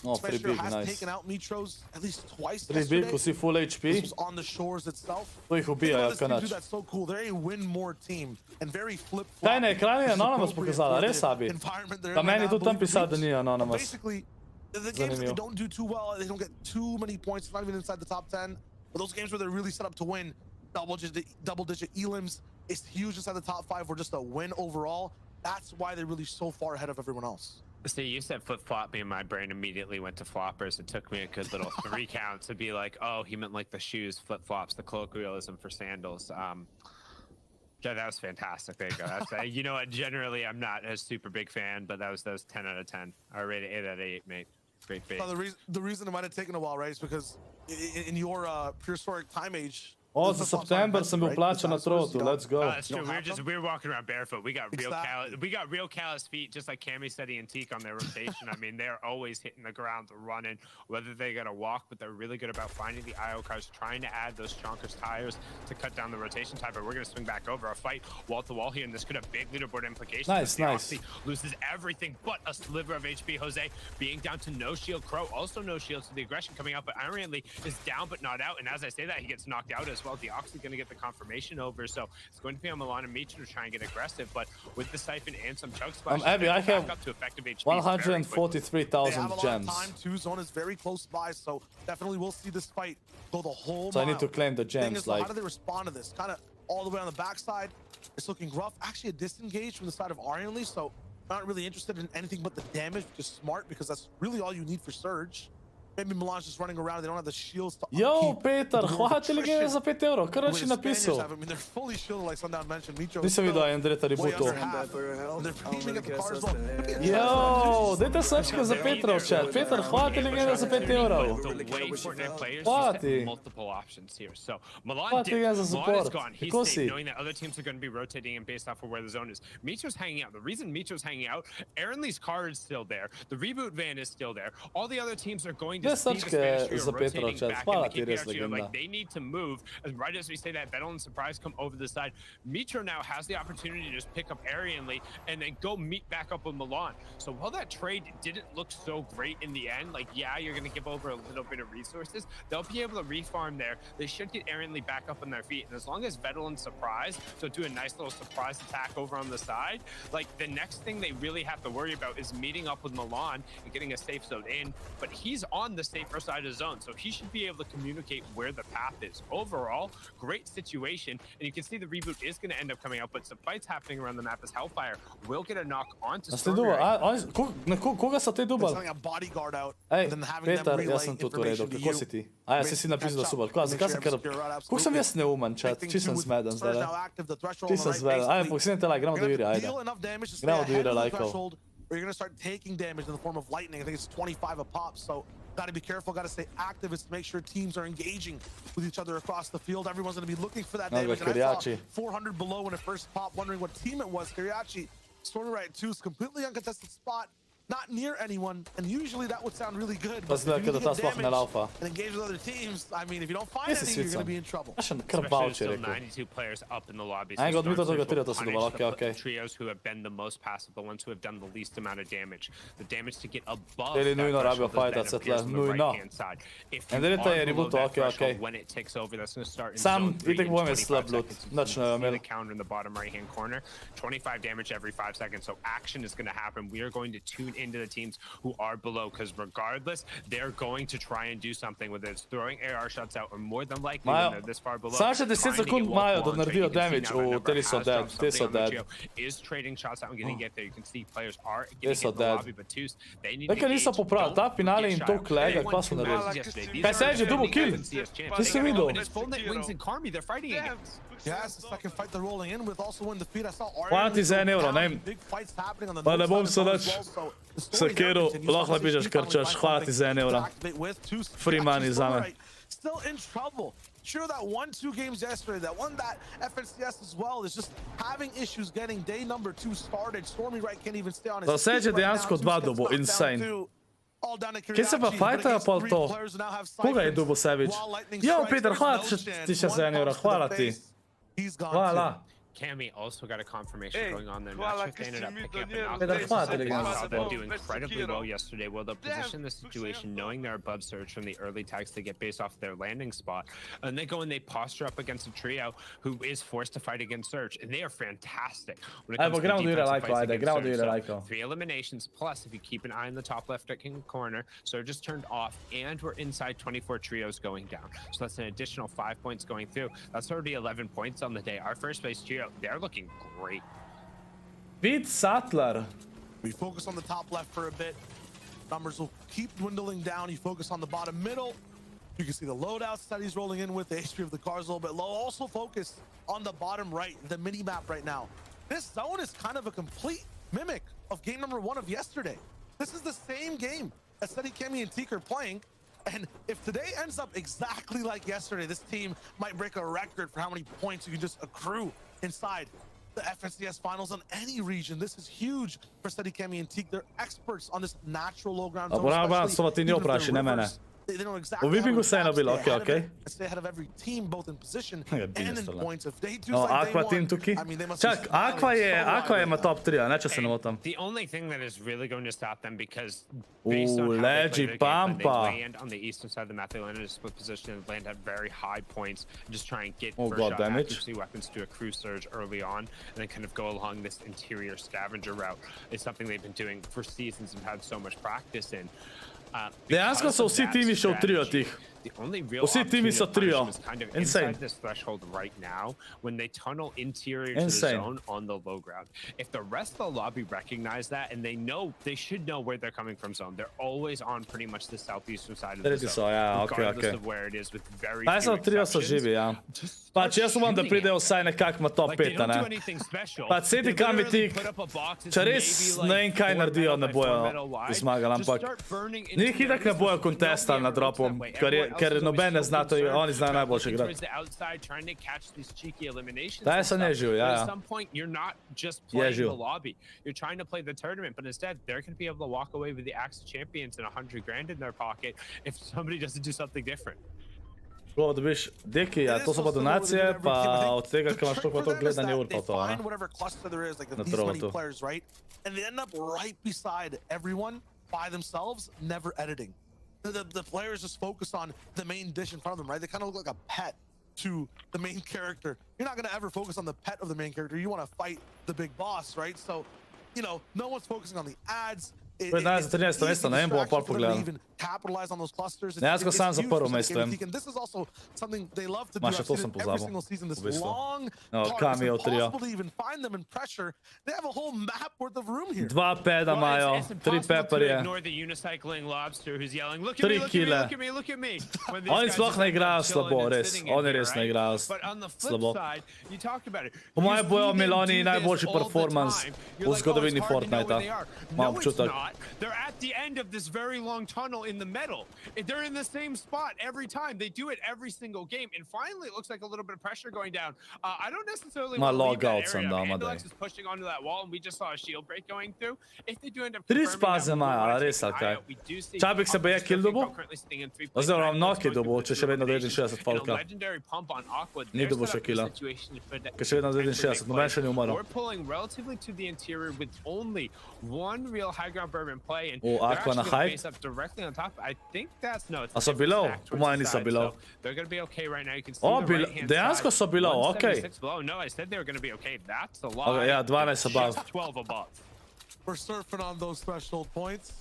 A: Oh,
C: Spanish
A: free
C: trio
A: big,
C: has
A: nice.
C: taken out Mitros at least twice
A: Free
C: yesterday.
A: big, ko si full
C: This
A: HP.
C: was on the shores itself.
A: To ih ubijajo,
C: This team do
A: kanač.
C: that's so cool. They're a win more team and very flip flop.
A: Taj na ekranu je Anonymous pokazala, res, Abi. Pa meni tudi tam pisal, da ni Anonymous.
C: Basically, the games that they
A: Zanimivo.
C: don't do too well, they don't get too many points, not even inside the top 10. But those games where they're really set up to win, double-digit elims, it's huge inside the top 5 or just a win overall. That's why they're really so far ahead of everyone else.
J: See, you said flip-flop, me and my brain immediately went to floppers. It took me a good little 3 counts to be like, oh, he meant like the shoes, flip-flops, the colloquialism for sandals. Yeah, that was fantastic. There you go. That's, you know what? Generally, I'm not a super big fan, but that was 10 out of 10. I rated 8 out of 8, mate. Great bait.
C: No, the reason it might have taken a while, right, is because in your prehistoric time age.
A: O, za September sam bil plaćan na trotu, let's go.
J: That's true. We're walking around barefoot. We got real callous feet, just like Cammy, Steady, and Teak on their rotation. I mean, they're always hitting the ground, running. Whether they gotta walk, but they're really good about finding the IO cars, trying to add those chonkers tires to cut down the rotation time. But we're gonna swing back over a fight wall to wall here, and this could have big leaderboard implications.
A: Nice.
J: Loses everything but a sliver of HP. Jose being down to no shield. Crow also no shield, so the aggression coming out. But Ironly is down but not out. And as I say that, he gets knocked out as well. The Oxy going to get the confirmation over, so it's going to be on Milan and Mitra to try and get aggressive. But with the siphon and some chug splash,
A: Abby, I have
J: up to effective HP
A: 143,000 gems.
C: Time 2 zone is very close by, so definitely we'll see this fight go the whole
A: So
C: mile.
A: I need to claim the gems.
C: How do they respond to this? Kind of all the way on the backside. It's looking rough. Actually, a disengage from the side of Ironly, so not really interested in anything but the damage, which is smart because that's really all you need for Surge. Maybe Milan's just running around. They don't have the shields to
A: Yo, Petar, hvatite li ga za 5 euro? Krši napisao.
C: I mean, they're fully shielded, like Sundown mentioned. Mitro
A: Nisam vidio Andreta Ributu.
C: They're aiming at the cars well.
A: Yo, dajte sačka za Petra u chat. Petar, hvatite li ga za 5 euro? Hvati.
J: Multiple options here. So Milan
A: Hvati ga za
J: is
A: support.
J: gone. He's
A: Ko
J: safe,
A: si?
J: knowing that other teams are going to be rotating in based off of where the zone is. Mitro's hanging out. The reason Mitro's hanging out, Aaronly's car is still there. The reboot van is still there. All the other teams are going to see this ministry
A: za Petra u
J: rotating
A: chat.
J: back
A: Hvala
J: in
A: ti,
J: the
A: res
J: KPR
A: legenda.
J: like they need to move. And right as we say that, Vettel and Surprise come over the side. Mitro now has the opportunity to just pick up Arianly and then go meet back up with Milan. So while that trade didn't look so great in the end, like, yeah, you're going to give over a little bit of resources, they'll be able to refarm there. They should get Arianly back up on their feet. And as long as Vettel and Surprise, so do a nice little surprise attack over on the side, like the next thing they really have to worry about is meeting up with Milan and getting a safe zone in. But he's on the safer side of the zone, so he should be able to communicate where the path is. Overall, great situation, and you can see the reboot is going to end up coming out, but some fights happening around the map as Hellfire will get a knock onto
A: Jeste dubal? Koga sa ti dubal?
C: Sending a bodyguard out,
A: Ej,
C: and then having them
A: Petar, ja
C: relay
A: sam tu u redu.
C: information to
A: Kako
C: you.
A: si ti? A ja si napisao da su bal. Zakaj sam kada... Kako sam jes neuman, chat? Či sam zmedan zdaj? Či sam zmedan. Ajde, pogledajte like, gremo do igre, ajde. Gremo do igre lajkov.
C: Or you're going to start taking damage in the form of lightning. I think it's 25 a pop, so got to be careful, got to stay active to make sure teams are engaging with each other across the field. Everyone's going to be looking for that damage. And I saw 400 below when it first popped, wondering what team it was. Kiriachi, Stormy right 2's completely uncontested spot, not near anyone, and usually that would sound really good. But if you need to get damage and engage with other teams, I mean, if you don't find any, you're going to be in trouble.
J: Especially still 92 players up in the lobby. So
A: Ajde, odmito toga trio, to se dubal, okej.
J: Trios who have been the most passive, the ones who have done the least amount of damage. The damage to get above
A: Eli
J: that
A: nujno rabio
J: threshold
A: fajtat
J: is
A: se
J: then appears
A: tle,
J: on the
A: nujno.
J: right-hand side. If you
A: Andreta
J: are
A: je
J: below
A: ributo,
J: that
A: okej,
J: threshold,
A: okej.
J: when it takes over, that's going to start in
A: Sam,
J: zone 3
A: itek
J: in
A: budem
J: 25
A: slab loot.
J: seconds.
A: Znači,
J: You see
A: imel.
J: the counter in the bottom right-hand corner. 25 damage every 5 seconds, so action is going to happen. We are going to tune into the teams who are below, because regardless, they're going to try and do something, whether it's throwing AR shots out or more than likely when they're this far below.
A: Samo še 10 sekund Majo da naredio damage u Te so dead. Te so dead.
J: Is trading shots out and getting get there. You can see players are getting
A: so
J: in the
A: dead.
J: lobby, but twos, they need to
A: Neka nisam popravil, ta finale im to klega, kva su naredili. Kaj seđe, double kill. Nisi vidio.
J: Wings and Carmi, they're fighting against.
C: Yeah, it's the second fight they're rolling in with. Also in the feed, I saw
A: Hvala ti za 1 euro, ne?
C: big fights happening on the
A: Pa ne
C: north
A: bom
C: side
A: se
C: of
A: več
C: as well, so the story
A: sekiral,
C: there continues.
A: lahko lepiš krčaš, hvala ti za 1 euro. Free money za me.
C: Still in trouble. Sure, that 1-2 games yesterday, that won that FNCS as well, is just having issues getting day number 2 started. Stormy right can't even stay on his
A: Da seđe dejansko 2 dubo, insane. Kaj se pa fajtajo pol to? Koga je dubo Savage? Jo, Peter, hvala ti še za 1 euro, hvala ti. Hvala.
J: Cammy also got a confirmation
I: Hey,
J: going on there.
I: hvala,
J: Not sure if they ended up
I: Cristian,
J: picking up
I: Mito,
J: an
I: nie,
J: knockdown.
A: hvala,
J: They saw them
I: hvala.
J: do incredibly well yesterday. Well, they'll position the
I: Damn,
J: situation
I: Cristiano.
J: knowing they're above surge from the early tags to get based off their landing spot. And they go and they posture up against a trio who is forced to fight against surge. And they are fantastic when it comes to
A: gremo do
J: defensive
A: lajko,
J: fights
A: ajde,
J: against
A: gremo do
J: surge.
A: lajko.
J: 3 eliminations, plus if you keep an eye on the top left corner, surge is turned off, and we're inside 24 trios going down. So that's an additional 5 points going through. That's already 11 points on the day. Our first place trio, they're looking great.
A: Pete Sattler.
C: We focus on the top left for a bit. Numbers will keep dwindling down. You focus on the bottom middle. You can see the loadouts that he's rolling in with. The HP of the car is a little bit low. Also focus on the bottom right, the mini map right now. This zone is kind of a complete mimic of game number 1 of yesterday. This is the same game as Steady Cammy and Teak are playing. And if today ends up exactly like yesterday, this team might break a record for how many points you can just accrue inside the FNCS finals on any region. This is huge for Steady Cammy and Teak. They're experts on this natural low ground zone.
A: U Vipingu se eno bilo, okej.
C: Stay ahead of every team, both in position
A: Je
C: and
A: bilo
C: in
A: stvarno.
C: points. If they do
A: No,
C: like
A: Aqua
C: they
A: team
C: won,
A: tuki.
C: I mean, they must
A: Čak,
C: be smiling
A: Aqua je
C: so
A: ima
C: loud.
A: top 3, neće se ne votam.
J: The only thing that is really going to stop them, because
A: Ooh,
J: based on how they play
A: Leggy
J: their game, when they
A: Pampa.
J: land on the eastern side of the map, they land in a split position and land at very high points and just try and get
A: Oh,
J: first
A: God
J: shot
A: damage.
J: accuracy weapons to a crew surge early on, and then kind of go along this interior scavenger route. It's something they've been doing for seasons and had so much practice in.
A: Dejansko so vsi timi še v trio tih.
J: The only real
A: Vsi timi so trio.
J: is kind of
A: Insane.
J: inside this threshold right now when they tunnel interior to
A: Insane.
J: the zone on the low ground. If the rest of the lobby recognize that and they should know where they're coming from zone. They're always on pretty much the southeastern side of the
A: Tretji so,
J: zone,
A: ja, okej,
J: regardless
A: okej.
J: of where it is with very
A: Pa
J: few
A: jaz trio so
J: exceptions.
A: živi, ja.
J: Just
A: Pač
J: start
A: jaz upam, da
J: shooting
A: pridejo
J: it.
A: vsaj nekako na top
J: Like, they
A: 5,
J: don't do
A: ne.
J: anything special.
A: Pa City
J: They
A: Cammy
J: literally
A: Teak,
J: put up a box, it's
A: če res
J: maybe,
A: ne vem kaj
J: 4
A: naredijo,
J: metal
A: ne
J: by 4
A: bojo
J: metal wide.
A: zmagali,
J: Just
A: ampak
J: start burning into
A: njih itak ne
J: the
A: bojo
J: areas.
A: kontestali na dropu, ker noben ne zna to, oni znajo najboljše igrati.
J: Towards the outside, trying to catch these cheeky eliminations.
A: Da,
J: and
A: jaz sem
J: stuff.
A: ježil, ja,
J: But
A: ja.
J: at some point, you're not just playing
A: Ježil.
J: the lobby. You're trying to play the tournament, but instead, they're going to be able to walk away with the Axe Champions and 100 grand in their pocket if somebody doesn't do something different.
A: Škoda, dobiš deki, ja, to so pa donacije, pa od tega, ker imaš toliko gledanje ur pa to,
C: They
A: ne.
C: find whatever cluster there is, like
A: Na
C: these many
A: trotu.
C: players, right? And they end up right beside everyone by themselves, never editing. The players just focus on the main dish in front of them, right? They kind of look like a pet to the main character. You're not going to ever focus on the pet of the main character. You want to fight the big boss, right? So, you know, no one's focusing on the ads.
A: Pred 13 mesto, ne vem, bomo pol pogledali.
C: Capitalize on those clusters.
A: Ne, jaz ga sam za prvo mesto vem.
C: And this is also something they love to do.
A: Ma, še
C: I've
A: to
C: seen
A: sem
C: it every
A: pozabil,
C: single season. This
A: v bistvu.
C: long
A: No,
C: card,
A: Cameo
C: it's
A: trio.
C: impossible to even find them in pressure. They have a whole map worth of room here.
A: 2 peda imajo, 3 pepperje.
J: Ignore the unicycling lobster who's yelling, look at me,
A: 3
J: look at me,
A: kile.
J: look at me, look at me. When these
A: Oni
J: guys
A: sploh
J: just
A: ne
J: end up
A: igrajo
J: chilling
A: slabo,
J: and
A: res.
J: sitting in
A: Oni
J: here,
A: res ne
J: right?
A: igrajo
J: But on the flip
A: slabo.
J: side, you talked about it.
A: Po mojem
J: You
A: bojo
J: see them
A: imeli oni
J: do this
A: najboljši
J: all the
A: performance
J: time.
A: v
J: You're like,
A: zgodovini
J: oh, it's hard to know where
A: Fortnitea.
J: they are.
A: Imam
J: No, it's
A: občutek.
J: not. They're at the end of this very long tunnel in the middle. They're in the same spot every time. They do it every single game. And finally, it looks like a little bit of pressure going down. I don't necessarily
A: Ma
J: want to leave
A: log out
J: that
A: sem
J: area.
A: dal, ma
J: Andalex
A: daj.
J: is pushing onto that wall, and we just saw a shield break going through. If they do end up
A: 3
J: confirming
A: spaze
J: that, we
A: imajo,
J: wanna
A: ali
J: take
A: res,
J: an
A: ali
J: eye
A: kaj?
J: out. We do see
A: Čabik se baje kill dobil?
J: currently sitting in 3.9
A: Oziroma
J: points,
A: Noki
J: going
A: dobil,
J: through
A: če še vedno
J: eliminations.
A: 69
J: And a
A: folka.
J: legendary pump on Aqua.
A: Ni
J: They're
A: dobil
J: set
A: še
J: up for a
A: killa.
J: situation for that
A: Ker še vedno
J: potentially
A: 69,
J: big
A: noben
J: play.
A: še ni umrl.
J: We're pulling relatively to the interior with only one real high ground bourbon play, and
A: O,
J: they're
A: Aqua na
J: actually
A: high?
J: gonna face up directly on top. I think that's no. It's
A: A so
J: different
A: below?
J: stack
A: Po
J: towards
A: mojem
J: the
A: niso
J: side,
A: below.
J: so they're gonna be okay right now. You can see
A: O,
J: the
A: bil-
J: right-hand
A: dejansko
J: side.
A: so below, okej.
J: 176 below. No, I said they were gonna be okay. That's a lot.
A: Okay, ja, 12 above.
J: Just 12 above.
C: We're surfing on those threshold points.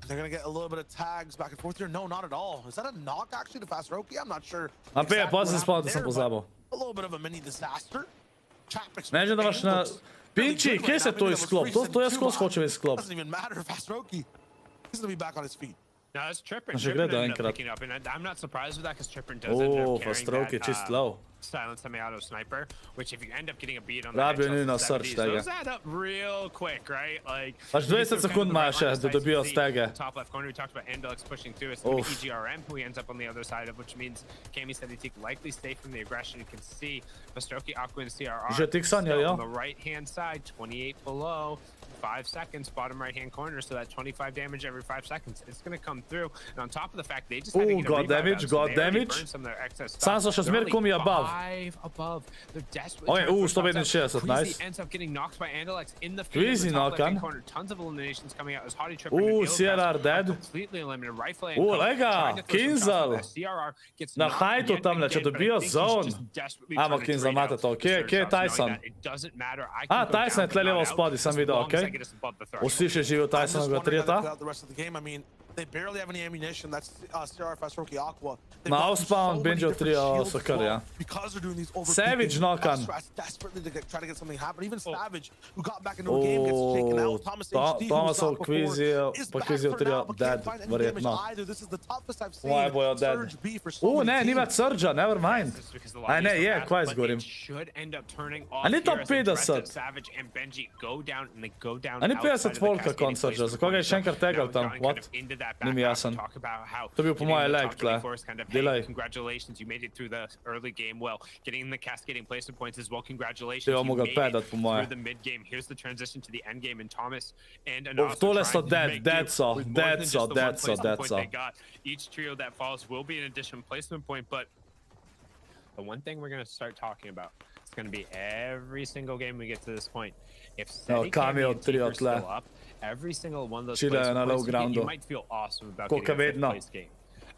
C: They're gonna get a little bit of tags back and forth here. No, not at all. Is that a knock actually to Fasroki? I'm not sure.
A: A pe,
C: exactly
A: pozem
C: what
A: spomnil,
C: happened
A: sem
C: there,
A: pozabil.
C: but a little bit of a mini disaster.
A: Ne, že da imaš na... Pinči, kje se to izklop? To jaz skozi hočem izklop.
C: Doesn't even matter. Fasroki, he's gonna be back on his feet.
J: No, that's Trippin.
A: Že
J: Trippin
A: gledal
J: ended up
A: enkrat.
J: picking up, and I'm not surprised with that because Trippin does end
A: O,
J: up
A: pa
J: carrying
A: stroke je
J: that,
A: čist low.
J: silent semi-auto sniper, which if you end up getting a beat on the
A: Rabijo
J: headshots
A: nujno
J: in
A: search
J: 70s,
A: tega.
J: those add up real quick, right? Like,
A: Pač
J: you get
A: 20
J: to kind of
A: sekund
J: the
A: imajo
J: right
A: še,
J: line of
A: da
J: sight,
A: dobijo
J: you see
A: stege.
J: Top left corner, we talked about Andalex pushing through. It's going to be
A: Oof.
J: EGRM who he ends up on the other side of, which means Cammy said he likely stay from the aggression. You can see Bastroki, Aqua, and CRR
A: Že tik sanjal,
J: still
A: ja.
J: on the right-hand side, 28 below. 5 seconds, bottom right-hand corner, so that 25 damage every 5 seconds. It's going to come through. And on top of the fact, they just had to
A: Ooh,
J: get a
A: god
J: revive
A: damage,
J: out, so
A: god
J: they already
A: damage.
J: burned some of their excess
A: Sam
J: stuff.
A: so še
J: They're
A: zmer
J: only
A: komi above.
J: 5 above. They're desperately
A: Oj,
J: trying to push top
A: 169,
J: side.
A: nice.
J: Queasy ends up getting knocked by Andalex in the
A: Queasy
J: face of the top
A: knock,
J: left-hand
A: huh?
J: corner. Tons of eliminations coming out as Hottie Tripper
A: Ooh,
J: and
A: CRR dead.
J: completely eliminated. Rifle and
A: Ooh,
J: Coke
A: lega,
J: trying to throw some shots
A: Kinzel.
J: at that. CRR gets
A: Na
J: knocked
A: hajtu
J: yet
A: tamle, če
J: again, but I
A: dobijo
J: think he's
A: zone.
J: just desperately
A: Ampak
J: trying to
A: Kinzel
J: trade
A: imate
J: out
A: to. Kje je
J: certain shots, knowing
A: Tyson?
J: that it doesn't matter. I
A: A,
J: can go
A: Tyson
J: down
A: je tle
J: for
A: levo
J: not out
A: spodaj, sem
J: as
A: videl,
J: long as I
A: okej.
J: get us above the threshold.
A: Vsi še živijo
C: I'm just
A: Tysonovega
C: wondering how they
A: trijeta.
C: play out the rest of the game. I mean, They barely have any ammunition. That's CRFS rookie Aqua.
A: Mouse spawn, Benjo 3 so kar, ja.
C: Because they're doing these
A: Savage knockan.
C: desperately to try to get something happen. Even Savage, who got back into a game, gets taken out. Thomas HD,
A: Tomasov kvizio, pa kvizio 3 dead, verjetno.
C: This is the toughest I've seen.
A: Moje bojo dead.
C: Surge B for so many
A: Ne, ni
C: teams.
A: več Surge'a, never mind. Aj ne, je, kvaj zgorim. A ni top 50? A ni 50 volka kon Surge'a, za koga je še enkrat tegal tam? What? Ni mi jasen. To bil po moje lag tle. Delay.
J: Congratulations, you made it through the early game well. Getting the cascading placement points as well. Congratulations.
A: Ti jo
J: You
A: mogel
J: made
A: pedat
J: it
A: po moje.
J: through the mid game. Here's the transition to the end game, and Thomas and Anas
A: Tole
J: are
A: so
J: trying to
A: dead
J: make
A: so,
J: do with more
A: dead
J: than
A: so,
J: just the one
A: dead so,
J: placement
A: dead
J: point
A: so.
J: they got. Each trio that falls will be an additional placement point, but the one thing we're going to start talking about, it's going to be every single game we get to this point. If Steady
A: cameo
J: and Teak are still
A: tle.
J: up, every single one of those
A: Chile
J: placement
A: na low
J: points you get, you
A: groundu.
J: might feel awesome about
A: Koliko
J: getting a fifth
A: vedno.
J: place game.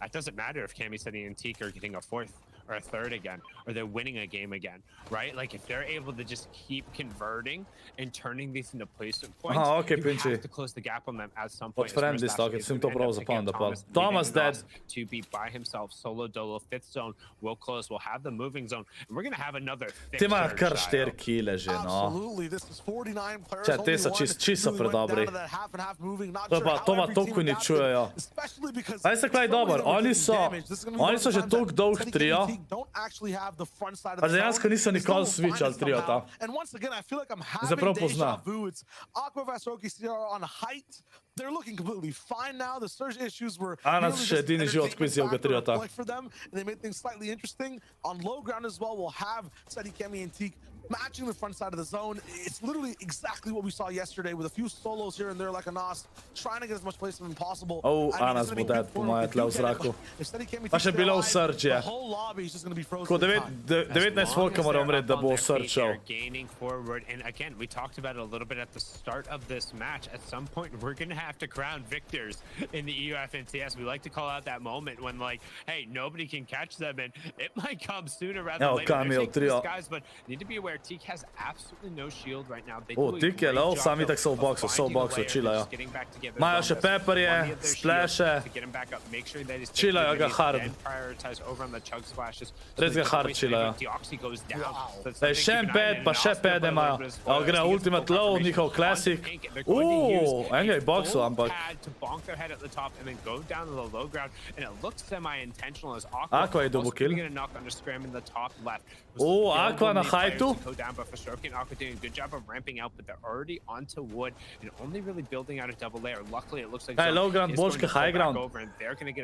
J: It doesn't matter if Cami, Steady, and Teak are getting a fourth or a third again, or they're winning a game again, right? Like if they're able to just keep converting and turning these into placement points,
A: Aha, okej,
J: you
A: Pinči.
J: have to close the gap on them at some point.
A: Od friendly stock,
J: It's
A: sem to prav zapomnil, pa. Thomas dead.
J: To be by himself, solo dolo, fifth zone, we'll close, we'll have the moving zone, and we're gonna have another thick
A: Ti imajo
J: surge,
A: kar
J: Shio.
A: 4 kile že, no.
C: Absolutely, this is 49 players.
A: Če, te
C: only
A: so
C: one
A: čisto
C: really went down
A: predobri.
C: to that half and half moving. Not
A: To
C: sure
A: pa,
C: how
A: to ma
C: every
A: toliko
C: team
A: uničujejo.
C: adapted, especially because
A: Veš se kaj je
C: so many
A: dober,
C: of them are
A: oni
C: taking
A: so,
C: damage. This is gonna be one
A: oni
C: of
A: so
C: the
A: že
C: times
A: toliko
C: that
A: dolg
C: Steady
A: trio.
C: Team don't actually have the front side of
A: Pa
C: the
A: dejansko
C: zone.
A: niso
C: They
A: nikoli
C: still will find
A: switchali
C: it
A: trio
C: somehow.
A: ta.
C: And once again, I feel like I'm
A: Se
C: having
A: prav
C: deja
A: pozna.
C: vu. It's Aqua vs Roki CR on height. They're looking completely fine now. The surge issues were
A: Anas
C: really
A: še
C: just
A: edini život
C: entertainment
A: kvizijevega
C: factor
A: tria ta.
C: of play for them, and they made things slightly interesting. On low ground as well, we'll have Steady, Cami, and Teak matching the front side of the zone. It's literally exactly what we saw yesterday with a few solos here and there like a Nas, trying to get as much placement as possible.
A: Oh,
C: I mean,
A: Anas
C: it's gonna
A: bo
C: be
A: dead
C: good
A: po
C: for
A: moje
C: them if
A: tle v
C: they do get it,
A: zraku.
C: but if Steady, Cami,
A: Pa
C: Teak
A: še
C: stay
A: bilo v
C: alive,
A: Surge,
C: the
A: je.
C: whole lobby is just gonna be frozen
A: Ko
C: in time.
A: 19 volka mora umreti, da bo Surge šel.
J: Gaining forward, and again, we talked about it a little bit at the start of this match. At some point, we're gonna have to crown victors in the EUF and CS. We like to call out that moment when, like, hey, nobody can catch them, and it might come sooner rather than
A: Evo,
J: later.
A: Cameo
J: They're taking
A: trio.
J: these guys, but need to be aware, Teak has absolutely no shield right now. They
A: O,
J: do a
A: Teak je
J: great
A: low,
J: job,
A: sam
J: though,
A: itak so v
J: of
A: boksu, so v
J: finding a
A: boksu,
J: layer,
A: chillajo.
J: just getting back together.
A: Imajo še
J: Zone,
A: pepperje,
J: plenty of their
A: splashe.
J: shields to get him back up, make sure that he's
A: Chillajo ga hard.
J: then prioritize over on the chug splashes.
A: Res ga hard chillajo.
J: Deoxy goes down. So it's
A: Ej, še en pad, pa še pad imajo. Evo, gre Ultimate Low, njihov Classic. Enega je boksu, ampak...
J: To bonk their head at the top and then go down to the low ground, and it looks semi-intentional as
A: Aqua je double kill.
J: Gonna knock under Scram in the top left.
A: Aqua na heightu.
J: Go down, but for Stroke and Aqua doing a good job of ramping out, but they're already onto wood and only really building out a double layer. Luckily, it looks like
A: Hey, low ground boljše kot high ground.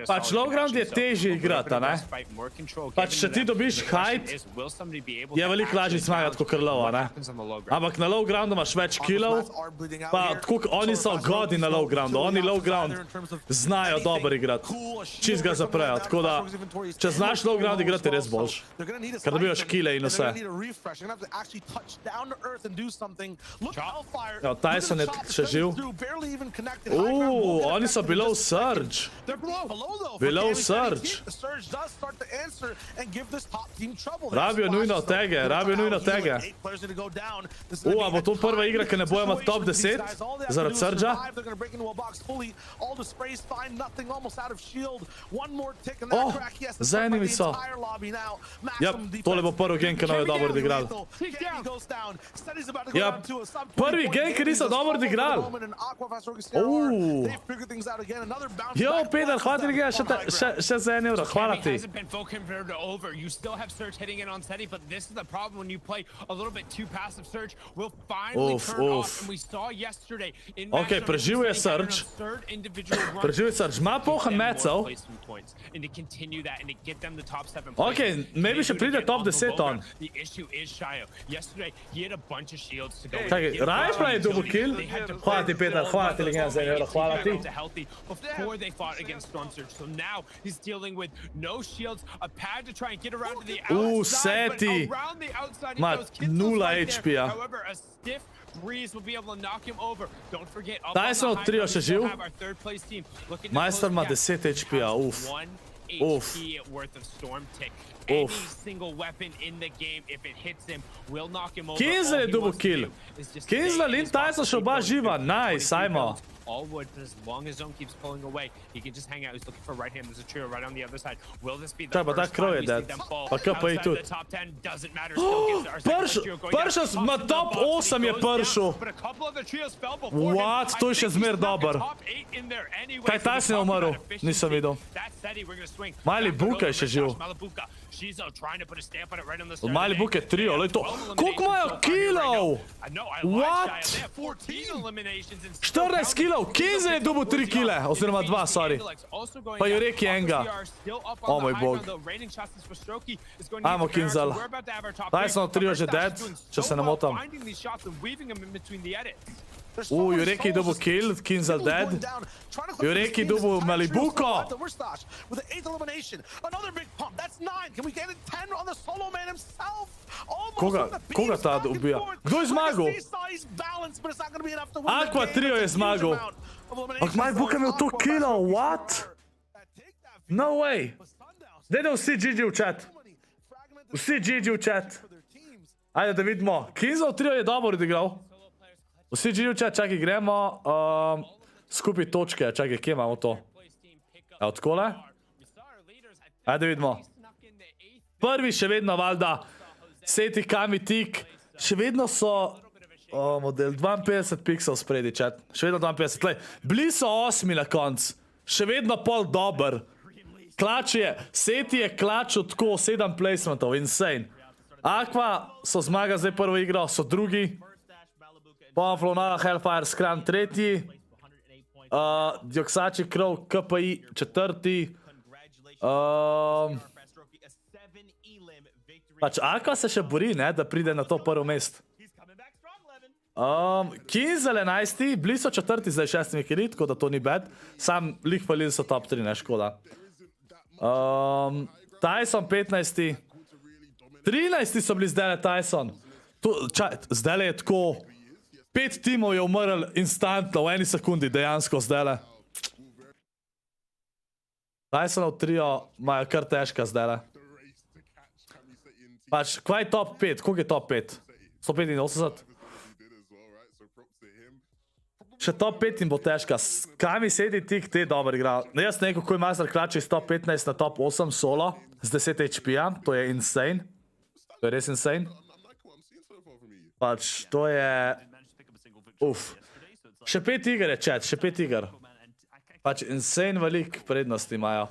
A: Pač low ground je težje igrati, a ne? Pač če ti dobiš height, je veliko lažje zmagati kot low, a ne? Ampak na low groundu imaš več killov, pa tako oni so godi na low groundu, oni low ground znajo dobro igrati. Čist ga zaprejo, tako da če znaš low ground igrati, je res boljš. Ker dobivaš kille in vse. Ja, Tyson je še živ. Oni so below Surge. Below Surge. Rabijo nujno tege, rabijo nujno tege. A bo to prva igra, ki ne bojo imati top 10 zaradi Surgea? Za enimi so. Ja, tole bo prvi game, ki nam je dobro odigrali. Ja, prvi game, ki niso dobro odigrali. Jo, Peter, hvala ti ga še za 1 euro, hvala ti. Ok, preživel je Surge. Preživel je Surge, ima pohan mecov. Ok, maybe še pride top 10 on. Čakaj, Rifle je double kill. Hvala ti, Peter, hvala ti legenda za 1 euro, hvala ti.
J: Before they fought against Storm Surge, so now he's dealing with no shields, a pad to try and get around to the outside, but
A: Seti.
J: around the outside he
A: Ma,
J: goes. Kinslow's
A: nula
J: right there.
A: HP-ja.
J: However, a stiff breeze will be able to knock him over. Don't forget, up
A: Tyson
J: on the
A: od trio
J: high ground, we
A: še
J: still
A: živ.
J: have our third place team looking to
A: Majster
J: close
A: ima
J: the gap.
A: 10 HP-ja, uf.
J: One
A: Uf.
J: HP worth of Storm Tick.
A: Uf.
J: Any single weapon in the game, if it hits him, will knock him over.
A: Kinsler je
J: All he
A: double
J: wants to
A: kill.
J: do is just stay
A: Kinsler
J: in
A: in
J: his box,
A: Tyson še
J: keep
A: oba
J: going
A: živa,
J: through
A: nice,
J: 23
A: ajmo.
J: builds. all wood, but as long as Zone keeps pulling away, he can just hang out. He's looking for right hand. There's a trio right on the other side. Will this be the
A: Čak, pa ta
J: first
A: Crow
J: time
A: je
J: we see
A: dead.
J: them fall?
A: Pa KPI
J: Outside
A: tudi.
J: the top 10 doesn't matter. Still gives our second trio going down.
A: Pršel, ma
J: Tops
A: top
J: the box,
A: 8 je
J: he goes
A: pršel.
J: down, but a couple of the trios fell before him.
A: What? To je še
J: I think he
A: zmer
J: snuck a
A: dober.
J: top 8 in there anyway,
A: Kaj
J: so
A: ta
J: we're
A: si ne
J: talking
A: umrl?
J: about efficiency.
A: Nisem videl.
J: That said, we're gonna swing.
A: Mali
J: Back
A: Buka je
J: over
A: še
J: to
A: živ.
J: Mali Buka. She's trying to put a stamp on it right on the
A: Od
J: start.
A: Mali Buke je trio, lej to. Koliko imajo kilov? What? 14 kilov, Kinzel je dobil 3 kile, oziroma 2, sorry. Pa Jureki enga. O moj bog. Ajmo Kinzel. Tyson trio že dead, če se ne motam. Jureki dobil kill, Kinzel dead. Jureki dobil Malibuko.
C: With the 8th elimination, another big pump. That's 9. Can we get it 10 on the solo man himself?
A: Koga ta ubija? Kdo je zmagal? Aqua trio je zmagal. Ampak Malibuko je imel to killov, what? No way. Daj da vsi GG v chat. Vsi GG v chat. Ajde da vidimo. Kinzel trio je dobro odigral. Vsi GG v chat, čakaj, gremo skupaj točke, čakaj, kje imamo to? Evo, takole? Ajde vidimo. Prvi še vedno, valjda. Seti, Kami, Tik. Še vedno so model 52 pixel spredi, chat. Še vedno 52. Tlej, bili so 8 na konc. Še vedno pol dober. Klač je, Seti je klačil tako 7 placementov, insane. Aqua so zmaga zdaj prvo igro, so drugi. Pomflonala, Hellfire, Scrum tretji. Dioksači, Crow, KPI četrti. Pač Aqua se še bori, ne, da pride na to prvo mesto. Kinzel 11, bili so četrti, zdaj 6 killi, tako da to ni bad. Sam lih falili so top 3, ne, škoda. Tyson 15. 13 so bili zdaj Tyson. Zdaj je tako. 5 timov je umrl instantno, v eni sekundi, dejansko zdaj. Tysonov trio imajo kar težka zdaj. Pač, kvaj je top 5? Koliko je top 5? 185? Še top 5 jim bo težka. Kami Seti, Tik, te dobro igrajo. Jaz nekaj, ko je Master Klač iz top 15 na top 8 solo, z 10 HP-ja, to je insane. To je res insane. Pač, to je... Še 5 iger je, chat, še 5 iger. Pač, insane velik prednosti imajo.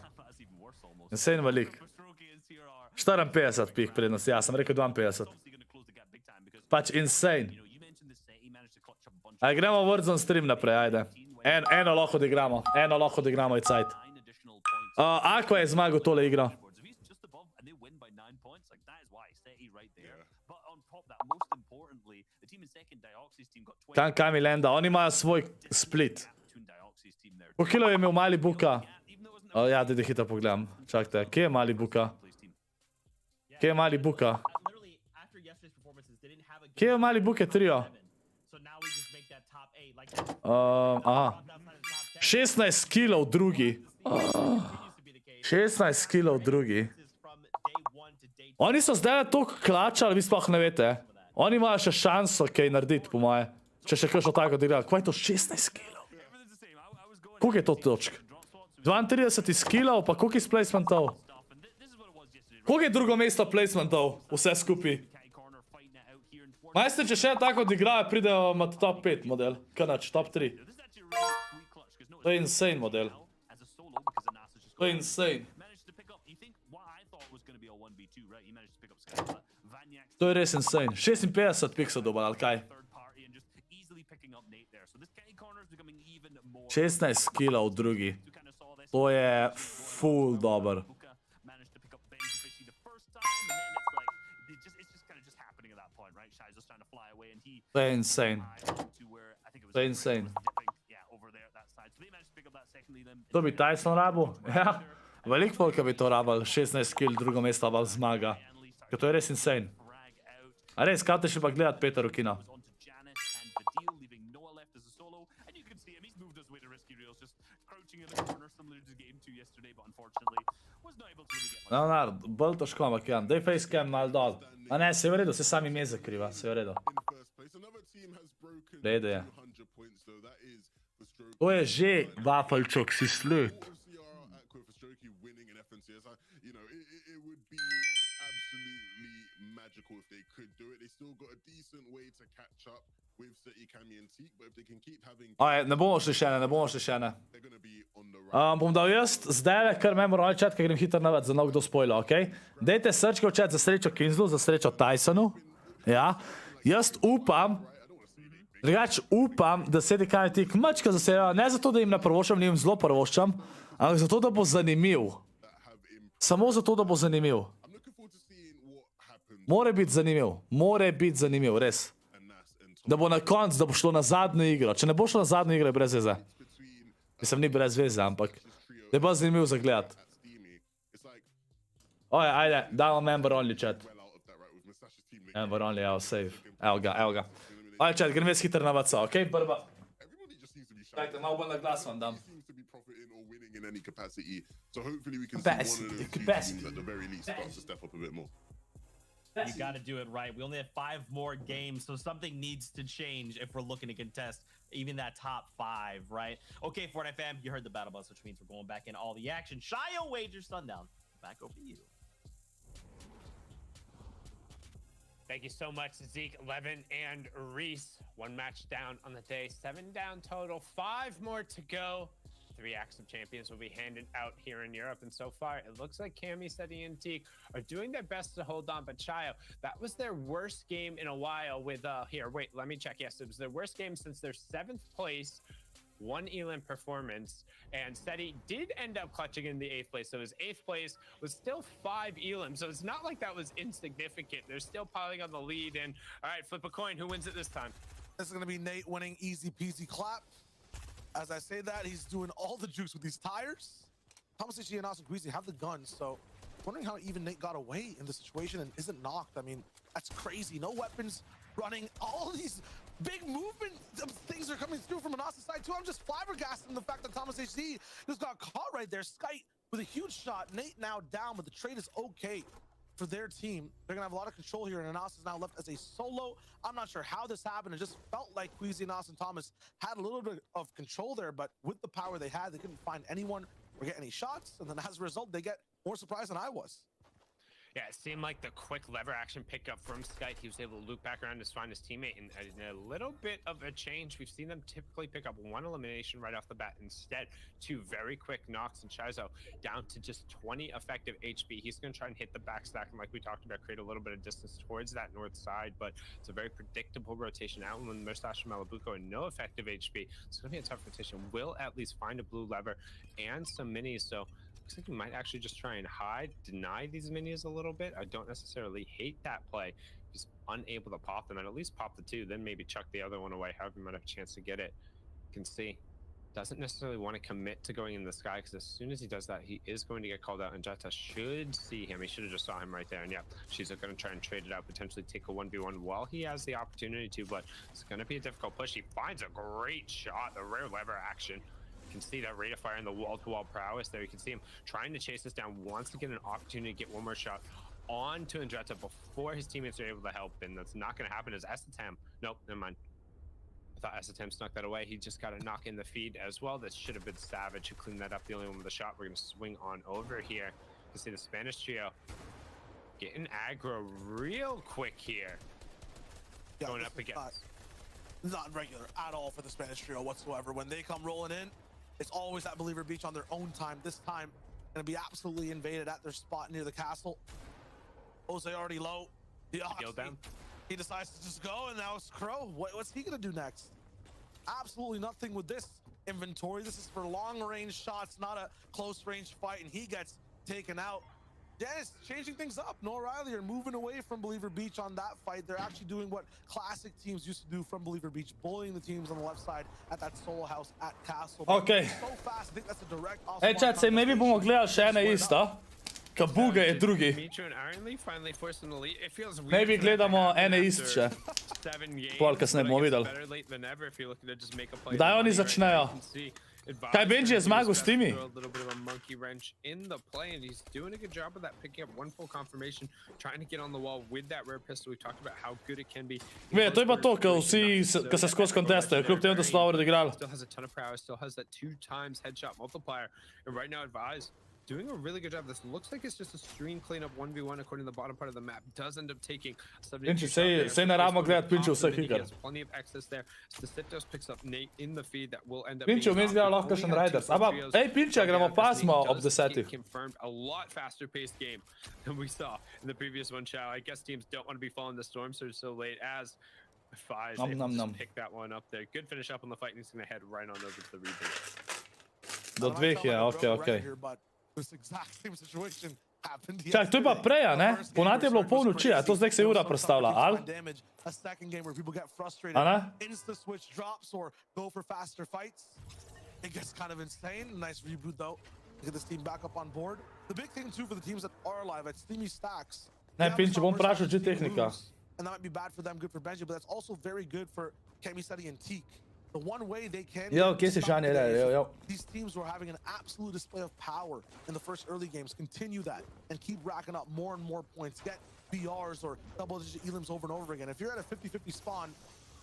A: Insane velik. 54 pih prednosti, ja, sem rekel 52. Pač, insane. Ajde, gremo Warzone stream naprej, ajde. Eno lahko odigramo, je cajt. Aqua je zmagal tole igro. Kami lenda, oni imajo svoj split. Koliko kilo je imel Mali Buka? Ja, da hitro pogledam. Čakajte, kje je Mali Buka? Kje je Mali Buka? Kje je Mali Buke trio? Aha. 16 kilov drugi. 16 kilov drugi. Oni so zdaj toliko klačali, vi sploh ne vete. Oni imajo še šanso kaj narediti, po moje. Če še kakšno tako odigrajo. Kaj je to 16 kilov? Koliko je to točk? 32 skillov, pa koliko iz placementov? Koliko je drugo mesto placementov? Vse skupaj. Majster, če še tako odigrajo, pridejo med top 5 model. Kanač, top 3. To je insane model. To je insane. To je res insane. 56 pixel doba, ali kaj? 16 kilov v drugi. To je full dober. To je insane. To je insane. To bi Tyson rabil? Ja. Veliko folka bi to rabil. 16 kill, drugo mesto pa zmaga. Ker to je res insane. A res, kaj te še pa gledat Peter Ukina? No, bolj težko, ampak ja. Daj facecam malo dol. A ne, se je v redu, se sami ime zakriva, se je v redu. Redu je. To je že Vafelčok, si slut.
E: CR at Quid for Strokey winning an FNCS. You know, it would be absolutely magical if they could do it. They still got a decent way to catch up with City, Cami and Teak, but if they can keep having...
A: Ne bomo šli še ene.
E: They're going to be on the right.
A: Bom dal jaz, zdaj kar memoralni chat, ker grem hitro navad, za kdo spoiler, okej? Dejte srčke v chat za srečo Kinzlu, za srečo Tysonu. Ja. Jaz upam, drugač upam, da City, Cami in Teak mačka zasedajo, ne zato, da jim ne prvoščam, njim zelo prvoščam, ampak zato, da bo zanimiv. Samo zato, da bo zanimiv. More biti zanimiv, res. Da bo na koncu, da bo šlo na zadnjo igro. Če ne bo šlo na zadnjo igro, je brez veze. Mislim, ni brez veze, ampak da je bolj zanimiv za gledat. Oje, ajde, dajmo member only chat. Member only, evo, save. Evo ga. Oje, chat, grem jaz hitro na vaca, okej? Prva. Čakajte, malo bolj na glas vam dam.
E: In any capacity, so hopefully we can see one of those two teams at the very least start to step up a bit more.
K: You got to do it right. We only have 5 more games, so something needs to change if we're looking to contest even that top 5, right? Okay, Fortnite fam, you heard the battle bus, which means we're going back in all the action. Shio wagers Sundown. Back over to you.
J: Thank you so much, Zeke, 11, and Reese. 1 match down on the day, 7 down total, 5 more to go. 3 acts of champions will be handed out here in Europe, and so far it looks like Cammy, Seti, and Teak are doing their best to hold on. But Chayo, that was their worst game in a while. With here, wait, let me check. Yes, it was their worst game since their 7th place, 1 elim performance, and Seti did end up clutching in the 8th place. So his 8th place was still 5 elim. So it's not like that was insignificant. They're still piling on the lead. And all right, flip a coin. Who wins it this time?
C: This is going to be Nate winning, easy peasy clap. As I say that, he's doing all the juice with these tires. Thomas Ishi and Austin Queasy have the guns, so wondering how even Nate got away in this situation and isn't knocked. I mean, that's crazy. No weapons running. All these big movement things are coming through from Anas's side too. I'm just flabbergasted in the fact that Thomas Ishi just got caught right there. Skite with a huge shot. Nate now down, but the trade is okay for their team. They're gonna have a lot of control here, and Anas is now left as a solo. I'm not sure how this happened. It just felt like Queasy and Austin Thomas had a little bit of control there, but with the power they had, they couldn't find anyone or get any shots, and then as a result, they get more surprised than I was.
J: Yeah, it seemed like the quick lever action pickup from Skype. He was able to loop back around to find his teammate, and a little bit of a change. We've seen them typically pick up 1 elimination right off the bat. Instead, 2 very quick knocks, and Shizo down to just 20 effective HP. He's going to try and hit the backstack, and like we talked about, create a little bit of distance towards that north side, but it's a very predictable rotation out when Mustache and Malabuko and no effective HP. It's going to be a tough rotation. Will at least find a blue lever and some minis, so looks like he might actually just try and hide, deny these minis a little bit. I don't necessarily hate that play. He's unable to pop them, and at least pop the 2, then maybe chuck the other one away, however he might have a chance to get it. You can see, doesn't necessarily want to commit to going in the sky, because as soon as he does that, he is going to get called out, and Jetta should see him. He should have just saw him right there, and yeah, she's going to try and trade it out, potentially take a 1v1 while he has the opportunity to, but it's going to be a difficult push. He finds a great shot, the rare lever action. Can see that rate of fire in the wall-to-wall prowess there. You can see him trying to chase this down, wants to get an opportunity to get 1 more shot on to Andretta before his teammates are able to help, and that's not going to happen as Estetam. Nope, never mind. I thought Estetam snuck that away. He just got a knock in the feed as well. That should have been Savage who cleaned that up, the only one with a shot. We're going to swing on over here. You can see the Spanish trio getting aggro real quick here.
C: Yeah,
J: going up against.
C: Not regular at all for the Spanish trio whatsoever. When they come rolling in, it's always at Believer Beach on their own time. This time, gonna be absolutely invaded at their spot near the castle. Jose already low. He decides to just go, and now it's Crow. What's he gonna do next? Absolutely nothing with this inventory. This is for long-range shots, not a close-range fight, and he gets taken out. Dennis changing things up. No O'Reilly are moving away from Believer Beach on that fight. They're actually doing what classic teams used to do from Believer Beach, bullying the teams on the left side at that solo house at Castle.
A: Okay.
C: So fast, I think that's a direct
A: Hey chat, sej maybe bomo gledali še ene isto. Kabuga je drugi. Maybe gledamo ene isto še. Pol kasneje bomo videli. Kdaj oni začnejo? Kaj Benji je zmagal s timi?
J: A little bit of a monkey wrench in the play, and he's doing a good job of that, picking up one full confirmation, trying to get on the wall with that rare pistol. We talked about how good it can be.
A: To je pa to, ko se skozi kontestajo, kljub temu, da so dobro odigrali.
J: Still has a ton of prowess, still has that 2 times headshot multiplier, and right now Advise doing a really good job. This looks like it's just a stream cleanup 1v1 according to the bottom part of the map. Does end up taking 72
A: Pinči, ne rabimo gledati Pinči vseh iger.
J: Plenty of access there. Stasitos picks up Nate in the feed that will end up
A: Pinči vmes gleda lahko kakšen Riders. Ej, Pinči, gremo pasmo ob 10.
J: Confirmed a lot faster paced game than we saw in the previous one, Chow. I guess teams don't want to be following the storm surge so late as Fies pick that one up there. Good finish up on the fight, and he's going to head right on over to the reboot.
A: Do 2 je, okej.
C: This exact same situation happened
A: Čak, to je pa prej, ne? Ponati je bilo pol noči, a to zdaj se je ura prestavlja, ali?
C: A second game where people get frustrated,
A: A ne?
C: insta switch drops or go for faster fights. It gets kind of insane. Nice reboot though. Get this team back up on board. The big thing too for the teams that are alive at Steamy Stacks.
A: Ne, Pinči, bom vprašal, če tehnika.
C: And that might be bad for them, good for Benji, but that's also very good for Kamiseti and Teak. The one way they can these teams were having an absolute display of power in the first early games, continue that and keep racking up more and more points, get BRs or double-digit elims over and over again. If you're at a 50-50 spawn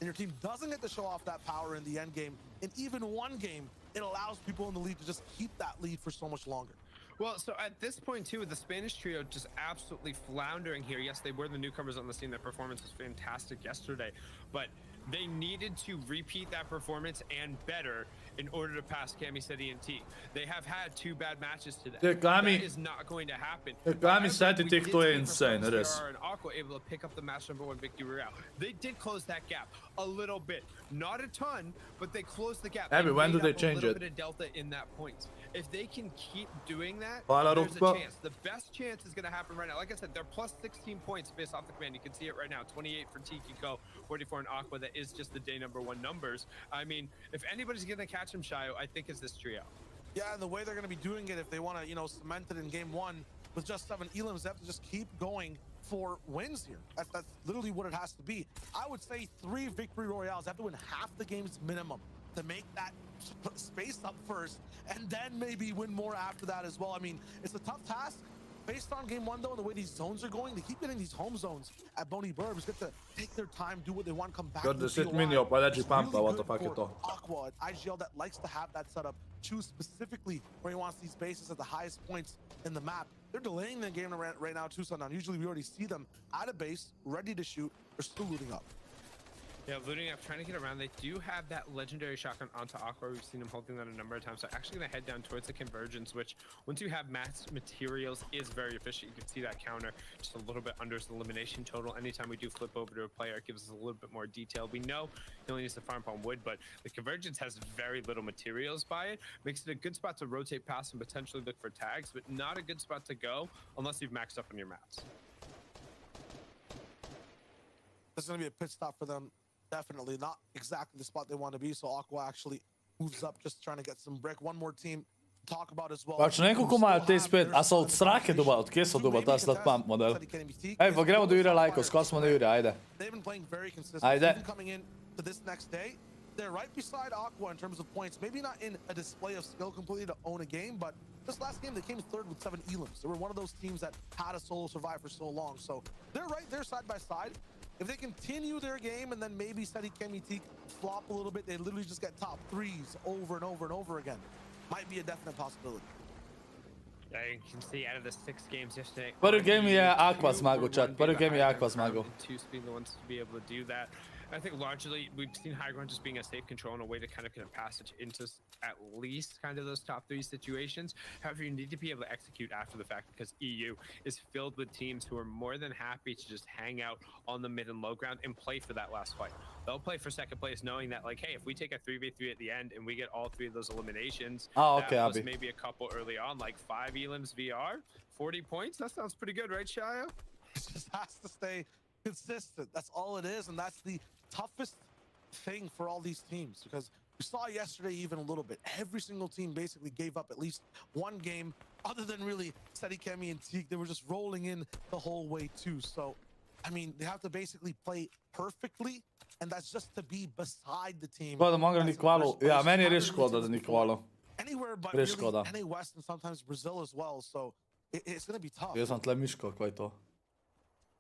C: and your team doesn't get to show off that power in the end game, in even one game, it allows people in the lead to just keep that lead for so much longer.
J: Well, so at this point, too, with the Spanish trio just absolutely floundering here. Yes, they were the newcomers on the scene. Their performance was fantastic yesterday, but they needed to repeat that performance and better in order to pass Kamiseti and T. They have had 2 bad matches today. That is not going to happen.
A: To je insane, res.
J: And Aqua able to pick up the match #1 victory royale. They did close that gap a little bit, not a ton, but they closed the gap.
A: Abby, when do they change
J: it? A
A: it?
J: little bit of delta in that point. If they can keep doing that,
A: Hvala,
J: there's a
A: Rukba.
J: chance. The best chance is going to happen right now. Like I said, they're plus 16 points based off the command. You can see it right now. 28 for Tikiko, 44 in Aqua. That is just the day #1 numbers. I mean, if anybody's going to catch him, Shayo, I think it's this trio.
C: Yeah, and the way they're going to be doing it, if they want to, cement it in game 1 with just 7 elims, they have to just keep going for wins here. That's literally what it has to be. I would say 3 victory royales. They have to win half the games minimum to make that space up first, and then maybe win more after that as well. I mean, it's a tough task. Based on game 1 though, and the way these zones are going, they keep getting these home zones at Boney Burbs. Get to take their time, do what they want, come back.
A: Got the set mini pa leži pampa, what the fuck je to?
C: Aqua, IGL that likes to have that setup, choose specifically where he wants these bases at the highest points in the map. They're delaying the game right now too, Sundown. Usually we already see them at a base, ready to shoot. They're still looting up.
J: Yeah, looting up, trying to get around. They do have that legendary shotgun onto Aqua. We've seen him holding that a number of times. So actually going to head down towards the convergence, which once you have mass materials is very efficient. You can see that counter just a little bit under his elimination total. Anytime we do flip over to a player, it gives us a little bit more detail. We know he only needs to farm on wood, but the convergence has very little materials by it. Makes it a good spot to rotate past and potentially look for tags, but not a good spot to go unless you've maxed up on your mats.
C: This is going to be a pit stop for them. Definitely not exactly the spot they want to be, so Aqua actually moves up, just trying to get some brick. One more team to talk about as well.
A: Pač nekoliko imajo te spet, a so od strake doba, od kje so doba ta slat pump model? Ej, pa gremo do Jure Lajko, skoro smo na Jure, ajde.
C: They've been playing very consistent.
A: Ajde.
C: Even coming in to this next day, they're right beside Aqua in terms of points. Maybe not in a display of skill completely to own a game, but this last game they came 3rd with 7 elims. They were one of those teams that had a solo survive for so long. So they're right there side by side. If they continue their game and then maybe Seti Kemitik flop a little bit, they literally just get top 3s over and over and over again. Might be a definite possibility.
J: Yeah, you can see out of the 6 games yesterday.
A: Prvi game je Aqua zmagal, chat. Prvi game je Aqua zmagal.
J: 2 being the ones to be able to do that. I think largely we've seen high ground just being a safe control and a way to kind of get a passage into at least kind of those top 3 situations. However, you need to be able to execute after the fact because EU is filled with teams who are more than happy to just hang out on the mid and low ground and play for that last fight. They'll play for 2nd place knowing that, like, hey, if we take a 3v3 at the end and we get all 3 of those eliminations,
A: okay,
J: that was maybe a couple early on, like 5 elims VR, 40 points. That sounds pretty good, right, Shayo?
C: It just has to stay consistent. That's all it is, and that's the toughest thing for all these teams, because we saw yesterday even a little bit. Every single team basically gave up at least 1 game, other than really Seti Kemi and Teak. They were just rolling in the whole way too. So, I mean, they have to basically play perfectly, and that's just to be beside the team.
A: Pa da mogu ni kvalo. Ja, meni je res škoda da ni kvalo.
C: anywhere but
A: Res
C: really
A: škoda.
C: NA West and sometimes Brazil as well. So it's going to be tough.
A: Jaz sam tle Miško, kaj je to?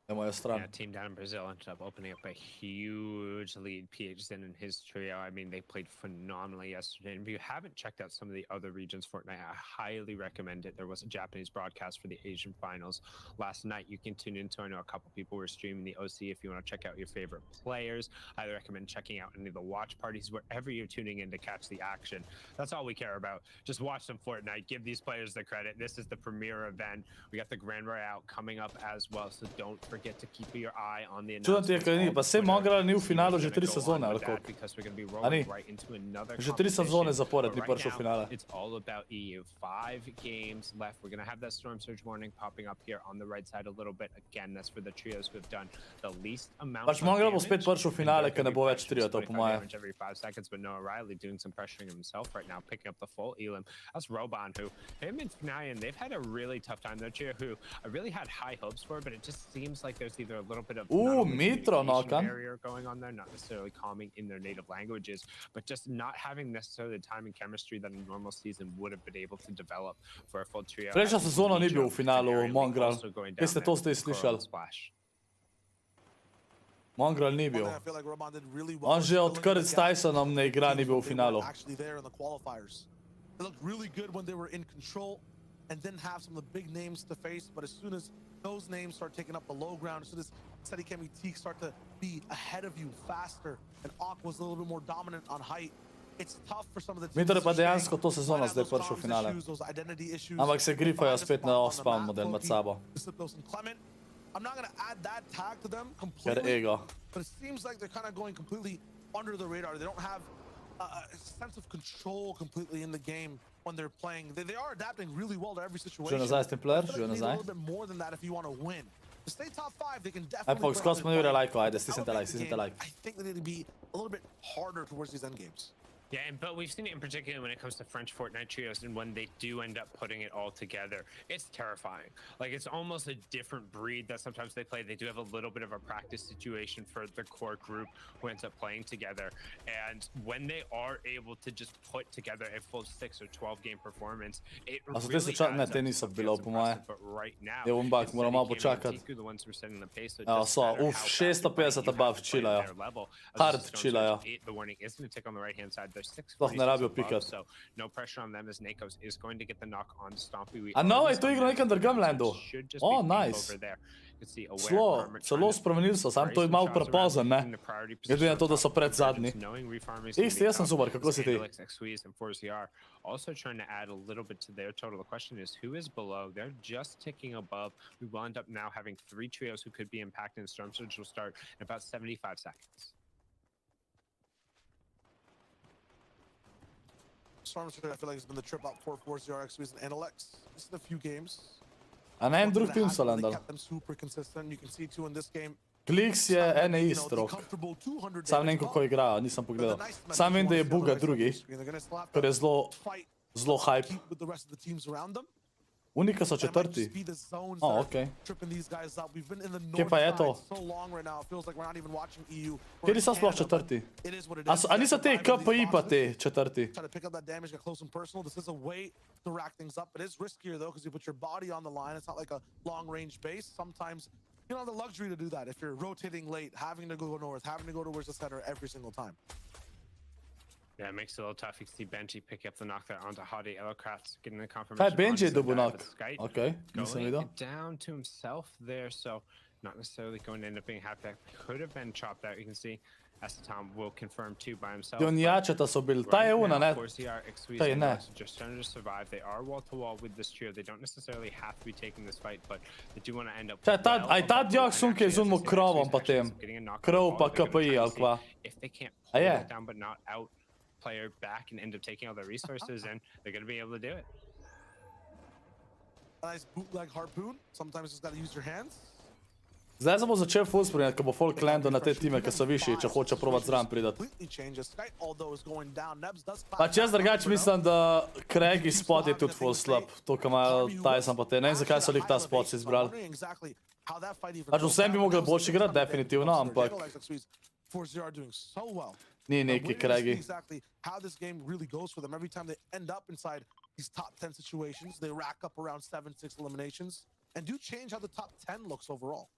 A: Je moja stran.
J: Yeah, team down in Brazil ended up opening up a huge lead. PHZen and his trio, I mean, they played phenomenally yesterday. And if you haven't checked out some of the other regions Fortnite, I highly recommend it. There was a Japanese broadcast for the Asian finals last night. You can tune into. I know a couple people were streaming the OC. If you want to check out your favorite players, I recommend checking out any of the watch parties wherever you're tuning in to catch the action. That's all we care about. Just watch some Fortnite. Give these players the credit. This is the premier event. We got the Grand Royale coming up as well, so don't forget to keep your eye on the
A: Čudno ti je, kaj ni, pa sej Mongrel ni v finalu že 3 sezone, ali koliko? A ni? Že 3 sezone zapored ni prišel v finale.
J: It's all about EU. 5 games left. We're going to have that storm surge warning popping up here on the right side a little bit. Again, that's for the trios who have done the least amount
A: Pač Mongrel bo spet prišel v finale, ker ne bo več triotov, po moje.
J: Every 5 seconds, but Noah Riley doing some pressuring himself right now, picking up the full elim. That's Roban, who him and Fnayan, they've had a really tough time. Their trio, who I really had high hopes for, but it just seems like there's either a little bit of
A: Mitro knock-on
J: barrier going on there, not necessarily calming in their native languages, but just not having necessarily the time and chemistry that a normal season would have been able to develop for a full trio.
A: Prejšnja sezona ni bil v finalu Mongrel. Kaj ste to zdaj slišali? Mongrel ni bil. On že odkar s Tysonom ne igra, ni bil v finalu.
C: They looked really good when they were in control and didn't have some of the big names to face, but as soon as those names start taking up the low ground, as soon as Steadicam and Teak start to be ahead of you faster, and Aqu was a little bit more dominant on height, it's tough for some of the teams.
A: Mitro je pa dejansko to sezono zdaj prišel v finale. Ampak se grifajo spet na off-spawn model med sabo.
C: I'm not going to add that tag to them
A: Ker
C: completely,
A: ego.
C: but it seems like they're kind of going completely under the radar. They don't have a sense of control completely in the game when they're playing. They are adapting really well to every situation.
A: Že nazaj, Templar, že
C: They need a
A: nazaj.
C: little bit more than that if you want to win. To stay top 5, they can
A: Aj,
C: definitely
A: Fox, skoro smo jure lajko, ajde, stisnite like,
C: elevate the
A: stisnite
C: game.
A: like.
C: I think they need to be a little bit harder towards these end games.
J: Yeah, but we've seen it in particular when it comes to French Fortnite trios, and when they do end up putting it all together, it's terrifying. Like, it's almost a different breed that sometimes they play. They do have a little bit of a practice situation for the core group who ends up playing together. And when they are able to just put together a full 6 or 12 game performance, it
A: A so
J: really
A: te slučajne
J: adds up
A: tenisa
J: to
A: bilo,
J: what's
A: po moje.
J: impressive. But right now,
A: Je Umbak,
J: it's
A: moram malo
J: Steadicam and
A: počakati.
J: Tiku, the ones who are setting the pace, so it
A: Evo,
J: doesn't
A: so,
J: matter how fast you play,
A: 650
J: you
A: above
J: have to play
A: chillajo.
J: at their level. As
A: Hard
J: the Storm
A: chillajo.
J: Surge 8, the warning is going to tick on the right-hand side. There's 6
A: Sploh ne rabijo
J: above,
A: pikati.
J: so no pressure on them as Nakos is going to get the knock on Stompy. We
A: A no,
J: already
A: je to
J: saw
A: igral
J: that,
A: nekem drugem
J: so it
A: landu.
J: should just
A: Oh,
J: be pink
A: nice.
J: over there. You can see Aware,
A: Celo,
J: Armor
A: celo
J: trying to
A: spremenil so, sam to je
J: raise
A: malo
J: some shots
A: prepozen,
J: around,
A: ne?
J: the priority
A: Glede na to, da so
J: position
A: pred
J: top
A: zadnji.
J: convergence, knowing refarming is gonna
A: Isti,
J: be
A: jaz sem
J: tough.
A: super, kako
J: As
A: si ti?
J: Alex, Xwiz, and 4ZR also trying to add a little bit to their total. The question is, who is below? They're just ticking above. We will end up now having 3 trios who could be impacting. Storm Surge will start in about 75 seconds.
C: Storm Surge, I feel like, has been the trip up for 4ZR, Xwiz, and Alex. This is a few games.
A: A na en drug
C: Something
A: tim
C: that
A: so
C: happened, they
A: landali.
C: kept them super consistent. You can see too in this game.
A: Kliks je NAI strok. Sam ne vem, kako igrajo, nisem pogledal. Sam vem, da je Buga drugi, ker je zelo hype. Unika so četrti. O, okej. Kje pa je to? Kjeri so sploh četrti? A niso te KPI pa te četrti?
C: To rack things up. It is riskier though because you put your body on the line. It's not like a long-range base. Sometimes you don't have the luxury to do that if you're rotating late, having to go north, having to go towards the center every single time.
J: Yeah, it makes it a little tough. You can see Benji pick up the knock there onto Hadi. Elocrats getting the
A: Kaj
J: confirmation.
A: Benji je
J: onto
A: dobil
J: Sky,
A: knock?
J: but Sky
A: Okej, nisem
J: going
A: videl.
J: down to himself there, so not necessarily going to end up being happy. That could have been chopped out. You can see Tom will confirm too by himself.
A: Pionjačeta so bili, ta je una, ne? Ta je ne.
J: Just trying to survive. They are wall to wall with this trio. They don't necessarily have to be taking this fight, but they do want to end up.
A: Čaj, aj ta dijak sunke je zunimo krovom pa tem. Krov pa KPI, ali kva?
J: If they can't
A: A
J: pull
A: je?
J: it down but not out player back and end up taking all their resources in, they're going to be able to do it.
C: A nice bootleg harpoon. Sometimes just got to use your hands.
A: Zdaj se bo začel full spremljati, ko bo folk landal na te time, ki so višji, če hoče provat zraven pridati. Pač jaz drugače mislim, da Craigie spot je tudi full slab. To, ko ima Tyson pa te. Ne vem, zakaj so lih ta spot si izbrali. Pač vsem bi mogli boljši igrati, definitivno, ampak Ni
C: But
A: neki
C: we're gonna see
A: Craigie.
C: exactly how this game really goes for them. Every time they end up inside these top 10 situations, they rack up around 7-6 eliminations and do change how the top 10 looks overall.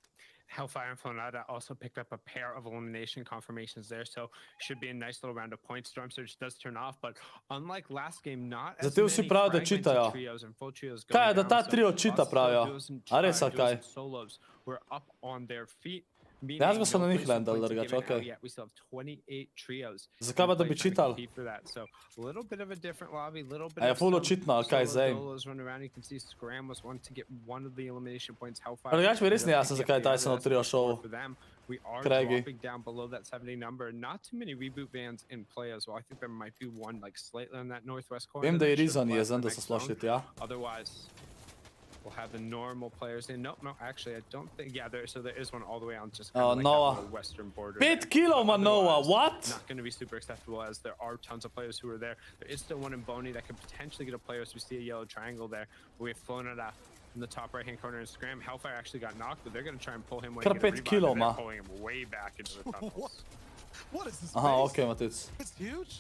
J: Hellfire and Flonada also picked up a pair of elimination confirmations there, so should be a nice little round of points. Storm Surge does turn off, but unlike last game, not as
A: Zato vsi
J: many
A: pravijo, da
J: fragmented
A: čitajo.
J: trios and full trios
A: Kaj je,
J: going
A: da
J: down,
A: ta
J: so
A: trio čita,
J: lots of
A: pravijo?
J: duos and,
A: A res, ali
J: duos
A: kaj?
J: and solos were up on their feet.
A: Dejansko so na njih landali,
J: points
A: drugače,
J: given out
A: okej.
J: yet. We still have 28 trios.
A: Zakaj pa da bi čitali?
J: For that. So a little bit of a different lobby, little bit
A: A je
J: of
A: ful
J: some
A: očitno, ali kaj
J: solo
A: zdaj?
J: duos running around. You can see Scram was one to get one of the elimination points. Hellfire.
A: Pa drugače mi res ni
J: ended up
A: jasno,
J: picking
A: zakaj
J: up the
A: je Tyson
J: other.
A: v trio
J: That's
A: šel.
J: for them. We are
A: Craigie.
J: dropping down below that 70 number. Not too many reboot bans in play as well. I think there might be one like slightly on that northwest corner.
A: Vem, da je
J: that should
A: Rizan
J: apply
A: jezen,
J: for
A: da so
J: next
A: sploh šli
J: round.
A: tja.
J: Otherwise, we'll have the normal players in. Nope, no, actually, I don't think. Yeah, so there is one all the way on just kind
A: Oh,
J: of like
A: Noah.
J: that little western border.
A: 5 kilo ima Noah, what?
J: Not going to be super acceptable as there are tons of players who are there. There is still one in Boney that could potentially get a player. So we see a yellow triangle there. We have flown it out in the top right-hand corner and Scram. Hellfire actually got knocked, but they're going to try and pull him away.
A: Kar
J: and get a
A: 5
J: rebound,
A: kilo
J: and they're
A: ima.
J: pulling him way back into the tunnels.
C: What is this?
A: Aha,
C: space?
A: okej, Matic.
C: It's huge.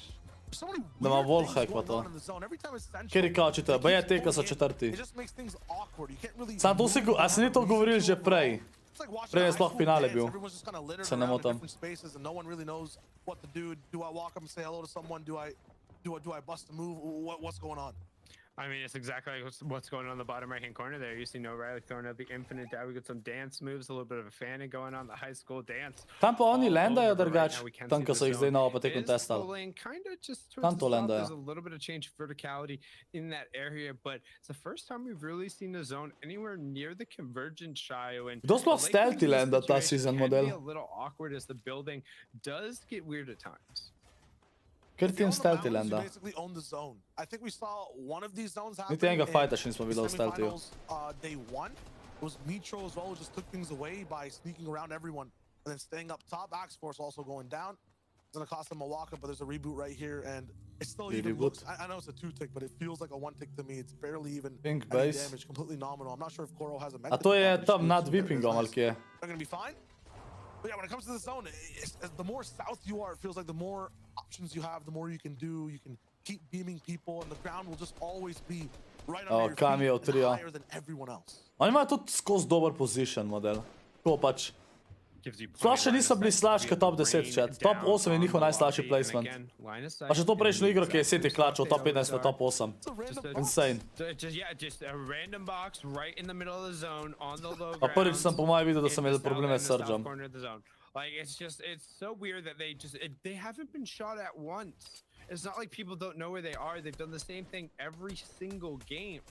C: There's so many
A: Da ima
C: weird
A: wallhack
C: things
A: pa
C: going
A: to.
C: on in the zone. Every time it's central,
A: Kjer kao čitajo?
C: it
A: Baje
C: keeps
A: teka so
C: pulling in.
A: četrti.
C: It just makes things awkward. You can't really
A: Sam to si,
C: move
A: a si ni to
C: around
A: govorili že
C: overall.
A: prej?
C: It's like watching
A: Prej
C: a
A: je
C: high
A: sploh
C: school
A: finale
C: dance.
A: bil.
C: Everyone's just kind of littered
A: Se ne
C: around in
A: motim.
C: different spaces and no one really knows what to do. Do I walk up and say hello to someone? Do I bust a move? What's going on?
J: I mean, it's exactly like what's going on in the bottom right-hand corner there. You see No Riley throwing out the infinite dab. We got some dance moves, a little bit of a fanning going on, the high school dance.
A: Tam pa oni
J: all
A: landajo
J: over, but right
A: drugače,
J: now we can
A: tam
J: see
A: ko
J: the
A: so jih zdaj
J: zone
A: novo potekom
J: is
A: testali.
J: pulling kind of just
A: Tam
J: towards
A: to
J: the south.
A: landajo.
J: There's a little bit of change of verticality in that area, but it's the first time we've really seen the zone anywhere near the convergent Shio. And
A: Kdo sploh
J: the late
A: stealthy
J: game
A: landa ta
J: situation
A: season
J: can be
A: model?
J: a little awkward as the building does get weird at times.
A: Ker
C: If
A: ti
C: you're
A: jim
C: on the
A: stealthy
C: mountains, you
A: landa.
C: basically own the zone. I think we saw one of these zones happen.
A: Niti enega
C: in
A: fajta še nismo videli v stealthiju.
C: semifinals, day one. It was Mitro as well, who just took things away by sneaking around everyone and then staying up top. Axe Force also going down. It's gonna cost them a walk up, but there's a reboot right here, and it still even
A: Reboot.
C: looks. I know it's a 2-tick, but it feels like a 1-tick to me. It's barely even
A: Pink
C: any
A: base.
C: damage, completely nominal. I'm not sure if Koro has a
A: A to je tam nad Vipingom, ali kje?
C: They're gonna be fine. But yeah, when it comes to the zone, the more south you are, it feels like the more options you have, the more you can do. You can keep beaming people, and the ground will just always be right under
A: Oh,
C: your
A: Cameo
C: feet and
A: trio.
C: higher than everyone else.
A: Oni imajo tudi skozi dober position model. Tako pač.
J: Gives you
A: Sploh
J: plenty
A: še
J: of
A: niso
J: line
A: bili
J: of sight.
A: slabši
J: We
A: kot top
J: have
A: 10
J: rain
A: chat. Top
J: down
A: 8 je
J: on
A: njihov
J: the
A: najslabši
J: lobby,
A: placement.
J: and again, line of sight
A: Pa še to
J: in
A: prejšnjo
J: the
A: igro, ki je
J: exact
A: City
J: same
A: klačal
J: spot
A: top
J: they
A: 15 na
J: always
A: top
J: are.
A: 8.
C: It's a random box.
A: Insane.
J: Just a random box right in the middle of the zone on the low
A: Pa prvič sem
J: grounds
A: po mojem videl, da
J: in
A: so
J: the
A: imeli
J: south-
A: probleme
J: in
A: s
J: the south
A: Surgeom.
J: corner of the zone. Like it's so weird that they haven't been shot at once. It's not like people don't know where they are. They've done the same thing every single game.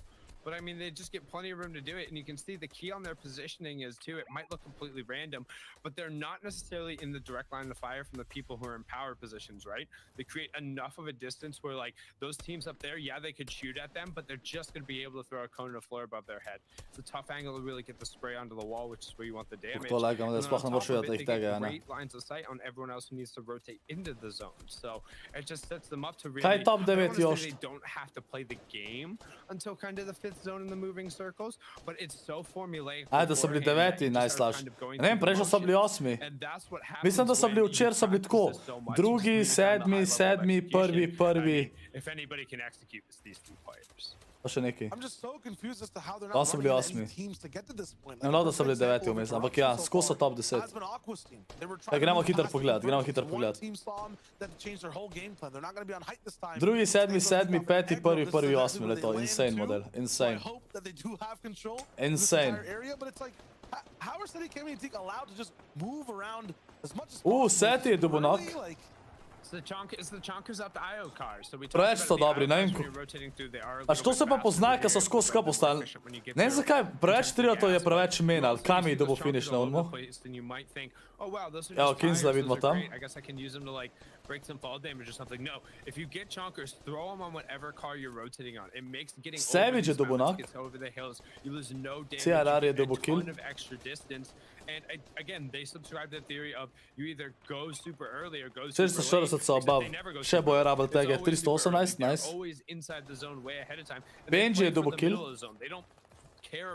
J: But I mean, they just get plenty of room to do it. And you can see the key on their positioning is too, it might look completely random, but they're not necessarily in the direct line of fire from the people who are in power positions, right? They create enough of a distance where like those teams up there, yeah, they could shoot at them, but they're just going to be able to throw a cone to the floor above their head. It's a tough angle to really get the spray onto the wall, which is where you want the damage.
A: To lagam, da
J: And then
A: sploh
J: on
A: ne moreš
J: top of
A: videti,
J: it,
A: da
J: they
A: jih
J: get
A: tega, ne.
J: great lines of sight on everyone else who needs to rotate into the zone. So it just sets them up to really.
A: Kaj top
J: I don't
A: 9
J: wanna say
A: još?
J: they don't have to play the game until kind of the fifth zone in the moving circles, but it's so formulaic.
A: Ajde, so bili
J: beforehand that
A: 9
J: you just are
A: najslabši.
J: kind of going
A: Ne vem,
J: through the
A: prejšnjo so bili
J: motions,
A: 8.
J: and that's what happens
A: Mislim, da so
J: when
A: bili
J: you
A: včeraj so bili
J: practice
A: tako.
J: this so much, you
A: Drugi,
J: smooth down the high level of
A: sedmi, prvi,
J: execution.
A: prvi.
J: I mean, if anybody can execute, it's these two players.
A: Pa še neki.
C: I'm just so confused as to how they're
A: Tam
C: not
A: so
C: running
A: bili
C: into any
A: 8.
C: teams to get to this point.
A: Ne vem, da so bili 9 vmes, ampak ja, skozi so top 10.
C: Has been Aqua's team. They were
A: Ja,
C: trying to
A: gremo
C: move
A: hitro
C: past the
A: pogledat, gremo
C: convergence,
A: hitro
C: and one
A: pogledat.
C: team saw them that changed their whole game plan. They're not going to be on height this time.
A: Drugi, sedmi,
C: They're gonna
A: sedmi,
C: be tough
A: peti,
C: and
A: prvi,
C: aggro. This is
A: prvi,
C: exactly
A: 8
C: where they
A: leto.
C: land
A: Insane
C: to.
A: model,
C: So I
A: insane.
C: hope that they do have control of
A: Insane.
C: this entire area, but it's like, how are City Cammy and Teak allowed to just move around as much as possible?
A: Seti je dobil knock.
C: Like,
J: It's the chonkers up the IO cars. So we
A: Preveč
J: talked
A: so
J: about
A: dobri,
J: the
A: ne
J: IO
A: vem,
J: cars when you're rotating through, they are a
A: Pač to
J: little
A: se
J: bit
A: pa
J: faster
A: pozna,
J: than
A: ker so
J: the
A: skozi
J: air,
A: skup
J: but
A: ostali.
J: they're efficient when you get
A: Ne vem
J: through.
A: zakaj, preveč triotov je preveč menal. Kami dobo finish na unmu.
J: Then you might think, oh wow, those are
A: Evo,
J: just
A: Kinsla
J: tires,
A: vidimo
J: those are
A: tam.
J: great. I guess I can use them to like break some fall damage or something. No, if you get chonkers, throw them on whatever car you're rotating on. It makes getting
A: Savage je
J: over
A: dobil
J: these mountains,
A: knock.
J: gets over the hills. You lose no damage.
A: CRR je
J: you gain
A: dobil
J: a
A: kill.
J: ton of extra distance. And again, they subscribe to the theory of you either go super early or go super late.
A: 440 so
J: except
A: obav.
J: they never go
A: Še
J: super
A: bojo
J: early.
A: rabili
J: It's
A: tega,
J: always super early.
A: 318,
J: They're
A: nice.
J: always inside the zone way ahead of time. And they
A: Benji
J: play
A: je
J: for
A: dobil
J: the
A: kill.
J: middle of the zone. They don't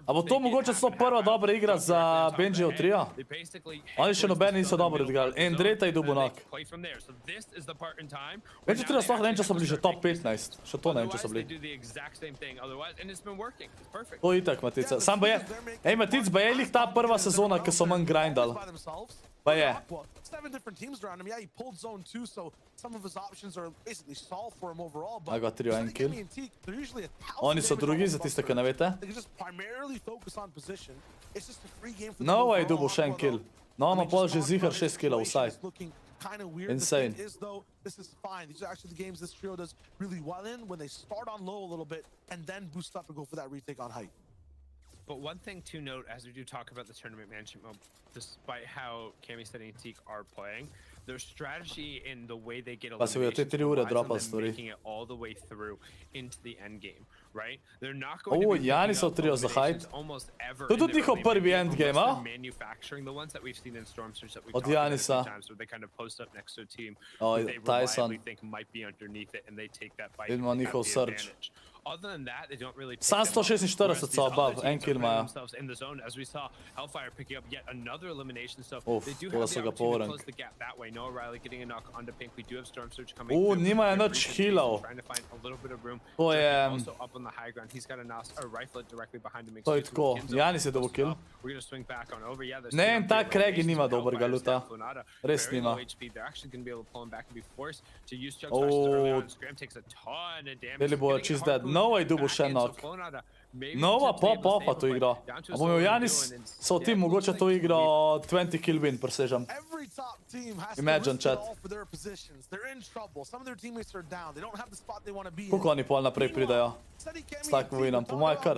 A: A bo to mogoče so prva dobra igra za Benjijev trio? Oni še nobeni niso dobro odigrali. En Dreta je dobil knock. Benji trio sploh ne vem, če so bili že top 15. Še to ne vem, če so bili. To itak, Matica. Sam ba je... Ej, Matic, ba je lih ta prva sezona, ki so manj grindali. Ba je.
C: 7 different teams around him. Yeah, he pulled zone 2, so some of his options are basically solved for him overall.
A: I got trio en kill.
C: They're usually 1,000
A: Oni so drugi, za tiste, ki ne vete.
C: They can just primarily focus on position. It's just a free game for
A: Nova je dobil še en kill. Nova ima pol že zihar 6 killov vsaj.
C: Kind of weird.
A: Insane.
C: The thing is, though, this is fine. These are actually the games this trio does really well in when they start on low a little bit and then boost up and go for that retake on height.
J: But one thing to note as we do talk about the tournament management mode, despite how Cami Steady and Teak are playing, their strategy in the way they get eliminations and making it all the way through into the end game, right? They're not going to be
A: Janis od trio za height.
J: almost ever.
A: To je tudi njihov prvi endgame, a?
J: Manufacturing the ones that we've seen in Storm Surge that we've
A: Od
J: talked about a few
A: Janisa.
J: times, where they kind of post up next to a team
A: Oh,
J: who they
A: Tyson.
J: reliably think might be underneath it, and they take that fight.
A: Vidimo
J: and have
A: njihov
J: the
A: Surge.
J: advantage. Other than that, they don't really
A: Sam 146 so above, en kill imajo.
J: themselves in the zone, as we saw Hellfire picking up yet another elimination. So
A: Uf,
J: they do
A: to
J: have
A: so
J: the
A: ga
J: opportunity to
A: porank.
J: close the gap that way. Noah Riley getting a knock onto Pink. We do have Storm Surge coming.
A: Nimajo nič healov.
J: Trying to find a little bit of room.
A: To je...
J: Also up on the high ground. He's got a rifle directly behind him.
A: To je tako. Janis je dobil kill.
J: We're gonna swing back on over. Yeah,
A: Ne, en ta Craigie nima dobrega luta. Res nima.
J: They're actually gonna be able to pull him back and be forced to use Chug Smash early on. Scram takes a ton of damage.
A: Bili bojo čist dead. Nova je dobil še knock. Nova pa to igra. A bo imel Janis so tim mogoče to igro 20 kill win, presežem.
C: Every top team has
A: Imagine,
C: to risk
A: chat.
C: it all for their positions. They're in trouble. Some of their teammates are down. They don't have the spot they want to be in.
A: Koliko oni pol naprej pridajo? S takim vinom? Po moje kar.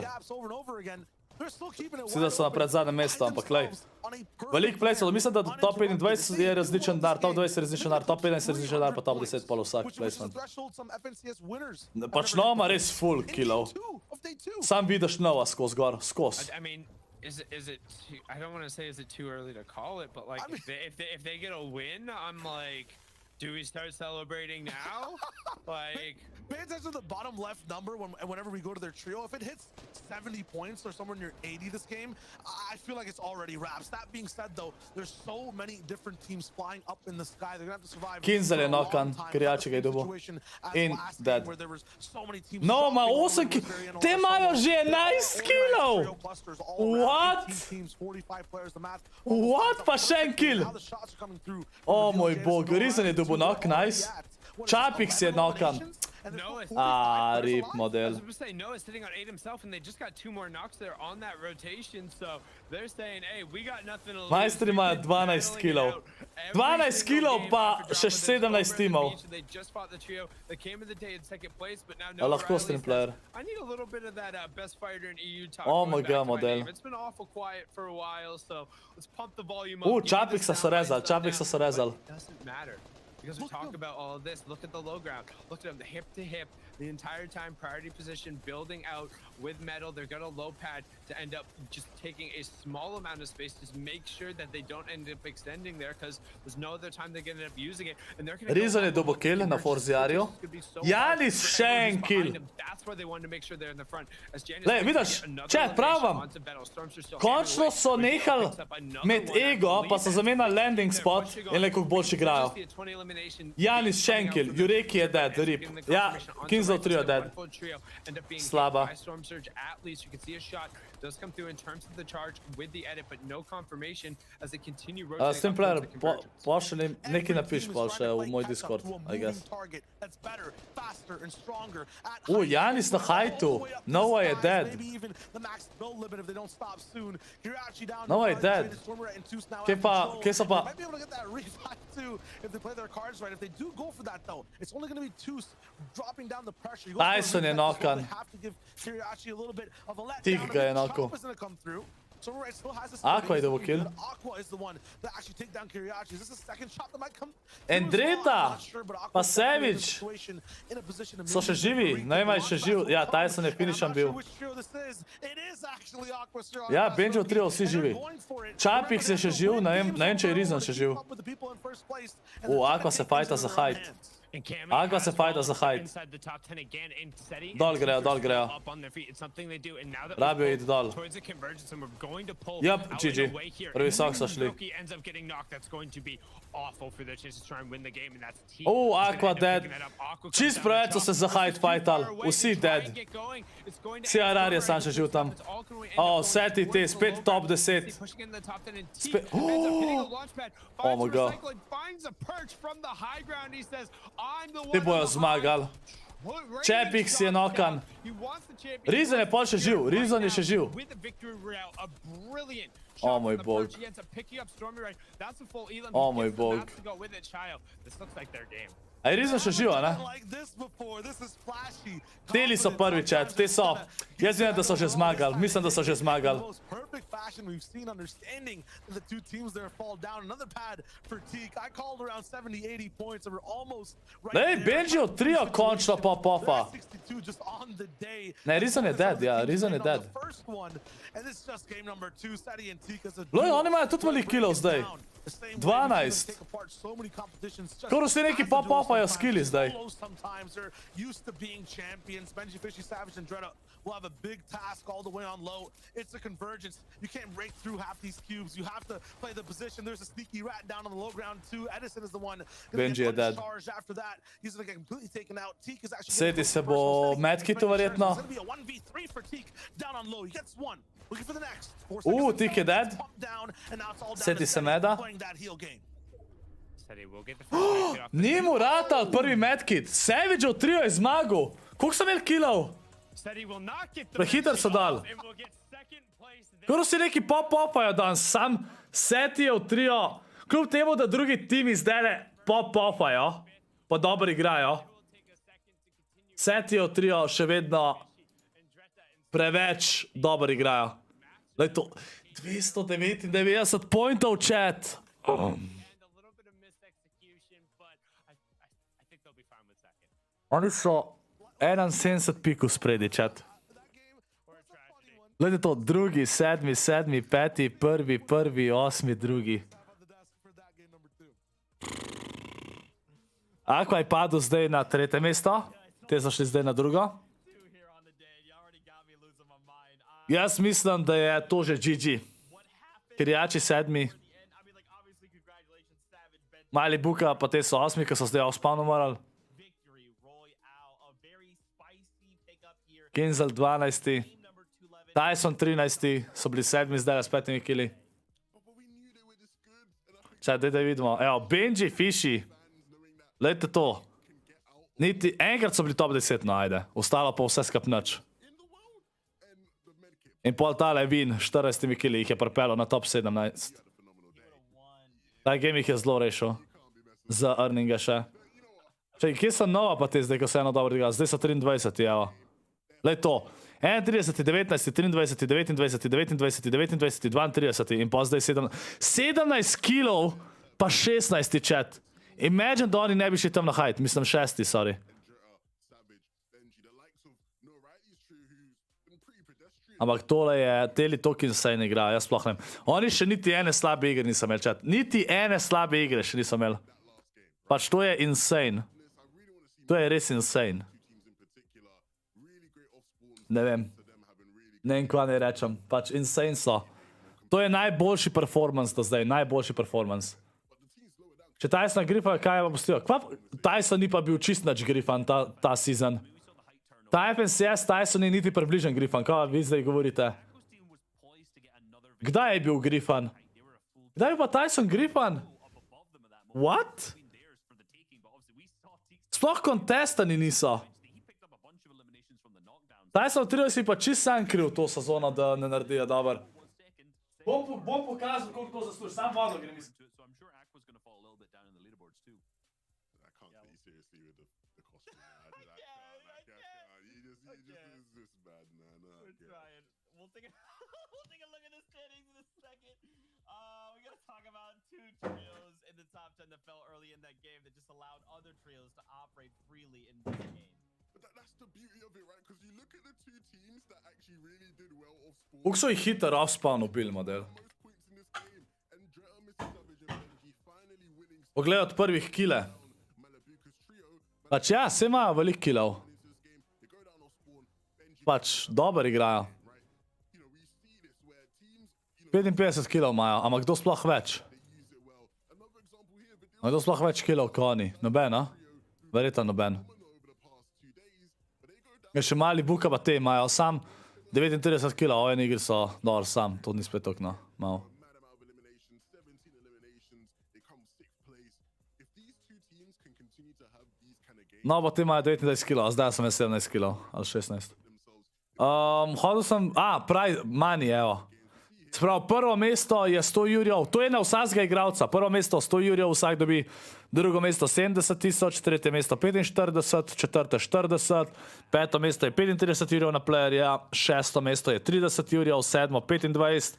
A: Sedaj so na predzadnjem mestu, ampak lej. Velik placement, mislim, da top 25 je različen dar, top 20 je različen dar, top 15 je različen dar, pa top 10 pol vsak placement. Pač Nova ima res full killov. Sam vidiš Nova skozi gor, skozi.
J: I mean, is it I don't want to say is it too early to call it, but like if they get a win, I'm like, do we start celebrating now? Like,
C: pay attention to the bottom left number whenever we go to their trio. If it hits 70 points or somewhere near 80 this game, I feel like it's already wraps. That being said, though, there's so many different teams flying up in the sky. They're gonna have to survive.
A: Kinzel je knockan, Krijači ga je dobil. In dead. No, ima 8 killov. Te imajo že 11 killov! What? What? Pa še en kill! O moj bog, Reason je dobil knock, nice. Chapix je knockan. Rip model.
J: I was gonna say Noah's sitting on 8 himself, and they just got 2 more knocks there on that rotation, so they're saying, hey, we got nothing to lose.
A: Majstri imajo 12 killov. 12 killov pa še 17 timov.
J: They just fought the trio. They came in the day in second place, but now
A: A lahko stream player.
J: I need a little bit of that best fighter in EU talk.
A: Oh my god, model.
J: It's been awful quiet for a while, so let's pump the volume up.
A: Chapixa so rezal, Chapixa so rezal.
J: Doesn't matter. Because we talk about all of this. Look at the low ground. Look at them, the hip to hip, the entire time, priority position, building out with metal. They're gonna low pad to end up just taking a small amount of space. Just make sure that they don't end up extending there, because there's no other time they're gonna end up using it. And they're gonna
A: Reason je dobil kill na Forziarju. Janis še en kill.
J: That's why they wanted to make sure they're in the front.
A: Lej, vidiš, chat, pravam. Končno so nehali med ego, pa so zamenjali landing spot in le kako boljši igrajo. Janis še en kill, Jureki je dead, rip. Ja, Kinzel trio dead. Slaba.
J: Does come through in terms of the charge with the edit, but no confirmation as they continue
A: Stream player, pošli neki napiš pol še v moj Discord, I guess. Janis na hajtu. Noah je dead. Noah je dead. Kje so pa? Tyson je knockan. Tik ga je knockal. Aqua je dobil kill. Endreta! Pa Savage! So še živi? Najmanj še živ. Ja, Tyson je finishan bil. Ja, Benjo trio vsi živi. Chapix je še živ, ne vem če je Reason še živ. Aqua se fajta za height.
J: And Cami
A: Agva se
J: has
A: fajta za
J: fallen
A: hajt.
J: inside the top 10 again, and Seti and
A: Dol grejo,
J: Teak
A: dol
J: are still
A: grejo.
J: up on their feet. It's something they do, and now that
A: Rabijo
J: we're
A: iti dol.
J: towards the convergence, and we're going to pull
A: Yep,
J: out
A: GG.
J: and away here.
A: Prvi
J: And
A: sok so
J: if
A: šli.
J: Roki ends up getting knocked, that's going to be awful for their chances to try and win the game, and that's Teak.
A: Oh,
J: who's gonna
A: Aqua
J: end up
A: dead.
J: picking that up. Aqua comes
A: Čist
J: down
A: preveč
J: the
A: so
J: top.
A: se za hajt
J: It's too
A: fajtali.
J: far away.
A: Vsi
J: They try
A: dead.
J: and get going. It's going to
A: Vsi
J: end
A: Ararje
J: over,
A: sam
J: and
A: še
J: it's
A: živ tam.
J: all going to end
A: Oh,
J: up
A: Seti
J: going
A: te,
J: towards the
A: spet
J: low
A: top
J: ground.
A: 10.
J: Seti pushing in the top 10, and Teak
A: Spet-
J: ends up hitting a launch pad,
A: Oh
J: finds
A: my God.
J: recycling, finds a perch from the high ground. He says, I'm the one
A: Ti
J: on
A: bojo
J: the
A: zmagali.
J: high.
A: Chapix je nokan.
J: He wants the championship.
A: Rizan je pol še živ, Rizan je še živ.
J: With the victory royale, a brilliant
A: Oh
J: shot
A: moj
J: from the
A: bog.
J: perch. He ends up picking up Stormy right. That's a full elim.
A: Oh
J: He
A: moj
J: gets the
A: bog.
J: mats to go with it, Shayo. This looks like their game.
A: A je Rizan še živ, a ne?
C: Like this before. This is flashy.
A: Teli so prvi chat, te so. Jaz vem, da so že zmagali, mislim, da so že zmagali.
C: The most perfect fashion we've seen, understanding that the two teams there fall down. Another pad for Teak. I called around 70, 80 points, and we're almost right
A: Lej,
C: there.
A: Benji od trio končno pop-offa.
C: They're at 62 just on the day.
A: Ne, Rizan je dead, ja, Rizan je dead.
C: The first one, and this is just game number 2. Seti and Teak as a
A: Lej,
C: duo.
A: oni imajo tudi veliko killov zdaj.
C: The same way
A: 12.
C: we've seen them take apart so many competitions just
A: Skoro vsi neki
C: as a duo
A: pop-offajo
C: sometimes.
A: skilli zdaj.
C: Solos sometimes they're used to being champions. Benji, Fishy, Savage, and Dredda will have a big task all the way on low. It's a convergence. You can't break through half these cubes. You have to play the position. There's a sneaky rat down on the low ground too. Edison is the one gonna
A: Benji
C: get
A: je dead.
C: uncharged after that. He's gonna get completely taken out. Teak is actually
A: Seti se bo medkitu verjetno.
C: It's gonna be a 1v3 for Teak down on low. He gets one. Looking for the next.
A: Teak je dead. Seti se meda.
C: Playing that heal game.
J: Seti will get the first medkit off the
A: Ni mu ratal prvi medkit. Savage od trio je zmagal. Koliko so imeli killov?
J: Seti will not get the
A: Prehiter so
J: medkit
A: dal.
J: off and will get second place there.
A: Skoro si neki pop-offajo danes, sam Seti je od trio. Kljub temu, da drugi timi zdajle pop-offajo, pa dobro igrajo. Seti je od trio še vedno preveč dobro igrajo. Lej to, 299 pointov, chat.
J: And a little bit of missed execution, but I think they'll be fine with second.
A: Oni so 71 pikov spredi, chat. Glede to, drugi, sedmi, sedmi, peti, prvi, prvi, osmi, drugi. Aqua je padel zdaj na tretje mesto, te so šli zdaj na drugo. Jaz mislim, da je to že GG. Krijači sedmi. Mali Buka, pa te so osmi, ki so zdaj off-spawnu morali. Kinzel 12. Tyson 13. So bili sedmi zdaj s 5 killi. Čaj, daj da vidimo. Evo, Benji, Fishy. Lejte to. Niti enkrat so bili top 10, no ajde. Ostalo pa vse skap nič. In pol tale Vin, 14 killi jih je pripelo na top 17. Ta game jih je zelo rešil. Za earninga še. Čaj, kje so nova pa te zdaj, ko se eno dobro igra? Zdaj so 23, evo. Lej to. 31, 19, 23, 29, 29, 29, 32 in pa zdaj 17 killov pa 16 chat. Imagine, da oni ne bi šli tam na hajt. Mislim 6, sorry. Ampak tole je, teli toliko insane igra, jaz sploh ne. Oni še niti ene slabe igre niso imeli, chat. Niti ene slabe igre še niso imeli. Pač to je insane. To je res insane. Ne vem. Ne vem, kva ne rečem. Pač insane so. To je najboljši performance do zdaj, najboljši performance. Če Tyson grifa, kaj je pa postojo? Tyson ni pa bil čist nač grifan ta sezon. Ta FNCS Tyson ni niti približen grifan, kaj vi zdaj govorite? Kdaj je bil grifan? Kdaj je pa Tyson grifan? What? Sploh kontestani niso. Tyson 30 pa čist sam kriv to sezono, da ne naredijo dober. Bom pokazal, koliko to zasluži. Sam vodo gre, mislim.
K: We'll take a look at the standings in a second. We gotta talk about two trios in the top 10 that fell early in that game that just allowed other trios to operate freely in this game.
E: But that's the beauty of it, right? Because you look at the two teams that actually really did well off spawn.
A: Koliko so jih hiter off-spawn ubil, model?
E: Most points in this game, and Drell, Mr. Savage, and Benji finally winning.
A: Poglej od prvih kile.
E: Malabuka's trio
A: Pač ja, vse imajo veliko killov. Pač dober igrajo. 55 killov imajo, ampak kdo sploh več? Kdo sploh več killov kot oni? Noben, a? Verjetno noben. Še mali buka pa te imajo, sam 39 killov, ove igri so dobro sam, to ni spet toliko, no, malo. No, pa te imajo 29 kilo, a zdaj sem 17 kilo, ali 16. Hodil sem, pravi, manj, evo. Sprav, prvo mesto je 100 jurjev, to je na vsakega igralca, prvo mesto 100 jurjev, vsak dobi, drugo mesto 70 000, tretje mesto 45, četrte 40, peto mesto je 35 jurjev na playerja, šesto mesto je 30 jurjev, sedmo 25,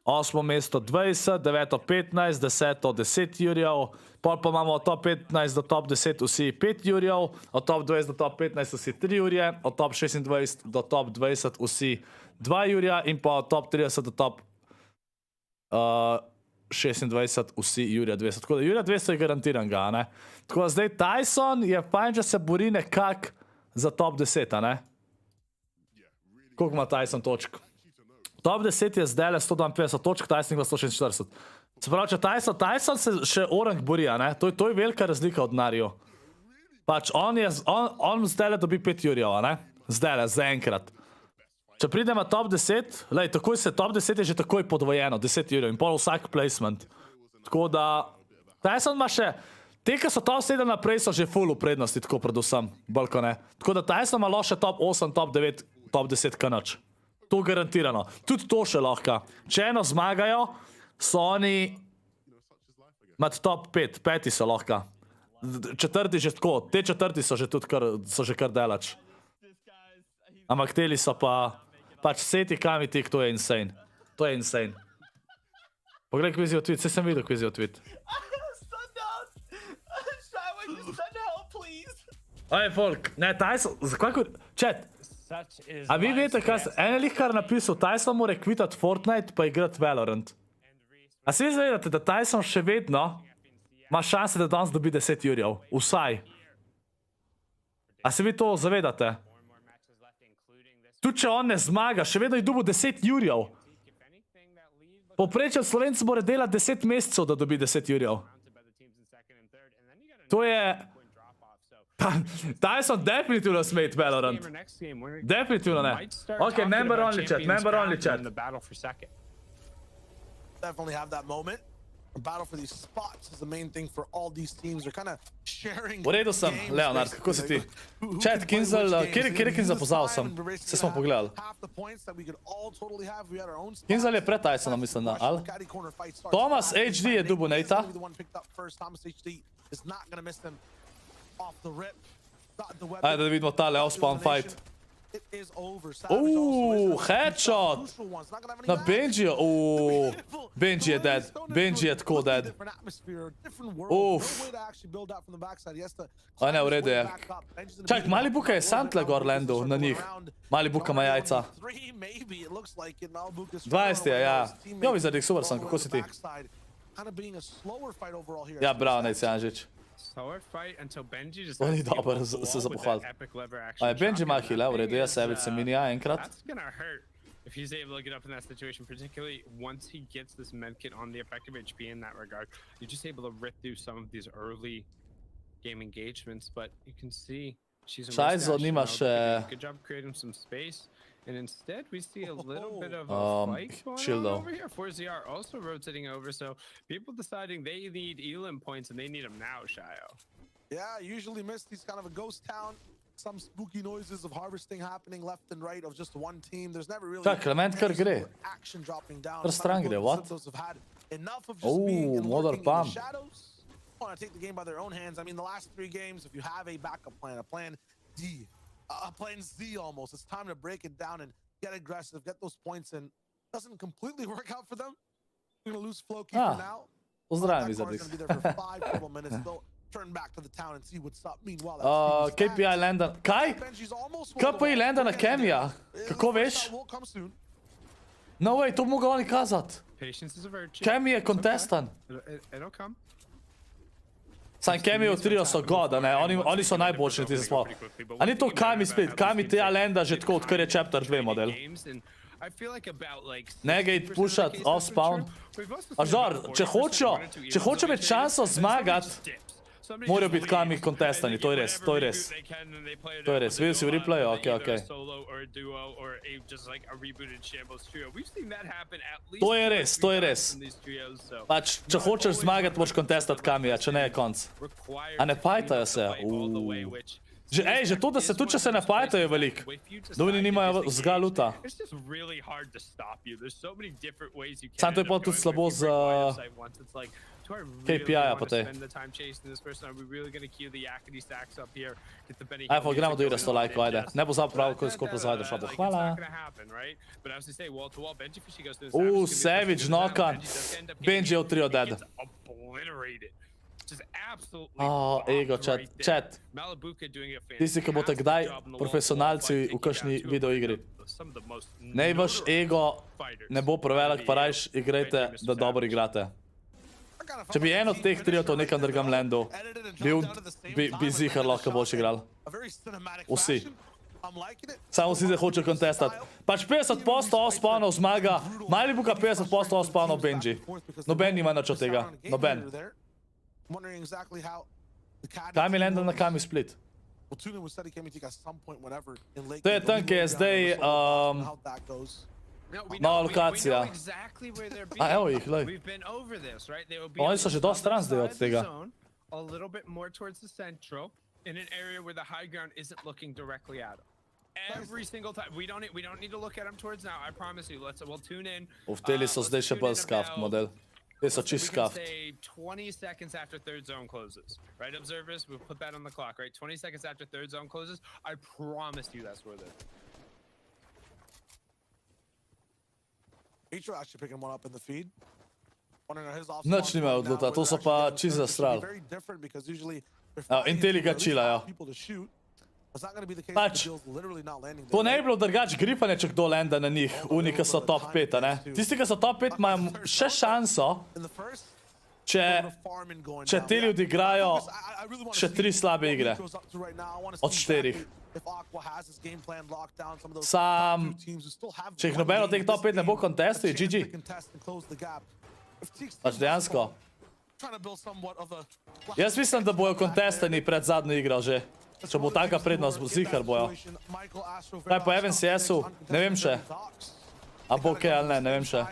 A: osmo mesto 20, deveto 15, deseto 10 jurjev, pol pa imamo od top 15 do top 10 vsi 5 jurjev, od top 20 do top 15 vsi 3 jurje, od top 26 do top 20 vsi 2 jurja in pa od top 30 do top 26 vsi jurja 200. Tako da jurja 200 je garantiran ga, ne? Tako da zdaj Tyson je fajn, če se bori nekak za top 10, a ne? Koliko ima Tyson točk? Top 10 je zdaj 152 točk, Tyson ima 146. Se pravi, če Tyson se še orang bori, a ne? To je velika razlika od Nariju. Pač on zdaj dobi 5 jurjev, a ne? Zdaj, zaenkrat. Če pridemo top 10, lej, takoj se top 10 je že takoj podvojeno, 10 jurjev in pol vsak placement. Tako da, Tyson ima še, te, ki so top 7 naprej, so že full v prednosti, tako predvsem, bolj ko ne. Tako da Tyson ima lahko še top 8, top 9, top 10 kanač. To garantirano. Tudi to še lahko. Če eno zmagajo, so oni med top 5, peti so lahko. Četrti že tako, te četrti so že tudi kar delač. Ampak teli so pa, pač seti kami tik, to je insane. To je insane. Poglej kvizijo tweet, vse sem videl kvizijo tweet. Oj, folk, ne, Tyson, zakaj, chat, a vi veste, kaj se, en je lih kar napisal, Tyson mora kvitati Fortnite pa igrati Valorant. A si vi zavedate, da Tyson še vedno ima šanse, da danes dobi 10 jurjev, vsaj. A si vi to zavedate? Tudi če on ne zmaga, še vedno je dobil 10 jurjev. Poprečen Slovenc mora delati 10 mesecev, da dobi 10 jurjev. To je... Tyson definitivno sme iti Valorant. Definitivno ne. Ok, member only chat, member only chat.
C: Definitely have that moment. A battle for these spots is the main thing for all these teams. They're kind of sharing.
A: V redu sem, Leonard, kako si ti? Chat, Kinzel, kjer je Kinzel pozval sem? Vse smo pogledali. Kinzel je pred Tysonom, mislim, da, ali? Thomas HD je dubu Nate'a. Ajde da vidimo tale off-spawn fight. Headshot! Na Benjiju, Benji je dead. Benji je tako dead. A ne, v redu je. Čak, mali buka je Santle gor landu na njih. Mali buka ima jajca. 20 je, ja. Jo, Wizardik, super sem, kako si ti? Ja, bravo, Nate Janžič. On je dober se zapohval. A je Benji ima heal, v redu, jaz sebi se minija enkrat.
J: If he's able to get up in that situation, particularly once he gets this medkit on the effective HP in that regard, you're just able to rip through some of these early game engagements, but you can see she's a good job creating some space. And instead, we see a little bit of a fight going on over here. 4ZR also rotating over, so people deciding they need Elam points and they need them now, Shayo.
C: Yeah, usually Misty's kind of a ghost town. Some spooky noises of harvesting happening left and right of just one team. There's never really action dropping down.
A: What?
C: Enough of just being in the shadows. Want to take the game by their own hands. I mean, the last 3 games, if you have a backup plan, a plan D, plan Z almost. It's time to break it down and get aggressive, get those points in. Doesn't completely work out for them. We're gonna lose Floki for now.
A: Pozdravim, Wizardik.
C: Gonna be there for 5 total minutes. They'll turn back to the town and see what's up. Meanwhile,
A: KPI landa. Kaj? KPI landa na Kemija. Kako veš? No way, to bi mogel oni kazat. Kemi je contestant.
J: It'll come.
A: Sam Kemi v trio so god, a ne, oni so najboljši na tistem spolu. A ni to Kami spet, Kami te Alenda že tako, odkar je Chapter 2 model. Ne ga id pušat, off spawn. A žar, če hočejo imeti šanso zmagati, morajo biti Kami kontestani, to je res, to je res. To je res, videl si v replayu, okej. To je res, to je res. Pač, če hočeš zmagati, moraš kontestati Kamija, če ne je konc. A ne fajtajo se? Že to, da se tudi, če se ne fajtajo, je velik. Da oni nimajo zga luta. Sam to je pa tudi slabo za KPI-ja pa te. Ajde, gremo do igre s to lajko, ajde. Ne bo zapravo, ko je skorplo zajde šlo. Hvala. Savage, Nokan. Benji je v trio dead. Ego, chat. Tisti, ki boste kdaj profesionalci v kakšni videoigri. Nej vaš ego ne bo prevelik, pa rajš igrajte, da dobro igrate. Če bi en od teh triotov nekam drugam landu, bi zihar lahko boljši igral. Vsi. Samo vsi se hoče kontestati. Pač 50% off-spawnov zmaga, Malibuka 50% off-spawnov Benji. Noben nima nič od tega. Noben. Kami landa na Kami split. To je tam, ki je zdaj nova lokacija. A evo jih, lej. Oni so že dosti stran zdaj od tega.
J: Every single time. We don't need to look at them towards now. I promise you. We'll tune in.
A: Vteli so zdaj še bolj scuffed model. Te so čist scuffed.
J: Say 20 seconds after third zone closes. Right, observers? We'll put that on the clock, right? 20 seconds after third zone closes. I promise you that's where they're.
C: Atro actually picking one up in the feed.
A: Nič nima od luta, to so pa čist zastrali. Inteli ga čilajo. Pač, to ne bi bilo drugač grifanje, če kdo lenda na njih, oni, ki so top 5, ne? Tisti, ki so top 5, imajo še šanso, če ti ljudi igrajo še 3 slabe igre od 4. Sam, če jih nobeno od teh top 5 ne bo kontestu, je GG. Pač dejansko. Jaz mislim, da bojo kontestani pred zadnjo igro že. Če bo taka prednost, zihar bojo. Kaj po FNCS-u, ne vem še. A bo kaj ali ne, ne vem še.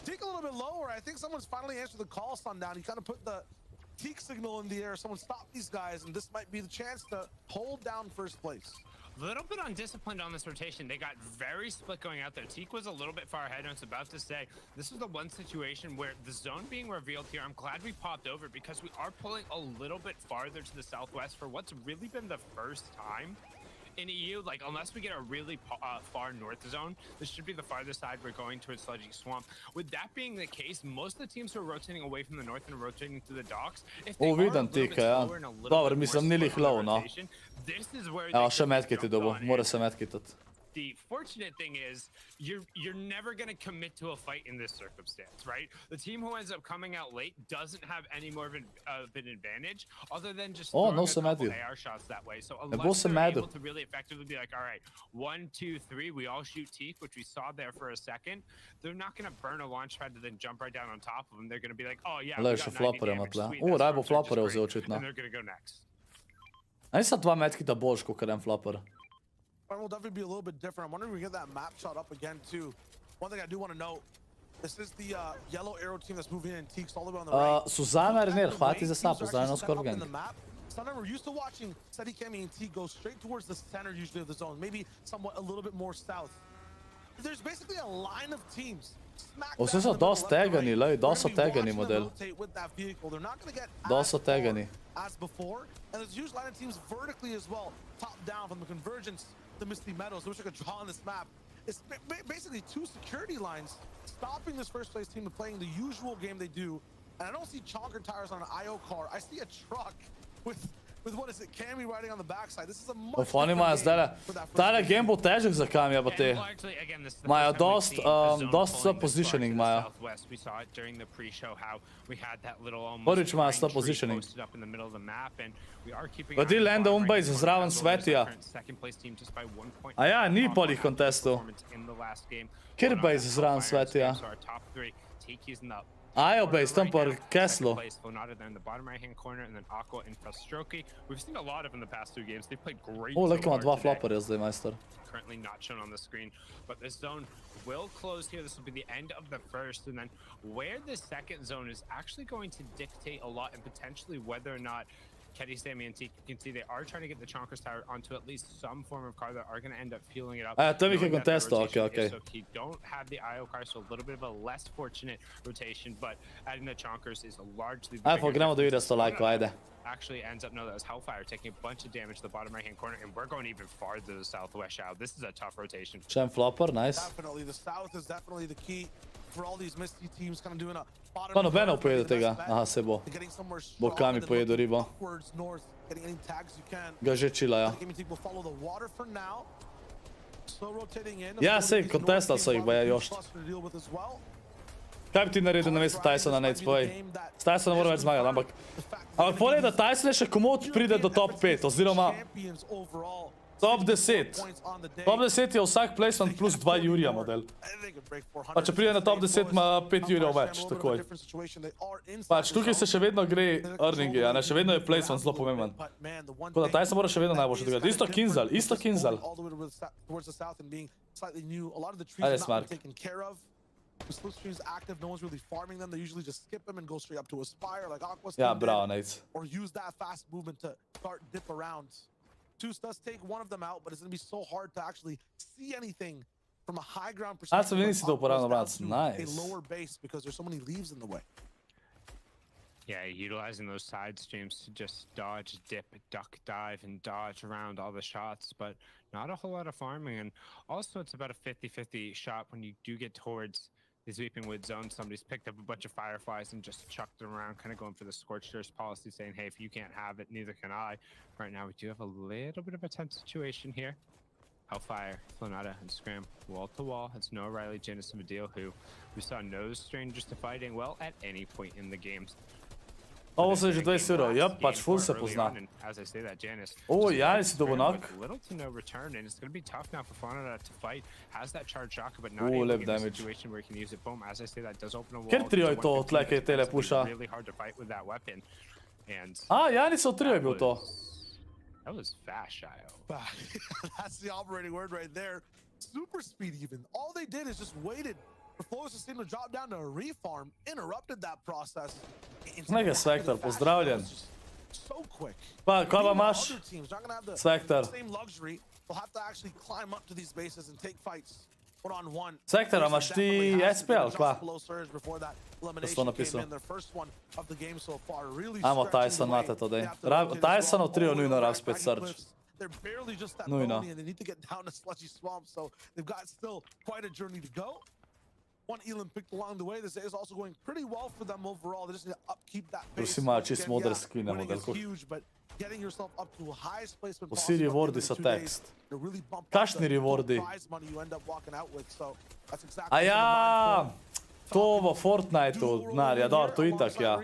C: Teak a little bit lower. I think someone's finally answered the call, Sundown. He kind of put the Teak signal in the air. Someone stopped these guys, and this might be the chance to hold down first place.
J: A little bit undisciplined on this rotation. They got very split going out there. Teak was a little bit far ahead. I was about to say, this is the one situation where the zone being revealed here, I'm glad we popped over because we are pulling a little bit farther to the southwest for what's really been the first time in EU. Like, unless we get a really far north zone, this should be the farthest side we're going towards Sludgy Swamp. With that being the case, most of the teams who are rotating away from the north and rotating to the docks, if they are a little bit slower and a little bit more rotation, this is where
A: Evo, še medkiti dobo, mora se medkitati.
J: The fortunate thing is you're never going to commit to a fight in this circumstance, right? The team who ends up coming out late doesn't have any more of an advantage other than just throwing a couple AR shots that way. So unless they're able to really effectively be like, all right, 1, 2, 3, we all shoot Teak, which we saw there for a second, they're not going to burn a launch pad to then jump right down on top of them. They're going to be like, oh yeah, we got 90 damage, sweet,
A: Rajbo flopperjev vzel očitno.
J: and they're going to go next.
A: Aj sa 2 medkita boljš, kot en flopper.
C: Will definitely be a little bit different. I'm wondering if we get that map shot up again too. One thing I do want to note, this is the yellow arrow team that's moving in. Teak's all the way on the right.
A: Suzana Rener, hvala ti za sap, pozdravljeno Scorp Gang.
C: We're used to watching Steady Kemi and Teak go straight towards the center usually of the zone, maybe somewhat a little bit more south. There's basically a line of teams.
A: Vsi so dosti tegani, lej, dosti so tegani model. Dosti so tegani.
C: As before, and there's a huge line of teams vertically as well, top down from the convergence, the Misty Meadows. I wish I could draw on this map. It's basically 2 security lines stopping this first place team from playing the usual game they do. And I don't see Chonker tires on an IO car. I see a truck with with what is it, Cammy riding on the backside. This is a much
A: Of, oni imajo zdaj, tale game bo težek za Kami, pa te. Imajo dost positioning imajo. Prvič imajo stop positioning. Pa ti landa umbaj za zraven Svetija. A ja, ni polih kontestov. Kjer bej za zraven Svetija? Ajo base, tam pa Kesslu. Lek ima dva floperja zdaj, majster.
J: Currently not shown on the screen, but this zone will close here. This will be the end of the first, and then where the second zone is actually going to dictate a lot and potentially whether or not Keddy, Sammy, and Teak, you can see they are trying to get the Chonkers Tower onto at least some form of car that are going to end up fueling it up.
A: To vi contesto, okay.
J: So he don't have the IO car, so a little bit of a less fortunate rotation, but adding the Chonkers is largely the
A: gremo da vidimo sto lajko, ajde.
J: Actually ends up, no, that was Hellfire taking a bunch of damage to the bottom right hand corner, and we're going even farther to the southwest. Shao, this is a tough rotation.
A: Champ flopper, nice.
C: Definitely, the south is definitely the key for all these Misty teams, kind of doing a bottom.
A: Pa nobeno pojede tega, aha, se bo. Bo Kami pojedo ribo. Ga že čilajo. Ja, sej, kontestal so jih, baja još. Kaj bi ti naredil na mesto Tysona, Nate, povej? S Tysonom mora več zmagati, ampak povej, da Tyson še komod pride do top 5, oziroma top 10. Top 10 je vsak placement plus 2 Jurija model. Pa če pride na top 10, ima 5 Jurijev več, takoj. Pač tukaj se še vedno gre earningi, a ne, še vedno je placement zelo pomemben. Tako da Tyson mora še vedno najboljše dogajati. Isto Kinzel. Ajde, smart.
C: The slipstream's active, no one's really farming them. They usually just skip them and go straight up to a spire like Aqua's
A: bravo, Nate.
C: or use that fast movement to start dip around. Zeus does take one of them out, but it's going to be so hard to actually see anything from a high ground perspective.
A: Nice.
C: A lower base because there's so many leaves in the way.
J: Yeah, utilizing those side streams to just dodge, dip, duck, dive, and dodge around all the shots, but not a whole lot of farming. And also, it's about a 50-50 shot when you do get towards these Weeping Wood zones. Somebody's picked up a bunch of Fireflies and just chucked them around, kind of going for the Scorched Earth policy, saying, hey, if you can't have it, neither can I. Right now, we do have a little bit of a tense situation here. Hellfire, Flonata, and Scram, wall to wall. It's no Riley, Janus, and Badil, who we saw no strangers to fighting well at any point in the games.
A: Ovo se že 20 euro, jep, pač full se pozna. O, ja, si dobo knock. Lep damage. Kjer trio je to, tle, kaj tele puša? Janisov trio je bil to.
J: That was fast, Shio.
C: That's the operating word right there. Super speed even. All they did is just waited for Flow's system to drop down to a refarm, interrupted that process.
A: Nekaj Svektor, pozdravljen.
C: So quick.
A: Pa, kaj pa imaš? Svektor.
C: They'll have to actually climb up to these bases and take fights one-on-one.
A: Svektor, imaš ti SPL, kva? Da smo napisal. Amo Tyson, imate to, dej. Tysonov trio nujno rab spet search.
C: They're barely just that
A: Nujno.
C: and they need to get down to Sludgy Swamp, so they've got still quite a journey to go. One Elam picked along the way. This is also going pretty well for them overall. They just need to upkeep that pace.
A: Ima čist model screen na
C: Winning is
A: modelku.
C: huge, but getting yourself up to the highest placement
A: Vsi
C: possible
A: rewardi
C: in
A: so
C: 2 days,
A: tekst.
C: to really bump up
A: Kakšni
C: the
A: rewardi?
C: prize money you end up walking out with. So that's exactly
A: A
C: what
A: ja,
C: they're mindful.
A: to v Fortniteu, denarja, dobro, to itak, ja.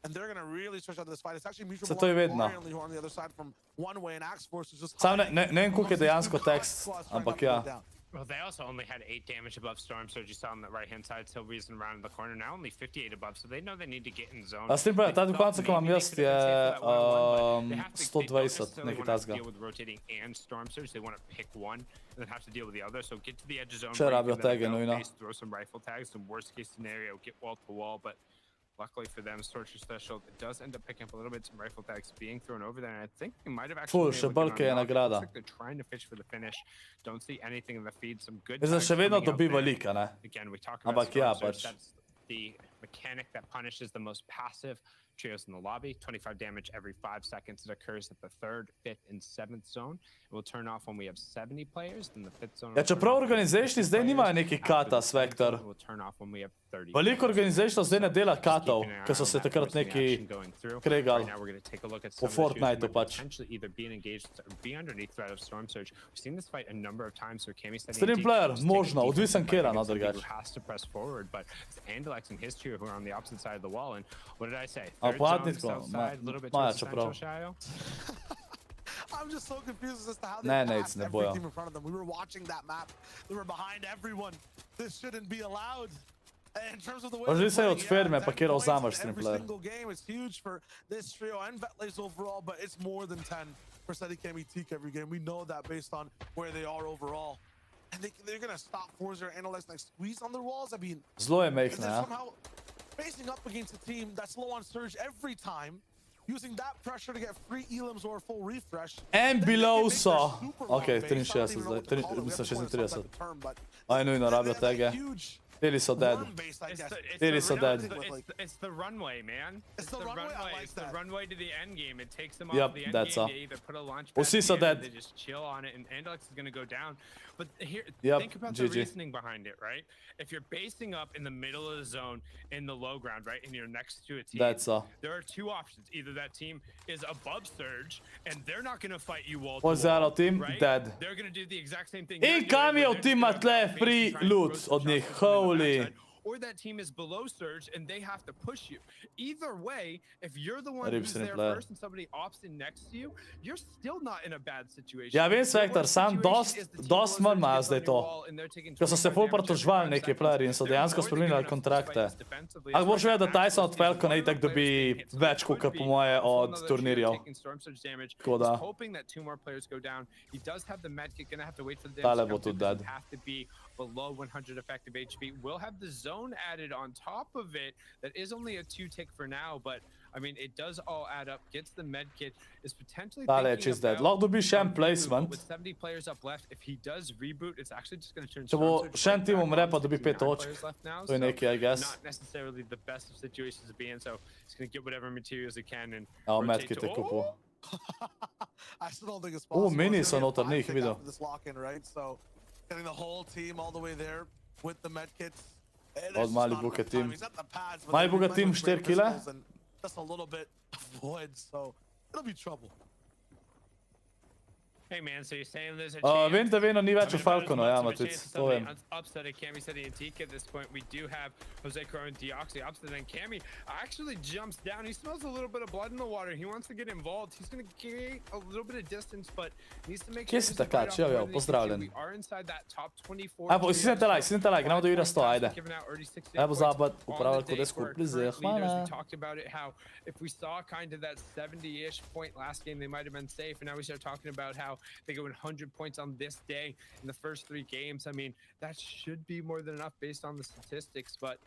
C: And they're going to really stretch out this fight. It's actually mutual
A: Se to je vedno.
C: who are on the other side from one way and Axe Force is just
A: Sam ne vem, koliko je dejansko tekst, ampak ja.
J: Well, they also only had 8 damage above Storm Surge. You saw on the right-hand side, still reason around in the corner. Now only 58 above, so they know they need to get in zone.
A: A s tem pa, ta do konca, ko imam jaz, je 120, nekaj tasga.
J: Deal with rotating and Storm Surge. They want to pick one and then have to deal with the other. So get to the edge of zone.
A: Če rabijo tege, nujno.
J: Throw some rifle tags. Some worst-case scenario, get wall-to-wall, but luckily for them, Sorcerer Special does end up picking up a little bit some rifle tags being thrown over there, and I think they might have actually
A: Še balke je nagrada.
J: Looks like they're trying to fish for the finish. Don't see anything in the feed. Some good.
A: Zdaj še vedno dobi velika, ne?
J: Again, we talk about
A: Ampak ja,
J: Storm Surge.
A: pač.
J: That's the mechanic that punishes the most passive trios in the lobby, 25 damage every 5 seconds. It occurs at the 3rd, 5th, and 7th zone. It will turn off when we have 70 players, then the 5th zone.
A: Ja, čeprav organization zdaj nimajo neki katas vektor. Veliko organizationov zdaj ne dela katov, ker so se takrat neki kregali po Fortniteu pač. Stream player, možno, odvisen kera, no drugače. A platnitko, maja čeprav.
C: I'm just so confused as to how
A: Ne,
C: they
A: ne,
C: passed
A: ne
C: every
A: bojo.
C: team in front of them. We were watching that map. They were behind everyone. This shouldn't be allowed. In terms of the way
A: Možda se je od ferme
C: 10
A: pakiral
C: points
A: zamrš
C: in
A: stream
C: every
A: player.
C: single game. It's huge for this trio and Vetlays overall, but it's more than 10 for Steadicam Teak every game. We know that based on where they are overall. And they're going to stop Forza Analysts like squeeze on their walls. I mean,
A: Zelo je
C: they're
A: mehna, ja.
C: somehow facing up against a team that's low on surge every time, using that pressure to get free elims or a full refresh.
A: En below so. Ok, 63 zdaj, mislim 36. Aj nujno rabijo tega. Tili so dead. Tili so dead.
J: It's the runway, man. It's the runway. It's the runway to the end game. It takes them
A: Yep,
J: off the end
A: that's
J: game.
A: all.
J: They either put a launch pad
A: Vsi so
J: in,
A: dead.
J: they just chill on it, and Andalex is going to go down. But here,
A: Yep,
J: think about
A: GG.
J: the reasoning behind it, right? If you're basing up in the middle of the zone in the low ground, right, and you're next to a team,
A: That's all.
J: there are two options. Either that team is above surge, and they're not going to fight you wall to
A: Pozero
J: wall,
A: team,
J: right?
A: dead.
J: They're going to do the exact same thing.
A: In kam je v tima tle free loot od njih, holy.
J: Or that team is below surge and they have to push you. Either way, if you're the one
A: Rip
J: who's
A: stream
J: there
A: player.
J: first and somebody opts in next to you, you're still not in a bad situation.
A: Ja vem,
J: The
A: Svektor,
J: worst
A: sam
J: situation is the team
A: dost
J: below
A: manj
J: surge
A: ima
J: gets
A: zdaj
J: on your
A: to.
J: wall and they're taking
A: Ker so se
J: 25
A: ful
J: damage every
A: pritožvali
J: 5
A: neki
J: seconds.
A: playerji in so
J: They're
A: dejansko
J: more than
A: spremenili
J: good enough to
A: kontrakte.
J: fight us defensively.
A: Ampak moraš vedeti, da
J: Especially
A: Tyson od
J: if
A: Falcona
J: one
A: itak
J: of the
A: dobi
J: players getting hit,
A: več
J: so
A: kot
J: could
A: po
J: be
A: moje
J: a full
A: od
J: another
A: turnirjev.
J: taking storm surge damage.
A: Tako da.
J: He's hoping that 2 more players go down. He does have the medkit, gonna have to wait for the
A: Tale
J: damage
A: bo
J: to come
A: tudi
J: through,
A: dead.
J: have to be below 100 effective HP. We'll have the zone added on top of it. That is only a 2 tick for now, but I mean, it does all add up. Gets the med kit, is potentially
A: Tale je
J: thinking
A: čist dead.
J: about
A: Lahko dobiš en
J: reboot,
A: placement.
J: With 70 players up left, if he does reboot, it's actually just going to turn
A: Če bo
J: Storm Surge
A: še en
J: right
A: tim
J: back
A: umre,
J: on.
A: pa dobi 5
J: 69
A: točk.
J: players left now,
A: To je
J: so
A: nekaj, I guess.
J: not necessarily the best of situations to be in, so he's going to get whatever materials he can and
A: Ja,
J: rotate
A: medkit
J: to-
A: je kupil.
C: I still don't think it's possible.
A: mini
C: It's
A: so
C: gonna be a
A: noter, ni jih
C: 5 tick
A: videl.
C: after this lock-in, right? So getting the whole team all the way there with the med kits. It is
A: Od
C: just
A: Mali
C: not
A: Buke
C: enough
A: team.
C: time. He's at the pads, but
A: Mali
C: they're
A: Buke
C: playing
A: team
C: with great
A: 4 kile.
C: pistols and just a little bit of wood, so it'll be trouble.
J: Hey man, so you're saying there's a chance?
A: Vem, da vedno ni več v
J: I mean,
A: Falconu,
J: about
A: ja,
J: as much of a
A: Matic,
J: chance as
A: to
J: somebody
A: vem.
J: upsetting Cammy City and Teak at this point. We do have Jose Crow and Deoxy upset, and Cammy actually jumps down. He smells a little bit of blood in the water. He wants to get involved. He's going to create a little bit of distance, but needs to make
A: Kje
J: sure
A: si
J: there's a
A: takač?
J: bite off
A: Jo,
J: more
A: jo,
J: than he can
A: pozdravljen.
J: chew. We are inside that top 24.
A: Ajmo, stisnite like, gremo do Ira 100, ajde.
J: Giving out already 6
A: Ajmo
J: points
A: zabat,
J: on
A: upravljati
J: the day
A: CODE
J: for our
A: SCORPLZ,
J: current leaders.
A: hvala.
J: We talked about it, how if we saw kind of that 70-ish point last game, they might have been safe, and now we start talking about how they go 100 points on this day in the first 3 games. I mean, that should be more than enough based on the statistics, but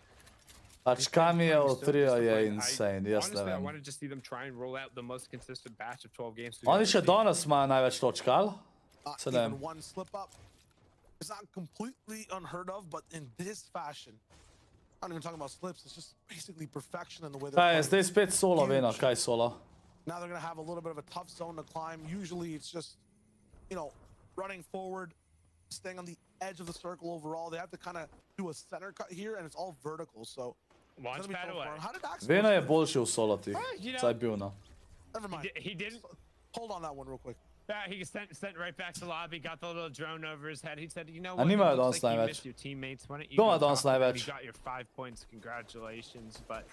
A: Pač Kamijev trio je insane, jaz ne
J: honestly, I
A: vem.
J: wanted to see them try and roll out the most consistent batch of 12 games.
A: Oni še danes imajo največ točk, ali? Se ne
C: Even
A: vem.
C: one slip up is not completely unheard of, but in this fashion, I'm not even talking about slips. It's just basically perfection in the way they're
A: Kaj je,
C: playing.
A: zdaj spet solo, veno, kaj solo?
C: Now they're going to have a little bit of a tough zone to climb. Usually it's just, you know, running forward, staying on the edge of the circle overall. They have to kind of do a center cut here, and it's all vertical, so... it's
J: Launch
C: gonna be
J: pad
C: tough
J: away.
C: for him. How did Axe
A: Veno
C: go
A: je
C: through?
A: boljši v solo tih,
J: you know-
A: saj bil, no.
C: Never mind.
J: He didn't.
C: Hold on that one real quick.
J: Yeah, he sent right back to lobby, got the little drone over his head. He said, you know
A: A
J: what,
A: nimajo
J: it looks
A: danes
J: like you
A: največ.
J: missed your teammates. Why don't you
A: Kdo
J: go
A: ima danes
J: talk to them?
A: največ?
J: You got your 5 points, congratulations. But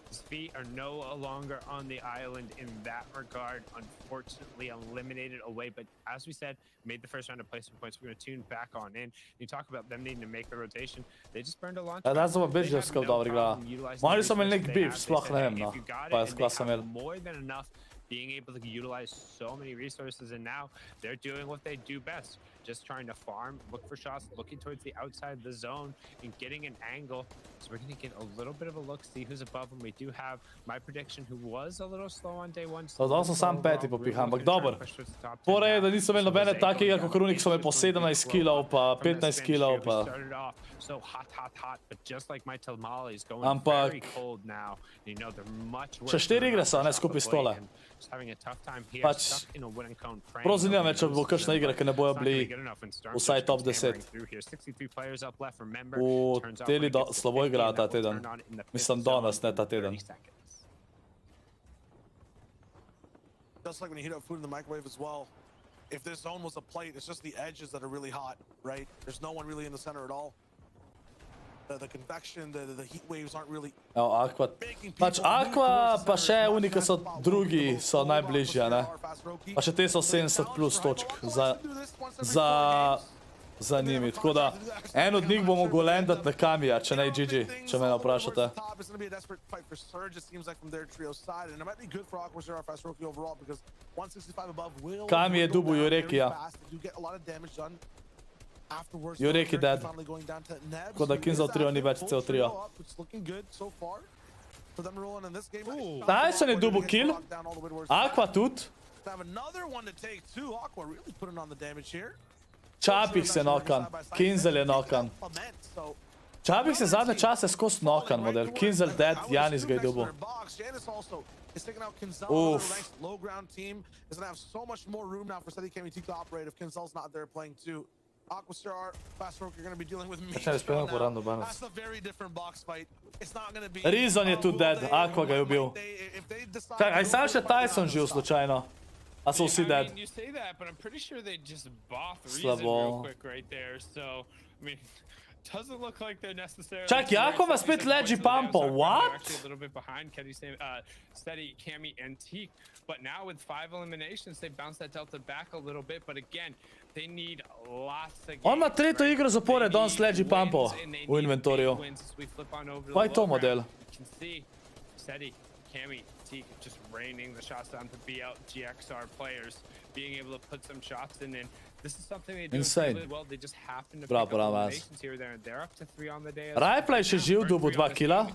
J: his feet are no longer on the island in that regard. Unfortunately, eliminated away. But as we said, made the first round of placement points. We're going to tune back on in. You talk about them needing to make the rotation. They just burned a launch.
A: Ja, danes smo
J: They
A: več,
J: have
A: da skoro
J: no
A: dobro igra.
J: problem utilizing
A: Oni
J: the
A: so imeli
J: resources
A: nek
J: they
A: beef,
J: have. They
A: sploh
J: said,
A: ne
J: hey,
A: vem, no.
J: if you got
A: Pa
J: it,
A: jaz
J: and
A: kva
J: they
A: sem
J: have
A: imel.
J: more than enough being able to utilize so many resources, and now they're doing what they do best, just trying to farm, look for shots, looking towards the outside of the zone, and getting an angle. So we're going to get a little bit of a look, see who's above him. We do have my prediction, who was a little slow on day one.
A: Dal sam sam peti popiham, ampak dober. Fora je, da nisem imel nobene takega, kot Runik so me po 17 kilov, pa 15 kilov, pa...
J: So hot, but just like my tamales going
A: Ampak...
J: very cold now. You know, they're much worse.
A: Še 4 igre so, ne, skupaj s tole.
J: Just having a tough time here,
A: Pač,
J: stuck in a wooden cone frame.
A: prav zanima me, če bo kakšna igra, ki ne bojo bili vsaj top 10. Teli slabo igra ta teden. Mislim, danes, ne ta teden.
C: Just like when you heat up food in the microwave as well. If this zone was a plate, it's just the edges that are really hot, right? There's no one really in the center at all. The convection, the heat waves aren't really...
A: Evo, Aqua... Pač Aqua pa še oni, ki so drugi, so najbližje, ne? Pa še te so 70 plus točk za njimi, tako da en od njih bomo golendat na Kamija, če ne GG, če me ne vprašate. Kami je dubu Jurekija. Jurek je dead. Tako da Kinzel trio ni več cel trio. Tyson je dubu kill. Aqua tudi. Čapik se nokan. Kinzel je nokan. Čapik se zadnje čase skos nokan model. Kinzel dead, Janis ga je dubu. Uff.
C: Aquastar, Fast Roke are going to be dealing with me.
A: That's
C: a very different box fight. It's not going to be...
A: Rizon je tudi dead, Aqua ga je ubil. Čakaj, sam še Tyson živ slučajno. A so vsi dead?
J: You say that, but I'm pretty sure they just both Rizon real quick right there. So, I mean, doesn't look like they're necessarily...
A: Čak, Aqua ima spet ledgy pumpo, what?
J: Actually a little bit behind Steady, Cammy, Antique. But now with 5 eliminations, they bounced that delta back a little bit. But again, they need lots of games.
A: On ima tretjo igro zapored, on s ledgy pumpo v inventorju. Pa je to model.
J: You can see Steady, Cammy, Antique just raining the shots down to be out GXR players, being able to put some shots in. And this is something they do really well. They just happen to pick up eliminations here, there, and they're up to 3 on the day.
A: Rajpla je še živ, dubu 2 kila.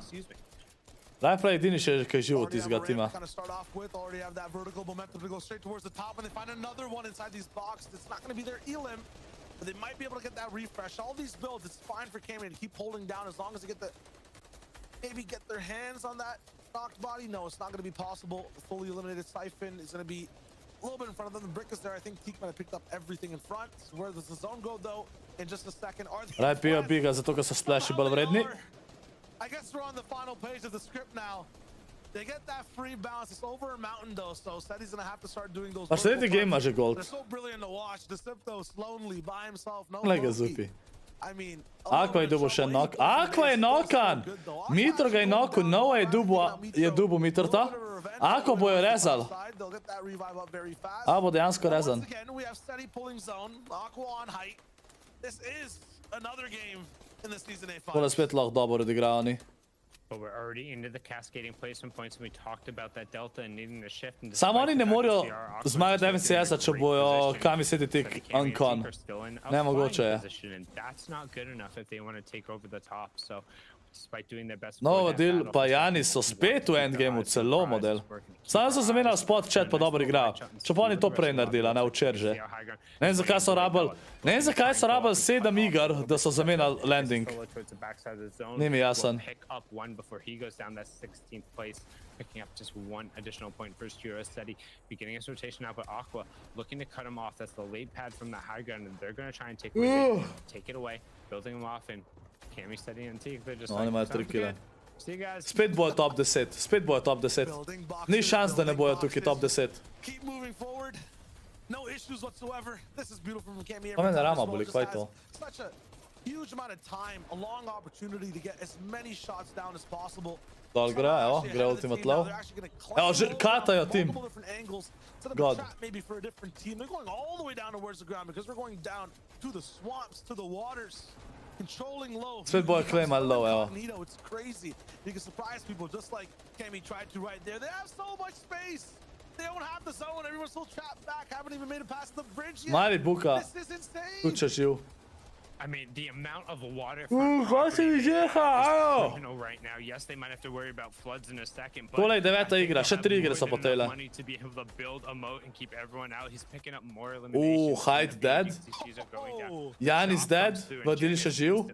A: Rajpla je edini še, ki je živ od tistega tima.
C: They might be able to get that refresh. All these builds, it's fine for Cammy to keep holding down as long as they get the... Maybe get their hands on that knocked body. No, it's not going to be possible. The fully eliminated Siphon is going to be a little bit in front of them. The brick is there. I think Teak might have picked up everything in front. Where does the zone go, though? In just a second.
A: Rajpija biga, zato ker so splashi bolj vredni.
C: I guess we're on the final page of the script now. They get that free bounce. It's over a mountain though, so Steady's gonna have to start doing those.
A: Pa še tretji game ima že gold.
C: They're so brilliant to watch. Deceptos lonely by himself. No.
A: Glej ga zupi.
C: I mean,
A: Aqua je dubo še nok. Aqua je nokan! Mitro ga je noku, Noah je dubo Mitrta. Aqua bojo rezal. A bo dejansko rezan.
C: We have Steady pulling zone. Aqua on height. This is another game in the season 8
A: Pole spet lahko dobro odigrajo oni.
J: But we're already into the cascading placement points, and we talked about that delta and needing to shift.
A: Samo oni ne morajo zmagati FNCS-a, če bojo Kami City tik uncon. Nemogoče je.
J: That's not good enough if they want to take over the top. So despite doing their best,
A: Novodil pa Janis so spet v endgameu, celo model. Samo so zamenjali spot chat, pa dobro igrajo. Če pa oni to prej naredila, ne včer že. Ne vem zakaj so rabili 7 iger, da so zamenjali landing. Ni mi jasen.
J: Picking up just 1 additional point for Sturo Steady, beginning his rotation now, but Aqua looking to cut him off. That's the late pad from the high ground, and they're going to try and take it away, building him off, and Cammy, Steady, and Teak, they're just
A: Oni imajo 3 kile.
J: See you guys.
A: Spet bojo top 10, spet bojo top 10. Ni šans, da ne bojo tukaj top 10.
C: Keep moving forward. No issues whatsoever. This is beautiful from Cammy.
A: Pa mene rama boli, kaj je to?
C: Such a huge amount of time, a long opportunity to get as many shots down as possible.
A: Dol gre, evo, gre ultimate low. Evo, že katajo tim. God.
C: Maybe for a different team. They're going all the way down towards the ground because we're going down to the swamps, to the waters. Controlling low.
A: Spet bojo claim ali low, evo.
C: It's crazy. You can surprise people just like Cammy tried to right there. They have so much space. They don't have the zone. Everyone's still trapped back. Haven't even made it past the bridge yet.
A: Mali buka.
C: This is insane.
A: Kuća živ.
J: I mean, the amount of water
A: Ko si mi žeha, ajo!
J: right now. Yes, they might have to worry about floods in a second, but
A: Tole je 9. igra, še 3 igre so po tele.
J: money to be able to build a moat and keep everyone out. He's picking up more eliminations.
A: Hyde dead. Jan is dead, Vadil še živ.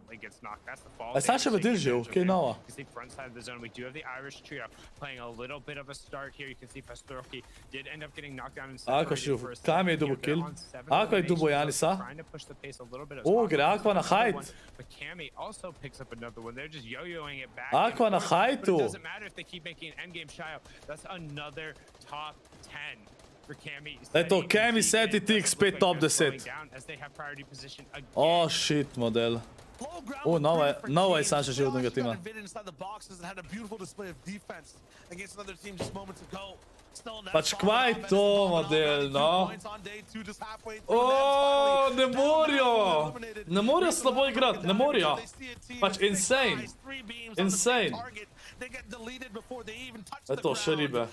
A: A sad še Vadil živ, kaj nova?
J: You can see front side of the zone. We do have the Irish trio playing a little bit of a start here. You can see Pastorki did end up getting knocked down and
A: Ako živ, kam je dubo kill? Ako je dubo Janisa?
J: Trying to push the pace a little bit.
A: Gre Aqua na Hyde.
J: But Cammy also picks up another one. They're just yo-yoing it back.
A: Aqua na
J: But it
A: Hyde.
J: doesn't matter if they keep making an endgame Shio. That's another top 10 for Cammy.
A: Eto, Cammy seti tik spet top 10.
J: As they have priority position again.
A: Oh shit, model. Nova je sam še živ od njega tima.
C: Had a beautiful display of defense against another team just moments ago.
A: Pač kvaj to, model, no. O, ne morajo! Ne morajo slabo igrati, ne morajo. Pač insane. Insane. Eto, še ribe.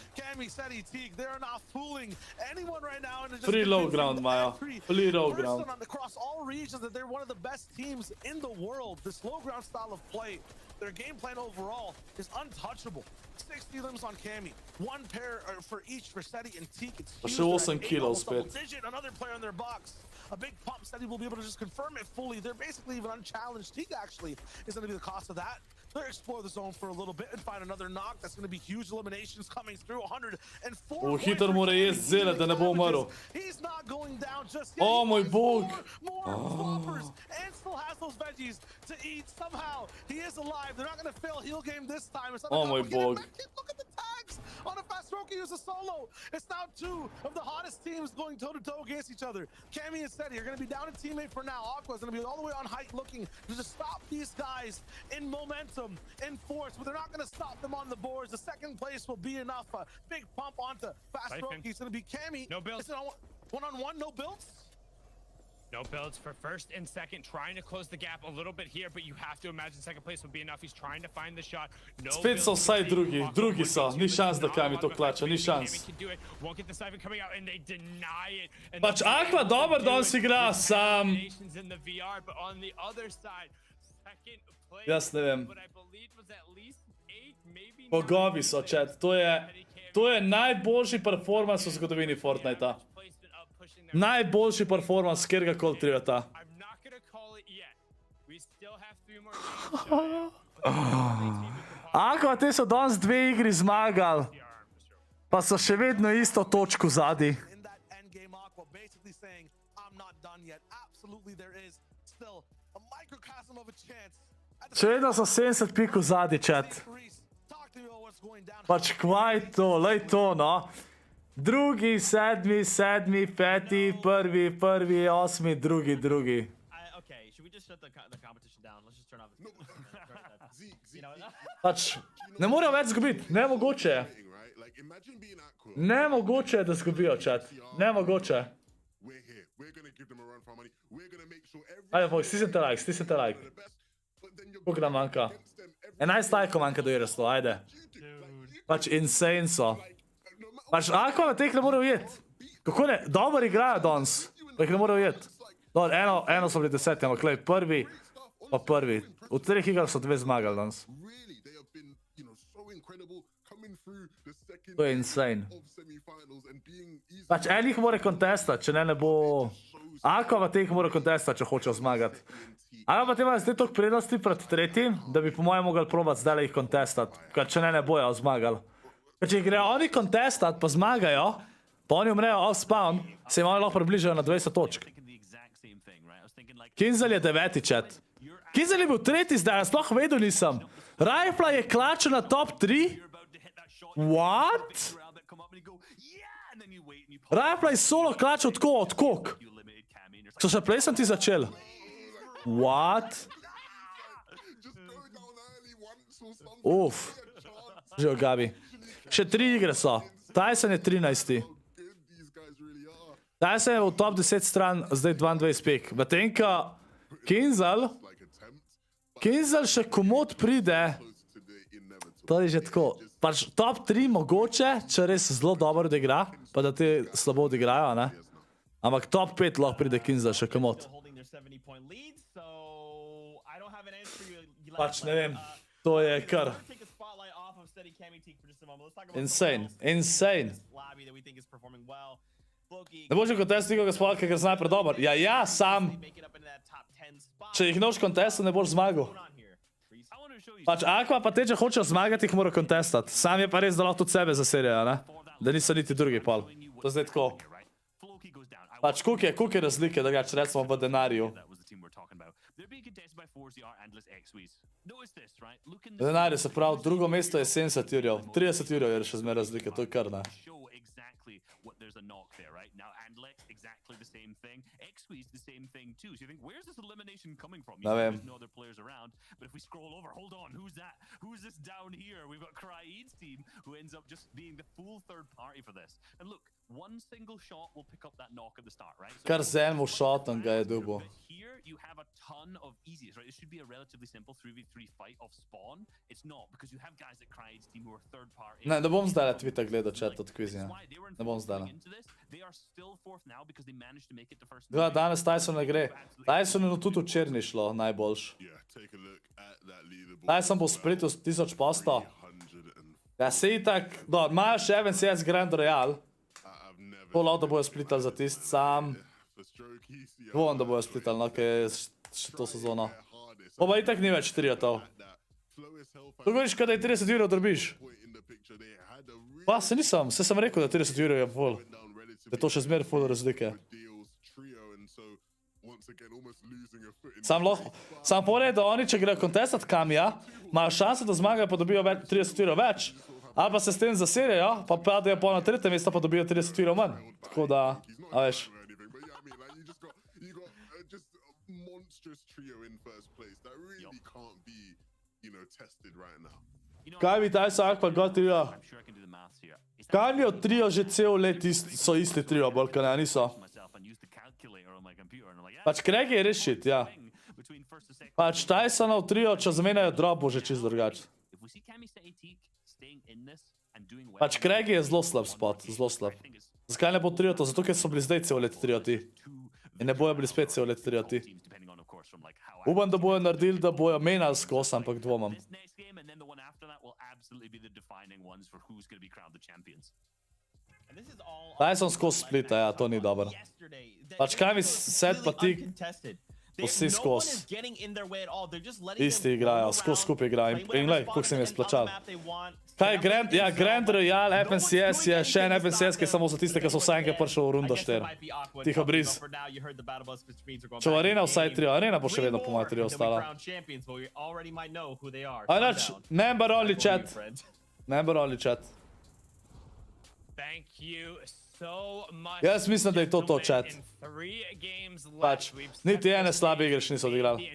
A: Free low ground imajo. Free low ground.
C: Across all regions that they're one of the best teams in the world. This low ground style of play, their game plan overall is untouchable. 60 limbs on Cammy, one pair for each for Seti and Teak. It's huge.
A: Še 8 kilos spet.
C: Another player in their box. A big pump. Seti will be able to just confirm it fully. They're basically even unchallenged. Teak actually is going to be the cost of that. They'll explore the zone for a little bit and find another knock. That's going to be huge eliminations coming through. 104.
A: Hitro mora jesti zele, da ne bo umrl.
C: He's not going down just yet.
A: O moj bog.
C: More floppers and still has those veggies to eat somehow. He is alive. They're not going to fail heal game this time. It's not
A: Oh my bog.
C: Look at the tags on a fast Roki who's a solo. It's now 2 of the hottest teams going toe-to-toe against each other. Cammy and Seti are going to be down a teammate for now. Aqua's going to be all the way on height looking to just stop these guys in momentum, in force, but they're not going to stop them on the boards. The second place will be enough. A big pump onto fast Roki. It's going to be Cammy.
J: No builds.
C: One-on-one, no builds.
J: No builds for first and second, trying to close the gap a little bit here, but you have to imagine second place would be enough. He's trying to find the shot. No
A: Spet so vsaj drugi so. Ni šans, da Cammy to klača, ni šans.
J: Won't get the siphon coming out, and they deny it.
A: Pač Aqua dober danes igra, sam.
J: In the VR, but on the other side, second place.
A: Jaz ne vem.
J: But I believe was at least 8, maybe.
A: Bogovi so, chat. To je najboljši performance v zgodovini Fortnitea. Najboljši performance, kjer ga kol trivata. Aqua, te so danes 2 igri zmagali, pa so še vedno isto točko zadi. Še vedno so 70 pikov zadi, chat. Pač kvaj to, lej to, no. 2., 7., 7., 5., 1., 1., 8., 2., 2.
K: Okay, should we just shut the competition down? Let's just turn off this.
A: Pač, ne morajo več zgubiti, nemogoče je. Nemogoče je, da zgubijo, chat. Nemogoče. Ajde, boj, stisnite like. Koliko nam manjka? 11 lajkov manjka do Iraslo, ajde. Pač insane so. Pač Aqua na teh ne more ujeti. Kako ne? Dobar igrajo danes, pa jih ne more ujeti. Eno so bili 10, ampak lej, prvi pa prvi. V 3 igrah so 2 zmagali danes. To je insane. Pač en jih more kontestati, če ne bo... Aqua pa teh more kontestati, če hočejo zmagati. Aqua pa te imajo zdaj toliko prednosti pred 3, da bi po mojem mogli probati zdaj jih kontestati, ker če ne bojo zmagali. Če jih grejo oni kontestat, pa zmagajo, pa oni umrejo off-spawn, se jim oni lahko približajo na 20 točk. Kinzel je 9, chat. Kinzel je bil 3 zdaj, jaz sploh vedel nisem. Rifla je klačil na top 3? What? Rifla je solo klačil tako, od kok? So še prej sem ti začel. What? Uf. Živo Gabi. Še 3 igre so. Tyson je 13. Tyson je v top 10 stran, zdaj 22 pik. Batenka, Kinzel še komod pride. To je že tako. pač top 3 mogoče, če res zelo dobro odigra, pa da te slabo odigrajo, ne? Ampak top 5 lahko pride Kinza še komot. Pač ne vem, to je kar. Insane, insane. Ne boš že kontest nikoga spolka, ker zna predober. Ja, sam. Če jih noč kontesta, ne boš zmagal. Pač Aqua pa te, če hočejo zmagati, jih mora kontestati. Sam je pa res, da lahko tudi sebe zaserijo, ne? Da niso niti drugi pol. To zdaj tako. Pač koliko je razlike, da ga recimo v denarju. V denarju se pravi, drugo mesto je 70 jurjev. 30 jurjev je še zmer razlike, to je kar, ne?
L: There's a knock there, right? Now, Andlex, exactly the same thing. X-Squeeze, the same thing, too. So you think, where's this elimination coming from? You think there's no other players around. But if we scroll over, hold on, who's that? Who's this down here? We've got Kraid's team, who ends up just being the full third party for this. And look, one single shot will pick up that knock at the start, right? So
A: kar z enim shotom ga je dobil.
L: here, you have a ton of easies, right? It should be a relatively simple 3v3 fight off spawn. It's not, because you have guys at Kraid's team who are third party.
A: Ne bom zdaj Twitter gledal chat od Quizija. Ne bom zdaj. Gleda, danes Tyson ne gre. Tyson je tudi včeraj ni šlo najboljš. Tyson bo v splitu 1000%. Ja, se itak, imajo še FNCS Grand Royale. Pol da bojo splitali za tist sam. Dvomim, da bojo splitali, no, ker je še to sezono. Pa itak ni več triotov. To govoriš, kada je 30 jurjev drobiš. Pa se nisem, se sem rekel, da 30 jurjev je full. Da je to še zmer full razlike. Sam povedal, da oni, če grejo kontestat Kamija, imajo šanse, da zmagajo, pa dobijo 30 jurjev več. Ali pa se s tem zaserijo, pa padejo po na 3. mesto, pa dobijo 30 jurjev manj. Tako da, a veš. Kaj bi Tyson Aqua got trio? Kaj mi od trio že cel let so isti trio, bolj kaj ne, niso? Pač Craig je res shit, ja. Pač Tysonov trio, če zamenjajo drop, bo že čist drugač. Pač Craig je zelo slab spot, zelo slab. Zakaj ne bo trio to? Zato, ker so bili zdaj cel let trio ti. In ne bojo bili spet cel let trio ti. Upam, da bojo naredili, da bojo menjali skos, ampak dvomam. Tyson skos splita, ja, to ni dobro. Pač kaj mi set pa ti vsi skos. Isti igrajo, skos skupaj igrajo. In glej, koliko se mi je splačal. Kaj je Grand, ja, Grand Royale, FNCS je še en FNCS, ki je samo za tiste, ki so vsaj enkrat prišel v rundo 4. Tiho briz. Če v arena vsaj trio, arena bo še vedno po moje trio ostala. A nač, member only chat. Member only chat. Jaz mislim, da je to chat. Pač, niti ene slabe igre še niso odigrali.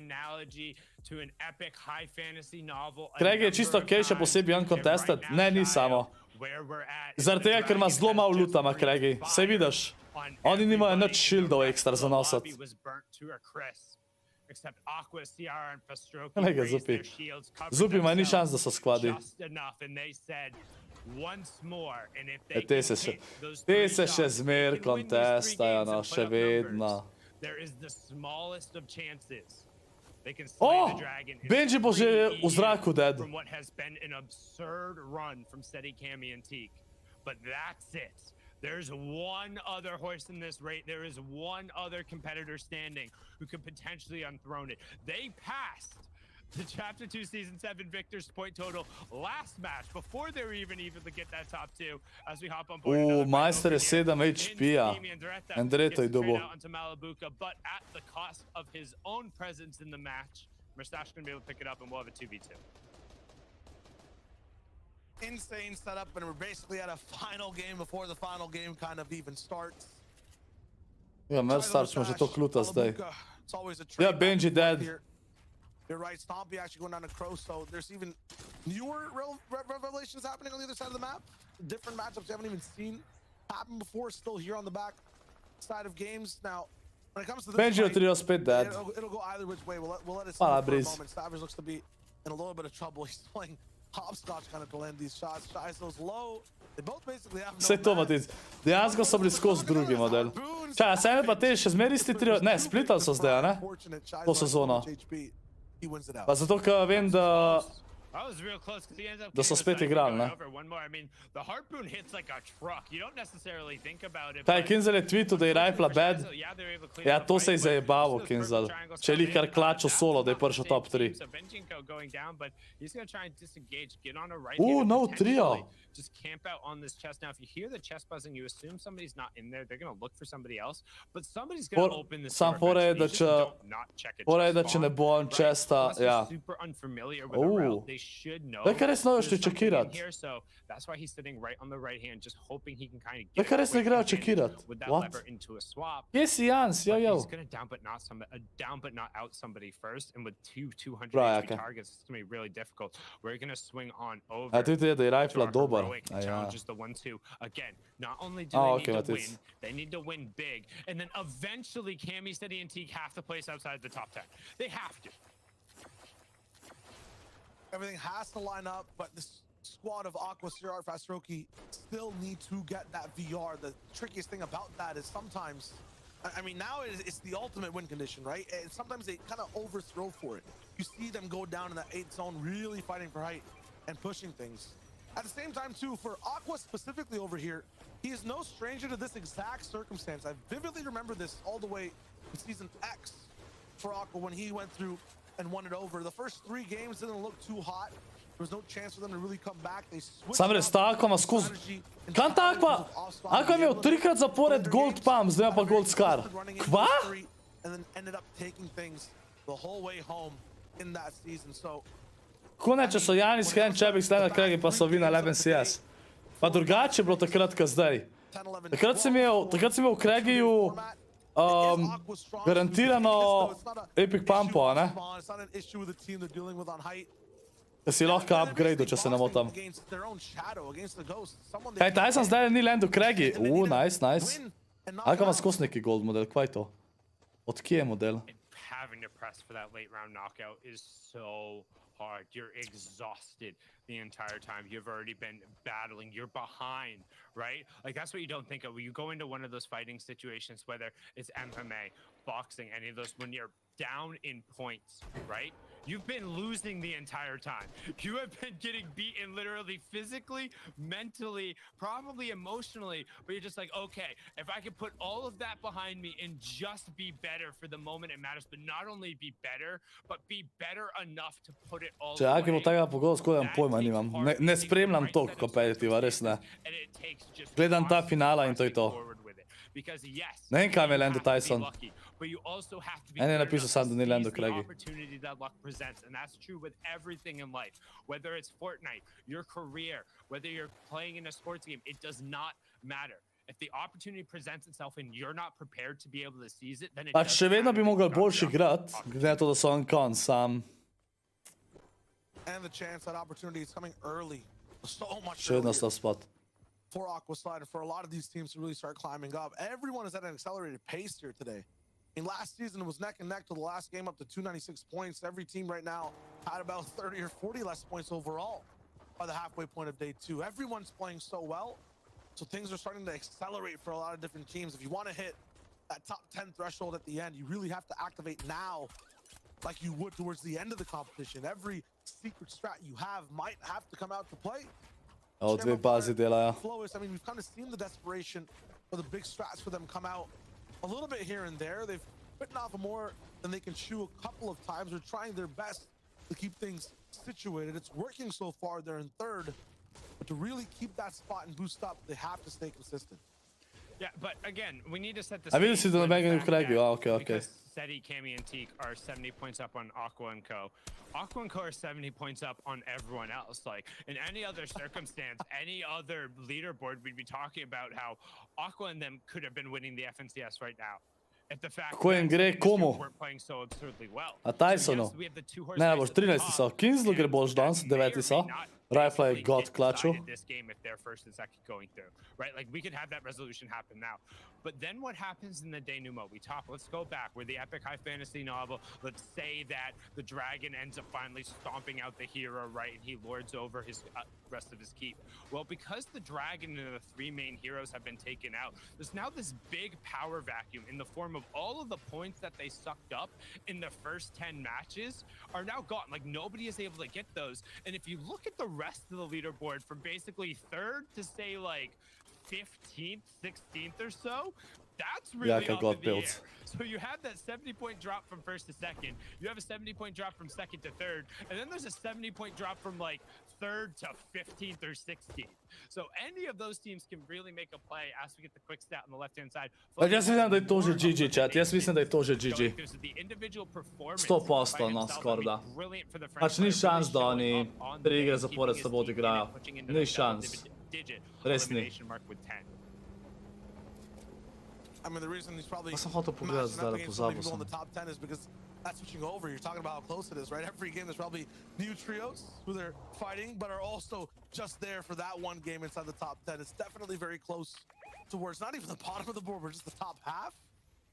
A: Craig je čisto okej, še posebej uncontested? Ne, ni samo. Zaradi tega, ker ima zelo malo luta, ima Craigy. Sej vidiš, oni nimajo nič shieldov ekstra za nosati. Ne ga Zupi. Zupi ima ni šans, da so squadi. Te se še zmer contestajo, no, še vedno. Benji bo že v zraku dead.
J: There's one other horse in this race. There is one other competitor standing who could potentially unthrone it. They passed the Chapter 2 Season 7 victors point total last match before they were even able to get that top 2 as we hop on board.
A: Majster je 7 HP-ja. Andreto je dobo.
J: But at the cost of his own presence in the match, Mustache can be able to pick it up and we'll have a 2v2.
C: Insane setup, and we're basically at a final game before the final game kind of even starts.
A: Ja, mer start smo že to kluta zdaj. Ja, Benji dead.
C: You're right, Stompy actually going down to Crow, so there's even newer revelations happening on the other side of the map. Different matchups you haven't even seen happen before, still here on the back side of games. Now, when it comes to this
A: Benji
C: fight,
A: trio spit dead.
C: It'll go either which way. We'll let it see for a moment. Savage looks to be in a little bit of trouble. He's playing hopscotch kind of to land these shots. Shizo's low. They both basically have no
A: Vse to,
C: mats.
A: Matic. Dejansko so bili skozi drugi model. Čaj, a sebe pa te še zmeri isti tri... Ne, splitali so zdaj, ne? To sezono. Pa zato, ker vem, da...
J: That was real close because he ends up
A: Da so spet igrali, ne?
J: one more. I mean, the harpoon hits like a truck. You don't necessarily think about it.
A: Taj, Kinzel je tweetu, da je rifla bad. Ja, to se je zajebavo, Kinzel. Če je lih kar klačil solo, da je prišel top 3. No trio.
J: Just camp out on this chest. Now, if you hear the chest buzzing, you assume somebody's not in there. They're going to look for somebody else. But somebody's going to open this door.
A: Sam fora je, da če ne bo on chesta, ja.
J: Super unfamiliar with the route. They should know.
A: Da, kar res ne veš čekirat.
J: So that's why he's sitting right on the right hand, just hoping he can kind of
A: Da,
J: get
A: kar res ne grejo čekirat.
J: with that
A: What?
J: lever into a swap.
A: Kje si Jans, jo, jo.
J: He's gonna down but not out somebody first, and with 200
A: Right,
J: HP
A: okay.
J: targets, it's gonna be really difficult. We're gonna swing on over.
A: A ti je, da je rifla dobar. A ja.
J: Challenges the 1-2 again. Not only do
A: Oh,
J: they
A: okay,
J: need to
A: Matic.
J: win, they need to win big, and then eventually Cammy, Steady, and Teak have to place outside the top 10. They have to.
C: Everything has to line up, but this squad of Aqua, Sierra, Fastroki still need to get that VR. The trickiest thing about that is sometimes, I mean, now it's the ultimate win condition, right? And sometimes they kind of overthrow for it. You see them go down in that 8th zone, really fighting for height and pushing things. At the same time, too, for Aqua specifically over here, he is no stranger to this exact circumstance. I vividly remember this all the way in Season X for Aqua when he went through and won it over. The first 3 games didn't look too hot. There was no chance for them to really come back. They switched
A: Sam res, ta Aqua ima skozi... Kam ta Aqua? Aqua je imel 3-krat zapored gold pump, zdaj ima pa gold scar. Kva?
C: And then ended up taking things the whole way home in that season. So
A: Ko ne, če so Janis, Hen, Čebik, Slena, Kregi, pa so vinali FNCS. Pa drugače je bilo takrat, kot zdaj. Takrat sem imel v Kregiju garantirano Epic Pumpo, a ne? Da si lahko upgrade, če se ne motam. Kaj, Tyson zdaj ni landil Kregi? Nice, nice. Alka ima skozi neki gold model, kva je to? Od kje je model?
J: Having to press for that late round knockout is so hard. You're exhausted the entire time. You've already been battling. You're behind, right? Like, that's what you don't think of. When you go into one of those fighting situations, whether it's MMA, boxing, any of those, when you're down in points, right? You've been losing the entire time. You have been getting beaten literally physically, mentally, probably emotionally, but you're just like, okay, if I can put all of that behind me and just be better for the moment it matters, but not only be better, but be better enough to put it all
A: Če Aki bo tega pogoda, skodam pojma nimam. Ne spremljam toliko kompetitiva, res ne. Gledam ta finala in to je to. Ne vem, kaj me je landil Tyson. En je napisal sam, da ni landil Kregi.
J: And that's true with everything in life. Whether it's Fortnite, your career, whether you're playing in a sports game, it does not matter. If the opportunity presents itself and you're not prepared to be able to seize it, then it
A: Pač še vedno bi mogel boljši igrat, glede na to, da so on kon sam.
C: And the chance that opportunity is coming early. So much
A: Še vedno
C: earlier
A: sta spot.
C: for Aqua Slide, for a lot of these teams to really start climbing up. Everyone is at an accelerated pace here today. In last season, it was neck and neck to the last game, up to 296 points. Every team right now had about 30 or 40 less points overall by the halfway point of day 2. Everyone's playing so well, so things are starting to accelerate for a lot of different teams. If you want to hit that top 10 threshold at the end, you really have to activate now like you would towards the end of the competition. Every secret strat you have might have to come out to play.
A: O, dve bazi delajo.
C: I mean, we've kind of seen the desperation for the big strats for them come out a little bit here and there. They've bitten off more than they can chew a couple of times. They're trying their best to keep things situated. It's working so far. They're in 3rd. But to really keep that spot and boost up, they have to stay consistent.
J: Yeah, but again, we need to set the
A: A vidio si da ne benga ni v Kregi, okej.
J: Because Seti, Cammy, and Teak are 70 points up on Aqua and Co. Aqua and Co are 70 points up on everyone else. Like, in any other circumstance, any other leaderboard, we'd be talking about how Aqua and them could have been winning the FNCS right now. If the fact
A: Kako jim gre, komu?
J: weren't playing so absurdly well.
A: A Tysonu?
J: So yes, we have the 2 horse
A: Ne,
J: race
A: boš
J: at the
A: 13
J: top,
A: so. Kinslu gre
J: and
A: boljš danes,
J: that may or
A: 9 so.
J: may not
A: Rifle
J: basically
A: got
J: get
A: clutch.
J: decided this game if they're first and second going through, right? Like we could have that resolution happen now. But then what happens in the denouement? Let's go back. We're the epic high fantasy novel. Let's say that the dragon ends up finally stomping out the hero, right? And he lords over his rest of his keep. Well, because the dragon and the three main heroes have been taken out, there's now this big power vacuum in the form of all of the points that they sucked up in the first 10 matches are now gone. Like nobody is able to get those. And if you look at the rest of the leaderboard from basically 3rd to say like 15th, 16th or so, that's really up in the air. So you have that 70-point drop from 1st to 2nd. You have a 70-point drop from 2nd to 3rd. And then there's a 70-point drop from like 3rd to 15th or 16th. So any of those teams can really make a play as we get the quick stat on the left-hand side.
A: Jaz mislim, da je to že GG, chat. Jaz mislim, da je to že GG. 100% no, skoraj da. Pač ni šans, da oni 3 igre zapored s teboj odigrajo. Ni šans. Res ni.
C: I mean, the reason he's probably
A: Sam hotel pogledat zdaj, pozabil
C: in
A: sem.
C: the top 10 is because that's switching over. You're talking about how close it is, right? Every game there's probably new trios who they're fighting, but are also just there for that one game inside the top 10. It's definitely very close towards not even the bottom of the board, but just the top half.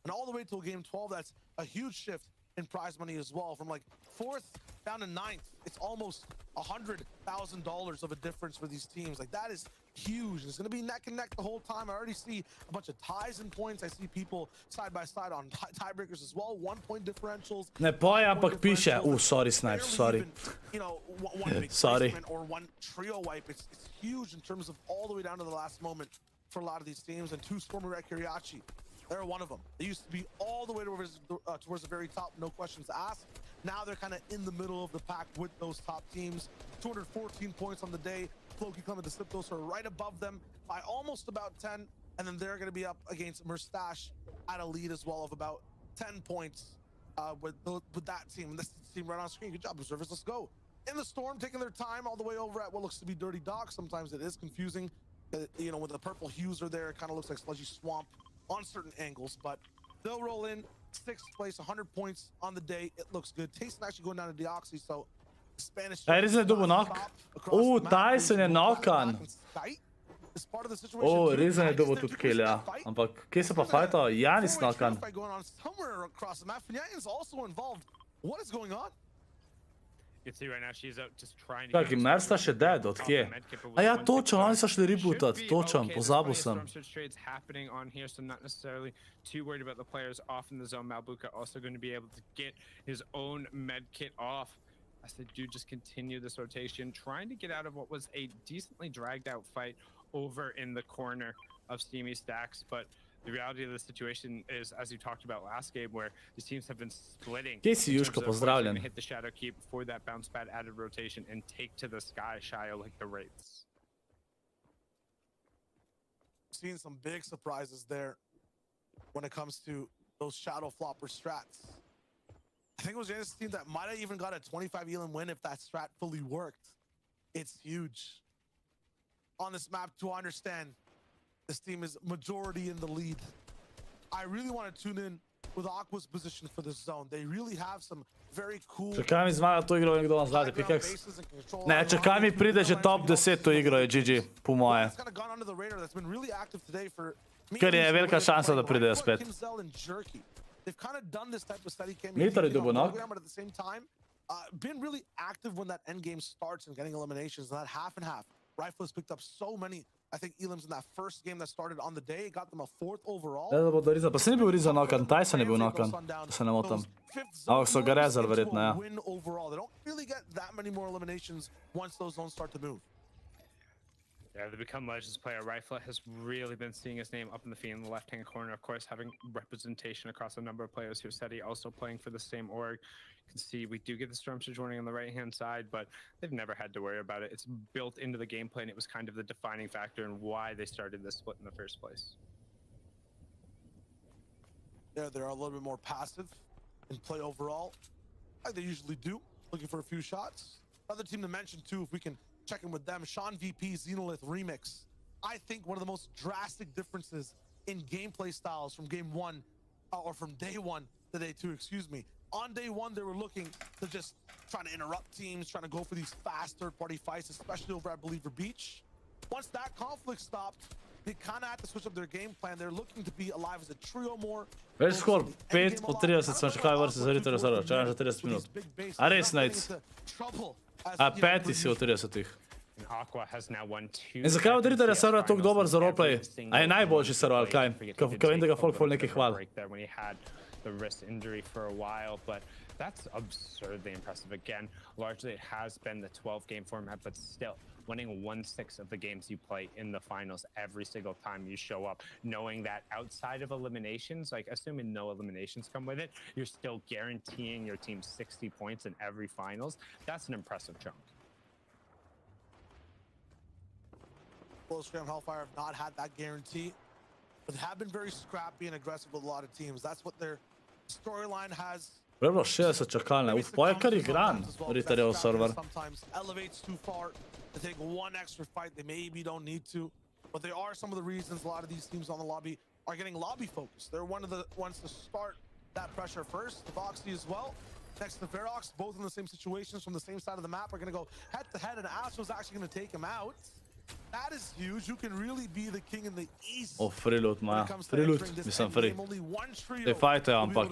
C: And all the way till game 12, that's a huge shift in prize money as well. From like 4th down to 9th, it's almost $100,000 of a difference for these teams. Like that is huge. It's going to be neck and neck the whole time. I already see a bunch of ties in points. I see people side by side on tiebreakers as well. 1-point differentials.
A: Ne poje, ampak piše. Sorry, Snipe, sorry.
C: You know, one big
A: Sorry.
C: or one trio wipe. It's huge in terms of all the way down to the last moment for a lot of these teams. And 2 Stormer at Kiriachi, they're one of them. They used to be all the way towards the very top, no questions asked. Now they're kind of in the middle of the pack with those top teams. 214 points on the day. Floki Clement, the Sliptos are right above them by almost about 10. And then they're going to be up against Mustache at a lead as well of about 10 points with that team. And this team right on screen. Good job, observers. Let's go. In the storm, taking their time all the way over at what looks to be Dirty Dock. Sometimes it is confusing. You know, when the purple hues are there, it kind of looks like Sludgy Swamp on certain angles, but they'll roll in 6th place, 100 points on the day. It looks good. Tyson actually going down to Deoxy, so Spanish.
A: Res je dobil knock. Tyson je knockan. Res je dobil tudi kill, ja. Ampak, kje se pa fajta? Janis knockan.
C: Somewhere across the map, Fenyatin's also involved. What is going on?
J: You can see right now she's out just trying to
A: Čakaj, Mer sta še dead, od kje? A ja, točno, oni so šli rebootat, točno, pozabil sem.
J: Trades happening on here, so not necessarily too worried about the players off in the zone. Malbuka also going to be able to get his own med kit off as they do just continue this rotation, trying to get out of what was a decently dragged out fight over in the corner of Steamy Stacks, but the reality of the situation is, as you talked about last game, where these teams have been splitting.
A: Kje si, Juško, pozdravljen.
J: Hit the shadow keep for that bounce pad added rotation and take to the sky, Shio, like the Wraiths.
C: Seeing some big surprises there when it comes to those shadow flopper strats. I think it was Janus' team that might have even got a 25 elim win if that strat fully worked. It's huge. On this map, to understand, this team is majority in the lead. I really want to tune in with Aqua's position for this zone. They really have some very cool...
A: Čakaj mi zmaga to igro, nekdo vam zlati, Pickaxe. Ne, čakaj mi pride že top 10 to igro, je GG, po moje. Ker je velika šansa, da pridejo spet. Mitar je dobil knock.
C: Been really active when that end game starts and getting eliminations, and that half and half. Rifle has picked up so many, I think, elims in that first game that started on the day. Got them a 4th overall.
A: Da bodo Riza, pa se ni bil Riza knockan, Tyson je bil knockan, da se ne motam. Ampak so ga rezali verjetno, ja.
C: Win overall. They don't really get that many more eliminations once those zones start to move.
J: Yeah, the Become Legends player, Rifle, has really been seeing his name up in the feed in the left-hand corner, of course, having representation across a number of players who said he also playing for the same org. You can see we do get the Storm Surge warning on the right-hand side, but they've never had to worry about it. It's built into the gameplay, and it was kind of the defining factor in why they started this split in the first place.
C: Yeah, they're a little bit more passive in play overall, like they usually do, looking for a few shots. Another team to mention, too, if we can check in with them, Sean VP Xenolith Remix. I think one of the most drastic differences in gameplay styles from game 1, or from day 1 to day 2, excuse me. On day 1, they were looking to just trying to interrupt teams, trying to go for these fast third-party fights, especially over at Believer Beach. Once that conflict stopped, they kind of had to switch up their game plan. They're looking to be alive as a trio more.
A: Već skor 5 po 30 sam čekao vrsti za Ritter server, čekam za 30 minut. A res Knights. A peti si od 30-ih. In zakaj od Ritter servera toliko dober za roleplay? A je najboljši server, ali kaj? Ko vem, da ga folk ful nekaj hvali.
J: The wrist injury for a while, but that's absurdly impressive. Again, largely it has been the 12-game format, but still winning 1/6 of the games you play in the finals every single time you show up, knowing that outside of eliminations, like assuming no eliminations come with it, you're still guaranteeing your team 60 points in every finals. That's an impressive chunk.
C: Scram Hellfire have not had that guarantee, but have been very scrappy and aggressive with a lot of teams. That's what their storyline has.
A: Prvo 60 čakalne, pa je kar igran Ritterjev server.
C: Sometimes elevates too far to take one extra fight they maybe don't need to, but there are some of the reasons a lot of these teams on the lobby are getting lobby focused. They're one of the ones to start that pressure first. The Voxy as well, next to Ferox, both in the same situations from the same side of the map, are going to go head to head, and Astro's actually going to take him out. That is huge. You can really be the king in the east.
A: Oh, free loot, Maja. Free loot, mislim free. Te fajte, ampak.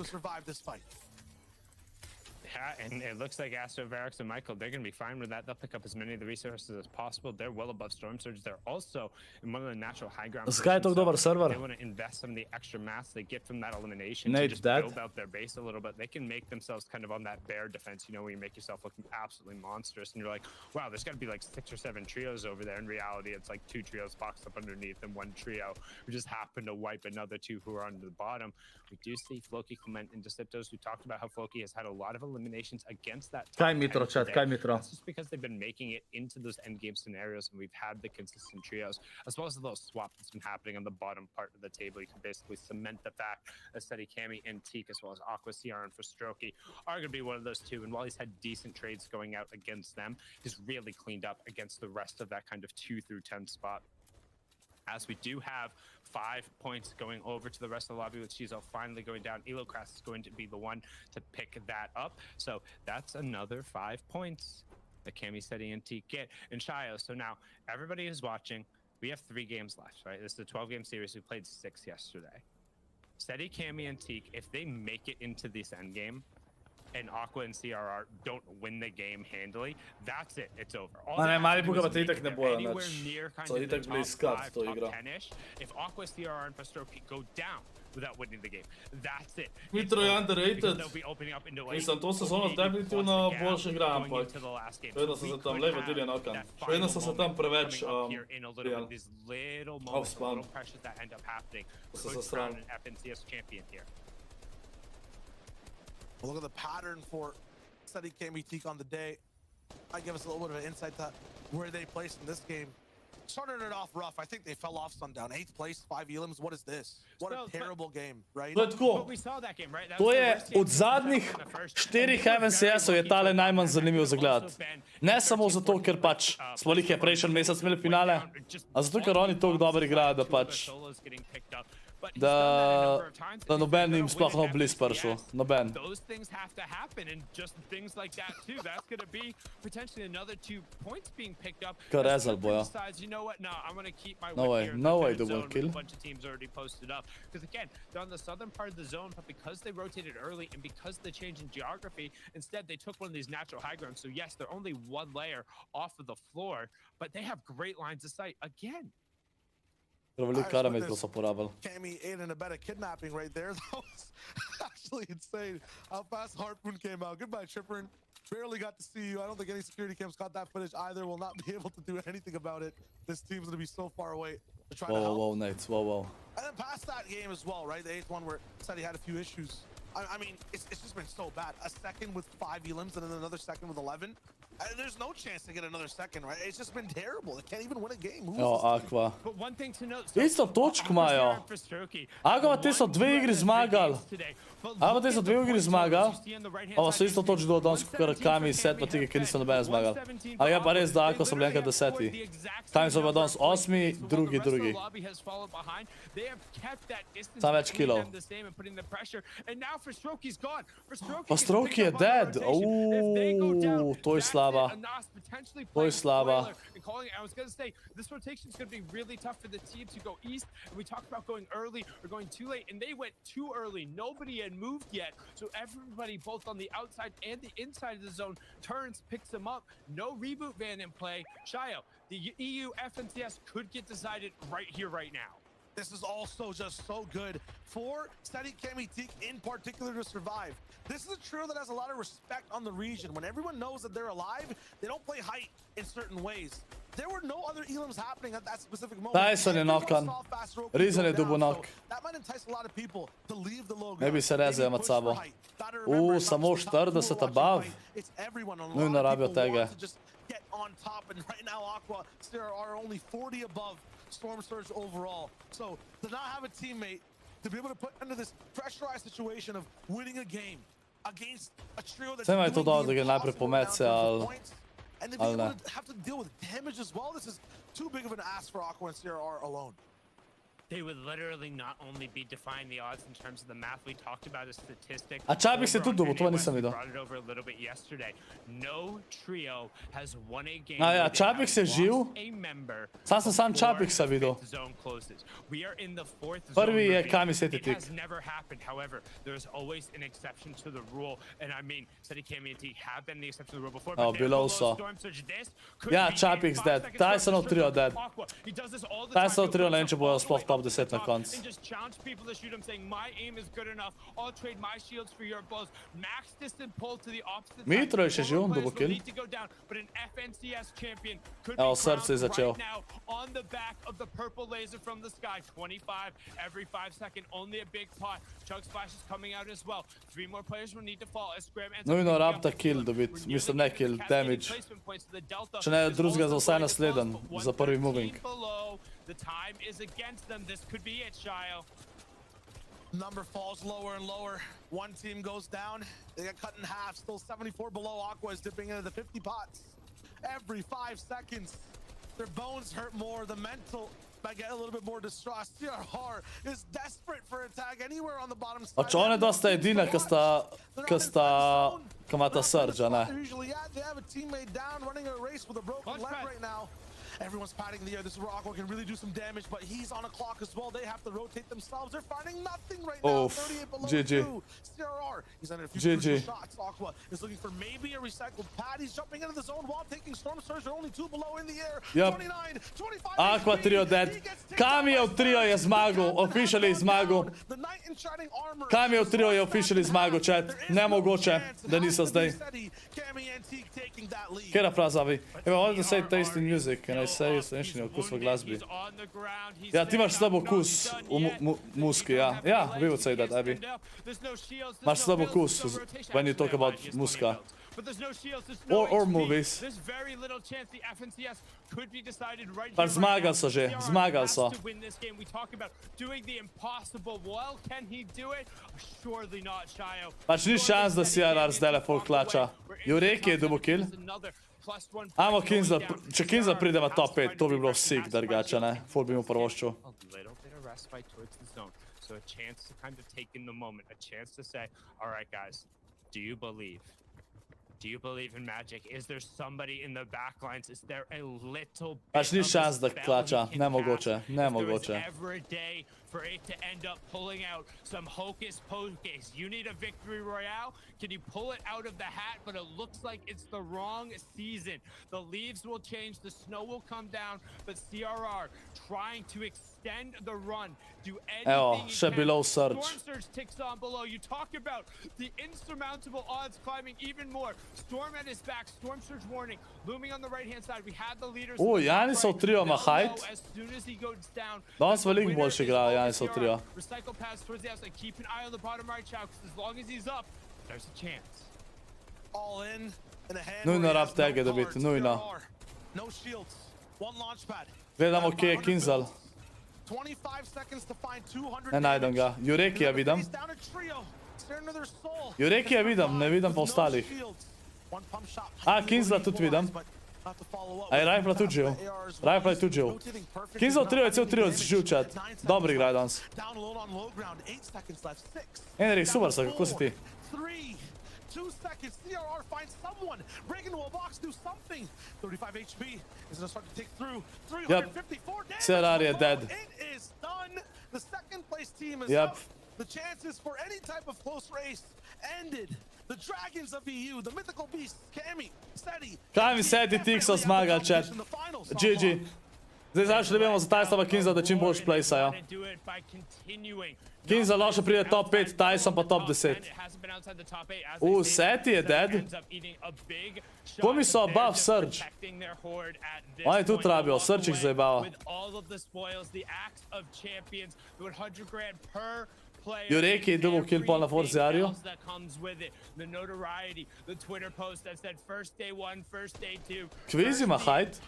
J: Yeah, and it looks like Astro, Verox, and Michael, they're going to be fine with that. They'll pick up as many of the resources as possible. They're well above Storm Surge. They're also in one of the natural high ground.
A: Zakaj je tako dober server?
J: They want to invest some of the extra mass they get from that elimination to just build out their base a little bit. They can make themselves kind of on that bear defense, you know, where you make yourself look absolutely monstrous. And you're like, wow, there's got to be like 6 or 7 trios over there. In reality, it's like 2 trios boxed up underneath and 1 trio who just happen to wipe another 2 who are on the bottom. We do see Floki, Clement, and Deceptos, who talked about how Floki has had a lot of eliminations against that.
A: Kaj mitro, chat, kaj mitro.
J: That's just because they've been making it into those end game scenarios, and we've had the consistent trios, as well as the little swap that's been happening on the bottom part of the table. You can basically cement the fact that Steady Cammy and Teak, as well as Aqua, CR, and Frostroki, are going to be one of those 2. And while he's had decent trades going out against them, he's really cleaned up against the rest of that kind of 2 through 10 spot. As we do have 5 points going over to the rest of the lobby, with Shizo finally going down. Elocrast is going to be the one to pick that up. So that's another 5 points that Cammy, Steady, and Teak get. And Shio, so now everybody is watching. We have 3 games left, right? This is a 12-game series. We played 6 yesterday. Steady, Cammy, and Teak, if they make it into this endgame, and Aqua and CRR don't win the game handily, that's it. It's over.
A: Ne, mali puga te itak ne bojo nič. To itak bili skat to igra.
J: If Aqua, CRR, and Pastroki go down without winning the game, that's it.
A: Mitro je underrated. Mislim, to sezono definitivno boljše igra, ampak vedno so se tam levo dilje nokan. Vedno so se tam preveč off-spawn. So se zasran.
C: Well, look at the pattern for Steady Cammy Teak on the day. Might give us a little bit of an insight to where they placed in this game. Started it off rough. I think they fell off Sundown. 8th place, 5 elims. What is this? What a terrible game, right?
A: To je tako. To je od zadnjih 4 MNCS-ov je tale najmanj zanimiv za gledati. Ne samo zato, ker pač smo lih prejšnji mesec imeli finale, a zato, ker oni toliko dobro igrajo, da pač da noben jim sploh no bliz prišel. Noben.
J: Those things have to happen, and just things like that too. That's going to be potentially another 2 points being picked up.
A: Karezal bojo.
J: You know what? No, I'm going to keep my
A: No way, no way they will kill.
J: A bunch of teams already posted up. Because again, they're on the southern part of the zone, but because they rotated early and because of the change in geography, instead they took one of these natural high grounds. So yes, they're only 1 layer off of the floor, but they have great lines of sight again.
C: Cammy ate in a bed of kidnapping right there. That was actually insane how fast Harpoon came out. Goodbye, Chipperin. Barely got to see you. I don't think any security cams got that footage either. Will not be able to do anything about it. This team's going to be so far away to try to help.
A: Whoa, Nate. Whoa.
C: And then past that game as well, right? The 8th one where said he had a few issues. I mean, it's just been so bad. A second with 5 elims and then another second with 11. There's no chance to get another second, right? It's just been terrible. They can't even win a game.
A: Evo, Aqua.
J: But one thing to note,
A: Isto točk imajo. Aqua, ti so 2 igri zmagali. Aqua, ti so 2 igri zmagali. Ovo so isto točk do danes, kar Kami 7 tike, ki niso nobene zmagali. Ali je pa res, da Aqua so bili enkrat 10. Kami so pa danes 8, drugi. Sam več kilov. Pa Stroki je dead. To je slaba. To je slaba.
J: I was going to say, this rotation is going to be really tough for the team to go east. And we talked about going early or going too late, and they went too early. Nobody had moved yet. So everybody, both on the outside and the inside of the zone, turns, picks them up. No reboot van in play. Shayo, the EU FNCS could get decided right here, right now.
C: This is also just so good for Steady Kamitik in particular to survive. This is a trio that has a lot of respect on the region. When everyone knows that they're alive, they don't play height in certain ways. There were no other elims happening at that specific moment.
A: Tyson je knockan. Reason je dubu knock.
C: That might entice a lot of people to leave the logo.
A: Ne bi se rezajo med sabo. Samo 40 bav. Nujno rabijo tega.
C: Get on top, and right now Aqua are only 40 above Storm Surge overall. So to not have a teammate to be able to put under this pressurized situation of winning a game against a trio that's
A: doing the impossible down to points,
C: and to be able to have to deal with damage as well, this is too big of an ask for Aqua and CRR alone.
J: They would literally not only be defying the odds in terms of the math. We talked about a statistic.
A: A Čapik se tudi dobil, to nisem videl.
J: Brought it over a little bit yesterday. No trio has won a game.
A: Ja, Čapik se živ. Sam Čapik se videl.
J: We are in the fourth zone.
A: Prvi je Kami
J: It has never happened. However, there's always an exception to the rule. And I mean, Steady Kamitik have been the exception to the rule before.
A: Oh, below so. Ja, Čapik's dead. Tysonov trio dead. Tysonov trio ne vem, če bojo sploh top 10 na koncu.
J: And just challenge people to shoot him, saying my aim is good enough. I'll trade my shields for your bows. Max distant pull to the opposite side.
A: Mitro je še živ, double kill.
J: But an FNCS champion could
A: Evo,
J: be
A: srce je začel.
J: right now on the back of the purple laser from the sky. 25 every 5 seconds. Only a big pot. Chug Splash is coming out as well. 3 more players will need to fall as Scram ends up
A: Nujno rabta kill dobiti. Mislim, ne kill, damage. Če ne drugega za vsaj nasleden, za prvi moving.
J: The time is against them. This could be it, Shayo.
C: Number falls lower and lower. One team goes down. They get cut in half. Still 74 below. Aqua is dipping into the 50 pots. Every 5 seconds. Their bones hurt more. The mental might get a little bit more distraught. CRR is desperate for a tag anywhere on the bottom side.
A: Oče, on je dosta edina, ka imata Surge, a ne?
C: Usually, yeah, they have a teammate down running a race with a broken leg right now. Everyone's patting the air. This is where Aqua can really do some damage, but he's on a clock as well. They have to rotate themselves. They're finding nothing right now. 38 below
A: GG.
C: 2. CRR, he's under a few crucial shots. Aqua is looking for maybe a recycled pad. He's jumping into the zone while taking Storm Surge. They're only 2 below in the air.
A: Yep.
C: 29, 25.
A: Aqua trio dead. Kamijev trio je zmagal, officially zmagal. Kamijev trio je officially zmagal, chat. Nemogoče, da niso zdaj. Kjera frazavi? Evo, ovdje say tasting music, and I say essentially okus v glasbi. Ja, ti imaš slab okus v muski, ja. Ja, we would say that, Abby. Imaš slab okus when you talk about muska. Or movies. Pa zmagali so že, zmagali so. Pač ni šans, da CRR zdaj full klača. Jurek je double kill. Amo Kinza, če Kinza pride v top 5, to bi bilo sick drugače, ne? Full bi mu prvoščil.
J: So a chance to kind of take in the moment, a chance to say, all right, guys, do you believe? Do you believe in magic? Is there somebody in the back lines? Is there a little bit
A: Pač ni šans, da klača. Nemogoče, nemogoče.
J: Every day for it to end up pulling out some hocus pocus. You need a victory royale. Can you pull it out of the hat? But it looks like it's the wrong season. The leaves will change, the snow will come down, but CRR trying to extend the run. Do anything
A: Evo, še below Surge.
J: Storm Surge ticks on below. You talk about the insurmountable odds climbing even more. Storm at his back. Storm Surge warning. Looming on the right-hand side. We had the leaders.
A: Janisov trio ima height. Danes veliko boljše igra Janisov trio.
J: Recycle pass towards the outside. Keep an eye on the bottom right, Chow, because as long as he's up, there's a chance.
C: All in. in a hand
A: Nujno
C: where he
A: rab
C: has no
A: tege dobiti,
C: cards.
A: nujno.
C: There are no shields, one launch pad.
A: Gledamo, kje je Kinzel.
C: 25 seconds to find 200
A: Ne najdem ga. Jurekija vidim.
C: down a trio. Staring to their soul.
A: Jurekija vidim, ne vidim pa ostalih.
C: One pump shot.
A: A, Kinzla tudi vidim.
C: Not to follow up.
A: A je Rifla tudi živ. Rifla je tudi živ. Kinzel trio je cel trio živ, chat. Dobro igrajo danes.
C: Down alone on low ground. 8 seconds left. 6.
A: Enrik, super so, kako si ti?
C: 3, 2 seconds. CRR finds someone. Break into a box, do something. 35 HP. Is gonna start to take through. 354 damage.
A: CRR je dead.
C: It is done. The second place team is
A: Yep.
C: up. The chances for any type of close race ended. The Dragons of EU, the mythical beasts, Kami, Seti.
A: Kami, Seti, Tik so zmagali, chat. GG. Zdaj začeli vemo za Tyson pa Kinzel, da čim boljš plejsajo. Kinzel lahko pride top 5, Tyson pa top 10. Seti je dead. Komi so above Surge. Oni tudi rabijo, Surge jih zajebava. Jureki je dobil kill pol na Forziarju. Kviz ima hajt.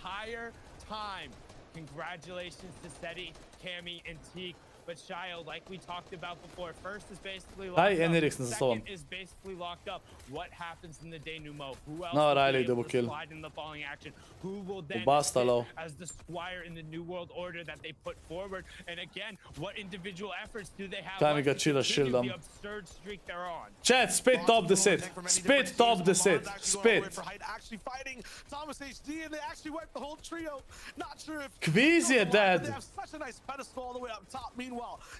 J: Congratulations to Seti, Kami, and Teak. But Shio, like we talked about before, first is basically locked up. Second is basically locked up. What happens in the denouement? Who else will be able to slide in the falling action? Who will then sit as the squire in the new world order that they put forward? And again, what individual efforts do they have
A: Kami ga
J: left to
A: chilla
J: continue
A: shieldom.
J: the absurd streak they're on?
A: Chat, spet top 10. Spet top 10. Spet.
C: Actually fighting Thomas HD, and they actually wiped the whole trio. Not sure if
A: Kviz je dead.
C: they have such a nice pedestal all the way up top. Meanwhile,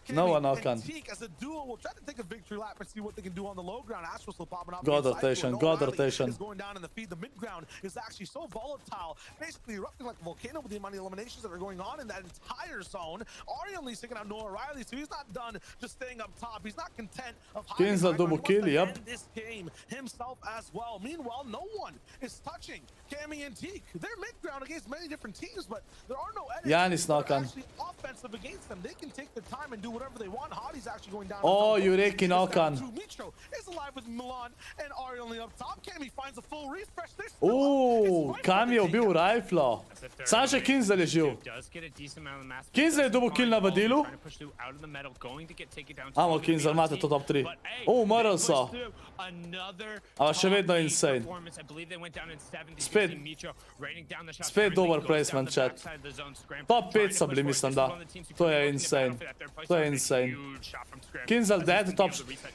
A: No one
C: and
A: can.
C: Teak as a duo will try to take a victory lap and see what they can do on the low ground. Astro still popping up.
A: God rotation, God rotation.
C: Is going down in the feed. The mid ground is actually so volatile, basically erupting like a volcano with the amount of eliminations that are going on in that entire zone. Orionly's taking out Noah Riley, so he's not done just staying up top. He's not content of
A: Kinzel double kill, yep.
C: this game himself as well. Meanwhile, no one is touching Kami and Teak. They're mid ground against many different teams, but there are no enemies
A: Yanis
C: that are
A: knockan.
C: actually offensive against them. They can take their time and do whatever they want. Hadi's actually going down.
A: Oh, Jureki knockan.
C: Mitro is alive with Milan and Ari only up top. Kami finds a full refresh.
A: Kami je ubil Riflo. Sam še Kinzel je živ. Kinzel je dobil kill na vadilu. Amo, Kinzel, imate to top 3. Umrl so. Ampak še vedno insane. Spet dober placement, chat. Top 5 so bili, mislim, da. To je insane. To je insane. Kinzel dead, top...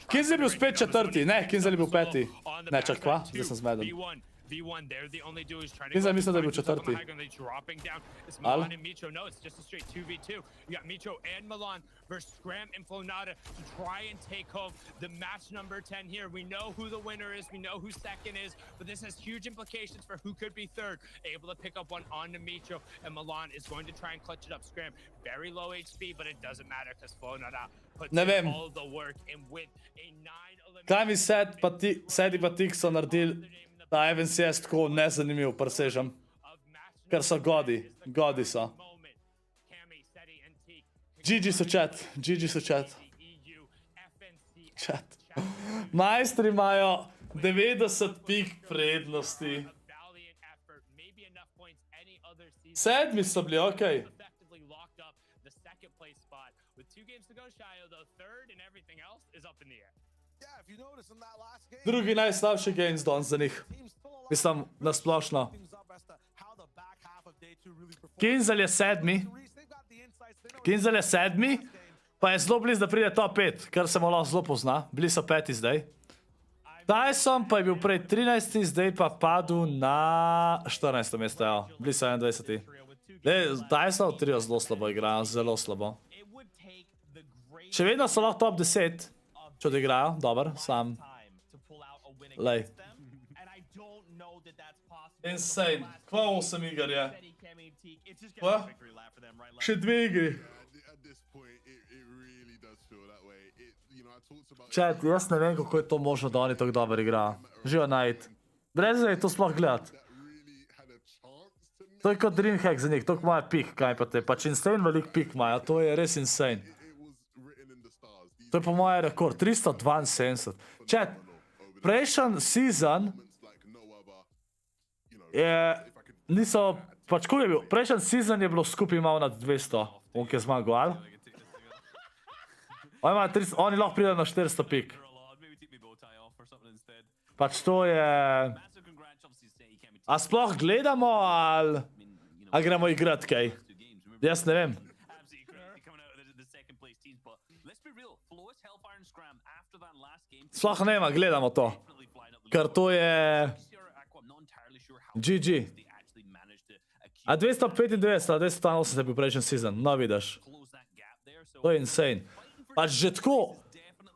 A: Kinzel je bil spet 4. Ne, Kinzel je bil 5. Ne, čak, kva? Zdaj sem zmeden.
J: V1, they're the only duo who's trying to
A: Kinzel mislim, da je bil 4.
J: dropping down. It's
A: Al?
J: Milan and Mitro. No, it's just a straight 2v2. You got Mitro and Milan versus Scram and Flonada to try and take home the match number 10 here. We know who the winner is. We know who second is, but this has huge implications for who could be third. Able to pick up one on Mitro, and Milan is going to try and clutch it up. Scram, very low HP, but it doesn't matter because Flonada puts in all the work, and with a 9
A: Kami, Seti pa Tik so naredili ta FNCS tako nezanimiv, presežem. Ker so godi. Godi so. GG so chat. GG so chat. Chat. Majstri imajo 90 pik prednosti. 7 so bili, okej. Drugi najslabši games danes za njih. Mislim, nasplošno. Kinzel je 7. Kinzel je 7. Pa je zelo blizu, da pride top 5, kar se mu lahko zelo pozna. Bili so 5 zdaj. Tyson pa je bil prej 13, zdaj pa padel na 14. mesto. Ja. Bili so 21. Tyson trio zelo slabo igrajo, zelo slabo. Še vedno so lahko top 10, če odigrajo, dober, sam. Lej. Insane. Kva 8 iger je? Kva? Še 2 igri. Chat, jaz ne vem, kako je to možno, da oni tako dobro igrajo. Živo najt. Brez je to sploh gledat. To je kot Dreamhack za njih, toliko imajo pik, kaj pa te. Pač insane velik pik imajo, to je res insane. To je po mojem rekord, 372. Chat, prejšnji season niso, pač ko je bil, prejšnji sezon je bilo skupaj malo nad 200, on ki je zmagal, ali? Oni lahko pridejo na 400 pik. Pač to je... A sploh gledamo, ali gremo igrat kaj? Jaz ne vem. Sploh ne vem, gledamo to. Ker to je... GG. A 295, a 280 je bil prejšnji sezon, no vidiš. To je insane. Pač že tako,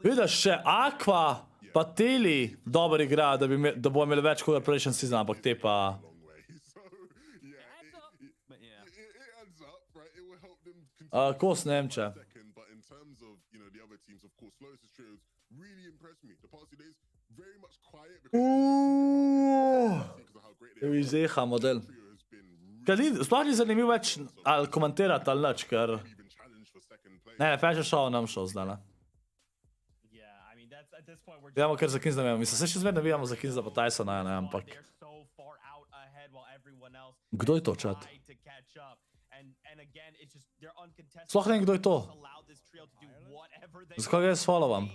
A: vidiš, še Aqua pa Teli dobro igra, da bo imeli več kot prejšnji sezon, ampak te pa... Kos ne vem če. Je izjeha model. Sploh ni zanimiv več ali komentirati ali nič, ker... Ne, Fashion Show nam šel zdaj, ne. Vidimo kar za Kinza ne vemo. Mislim, se še zmerno vidimo za Kinza pa Tysona, ne, ampak... Kdo je to, čat? Sploh ne vem, kdo je to. Zakaj ga jaz followan?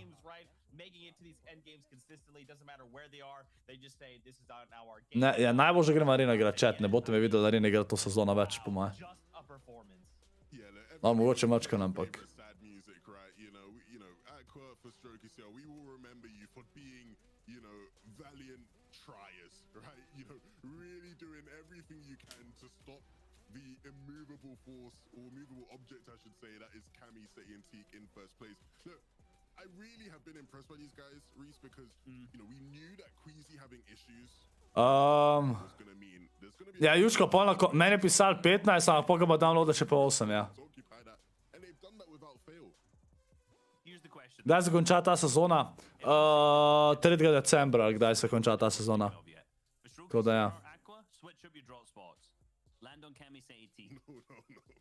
A: Ne, ja, najbolj že gremo Arena igrati, chat, ne boste me videli Arena igrati to sezono več, po moje. No, mogoče mačkan, ampak... Immovable force or movable object, I should say, that is Cammy, Seti, and Teak in first place. Look, I really have been impressed by these guys, Reese, because you know we knew that Queasy having issues. Ja, Juško, meni je pisal 15, ampak pa ga bo downloada še po 8, ja. Kdaj se konča ta sezona? 3. decembra, kdaj se konča ta sezona. Tako da ja.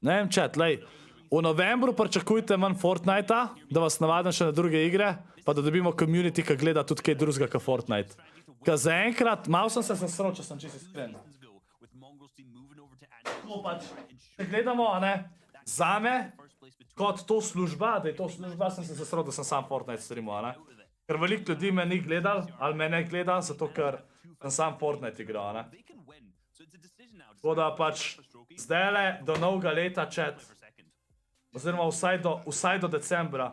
A: Ne vem, chat, lej, v novembru pričakujte manj Fortnite-a, da vas navadim še na druge igre, pa da dobimo community, ki gleda tudi kaj drugega kot Fortnite. Ker zaenkrat, malo sem se zasral, če sem čisto iskren. To pač, če gledamo, ne, zame, kot to služba, da je to služba, sem se zasral, da sem sam Fortnite streamal, ne. Ker veliko ljudi me ni gledal, ali me ne gleda, zato ker sem sam Fortnite igral, ne. Tako da pač, zdajle do novega leta, chat, oziroma vsaj do decembra,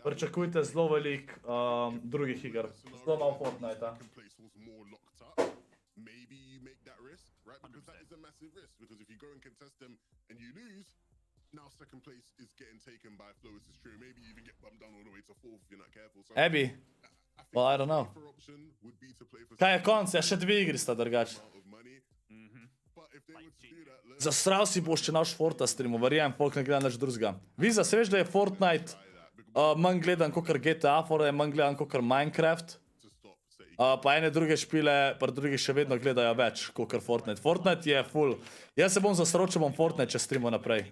A: pričakujte zelo velik drugih iger, zelo malo Fortnite-a. Abby? Well, I don't know. Kaj je konc? Ja, še 2 igri sta drugače. Zasral si boš, če naš Forta streamu, verjem, folk ne gleda nič drugega. Viza, se veš, da je Fortnite manj gledan kakor GTA, je manj gledan kakor Minecraft, pa ene druge špile, pa drugi še vedno gledajo več kakor Fortnite. Fortnite je full. Jaz se bom zasral, če bom Fortnite, če streamu naprej.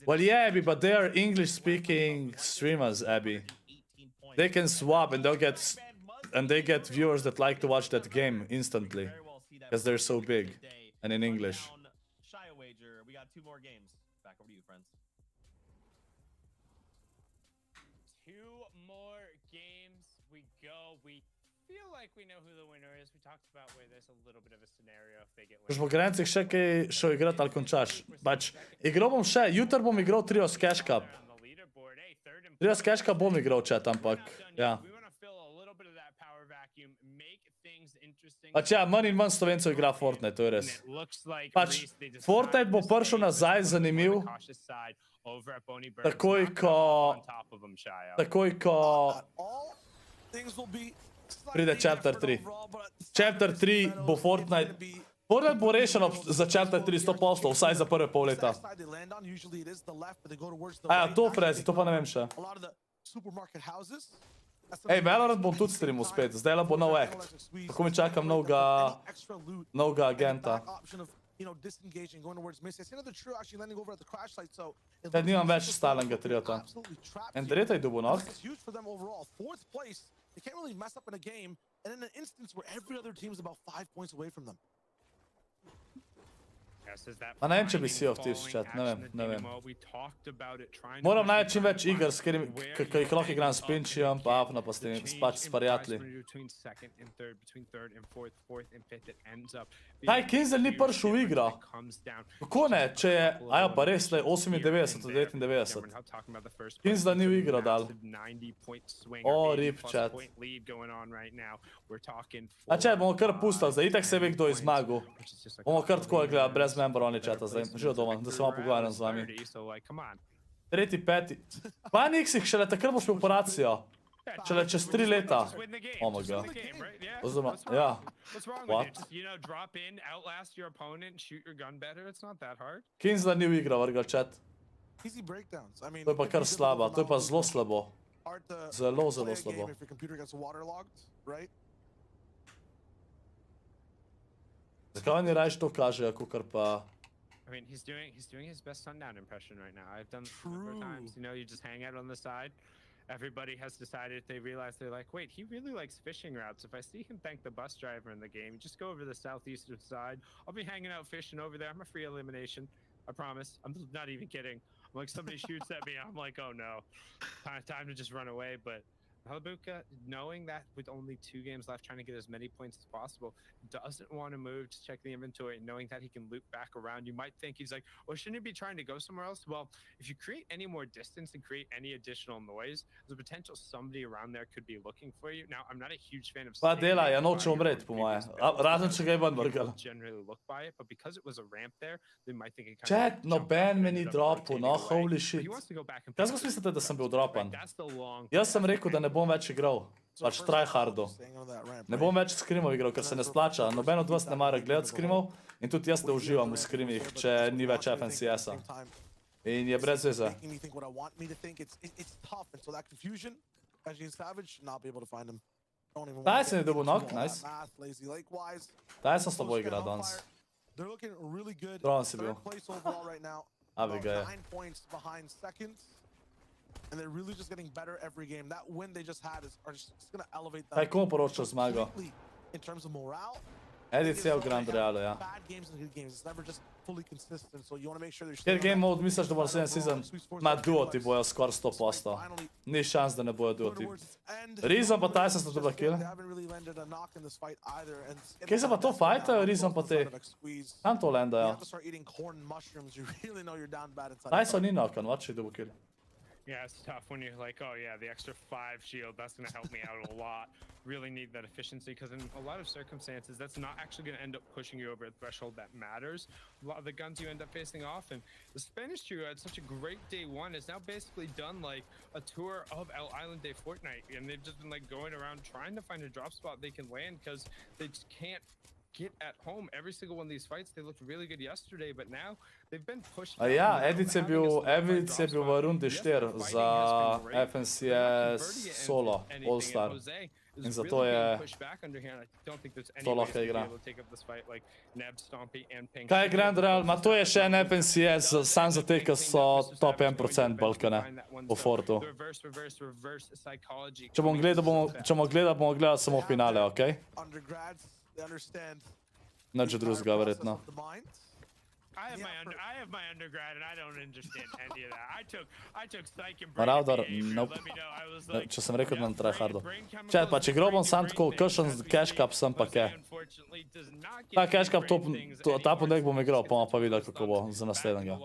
A: Well, yeah, Abby, but they are English-speaking streamers, Abby. They can swap and they get viewers that like to watch that game instantly because they're so big and in English.
K: We got 2 more games. Back over to you, friends.
J: 2 more games. We go. We feel like we know who the winner is. We talked about where there's a little bit of a scenario if they get
A: Boš po Grencih še kaj šel igrati ali končaš? Pač, igral bom še, jutr bom igral Trios Cash Cup. Trios Cash Cup bom igral, chat, ampak, ja. Pač ja, manj in manj Slovencev igra Fortnite, to je res. Pač, Fortnite bo prišel nazaj zanimiv, takoj ko pride Chapter 3. Chapter 3 bo Fortnite bo rešeno za Chapter 3 100%, vsaj za prve pol leta. Aja, to Frezi, to pa ne vem še. Ej, Valorant bom tudi streamal spet, zdaj bo nov act. Tako mi čakam novega agenta.
C: you know, disengaging, going towards Missy. I see another trio actually landing over at the crash site, so it
A: Te
C: looks
A: nimam
C: like
A: več
C: Superstar
A: stalnega
C: are
A: triota.
C: absolutely trapped
A: En
C: here.
A: tretji dubo
C: And
A: nok.
C: this is huge for them overall. 4th place. They can't really mess up in a game, and in an instance where every other team is about 5 points away from them.
A: Pa ne vem, če bi si vtis chat, ne vem. Moram najti čim več iger, s katerimi jih lahko igram s Pinčijem, pa Apna, pa s s prijatelji. Kaj, Kinzel ni prišel v igro? Kako ne, če je, aja pa res, 98 od 99. Kinzel ni v igro dal. O, rip chat. A če, bomo kar pustili, zdaj itak se ve, kdo je zmagal. Bomo kar tako gledali, brez member only chata zdaj, že od doma, da se malo pogovarjam z vami. 3. 5. Pa Nix jih šele takrat boš imel operacijo. Šele čez 3 leta. Oh my god. Oziroma, ja. What? Kinzla ni v igro vrgal chat. To je pa kar slaba, to je pa zelo slabo. Zelo, zelo slabo. Zakaj oni rajš to kažejo, kakor pa...
J: I mean, he's doing his best sundown impression right now. I've done it a number of times. You know, you just hang out on the side. Everybody has decided, they realize, they're like, wait, he really likes fishing routes. If I see him thank the bus driver in the game, just go over the southeastern side. I'll be hanging out fishing over there. I'm a free elimination. I promise. I'm not even kidding. I'm like, somebody shoots at me. I'm like, oh no. Time to just run away. But Halabuka, knowing that with only 2 games left, trying to get as many points as possible, doesn't want to move to check the inventory, knowing that he can loop back around. You might think he's like, well, shouldn't he be trying to go somewhere else? Well, if you create any more distance and create any additional noise, there's a potential somebody around there could be looking for you. Now, I'm not a huge fan of...
A: Pa dela, ja noče umret, po moje. Razen če ga je ven vrgal.
J: Generally look by it, but because it was a ramp there, they might think it kind
A: Chat, noben me ni dropil, no, holy shit. Kaj zgo mislite, da sem bil dropan? Jaz sem rekel, da ne bom več igral. Pač tryhardo. Ne bom več skrimov igral, ker se ne splača. Noben od vas ne mara gledati skrimov in tudi jaz ne uživam v skrimih, če ni več FNCS-a. In je brez veze. Daj se mi dobil knock, nice. Daj sem s tabo igral danes. Drovan si bil. Abi ga je.
C: And they're really just getting better every game. That win they just had is just going to elevate them.
A: Kaj komu poročal zmago?
C: In terms of morale.
A: Edicija v Grand Realu, ja.
C: Bad games and good games. It's never just fully consistent. So you want to make sure they're
A: Kjer game mode misliš, da bo naslednji season? Ma duoti bojo skoraj 100%. Ni šans, da ne bojo duoti. Rizom pa Tyson sta dobila kill. Kje se pa to fajtajo, Rizom pa te? Kam to landajo? Tyson ni nokan, what should do kill?
J: Yeah, it's tough when you're like, oh yeah, the extra 5 shield, that's going to help me out a lot. Really need that efficiency, because in a lot of circumstances, that's not actually going to end up pushing you over a threshold that matters. A lot of the guns you end up facing off, and the Spanish trio had such a great day 1, has now basically done like a tour of El Island Day Fortnite, and they've just been like going around trying to find a drop spot they can land, because they just can't get at home. Every single one of these fights, they looked really good yesterday, but now they've been pushed.
A: A ja, Edic je bil v rundi 4 za FNCS solo All-Star. In zato je to lahko igra. Kaj je Grand Real? Ma to je še en FNCS, sam za te, ki so top 1% Balkane v Fortu. Če bomo gledali, bomo gledali samo finale, okej? Nič drugega, verjetno.
J: I have my undergrad and I don't understand any of that. I took psych and
A: Marauder, nope. Če sem rekel, da ne tryhardo. Čet, pa če grobom sam tako, kakšen cash cup sem pa ke. Ta cash cup, ta ponedeljek bom igral, pa bomo pa videli, kako bo za naslednjega.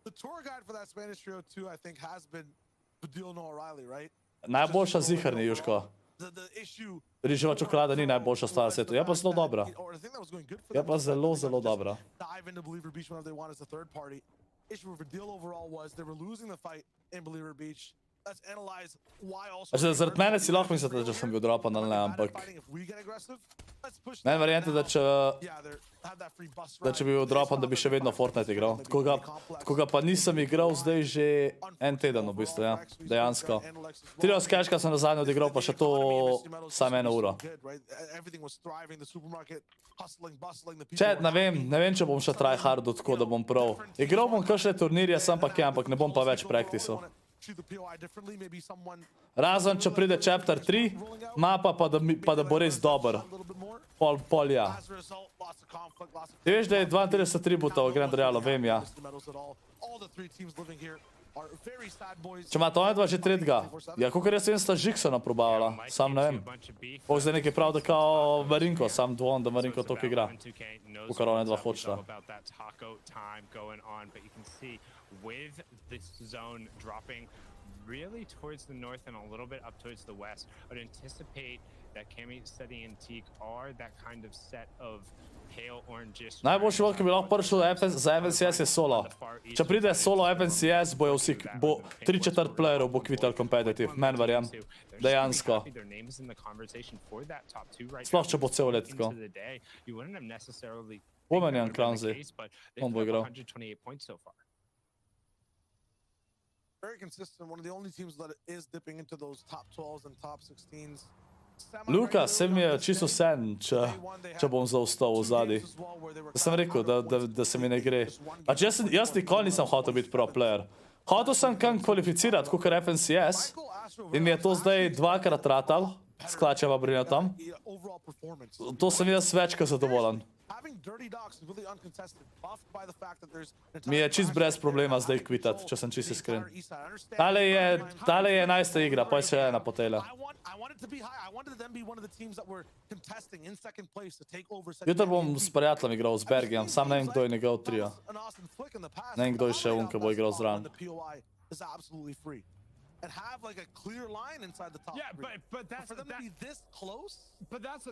C: The tour guide for that Spanish trio too, I think, has been Badil No O'Reilly, right?
A: Najboljša ziharni, Juško. Riževa čokolada ni najboljša stvar na svetu, je pa zelo dobra. Je pa zelo, zelo dobra.
C: let's analyze why also.
A: Znači, zaradi mene si lahko mislite, da sem bil dropan ali ne, ampak meni verjente, da če bi bil dropan, da bi še vedno Fortnite igral. Tako ga pa nisem igral zdaj že en teden v bistvu, ja, dejansko. Trios Cashka sem nazadnje odigral, pa še to samo 1 uro. Če, ne vem, če bom še tryhardu tako, da bom prav. Igral bom kakšne turnirje, sem pa kaj, ampak ne bom pa več practiceal. Razen, če pride chapter 3, mapa pa da bo res dober. Pol ja. Ti veš, da je 32 tributov v Grand Realu, vem ja. Če ima to dva že tretjega, ja, kakor jaz vem, sta Žiksona probavala, sam ne vem. Pol zdaj nekaj prav, da kao Marinko, sam dvom, da Marinko toliko igra. Kakor ona dva hočeta.
J: With this zone dropping really towards the north and a little bit up towards the west, I would anticipate that Cami, Steady, and Teak are that kind of set of pale oranges.
A: Najboljši vod, ki bi lahko prišel za FNCS je solo. Če pride solo FNCS, bojo vsi, bo 3/4 playerov bo kvital competitive, men verjam. Dejansko. Sploh če bo cel let tako. Pomenjam Kranzi. On bo igral.
C: Very consistent, one of the only teams that is dipping into those top 12s and top 16s.
A: Luka, se mi je čisto sen, če bom zaostal v zadnji. Da sem rekel, da se mi ne gre. Pač jaz nikoli nisem hotel biti pro player. Hotel sem kam kvalificirati, kakor FNCS, in mi je to zdaj 2-krat ratal, sklačeva brinja tam. To sem jaz večkrat zadovoljen. Mi je čist brez problema zdaj kvitati, če sem čist iskren. Tale je 11. igra, pa je še ena po tele. Jutro bom s prijateljem igral z Bergijem, sam ne vem, kdo je njegov trio. Ne vem, kdo je še ki bo igral zraven.
C: And have like a clear line inside the top.
J: Yeah, but that's
C: for them to be this close.
J: But that's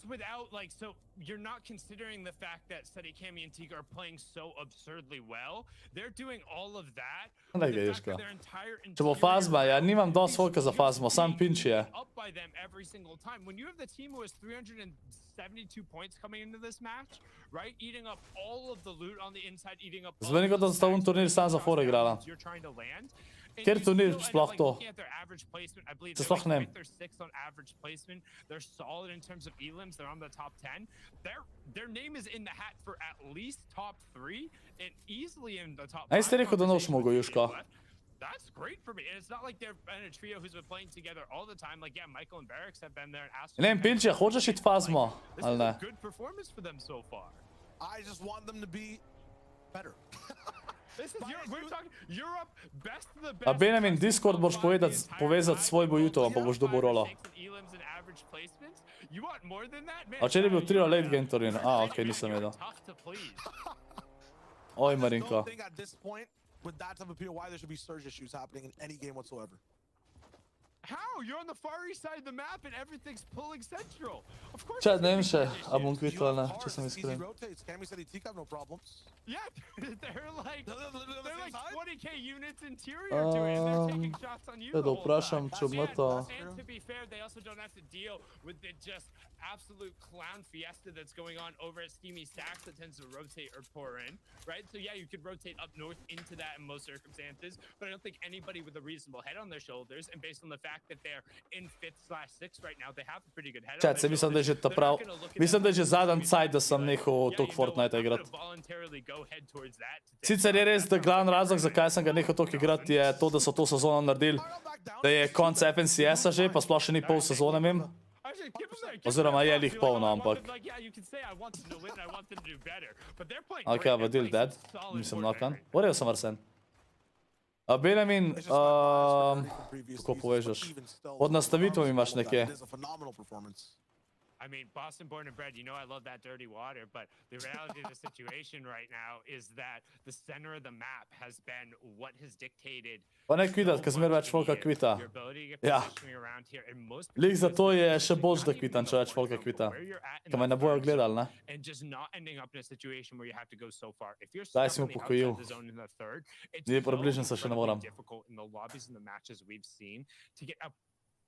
J: without like, so you're not considering the fact that Steady, Cami, and Teak are playing so absurdly well. They're doing all of that.
A: Če bo Fazma, ja nimam dosti volka za Fazmo, sam pinč je.
J: Up by them every single time. When you have the team who has 372 points coming into this match, right? Eating up all of the loot on the inside, eating up.
A: Zmeni kot da sta un turnir sam za fora igrala. Kjer turnir sploh to? Se sploh ne.
J: They're solid in terms of elims, they're on the top 10. Their name is in the hat for at least top 3 and easily in the top 5.
A: Aj ste rekel, da noš mogo, Juško.
J: That's great for me. And it's not like they're in a trio who's been playing together all the time. Like, yeah, Michael and Barracks have been there and asked.
A: Ne vem, Pinče, hočeš iti Fazmo, ali ne?
J: Good performance for them so far.
C: I just want them to be better.
J: This is we're talking Europe best of the best.
A: A Benjamin, Discord boš povezati svoj bo YouTube, pa boš dobil rolo. A če je bil trio late game turnir? A, okej, nisem vedel. Oj, Marinko.
C: With that type of POI, there should be surge issues happening in any game whatsoever.
J: How? You're on the far east side of the map and everything's pulling central. Of course.
A: Čad, ne vem še, a bom kvital, ne, če sem iskren.
C: Cami said he have no problems.
J: Yeah, they're like 20k units interior to it and they're taking shots on you.
A: Da vprašam, če bom to.
J: And to be fair, they also don't have to deal with the just absolute clown fiesta that's going on over at Steamy Stacks that tends to rotate or pour in, right? So yeah, you could rotate up north into that in most circumstances, but I don't think anybody with a reasonable head on their shoulders and based on the fact that they're in 5th/6th right now, they have a pretty good head on their shoulders.
A: Mislim, da je že ta prav. Mislim, da je že zadnji cajt, da sem nehal toliko Fortnite igrati. Sicer je res, da glavni razlog, zakaj sem ga nehal toliko igrati, je to, da so to sezono naredili, da je konc FNCS-a že, pa sploh še ni pol sezone, mim. Oziroma je lih polno, ampak. Ok, a Vadil dead? Mislim, knock-on. Vorel sem Arsen. Benjamin, kako povežeš? Od nastavitev imaš nekje.
J: I mean, Boston born and bred, you know I love that dirty water, but the reality of the situation right now is that the center of the map has been what has dictated
A: Pa ne kvitat, kad zmer več folka kvita.
J: your ability to get
A: Ja.
J: positioning around here. And most
A: Lik za to je še boljš, da
J: not even
A: kvitam, če
J: know,
A: več
J: for
A: folka
J: example,
A: kvita.
J: where you're at in
A: Ka me
J: that
A: ne bojo
J: third zone
A: gledali, ne?
J: and just not ending up in a situation where you have to go so far. If you're
A: Daj
J: stuck
A: si mu
J: on the
A: pokojil.
J: outside the zone in the third, it's
A: Nije
J: so
A: približen se še ne moram.
J: incredibly difficult in the lobbies and the matches we've seen to get a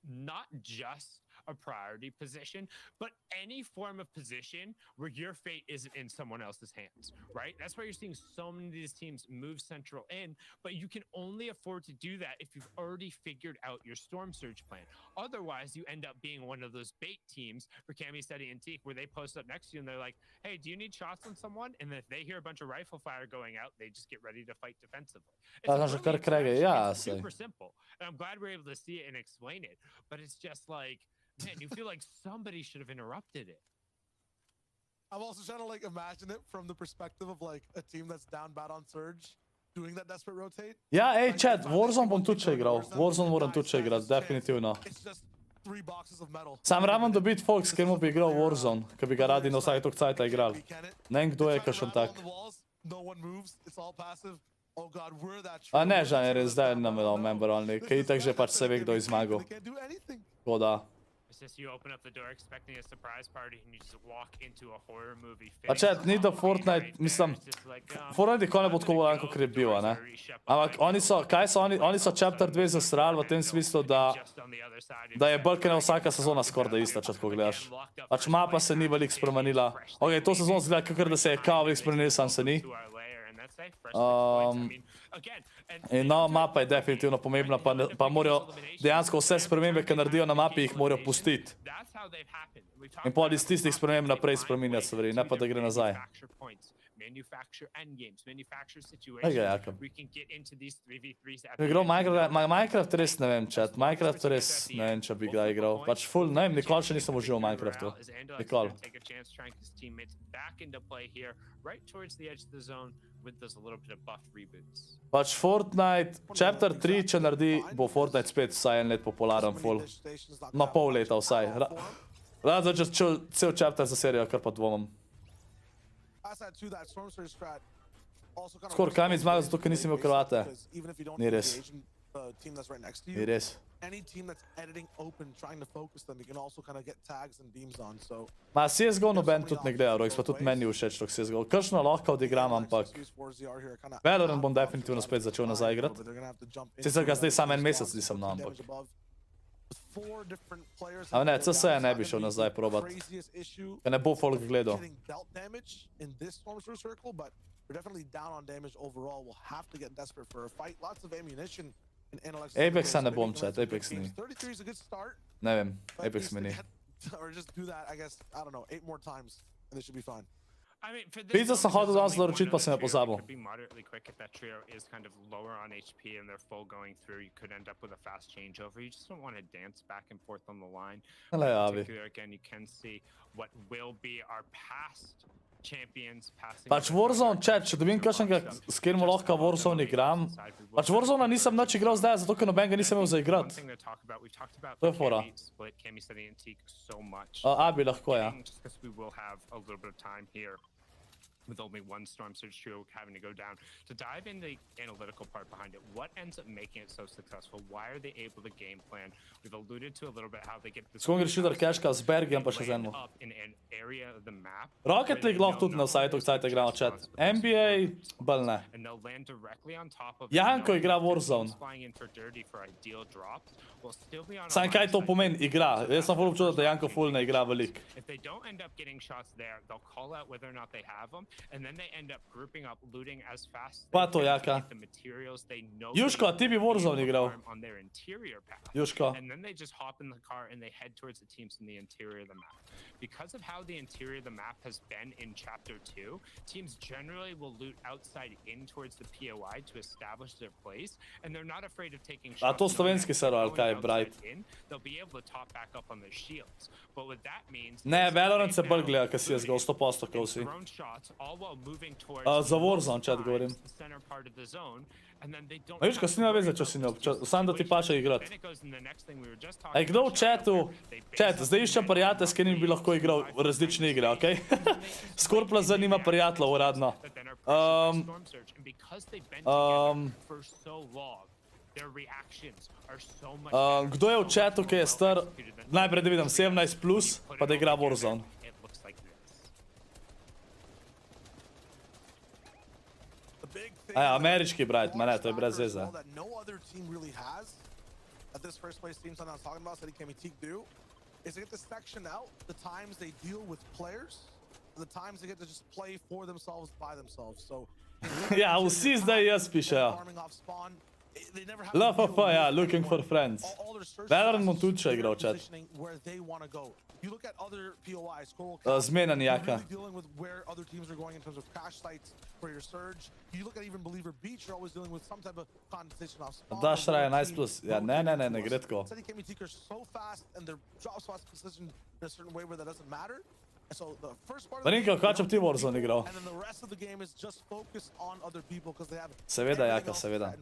J: not just a priority position, but any form of position where your fate isn't in someone else's hands, right? That's why you're seeing so many of these teams move central in, but you can only afford to do that if you've already figured out your storm surge plan. Otherwise, you end up being one of those bait teams for Cami, Steady, and Teak, where they post up next to you and they're like, hey, do you need shots on someone? And then if they hear a bunch of rifle fire going out, they just get ready to fight defensively. It's a
A: Znaš, kar
J: brilliant
A: krege,
J: strategy.
A: ja,
J: It's
A: sej.
J: super simple. And I'm glad we're able to see it and explain it, but it's just like, man, you feel like somebody should have interrupted it.
C: I'm also trying to like imagine it from the perspective of like a team that's down bad on surge, doing that desperate rotate.
A: Ja, ej, chat, Warzone bom tudi še igral. Warzone moram tudi še igrati, definitivno.
C: It's just 3 boxes of metal.
A: Sam raven dobiti folk, s katerim bi igral Warzone, ki bi ga radi na vsaj tok cajta igrali. Ne vem, kdo je kakšen tak.
C: No one moves. It's all passive. Oh god, we're that.
A: A ne, žan, res zdaj nam je dal member only, kaj itak že pač se ve, kdo je zmagal. Tako da.
J: It's just you open up the door expecting a surprise party and you just walk into a horror movie.
A: Pa chat, ni da Fortnite, mislim, Fortnite nikoli ne bo tako volan, kot je bil, ne? Ampak oni so, kaj so oni, oni so Chapter 2 zasrali v tem smislu, da je Balkana vsaka sezona skoraj da ista, če tako gledaš. Pač mapa se ni veliko spremenila. Ok, to sezono zgleda kakor, da se je kao veliko spremenil, sam se ni. In nova mapa je definitivno pomembna, pa morajo dejansko vse spremembe, ki naredijo na mapi, jih morajo pustiti. In pol iz tistih sprememb naprej spreminjati stvari, ne pa da gre nazaj. Kaj ga jakam? Igral Minecraft res ne vem, chat. Minecraft res ne vem, če bi ga igral. Pač full, ne vem, nikoli še nisem užival v Minecraftu. Nikoli. Pač Fortnite, Chapter 3, če naredi, bo Fortnite spet vsaj en let popularen, full. Ma pol leta vsaj. Rad začel cel chapter za serijo, kar pa dvomam. Skor, kaj mi zmagal, zato ker nisem imel krvate. Ni res. Ni res. Ma CSGO noben tudi ne gleda, Rox, pa tudi meni všeč tok CSGO. Kršno lahko odigram, ampak Valorant bom definitivno spet začel nazaj igrati. Sicer ga zdaj sam en mesec nisem, no, ampak. A ne, CS ne bi šel nazaj probat. Ka ne bo folk gledal. Apexa ne bom, chat, Apex ni. Ne vem, Apex mi ni. Pizza sem hodil danes naročiti, pa sem jo pozabil. Hele, javi. Pač Warzone, chat, če dobim kakšnega, s katerim lahko Warzone igram. Pač Warzone nisem nič igral zdaj, zato ker nobenega nisem imel za igrati. To je fora. A bi lahko, ja.
J: With only one storm surge trio having to go down. To dive in the analytical part behind it, what ends up making it so successful? Why are they able to game plan? We've alluded to a little bit how they get this.
A: Skon greš šuter cashka z Bergiem pa še z enim. Rocket League lahko tudi na vsaj tok cajt igramo, chat. NBA, bolj ne. Janko igra Warzone. Sam kaj to pomeni, igra. Jaz sem ful občutil, da Janko ful ne igra velik.
J: If they don't end up getting shots there, they'll call out whether or not they have them, and then they end up grouping up, looting as fast
A: Pa to, Jaka. Juško, a ti bi Warzone igral? Juško.
J: And then they just hop in the car and they head towards the teams in the interior of the map. Because of how the interior of the map has been in Chapter 2, teams generally will loot outside in towards the POI to establish their place, and they're not afraid of taking shots.
A: A to slovenski server, ali kaj, Bright?
J: They'll be able to top back up on their shields. But what that means...
A: Ne, Valorant se bolj gleda, kaj si jaz go 100% kao si. Za Warzone, chat govorim.
J: Ma
A: viš, ko si nima veze, če si sam da ti paše igrat. Ej, kdo v chatu? Chat, zdaj iščem prijatelj, s katerim bi lahko igral različne igre, okej? SCORPLZ nima prijateljev uradno. Kdo je v chatu, ki je star, najprej da vidim 17+, pa da igra Warzone. Aja, američki brat, ma ne, to je brez veze.
C: This first place team something I was talking about, City Teak do, is to get this section out, the times they deal with players, the times they get to just play for themselves by themselves. So
A: ja, vsi zdaj jaz pišejo. LFF, ja, looking for friends. Veteran bom tudi še igral, chat. Zmenan jaka. Daš raje 11+. Ja, ne gre tako. Marinko, kaj če bi ti Warzone igral? Seveda, jaka, seveda.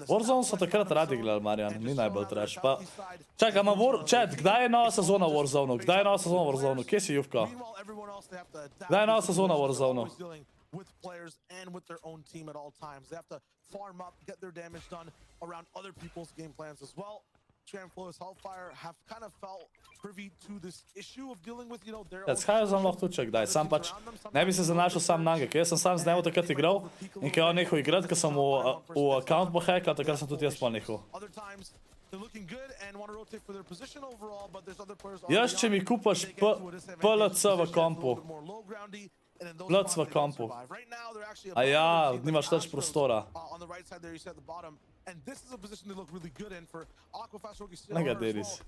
A: Warzone so takrat radi igrali, Marjan, ni najbolj trash. Pa, čakaj, ima chat, kdaj je nova sezona v Warzone? Kdaj je nova sezona v Warzone? Kje si, Jufko? Kdaj je nova sezona v Warzone?
C: With players and with their own team at all times. They have to farm up, get their damage done around other people's game plans as well. Scramflow's Hellfire have kind of felt privy to this issue of dealing with, you know, their own...
A: Skaj sem lahko tudi kdaj, sam pač ne bi se zanašal sam na ga, ker jaz sem sam z njemu takrat igral in ker je on nehal igrati, ker sem v account pohackal, takrat sem tudi jaz pol nehal. Jaz, če mi kupaš PLC v kompu, Plac v kompu. A ja, nimaš več prostora. Ne ga delis.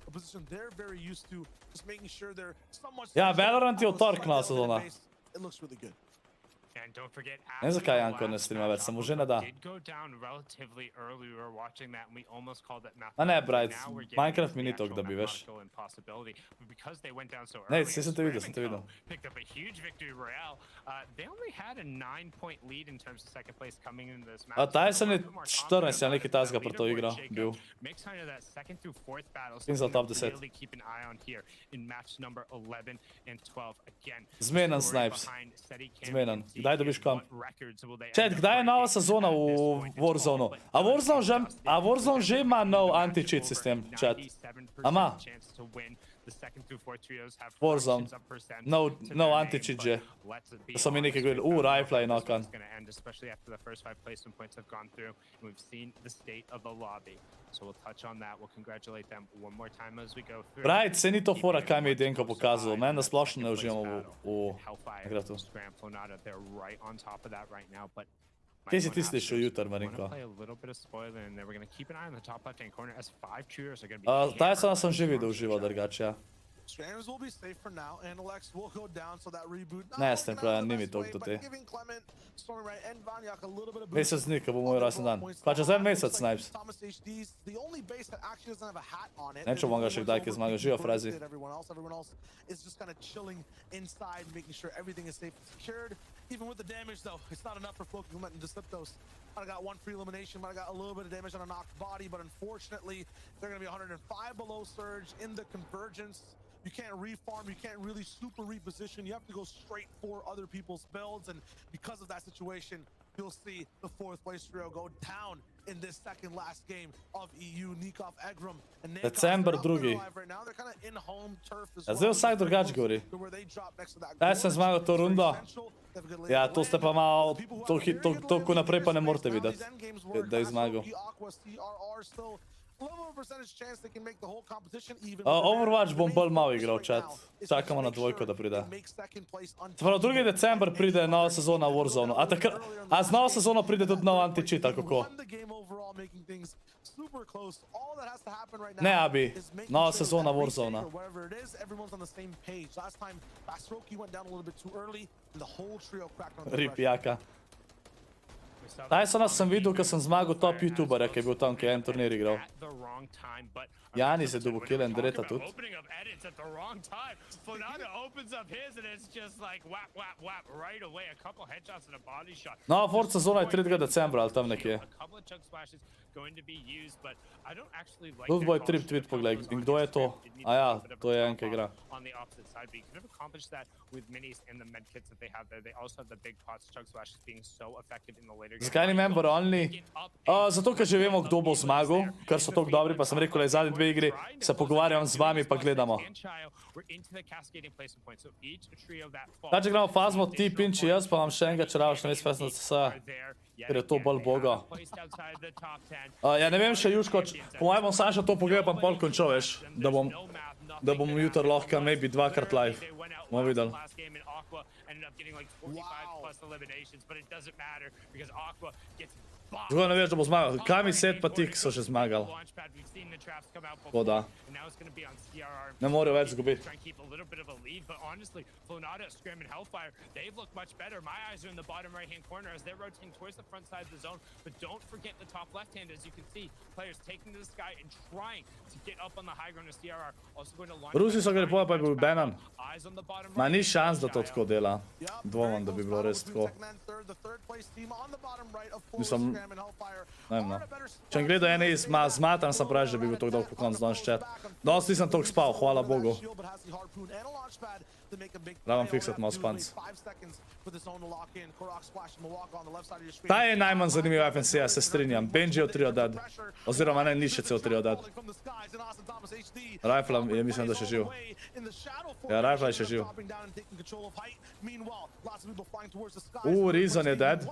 A: Ja, Valorant je utork nova sezona. Ne zakaj Janko ne streama več, samo že ne da. A ne, Bright, Minecraft mi ni toliko, da bi, veš. Ne, sem te videl. A Tyson je 14, ja nekaj tazga pri to igro bil. In za top 10. Zmenan Snipes. Zmenan. Kdaj dobiš komp? Chat, kdaj je nova sezona v Warzone-u? A Warzone že ima nov anti-cheat sistem, chat? A ima? Warzone. No anti-cheat že. Da so mi nekaj govorili, rifle je nokan. Right, se ni to fora, kaj mi je Denko pokazal. Meni da splošno ne uživamo v igratu. Kje si ti slišal jutr, Marinko? Tysona sem že videl užival drugače, ja. Ne, s tem pravim, ni mi toliko do te. Mesec dni, ko bo moj rojsten dan. Pa čez en mesec, Snipes. Ne, če bom ga še kdaj, ki zmaga, živo, frazi.
C: Even with the damage, though, it's not enough for Floki Momentum to slip those. I got one free elimination, but I got a little bit of damage on a knocked body, but unfortunately, they're going to be 105 below Surge in the convergence. You can't reform, you can't really super reposition. You have to go straight for other people's builds, and because of that situation, you'll see the fourth place trio go down in this second last game of EU. Nikov, Egram, and
A: December drugi. Ja, zdaj vsak drugač govori. Daj sem zmagal to rundo. Ja, to ste pa malo, toliko naprej pa ne morate videti, da je zmagal. Overwatch bom bolj malo igral, chat. Čakamo na dvojko, da pride. Spravo, 2. december pride nova sezona v Warzone. A z novo sezono pride tudi nov anti-cheat, ali kako? Ne, Abi. Nova sezona Warzone. Rip, jaka. Tysona sem videl, ko sem zmagal top youtuberja, ki je bil tam, ki je en turnir igral. Janis je dobil kill and direta tudi. No, Forza zona je 3. decembra ali tam nekje. Tudi boj trip tweet pogledaj. In kdo je to? A ja, to je en, ki igra. Zakaj ni member only? Zato, ker že vemo, kdo bo zmagal, ker so toliko dobri, pa sem rekel, da je zadnji 2 igri, se pogovarjam z vami, pa gledamo. Zdaj, če gremo fazmo ti, Pinči, jaz pa vam še enega čaravaš na Fest na CSA, ker je to bolj bogo. Ja, ne vem še, Juško, po mojem bom sam še to pogledal, pa pol končal, veš, da bom jutr lahko maybe 2-krat live. Bomo videli. Zgoj ne veš, da bo zmagal. Kami Set pa Tik so že zmagali. Tako da. Ne morejo več zgubiti. Rusi so ga lepo, pa je bil banan. Ma ni šans, da to tako dela. Dvomam, da bi bilo res tako. Mislim, ne vem, no. Če ne gledal ene zmatan, sem pravi, da bi bil tako dolg po konc danes chat. Danes nisem toliko spal, hvala Bogu. Ravam fiksat malo spanc. Ta je najmanj zanimiv FNC-ja, se strinjam. Benji je 3 dead. Oziroma ne, ni še cel 3 dead. Rifle je, mislim, da še živ. Ja, Rifle je še živ. Reason je dead.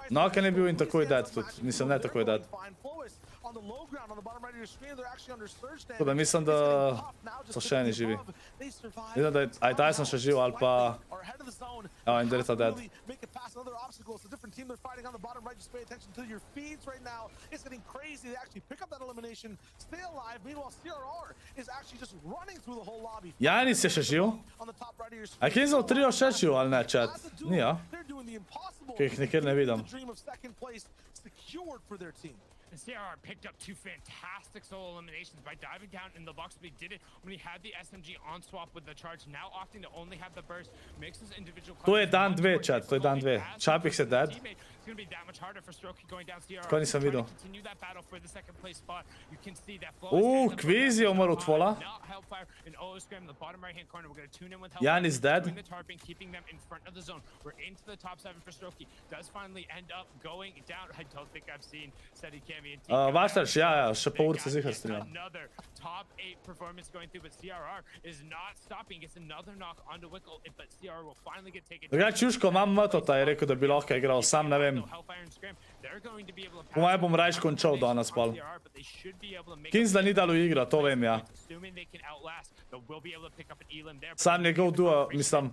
A: Noken je bil in takoj dead tudi. Mislim, ne takoj dead. Tako da mislim, da so še eni živi. Mislim, da je Tyson še živ ali pa... Ja, in direta dead. Janis je še živ? A je Kinzel 3 še živ ali ne, chat? Ni, ja? Kaj jih nekjer ne vidim.
J: And CRR picked up 2 fantastic solo eliminations by diving down in the box, but he did it when he had the SMG on swap with the charge, now opting to only have the burst, makes his individual...
A: To je dan 2, chat, to je dan 2. Čapik se dead. Tako nisem videl. Kviz je umrl od Tvola. Janis dead. Vaštač, ja, še pol urce zihar streamam. Drugač, Juško, imam Mtota, je rekel, da bi lahko igral, sam ne vem. Po mojem bom rajš končal danes pol. Kinzla ni dalo igra, to vem, ja. Sam njegov duo, mislim,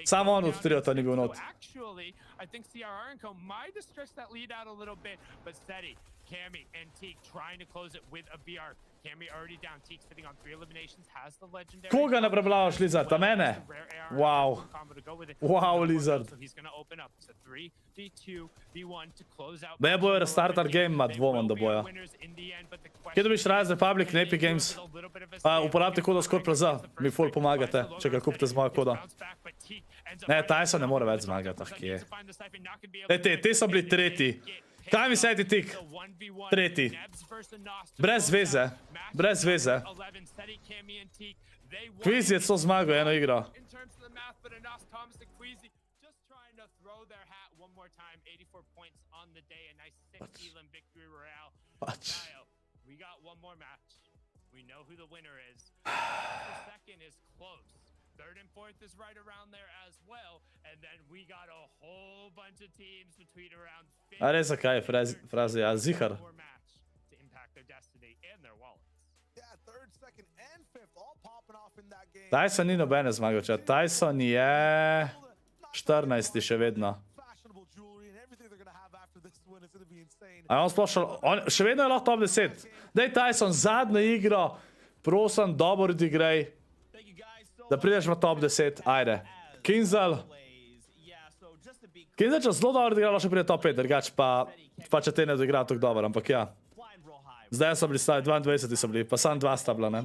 A: samo on od triota ni bil not. Cammy and Teak trying to close it with a BR. Cammy already down. Teak sitting on 3 eliminations, has the legendary. Koga ne preblavaš, Lizard? A mene? Wow. Wow, Lizard. Ne bojo restartar game, ma dvomam, da bojo. Kje dobiš Rise Republic in Epic Games? Uporabite CODE SCORPLZ, mi ful pomagate, če ga kupite z moja koda. Ne, Tyson ne more več zmagati, kje. Te so bili tretji. Kaj mi sedi Tik? Tretji. Brez veze. Brez veze. Kviz je to zmagal, eno igro. Pač. Third and fourth is right around there as well, and then we got a whole bunch of teams between around 50. A res zakaj fraze, ja, zihar. To impact their destiny and their wallets.
C: Yeah, third, second, and fifth, all popping off in that game.
A: Tyson ni nobene zmagal, če Tyson je 14. še vedno. A on sploh še vedno je lahko top 10. Daj Tyson, zadnjo igro, prosim, dobro odigraj. Da prideš v top 10, ajde. Kinzel. Kinzača zelo dobro odigrala, še prije top 5, drugače pa če te ne odigra tako dobro, ampak ja. Zdaj so bili stari, 22 so bili, pa sam 2 sta bila, ne?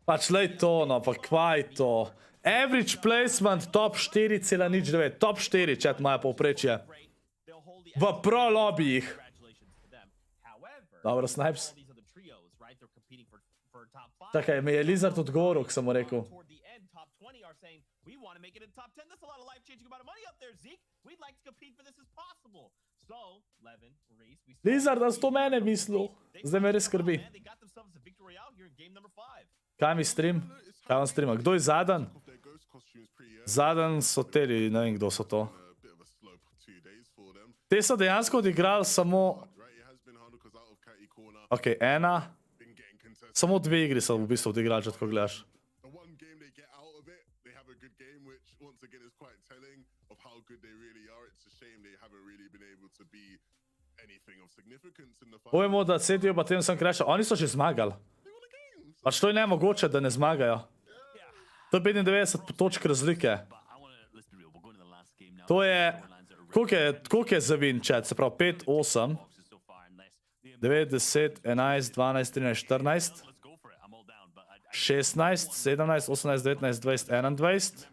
A: Pač lej to, no, pa kvaj to. Average placement top 4,09, top 4, čet imajo povprečje. V pro lobijih. Dobro, Snipes. Čakaj, me je Lizard odgovoril, ko sem mu rekel. Lizard, da si to mene mislil. Zdaj me res skrbi. Kaj mi stream? Kaj vam streama? Kdo je zadan? Zadan so teli, ne vem kdo so to. Te so dejansko odigrali samo... Ok, ena. Samo 2 igri so v bistvu odigrali, če tako gledaš. Povemo, da CDO pa tem sem crashal. Oni so že zmagali. Pač to je nemogoče, da ne zmagajo. To je 95 točk razlike. To je... Koliko je za win chat? Se pravi 5, 8, 9, 10, 11, 12, 13, 14, 16, 17, 18, 19, 20, 21,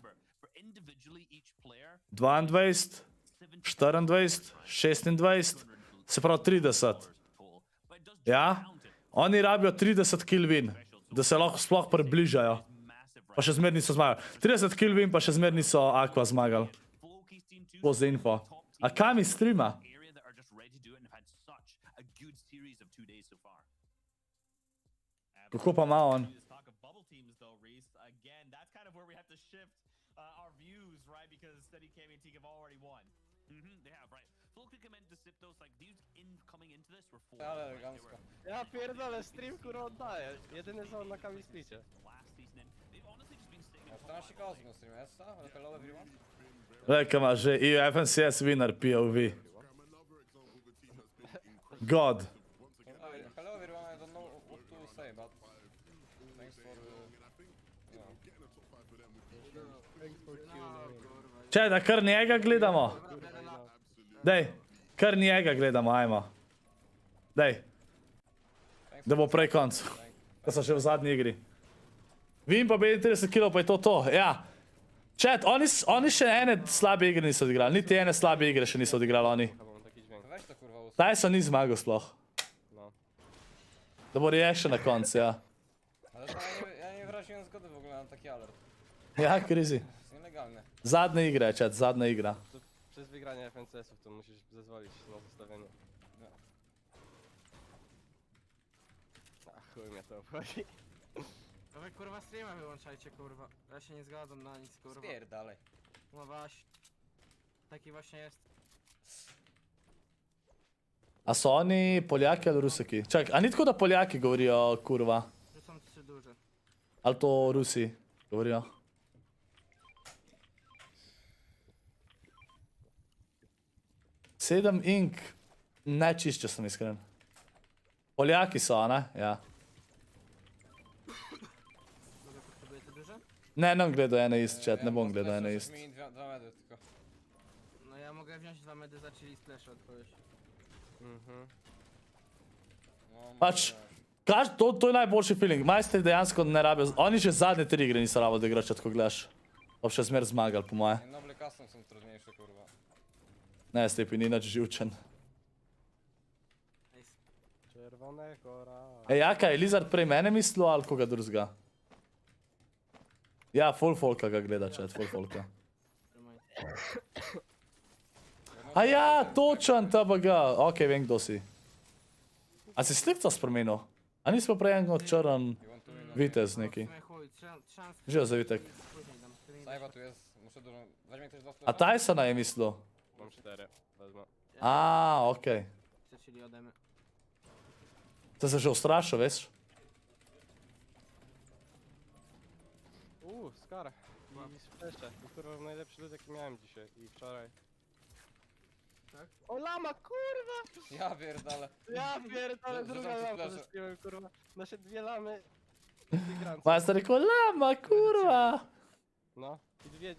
A: 22, 24, 26, se pravi 30. Ja? Oni rabijo 30 kill win, da se lahko sploh približajo. Pa še zmer niso zmagali. 30 kill win, pa še zmer niso Aqua zmagali. Po za info. A kaj mi streama? Kako pa ima on?
M: Ja pierdolę, stream kurwa oddaje. Jedyny są na kamistricie.
A: Rekam, že EU FNCS winner POV. God.
M: Hello everyone, I don't know what to say, but thanks for
A: Če, da kar njega gledamo. Dej, kar njega gledamo, ajmo. Dej. Da bo prej konc. Da so še v zadnji igri. Vim pa 35 kg, pa je to. Ja. Chat, oni še ene slabe igre niso odigrali. Niti ene slabe igre še niso odigrali oni. Tyson ni zmagal sploh. Da bo reaction na koncu, ja.
M: Ja nie wyraziłem zgody w ogóle na taki alert.
A: Ja, crazy.
M: Nielegalne.
A: Zadnja igra, chat, zadnja igra.
M: Przez wygranie FNCS-ów to musisz zezwolić na zostawienie. A chuj mnie to obchodzi.
N: To wy kurwa streama wyłączajcie kurwa. Ja się nie zgadzam na nic kurwa.
M: Spierdalej.
N: No właśnie. Taki właśnie jest.
A: A so oni Poljaki ali Rusiki? Čak, a ni tako, da Poljaki govorijo kurva?
N: Tu są 3 duże.
A: Ali to Rusi govorijo? Sedem ink, ne čist, če sem iskren. Poljaki so, ne? Ja.
N: Może potrzebujecie duże?
A: Ne, nam gledal ene ist, chat, ne bom gledal ene ist.
N: No ja mogę wziąć 2 medy za chili splash od kogoś.
A: Pač, to je najboljši feeling. Majstri dejansko ne rabijo, oni že zadnje 3 igre niso rabili da igrati, če tako gledaš. Pa še zmer zmagali, po moje.
M: Noble custom są trudniejsze, kurwa.
A: Ne, Stepi, ni nič živčen.
M: Czerwone kora.
A: Ej, jaka je Lizard prej mene mislil ali koga drugega? Ja, full folka ga gleda, chat, full folka. A ja, točen TBG, ok, vem kdo si. A si slipca spremenil? A nismo prej enko črn vitez neki? Živo za vitek.
M: Sajba tu jest, muszę dużo... Weźmie ktoś 2
A: A Tysona je mislil?
M: Mam 4, wezmę.
A: A, ok.
N: Chcę chili odemy.
A: To se že ustrašil, veš?
M: Skar. I spleszcze. To kurwa najlepszy lód jaki miałem dzisiaj i wczoraj.
N: Tak?
M: O lama, kurwa! Ja pierdolę. Ja pierdolę, druga lama zespiłem, kurwa. Nasze 2 lamy.
A: Majster rekel, lama, kurwa!
M: No,
H: I dwie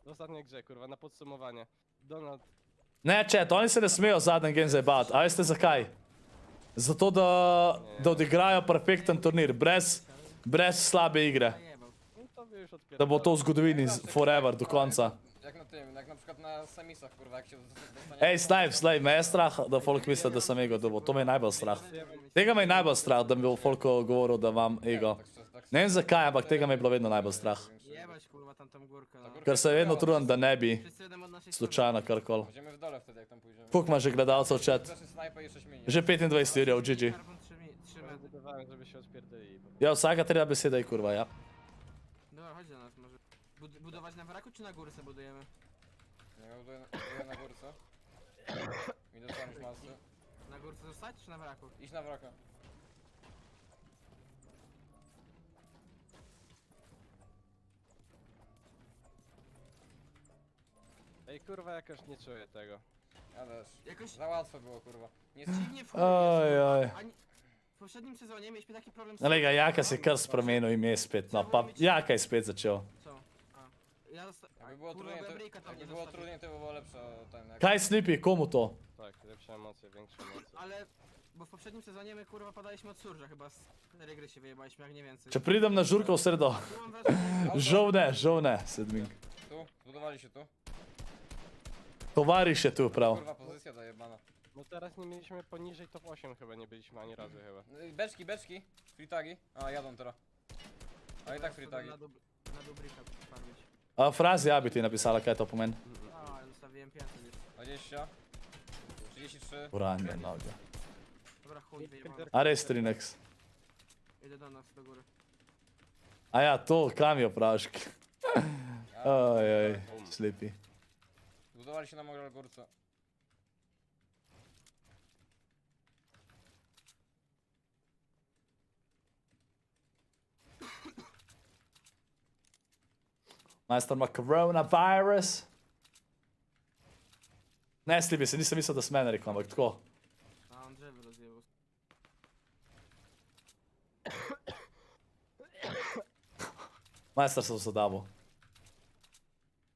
H: w ostatniej grze, kurwa, na podsumowanie. Donald.
A: Ne, chat, oni se ne smejo zadnji game zajebati. A veste zakaj? Zato, da odigrajo perfekten turnir, brez slabe igre.
H: No to by już odpierdalał.
A: Da bo to v zgodovini forever, do konca.
M: Jak na tym, jak na przykład na semisach, kurwa, jak się dostanie...
A: Ej, Slaj, me je strah, da folk misli, da sem ego dobil. To me je najbolj strah. Tega me je najbolj strah, da mi bo folk govoril, da imam ego. Ne vem zakaj, ampak tega me je bilo vedno najbolj strah.
N: Jebać kurwa tam górkę. No.
A: Ker se vedno trudim, da ne bi slučajno karkoli.
M: Będziemy w dole wtedy, jak tam pójdziemy.
A: Koliko ima že gledalcev chat?
M: Zacznie snajpa i 6 mini.
A: Že 25 jurjev, GG.
H: Budowałem, żeby się odpierdolili.
A: Ja, vsaka treba beseda je kurva, ja.
N: Dobra, chodź do nas może. Budować na wraku czy na górce budujemy?
M: Nie, ja buduję na górce. Mi dostaniesz masy.
N: Na górce zostać czy na wraku?
M: Idź na wraka.
H: Ej, kurwa, jakoś nie czuję tego.
M: Ja też.
N: Jakoś
M: Za łatwo było, kurwa. Nie
N: dziwnie w
A: Oj.
N: W poprzednim sezonie mieliśmy taki problem z...
A: Lega, Jaka se kar spremenil ime spet, no pa Jaka je spet začel.
N: Co? A. Ja
M: Jakby było trudniej, jakby było trudniej, to by było lepsze ten... jak-
A: Kaj Slippy, komu to?
H: Tak, lepsze emocje, większe emocje.
N: Ale... Bo w poprzednim sezonie my kurwa padaliśmy od surża, chyba z 4 gry się wyjebaliśmy, jak nie więcej.
A: Če pridem na žurko v sredo.
N: Tu mam wrażenie,
A: Žal ne, sedmink.
M: Tu? Zbudowali się tu?
A: Tovariš je tu prav.
M: Kurwa, pozycja dojebana.
H: No teraz nie mieliśmy poniżej top 8 chyba, nie byliśmy ani razu chyba.
M: Beczki, free tagi. A, jadą teraz. A i tak free tagi.
N: na dubrika farmić.
A: A frazi ja bi ti napisala, kaj to pomeni.
N: A, ja zostawiłem 500 już.
M: 20. 33.
A: Uranje noge.
N: Dobra, chuj, wyjebano.
A: A res Trinex.
N: Idę do nas, do góry.
A: A ja, to, kam jo praški. Oj, Slippy.
M: Zbudowali się na mojej górce.
A: Majster ima coronavirus. Ne, Slippy, se nisem mislil, da si mene rekel, ampak tako.
N: A on drzewo rozjebał.
A: Majster sem zadabo.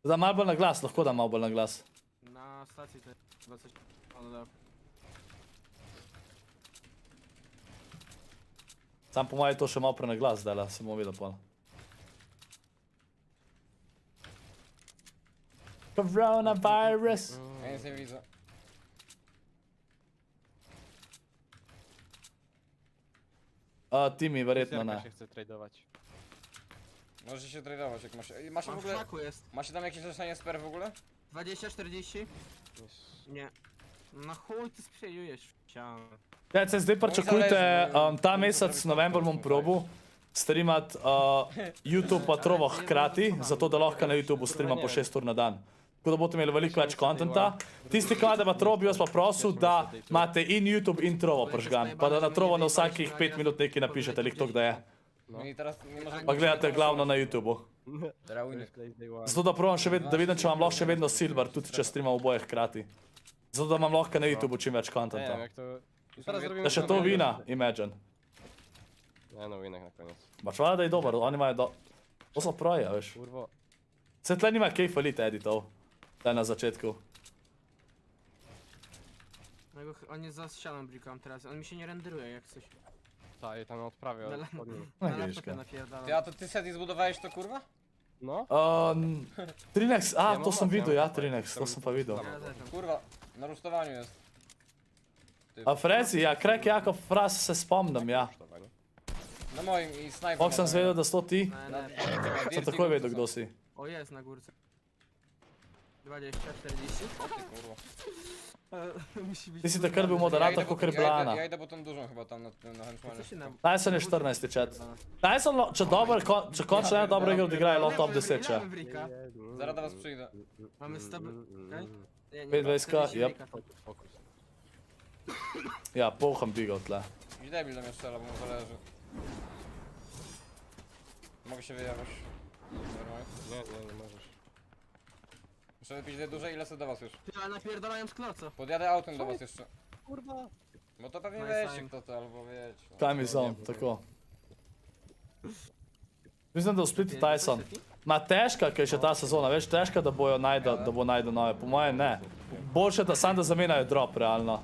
A: Da malo bolj na glas, lahko da malo bolj na glas.
N: Na stacji to chyba coś... On dał.
A: Sam po mojem to še malo pre na glas zdaj, se bomo videli pol. Coronavirus.
M: Ja nic nie widzę.
A: Ti mi verjetno
H: Zerka
A: ne.
H: się chce tradować.
M: Możecie się tradować, jak masz... Masz w
N: On w
M: ogóle...
N: szaku jest.
M: Macie tam jakieś leczenie sper w ogóle?
N: 20, 40? Nie. No chuj, ty sprzedujesz ścianę.
A: Ja, se zdaj pričakujte, ta mesec, november bom probil streamati YouTube pa Trovo hkrati, zato da lahko na YouTubeu streamam po 6 ur na dan. Tako da boste imeli veliko več kontenta. Tisti, ki imate pa Trovo, bi vas pa prosil, da imate in YouTube in Trovo pržgan. Pa da na Trovo na vsakih 5 minut nekaj napišete, lik tok da je.
M: No i teraz nie może...
A: Pa gledate glavno na YouTubeu. Zato da provam še vedno, da vidim, če vam lahko še vedno silver, tudi če streamam oboje hkrati. Zato da imam lahko na YouTubeu čim več
H: Nie wiem
A: kontenta.
H: jak to... Teraz zrobimy
A: Da še to vina, imagine.
H: Nie no, winek na koniec.
A: Baš valjda da je dober, oni imajo to so proje, veš.
H: Kurwo.
A: Se tle nima kaj faliti editov. Tle na začetku.
N: On jest za ścianą brikam teraz, on mi się nie renderuje jak coś.
H: Tak, i tam odprawię
N: Na,
H: od nim.
N: na
A: No,
N: laptopie
A: Giszka.
N: napierdalam.
M: Ty, a to ty Seti zbudowałeś to, kurwa?
H: No?
A: Trinex, to sem videl, ja, Trinex, to sem pa videl.
N: Ja też mam.
M: Kurwa, na rusztowaniu jest.
A: A Frezi, ja, Krek Jakob Fraz se spomnim, ja.
M: Na moim i snajper.
A: Kako sem zvedel, da sto ti?
N: Ne.
A: Sem takoj vedel, kdo si.
N: O, jest na górce. 20, 40.
M: O ty kurwa.
N: Musi być...
A: Ti si takrat bil moderator, kot je Blana.
M: Ja idę po tą dużą chyba tam na henchmanie.
N: Co się nam...
A: Tyson je 14 chat. Tyson, če dobro, če končno eno dobro igro odigra, je lahko top 10 če.
M: Zaraz do was przyjdę.
N: Mamy stabil... Okay?
A: 25k, yep.
H: Fokus.
A: Ja, poham digel tle.
M: Gdzie debil do mnie strzela, bo mu zależy. Mogę się wyjechać.
H: Nie możesz.
M: Muszę wypić dłużej i lecę do was już.
N: Ty, ale napierdalają z kloca.
M: Podjadę autem do was jeszcze.
H: Kurwa.
M: Bo to pewnie
N: Nice
M: wiecie
N: time.
M: kto to, albo wiecie.
A: Time is on, tako. Mislim, da v Splitu Tyson. Ma težka, ker je še ta sezona, veš, težka, da bo najdu nove. Po mojem ne. Boljše, da sam da zamenjajo drop, realno.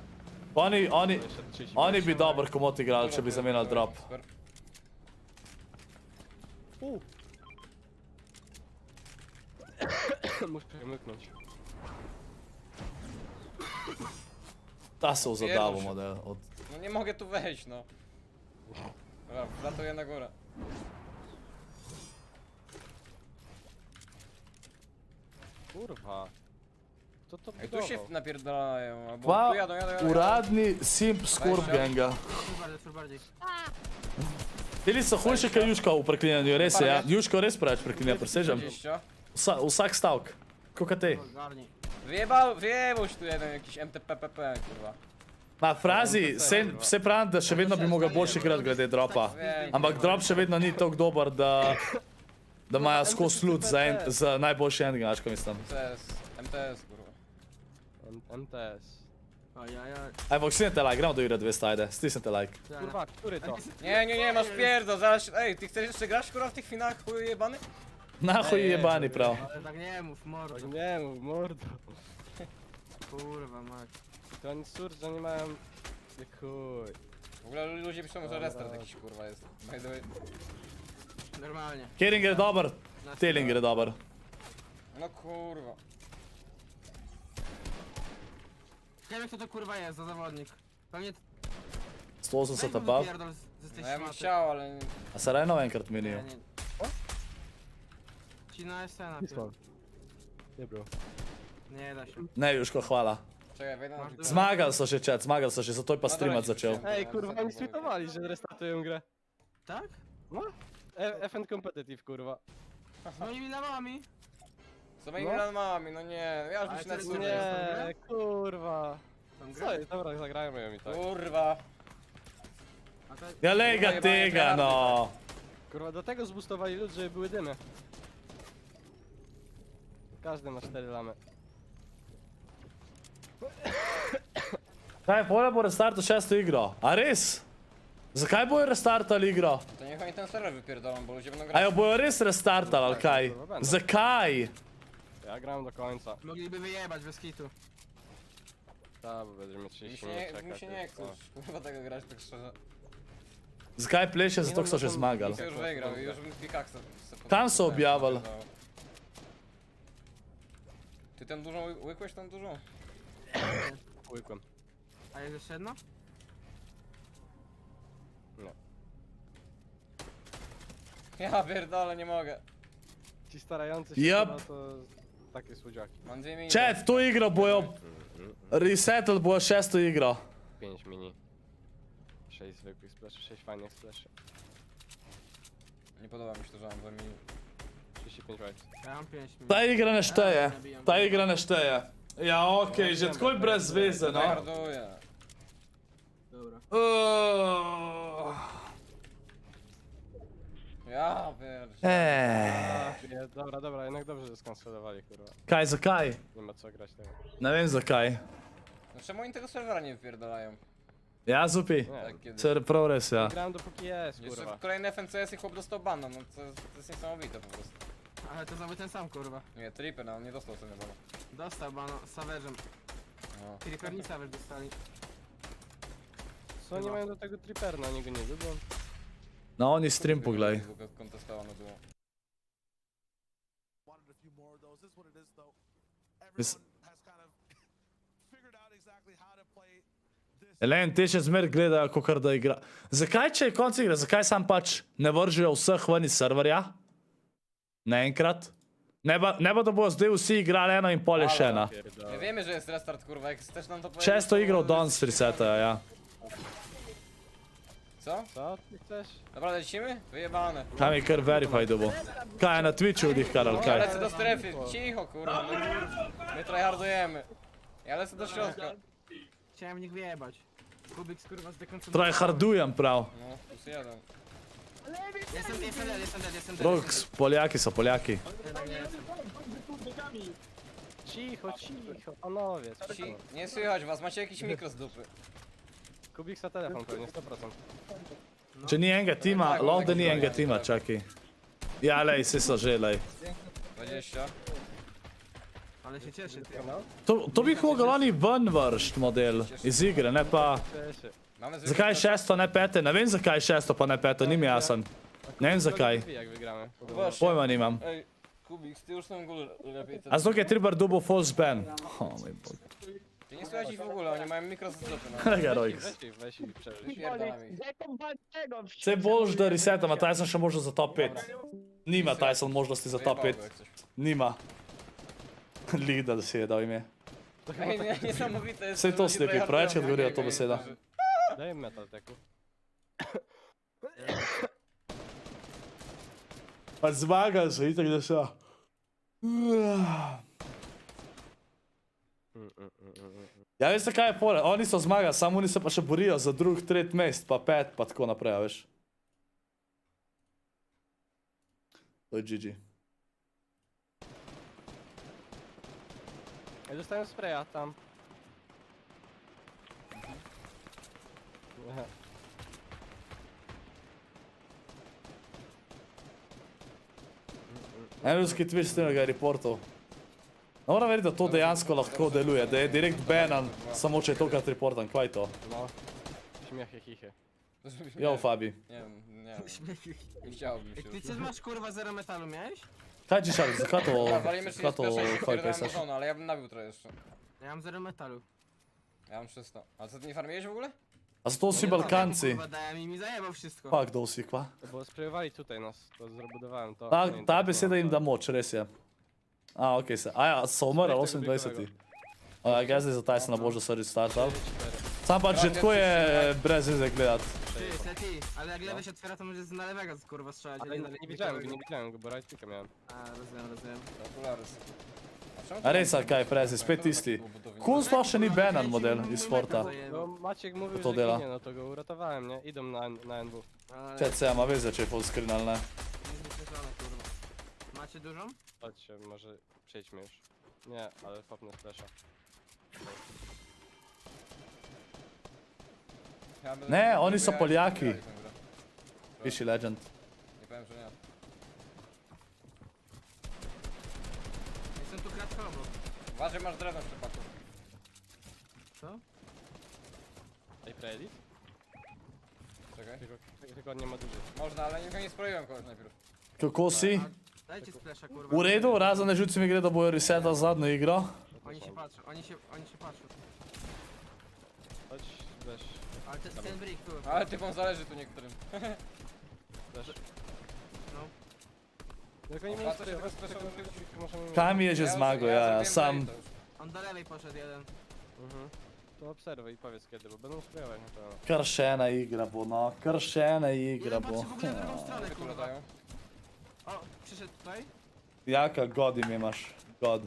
A: Oni bi dober komot igrali, če bi zamenjali drop.
H: Muszę przemyknąć.
A: Ta se uzadało model.
M: No nie mogę tu wejść, no. Dobra, wlatuję na górę.
H: Kurwa. Co to
M: Ej, tu się napierdalają, albo
A: Dwa
M: tu jadą.
A: uradni simp Scorpganga.
N: Bardziej.
A: Bili so hujši kaj Juška v preklinjanju, res je, ja. Juško res preveč preklinja, presežem.
M: 20.
A: Vsak stavk. Koliko ty?
M: Wyjebał się tu jeden jakiś MTPPP, kurwa.
A: Ma frazi, vse pravim, da še vedno bi mogel boljši igrati glede dropa. Ampak drop še vedno ni toliko dober, da imajo skozi loot za najboljši ending, znaš, ko mislim.
M: MTS, kurwa.
H: MTS.
A: Aj, poksinite like, gremo do igre 200, ajde, stisnite like.
H: Kurwa, który to?
M: Nie, masz pierdol, zaraz... Ej, ty chcesz jeszcze grać, kurwa, w tych finałach, chuju jebany?
A: Nachuj jebani, prav.
N: Ale tak nie mów, mordo.
H: Tak nie mów, mordo.
N: Kurwa, mać.
H: To oni surge, oni mają... Chuj.
M: W ogóle ludzie piszą, że restart jakiś, kurwa, jest. By the way.
N: Normalnie.
A: Kering gre dober, Teling gre dober.
M: No kurwa.
N: Nie wiem kto to kurwa jest za zawodnik. Pewnie...
A: 180 above.
M: No ja bym chciał, ale...
A: A se rajno enkrat menijo.
N: Ci na SN-a.
H: Nie bro.
N: Nie da się.
A: Ne, Juško, hvala.
M: Czekaj, wejdę na...
A: Zmagali so še, chat, zmagali so še, zato je pa streamat začel.
H: Ej, kurwa, oni tweetowali, że restartują grę.
N: Tak?
H: No? FN Competitive, kurwa.
N: Z moimi lamami.
M: Z moimi lamami, no nie, ja już
N: Ale
M: muszę na
N: to
M: sobie.
H: Nie, kurwa. Co jest? Dobra, zagrajmy ją i tak.
M: Kurwa.
A: Ja lega tega, no.
H: Kurwa, do tego zboostowali lud, żeby były dymy. Każdy ma 4 lamy.
A: Kaj, pole bo restartu 6. igro. A res? Zakaj bojo restartali igro?
M: To niech oni ten serwer wypierdolą, bo ludzie będą
A: A
M: grać.
A: jo bojo res restartali, ali kaj? Zakaj?
H: Ja gram do końca.
N: Mogliby wyjebać bez kitu.
H: Ta, bo będziemy mieć 30 minut czekać.
M: Mi się nie chce kurwa tego grać, tak szczerze.
A: Zakaj pleše, zato ker so še zmagali.
M: Już wygrał, już bym pikaksa.
A: Tam so objavili.
M: Ty ten dużą łykłeś tą dużą?
H: Łykłem.
N: A jest jeszcze jedna?
H: Nie.
M: Ja pierdolę, nie mogę.
H: Ci starający się
A: Yep.
H: chyba to takie słodziaki.
M: Mam 2 minuty.
A: Chat, tu igro bojo resetali, bojo 6. igro.
H: 5 mini. 6 zwykłych splaszy, 6 fajnych splaszy.
M: Nie podoba mi się to, że mam 2 minuty.
H: 35 vibes.
N: Ja mam 5 minut.
A: Ta igra ne šteje. Ta igra ne šteje. Ja, okej, že tako brez veze, no.
M: Harduję.
N: Dobra.
M: Ja pierdolę.
H: Dobra, dobra, jednak dobrze, że skancelowali, kurwa.
A: Kaj, zakaj?
H: Nie ma co grać tego.
A: Ne vem zakaj.
M: No czemu oni tego serwera nie wypierdalają?
A: Ja, zupi.
H: Nie.
M: Tak kiedyś.
A: Cer prav res, ja.
H: Gram dopóki jest,
M: Jeszcze
H: kurwa.
M: w kolejny FNCS i chłop dostał bana, no to jest niesamowite po prostu.
N: Ale to znowu ten sam kurwa.
M: Nie, Tripper, no on nie dostał sobie bana.
N: Dostał bano z Savage'em.
M: No.
N: Tripper i Savage dostali.
H: Co nie mają do tego Tripperna, oni go nie lubią.
A: No, oni stream poglej.
M: Kontestowano było.
C: Wanted a few more of those. This is what it is, though.
A: This-
C: Everyone has kind of figured out exactly how to play this.
A: Elen, te še zmer gledajo, kakor da igra. Zakaj, če je konc igre, zakaj sam pač ne vržejo vseh ven iz serverja? Naenkrat? Ne bo da bojo zdaj vsi igrali eno in pol je še ena.
M: My wiemy, że jest restart, kurwa, jak chcesz nam to powiedzieć...
A: 6. igro danes resetajo, ja.
M: Co?
H: Co ty chcesz?
M: Dobra, lecimy? Wyjebane.
A: Tam je kar verify dobo. Kaj je na Twitchu odihkar ali
M: Ja
A: kaj?
M: lecę do strefy, cicho kurwa, my tryhardujemy. Ja lecę do środka.
N: Chciałem w nich wyjebać. Kubik kurwa zdekoncentrowany.
A: Tryhardujem prav.
M: No, plus jeden.
N: Jestem dead.
A: Roks, Poljaki so Poljaki.
H: Cicho, panowie,
M: Nie słychać was, macie jakiś mikro z dupy.
H: Kubiksa telefon pewnie, 100%.
A: Če ni enega tima, lahko da ni enega tima, čakaj. Ja, lej, saj so že, lej.
M: 20.
N: Ale się cieszy, ty.
A: To bi jih mogel oni ven vršt model iz igre, ne pa... Zakaj je šesto, ne pete? Ne vem zakaj je šesto pa ne peto, ni mi jasen. Ne vem zakaj.
M: Jak wygramy.
A: Pojma nimam.
M: Ej, Kubik, ty już tam gól lepiej.
A: A zdok je tribar dubo false ban. O mój Bóg.
M: Ty nie słychać ich w ogóle, oni mają mikrozystoty. No.
A: Heroiks.
M: Weź ich przeżyć. Wypierdalam ich.
A: Saj boljš da resetam, a Tyson še možno za top 5. Nima Tyson možnosti za top 5. Nima. Lida si je dal ime.
M: Ej, niesamowite jest.
A: Saj to slepi, preveč kad govorijo to beseda.
H: Daj metal teku.
A: Pa zmaga se, itak da se. Ja, veste kaj je fora? Oni so zmagali, samo oni se pa še borijo za drug, tret mest, pa pet, pa tako naprej, a veš. To je GG.
H: Ej, dostałem spraya tam.
A: En ruski Twitch streamer ga je reportal. Ne moram veriti, da to dejansko lahko deluje, da je direkt banan, samo če je tokrat reportan, kaj je to?
H: No. Śmiechy, chichy.
A: Jo, Fabi.
M: Nie chciałbym się.
N: Ty coś masz kurwa 0 metalu miałeś?
A: Kaj ci šali, zakaj to
M: Fajka
A: chcesz?
M: ale ja bym nabił trochę jeszcze.
N: Ja mam 0 metalu.
M: Ja mam 300. A co ty nie farmiłeś w ogóle?
A: A so to vsi Balkanci?
N: Kurwa dałem i mi zajebał wszystko.
A: Pa, kdo vsi, kva?
H: Bo sprayowali tutaj nas, to zabudowałem to.
A: Ta beseda jim da moč, res je. A, okej se. A ja, so umrli 28. A ja zdaj za Tysona božo so restartal. Sam pač že tako je brez veze gledat.
N: Ty, Seti, ale jak lewy się otwiera, to możesz na lewego kurwa strzelać.
H: Ale nie widziałem go, bo right clicka miałem.
N: A, rozumiem.
M: Okulary.
A: A res, a kaj, prezi, spet tisti. Kul sploh še ni banan model iz Forta.
H: No Maciek mówił,
A: To
H: że
A: dela.
H: ginie, no to go uratowałem, nie? Idą na NW.
A: Če se ima veze, če je full screen ali ne.
N: Macie dużą?
H: Chodźcie, może przejdźmy już. Nie, ale popnę flasha.
A: Ne, oni so Poljaki. Piši legend.
M: Nie powiem, że nie.
N: Jestem tu kratkowo.
M: Uważaj, masz drewno w przypadku.
N: Co?
H: Ej, preedit?
M: Czekaj.
H: Tylko on nie ma dużych.
M: Można, ale nikogo nie sproiłem kogoś najpierw.
A: Kako si?
N: Dajcie splasha kurwa.
A: V redu, razen na žuci mi gre, da bojo resetali zadnjo igro.
N: Oni się patrzą, oni się patrzą.
H: Chodź, weź.
N: Ale ten brick tu.
M: Ale typom zależy tu niektórym.
H: Weź.
N: No.
H: Tylko nie
M: A
H: mieli
M: co się
H: sprayować,
M: bez
H: tylko możemy mieć.
A: Kam jedzie zmago, ja sam.
N: On do lewej poszedł jeden.
H: To obserwuj i powiedz kiedy, bo będą sprayować na pewno.
A: Kar še ena igra bo, no. Kar še ena igra bo.
N: Patrzcie w ogóle w drugą stronę kurwa. O, przyszedł tutaj.
A: Jaka god im imaš, god.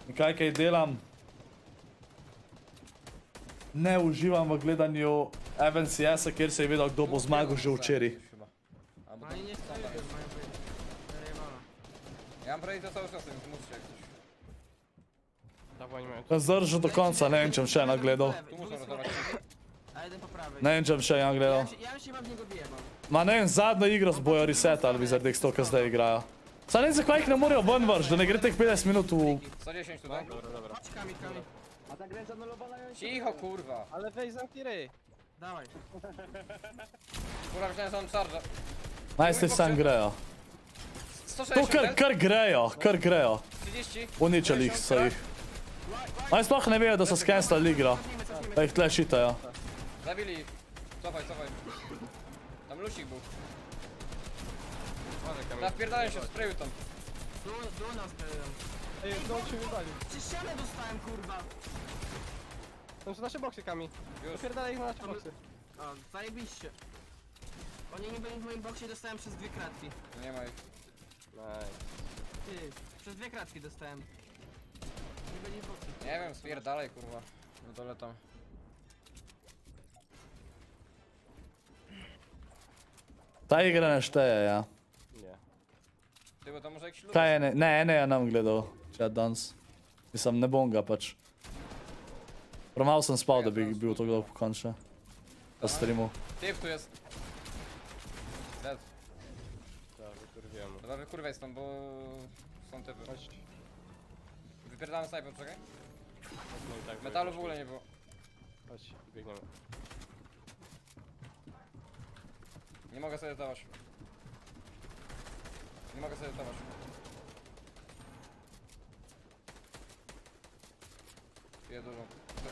A: In kaj delam? Ne uživam v gledanju FNCS-a, kjer se je vedel, kdo bo zmagal že včeraj.
N: Oni nie chcą już, mają być. Zajebana.
M: Ja mam prawie to cały czas, więc mówcie jak coś.
H: Dawaj, nie mają.
A: Zdržal do konca, ne vem, če bom še eno gledal.
M: Tu muszę rotować.
N: A jeden po prawej.
A: Ne vem, če bom še eno gledal.
N: Ja już się mam w niego bijebał.
A: Ma ne vem, zadnjo igro bojo resetali, bi zaradi tega, ko zdaj igrajo. Saj ne vem, zakaj jih ne morejo ven vrš, da ne gre teh 50 minut v...
M: 110 tutaj.
H: Dobra.
N: Chodź Kami.
M: Cicho kurwa.
H: Ale weź zamknij ryj.
N: Dawaj.
M: Kurwa myślałem, że on charge.
A: Najste sam grejo. To
M: 160.
A: kar grejo.
M: 30.
A: Uničali jih so jih. Oni sploh ne vejo, da so skenslali igro. Pa jih tle šitajo.
M: Zabili ich. Cofaj. Tam lusik był. Napierdalaj się, sprayu tam.
N: Du nas byłem.
H: Ej, znowu się wywalił.
N: Czy ścianę dostałem kurwa?
H: Tam są nasze boksy, Kami.
M: Już.
H: Dopierdalaj ich na nasze boksy.
N: O, zajebiście. Oni nie byli w moim boksie, dostałem przez 2 kratki.
M: Nie ma ich.
H: Nice.
N: Ty, przez 2 kratki dostałem. Nie byli w boksie.
M: Nie wiem, spierdalaj kurwa. No dole tam.
A: Ta igra ne šteje, ja.
H: Nie.
M: Ty, bo to może jakiś lud.
A: Kaj je ne? Ne, ne, ja ne bom gledal chat danes. Mislim, ne bom ga pač. Prav sem spal, da bi bil to gledal končno. Na streamu.
M: Typ tu jest. Dead.
H: Trafiłem mu.
M: Dobra, wykurwaj stąd, bo są typy.
H: Chodź.
M: Wypierdamy snajpem, czekaj.
H: No i tak,
M: Metalu w ogóle nie było.
H: Chodź, biegniemy.
M: Nie mogę sobie zdawać. Nie mogę sobie zdawać. Piję dużo.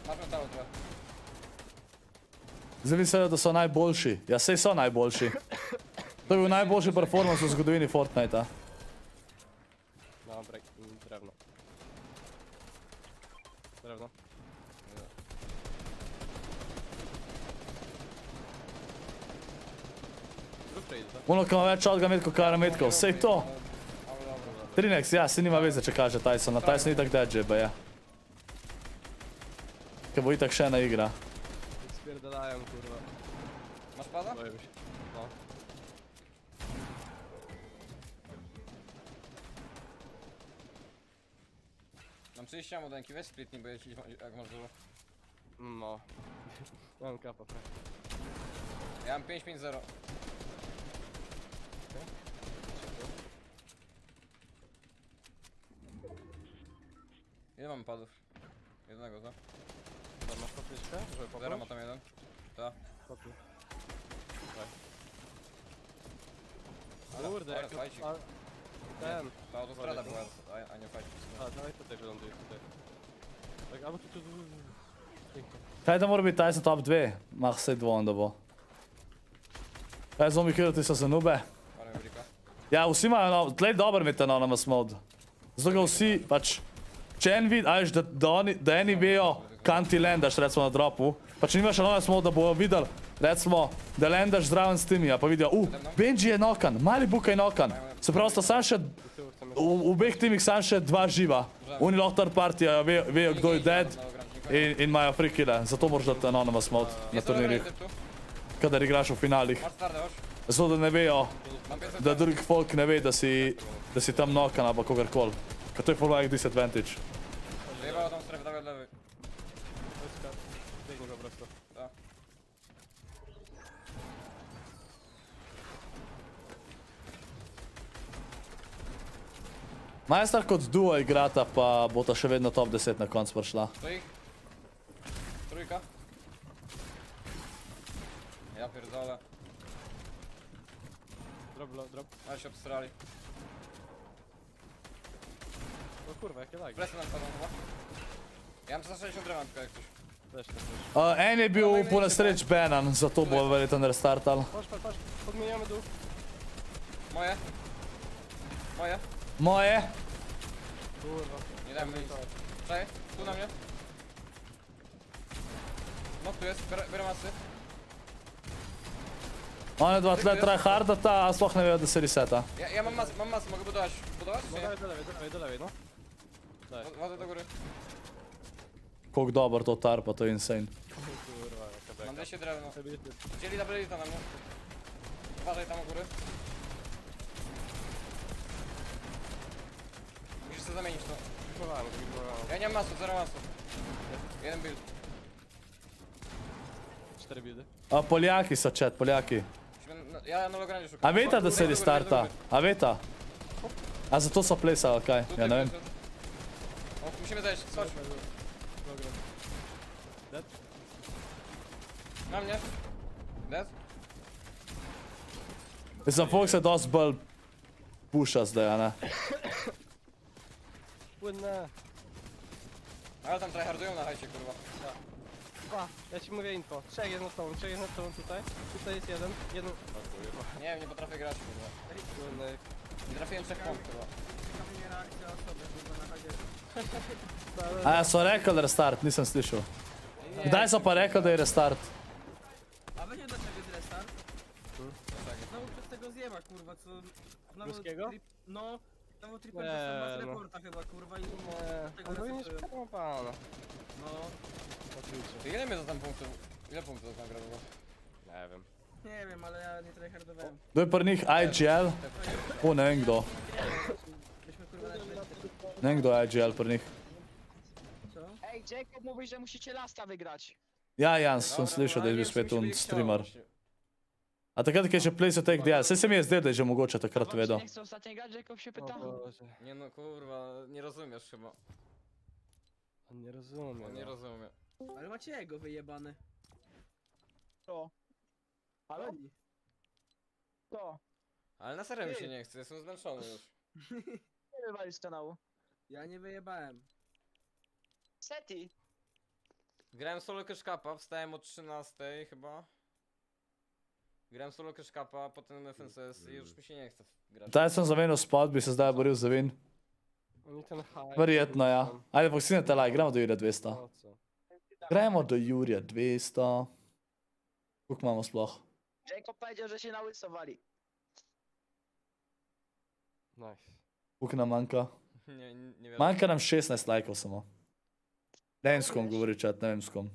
M: Masz metalu trochę.
A: Zdaj mislijo, da so najboljši. Ja, sej so najboljši. To je bil najboljši performance v zgodovini Fortnite'a.
H: No, drewno. Drewno. Zrób trade, tak?
A: Ono, ko ima več shotgun met kot karametkov, sej to. Trinex, ja, se nima veze, če kaže Tysona. Tyson itak dead že, je. Ker bo itak še ena igra.
H: Spierdalają, kurwa.
M: Masz pada?
H: Boję się. No.
M: Mam 30 modenki, weź splitnij, bo jeśli jak masz dużo.
H: No. Mam kapa, tak.
M: Ja mam 5-5-0. Ile mamy padów? Jednego, tak?
H: Masz podwyżkę, żeby popnąć?
M: Zero ma tam jeden. Tak.
H: Popnij.
M: Ale
H: Kurde, jak
M: fajcik.
H: ten.
M: Ta autostrada była, a nie fajcik.
H: A, dawaj tutaj wyląduj, tutaj. Tak, albo tu.
A: Kaj da mora biti Tyson top 2? Mah, sej dvom, da bo. Kaj zombi kirati so za nube? Ja, vsi imajo, no, tlej dober mi ta anonymous mode. Zato ga vsi, pač, če en vid, ajš, da eni vejo, kam ti landaš, recimo na dropu, pa če nimaš anonymous mode, da bojo videli, recimo, da landaš zraven s temi, pa vidijo, Benji je nokan, Malibuka je nokan. Se pravi, sta sam še, v obeh timih sam še dva živa. Oni lahko third party, vejo, kdo je dead in imajo free kille. Zato moraš dati anonymous mode na turnirjih. Kadar igraš v finalih. Zato, da ne vejo, da drugih folk ne ve, da si tam nokan ali kogarkoli. Ker to je full like disadvantage.
M: Wyjebało tą strefę, dawaj od lewej.
H: Biegnij po prostu.
M: Tak.
A: Majstar kot duo igrata, pa bo ta še vedno top 10 na konc prišla.
M: To ich. Trójka. Ja pierdolę.
H: Drop.
M: Ale się obstrali.
H: O kurwa, jakie lagi.
M: Presję nam padną chyba. Ja mam 160 drewna tylko jak coś.
H: Też też.
A: En je bil po nesreč banan, zato bo verjetno restartal.
H: Patrz, podmieniamy dół.
M: Moje.
A: Moje.
M: Kurwa. Nie dam nic. Czekaj, tu na mnie. No tu jest, biorę masy.
A: One dva tle tryhardata, a sploh ne vejo, da se reseta.
M: Ja mam masę, mogę budować. Budować?
H: No do lewej, no. Daj.
M: Wodę do góry.
A: Koliko dober to tarpa, to je insane.
H: Kurwa, jaka beka.
M: Mam 200 drewno. Chcieli double edita na mnie. Uważaj tam u góry. Musisz sobie zamienić to.
H: Próbowałem.
M: Ja nie mam masu, zero masu. Jeden build.
H: 4 buildy.
A: A Poljaki so chat, Poljaki.
M: Ja na Lograndzie szukam.
A: A veta, da se restarta? A veta? A zato so plesali, kaj? Ja ne vem.
M: O, musimy zejść, chodź.
H: Dead?
M: Na mnie. Dead?
A: Mislim, folk se dosti bolj puša zdaj, a ne?
H: Płynne.
M: Ale tam tryhardują na hajcie, kurwa.
H: Ja ci mówię info. 3 jest nad tobą tutaj. Tutaj jest jeden.
M: Nie wiem, nie potrafię grać, kurwa.
H: Płynny.
M: Nie trafiłem 3 punktów, kurwa.
A: A ja so rekli, da restart, nisem slišal. Kdaj so pa rekli, da je restart?
N: A wiecie dlaczego jest restart? Znowu przez tego zjeba, kurwa, co...
H: Ruskiego?
N: No, znowu triple bez reporta chyba, kurwa, i...
H: On powinien się pana.
N: No,
M: Ty ile mnie za tam punktów? Ile punktów za tam gra było?
H: Nie wiem.
N: nie wiem, ale ja nie tryhardowałem.
A: To je pri njih IGL? O, ne vem kdo.
N: Byśmy kurwa na
A: Ne vem kdo je IGL pri njih.
N: Co?
O: Ej, Jacob mówi, że musicie lasta wygrać.
A: Ja, Jans, sem slišal, da je bil spet un streamer. A takrat, keď je že Place Take DL, se mi je zdel, da je že mogoče takrat vedel.
M: Nie chcę ostatniego Jacob się pyta?
N: Nie no kurwa, nie rozumiesz chyba.
H: On nie rozumie.
N: On nie rozumie.
M: Ale macie jego wyjebane. To. Ale oni. To.
N: Ale na serio mi się nie chce, jestem zmęczony już.
M: Nie wywalisz z kanału. Ja nie wyjebałem. Seti.
N: Grałem solo Cash Cupa, wstałem o 13 chyba. Grałem solo Cash Cupa, potem FNCS i już mi się nie chce grać.
A: Taj sem zamenil spot, bi se zdaj boril za win.
H: Oni ten hype.
A: Verjetno, ja. Ajde, poksinete like, gremo do Jurija 200. Gremo do Jurija 200. Koliko imamo sploh?
M: Jacob powiedział, że się nałysowali.
H: Nice.
A: Koliko nam manjka?
N: Nie wiem.
A: Manjka nam 16 lajkov samo. Ne vem s kom govori chat, ne vem s kom.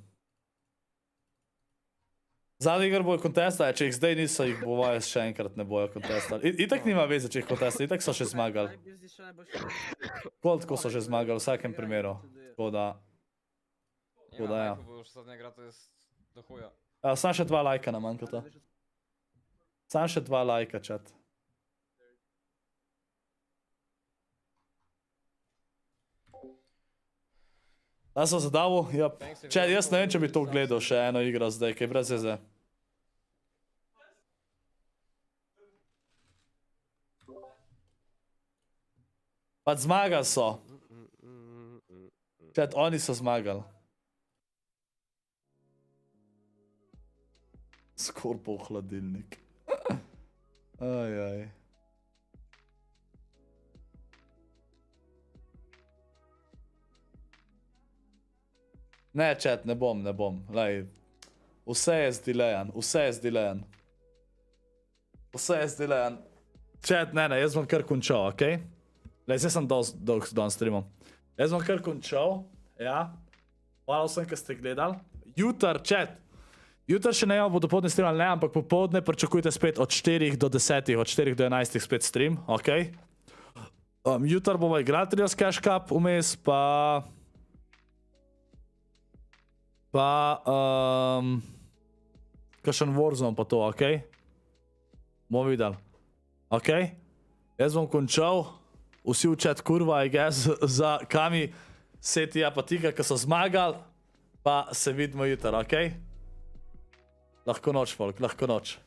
A: Zadnji igr bojo kontestali, če jih zdaj niso, jih bojo še enkrat ne bojo kontestali. Itak nima veze, če jih kontestali, itak so še zmagali. Koliko so že zmagali v vsakem primeru. Tako da...
N: Nie ma
A: ja.
N: hype'u, bo już ostatnia gra to jest do chuja.
A: Sam še 2 lajka nam manjkata. Sam še 2 lajka, chat. Da sem zadavil? Ja. Chat, jaz ne vem, če bi to gledal še eno igro zdaj, kaj brez veze. Pač zmagali so. Chat, oni so zmagali. Skorpov hladilnik. Ajaj. Ne, chat, ne bom. Lej, vse je zdelajan. Chat, ne, jaz bom kar končal, okej? Lej, zdaj sem dolg s streamom. Jaz bom kar končal, ja. Hvala vsem, ki ste gledali. Jutr, chat. Jutr še ne vem, bo dopoldne stream ali ne, ampak popoldne pričakujte spet od 4 do 10, od 4 do 11 spet stream, okej? Jutr bomo igrali Trios Cash Cup vmes, pa... kakšen Warzone pa to, okej? Bomo videli. Okej? Jaz bom končal. Vsi v chat kurva, I guess, za Kami, Setija pa Tika, ki so zmagali. Pa se vidimo jutr, okej? Lahko noč, folk, lahko noč.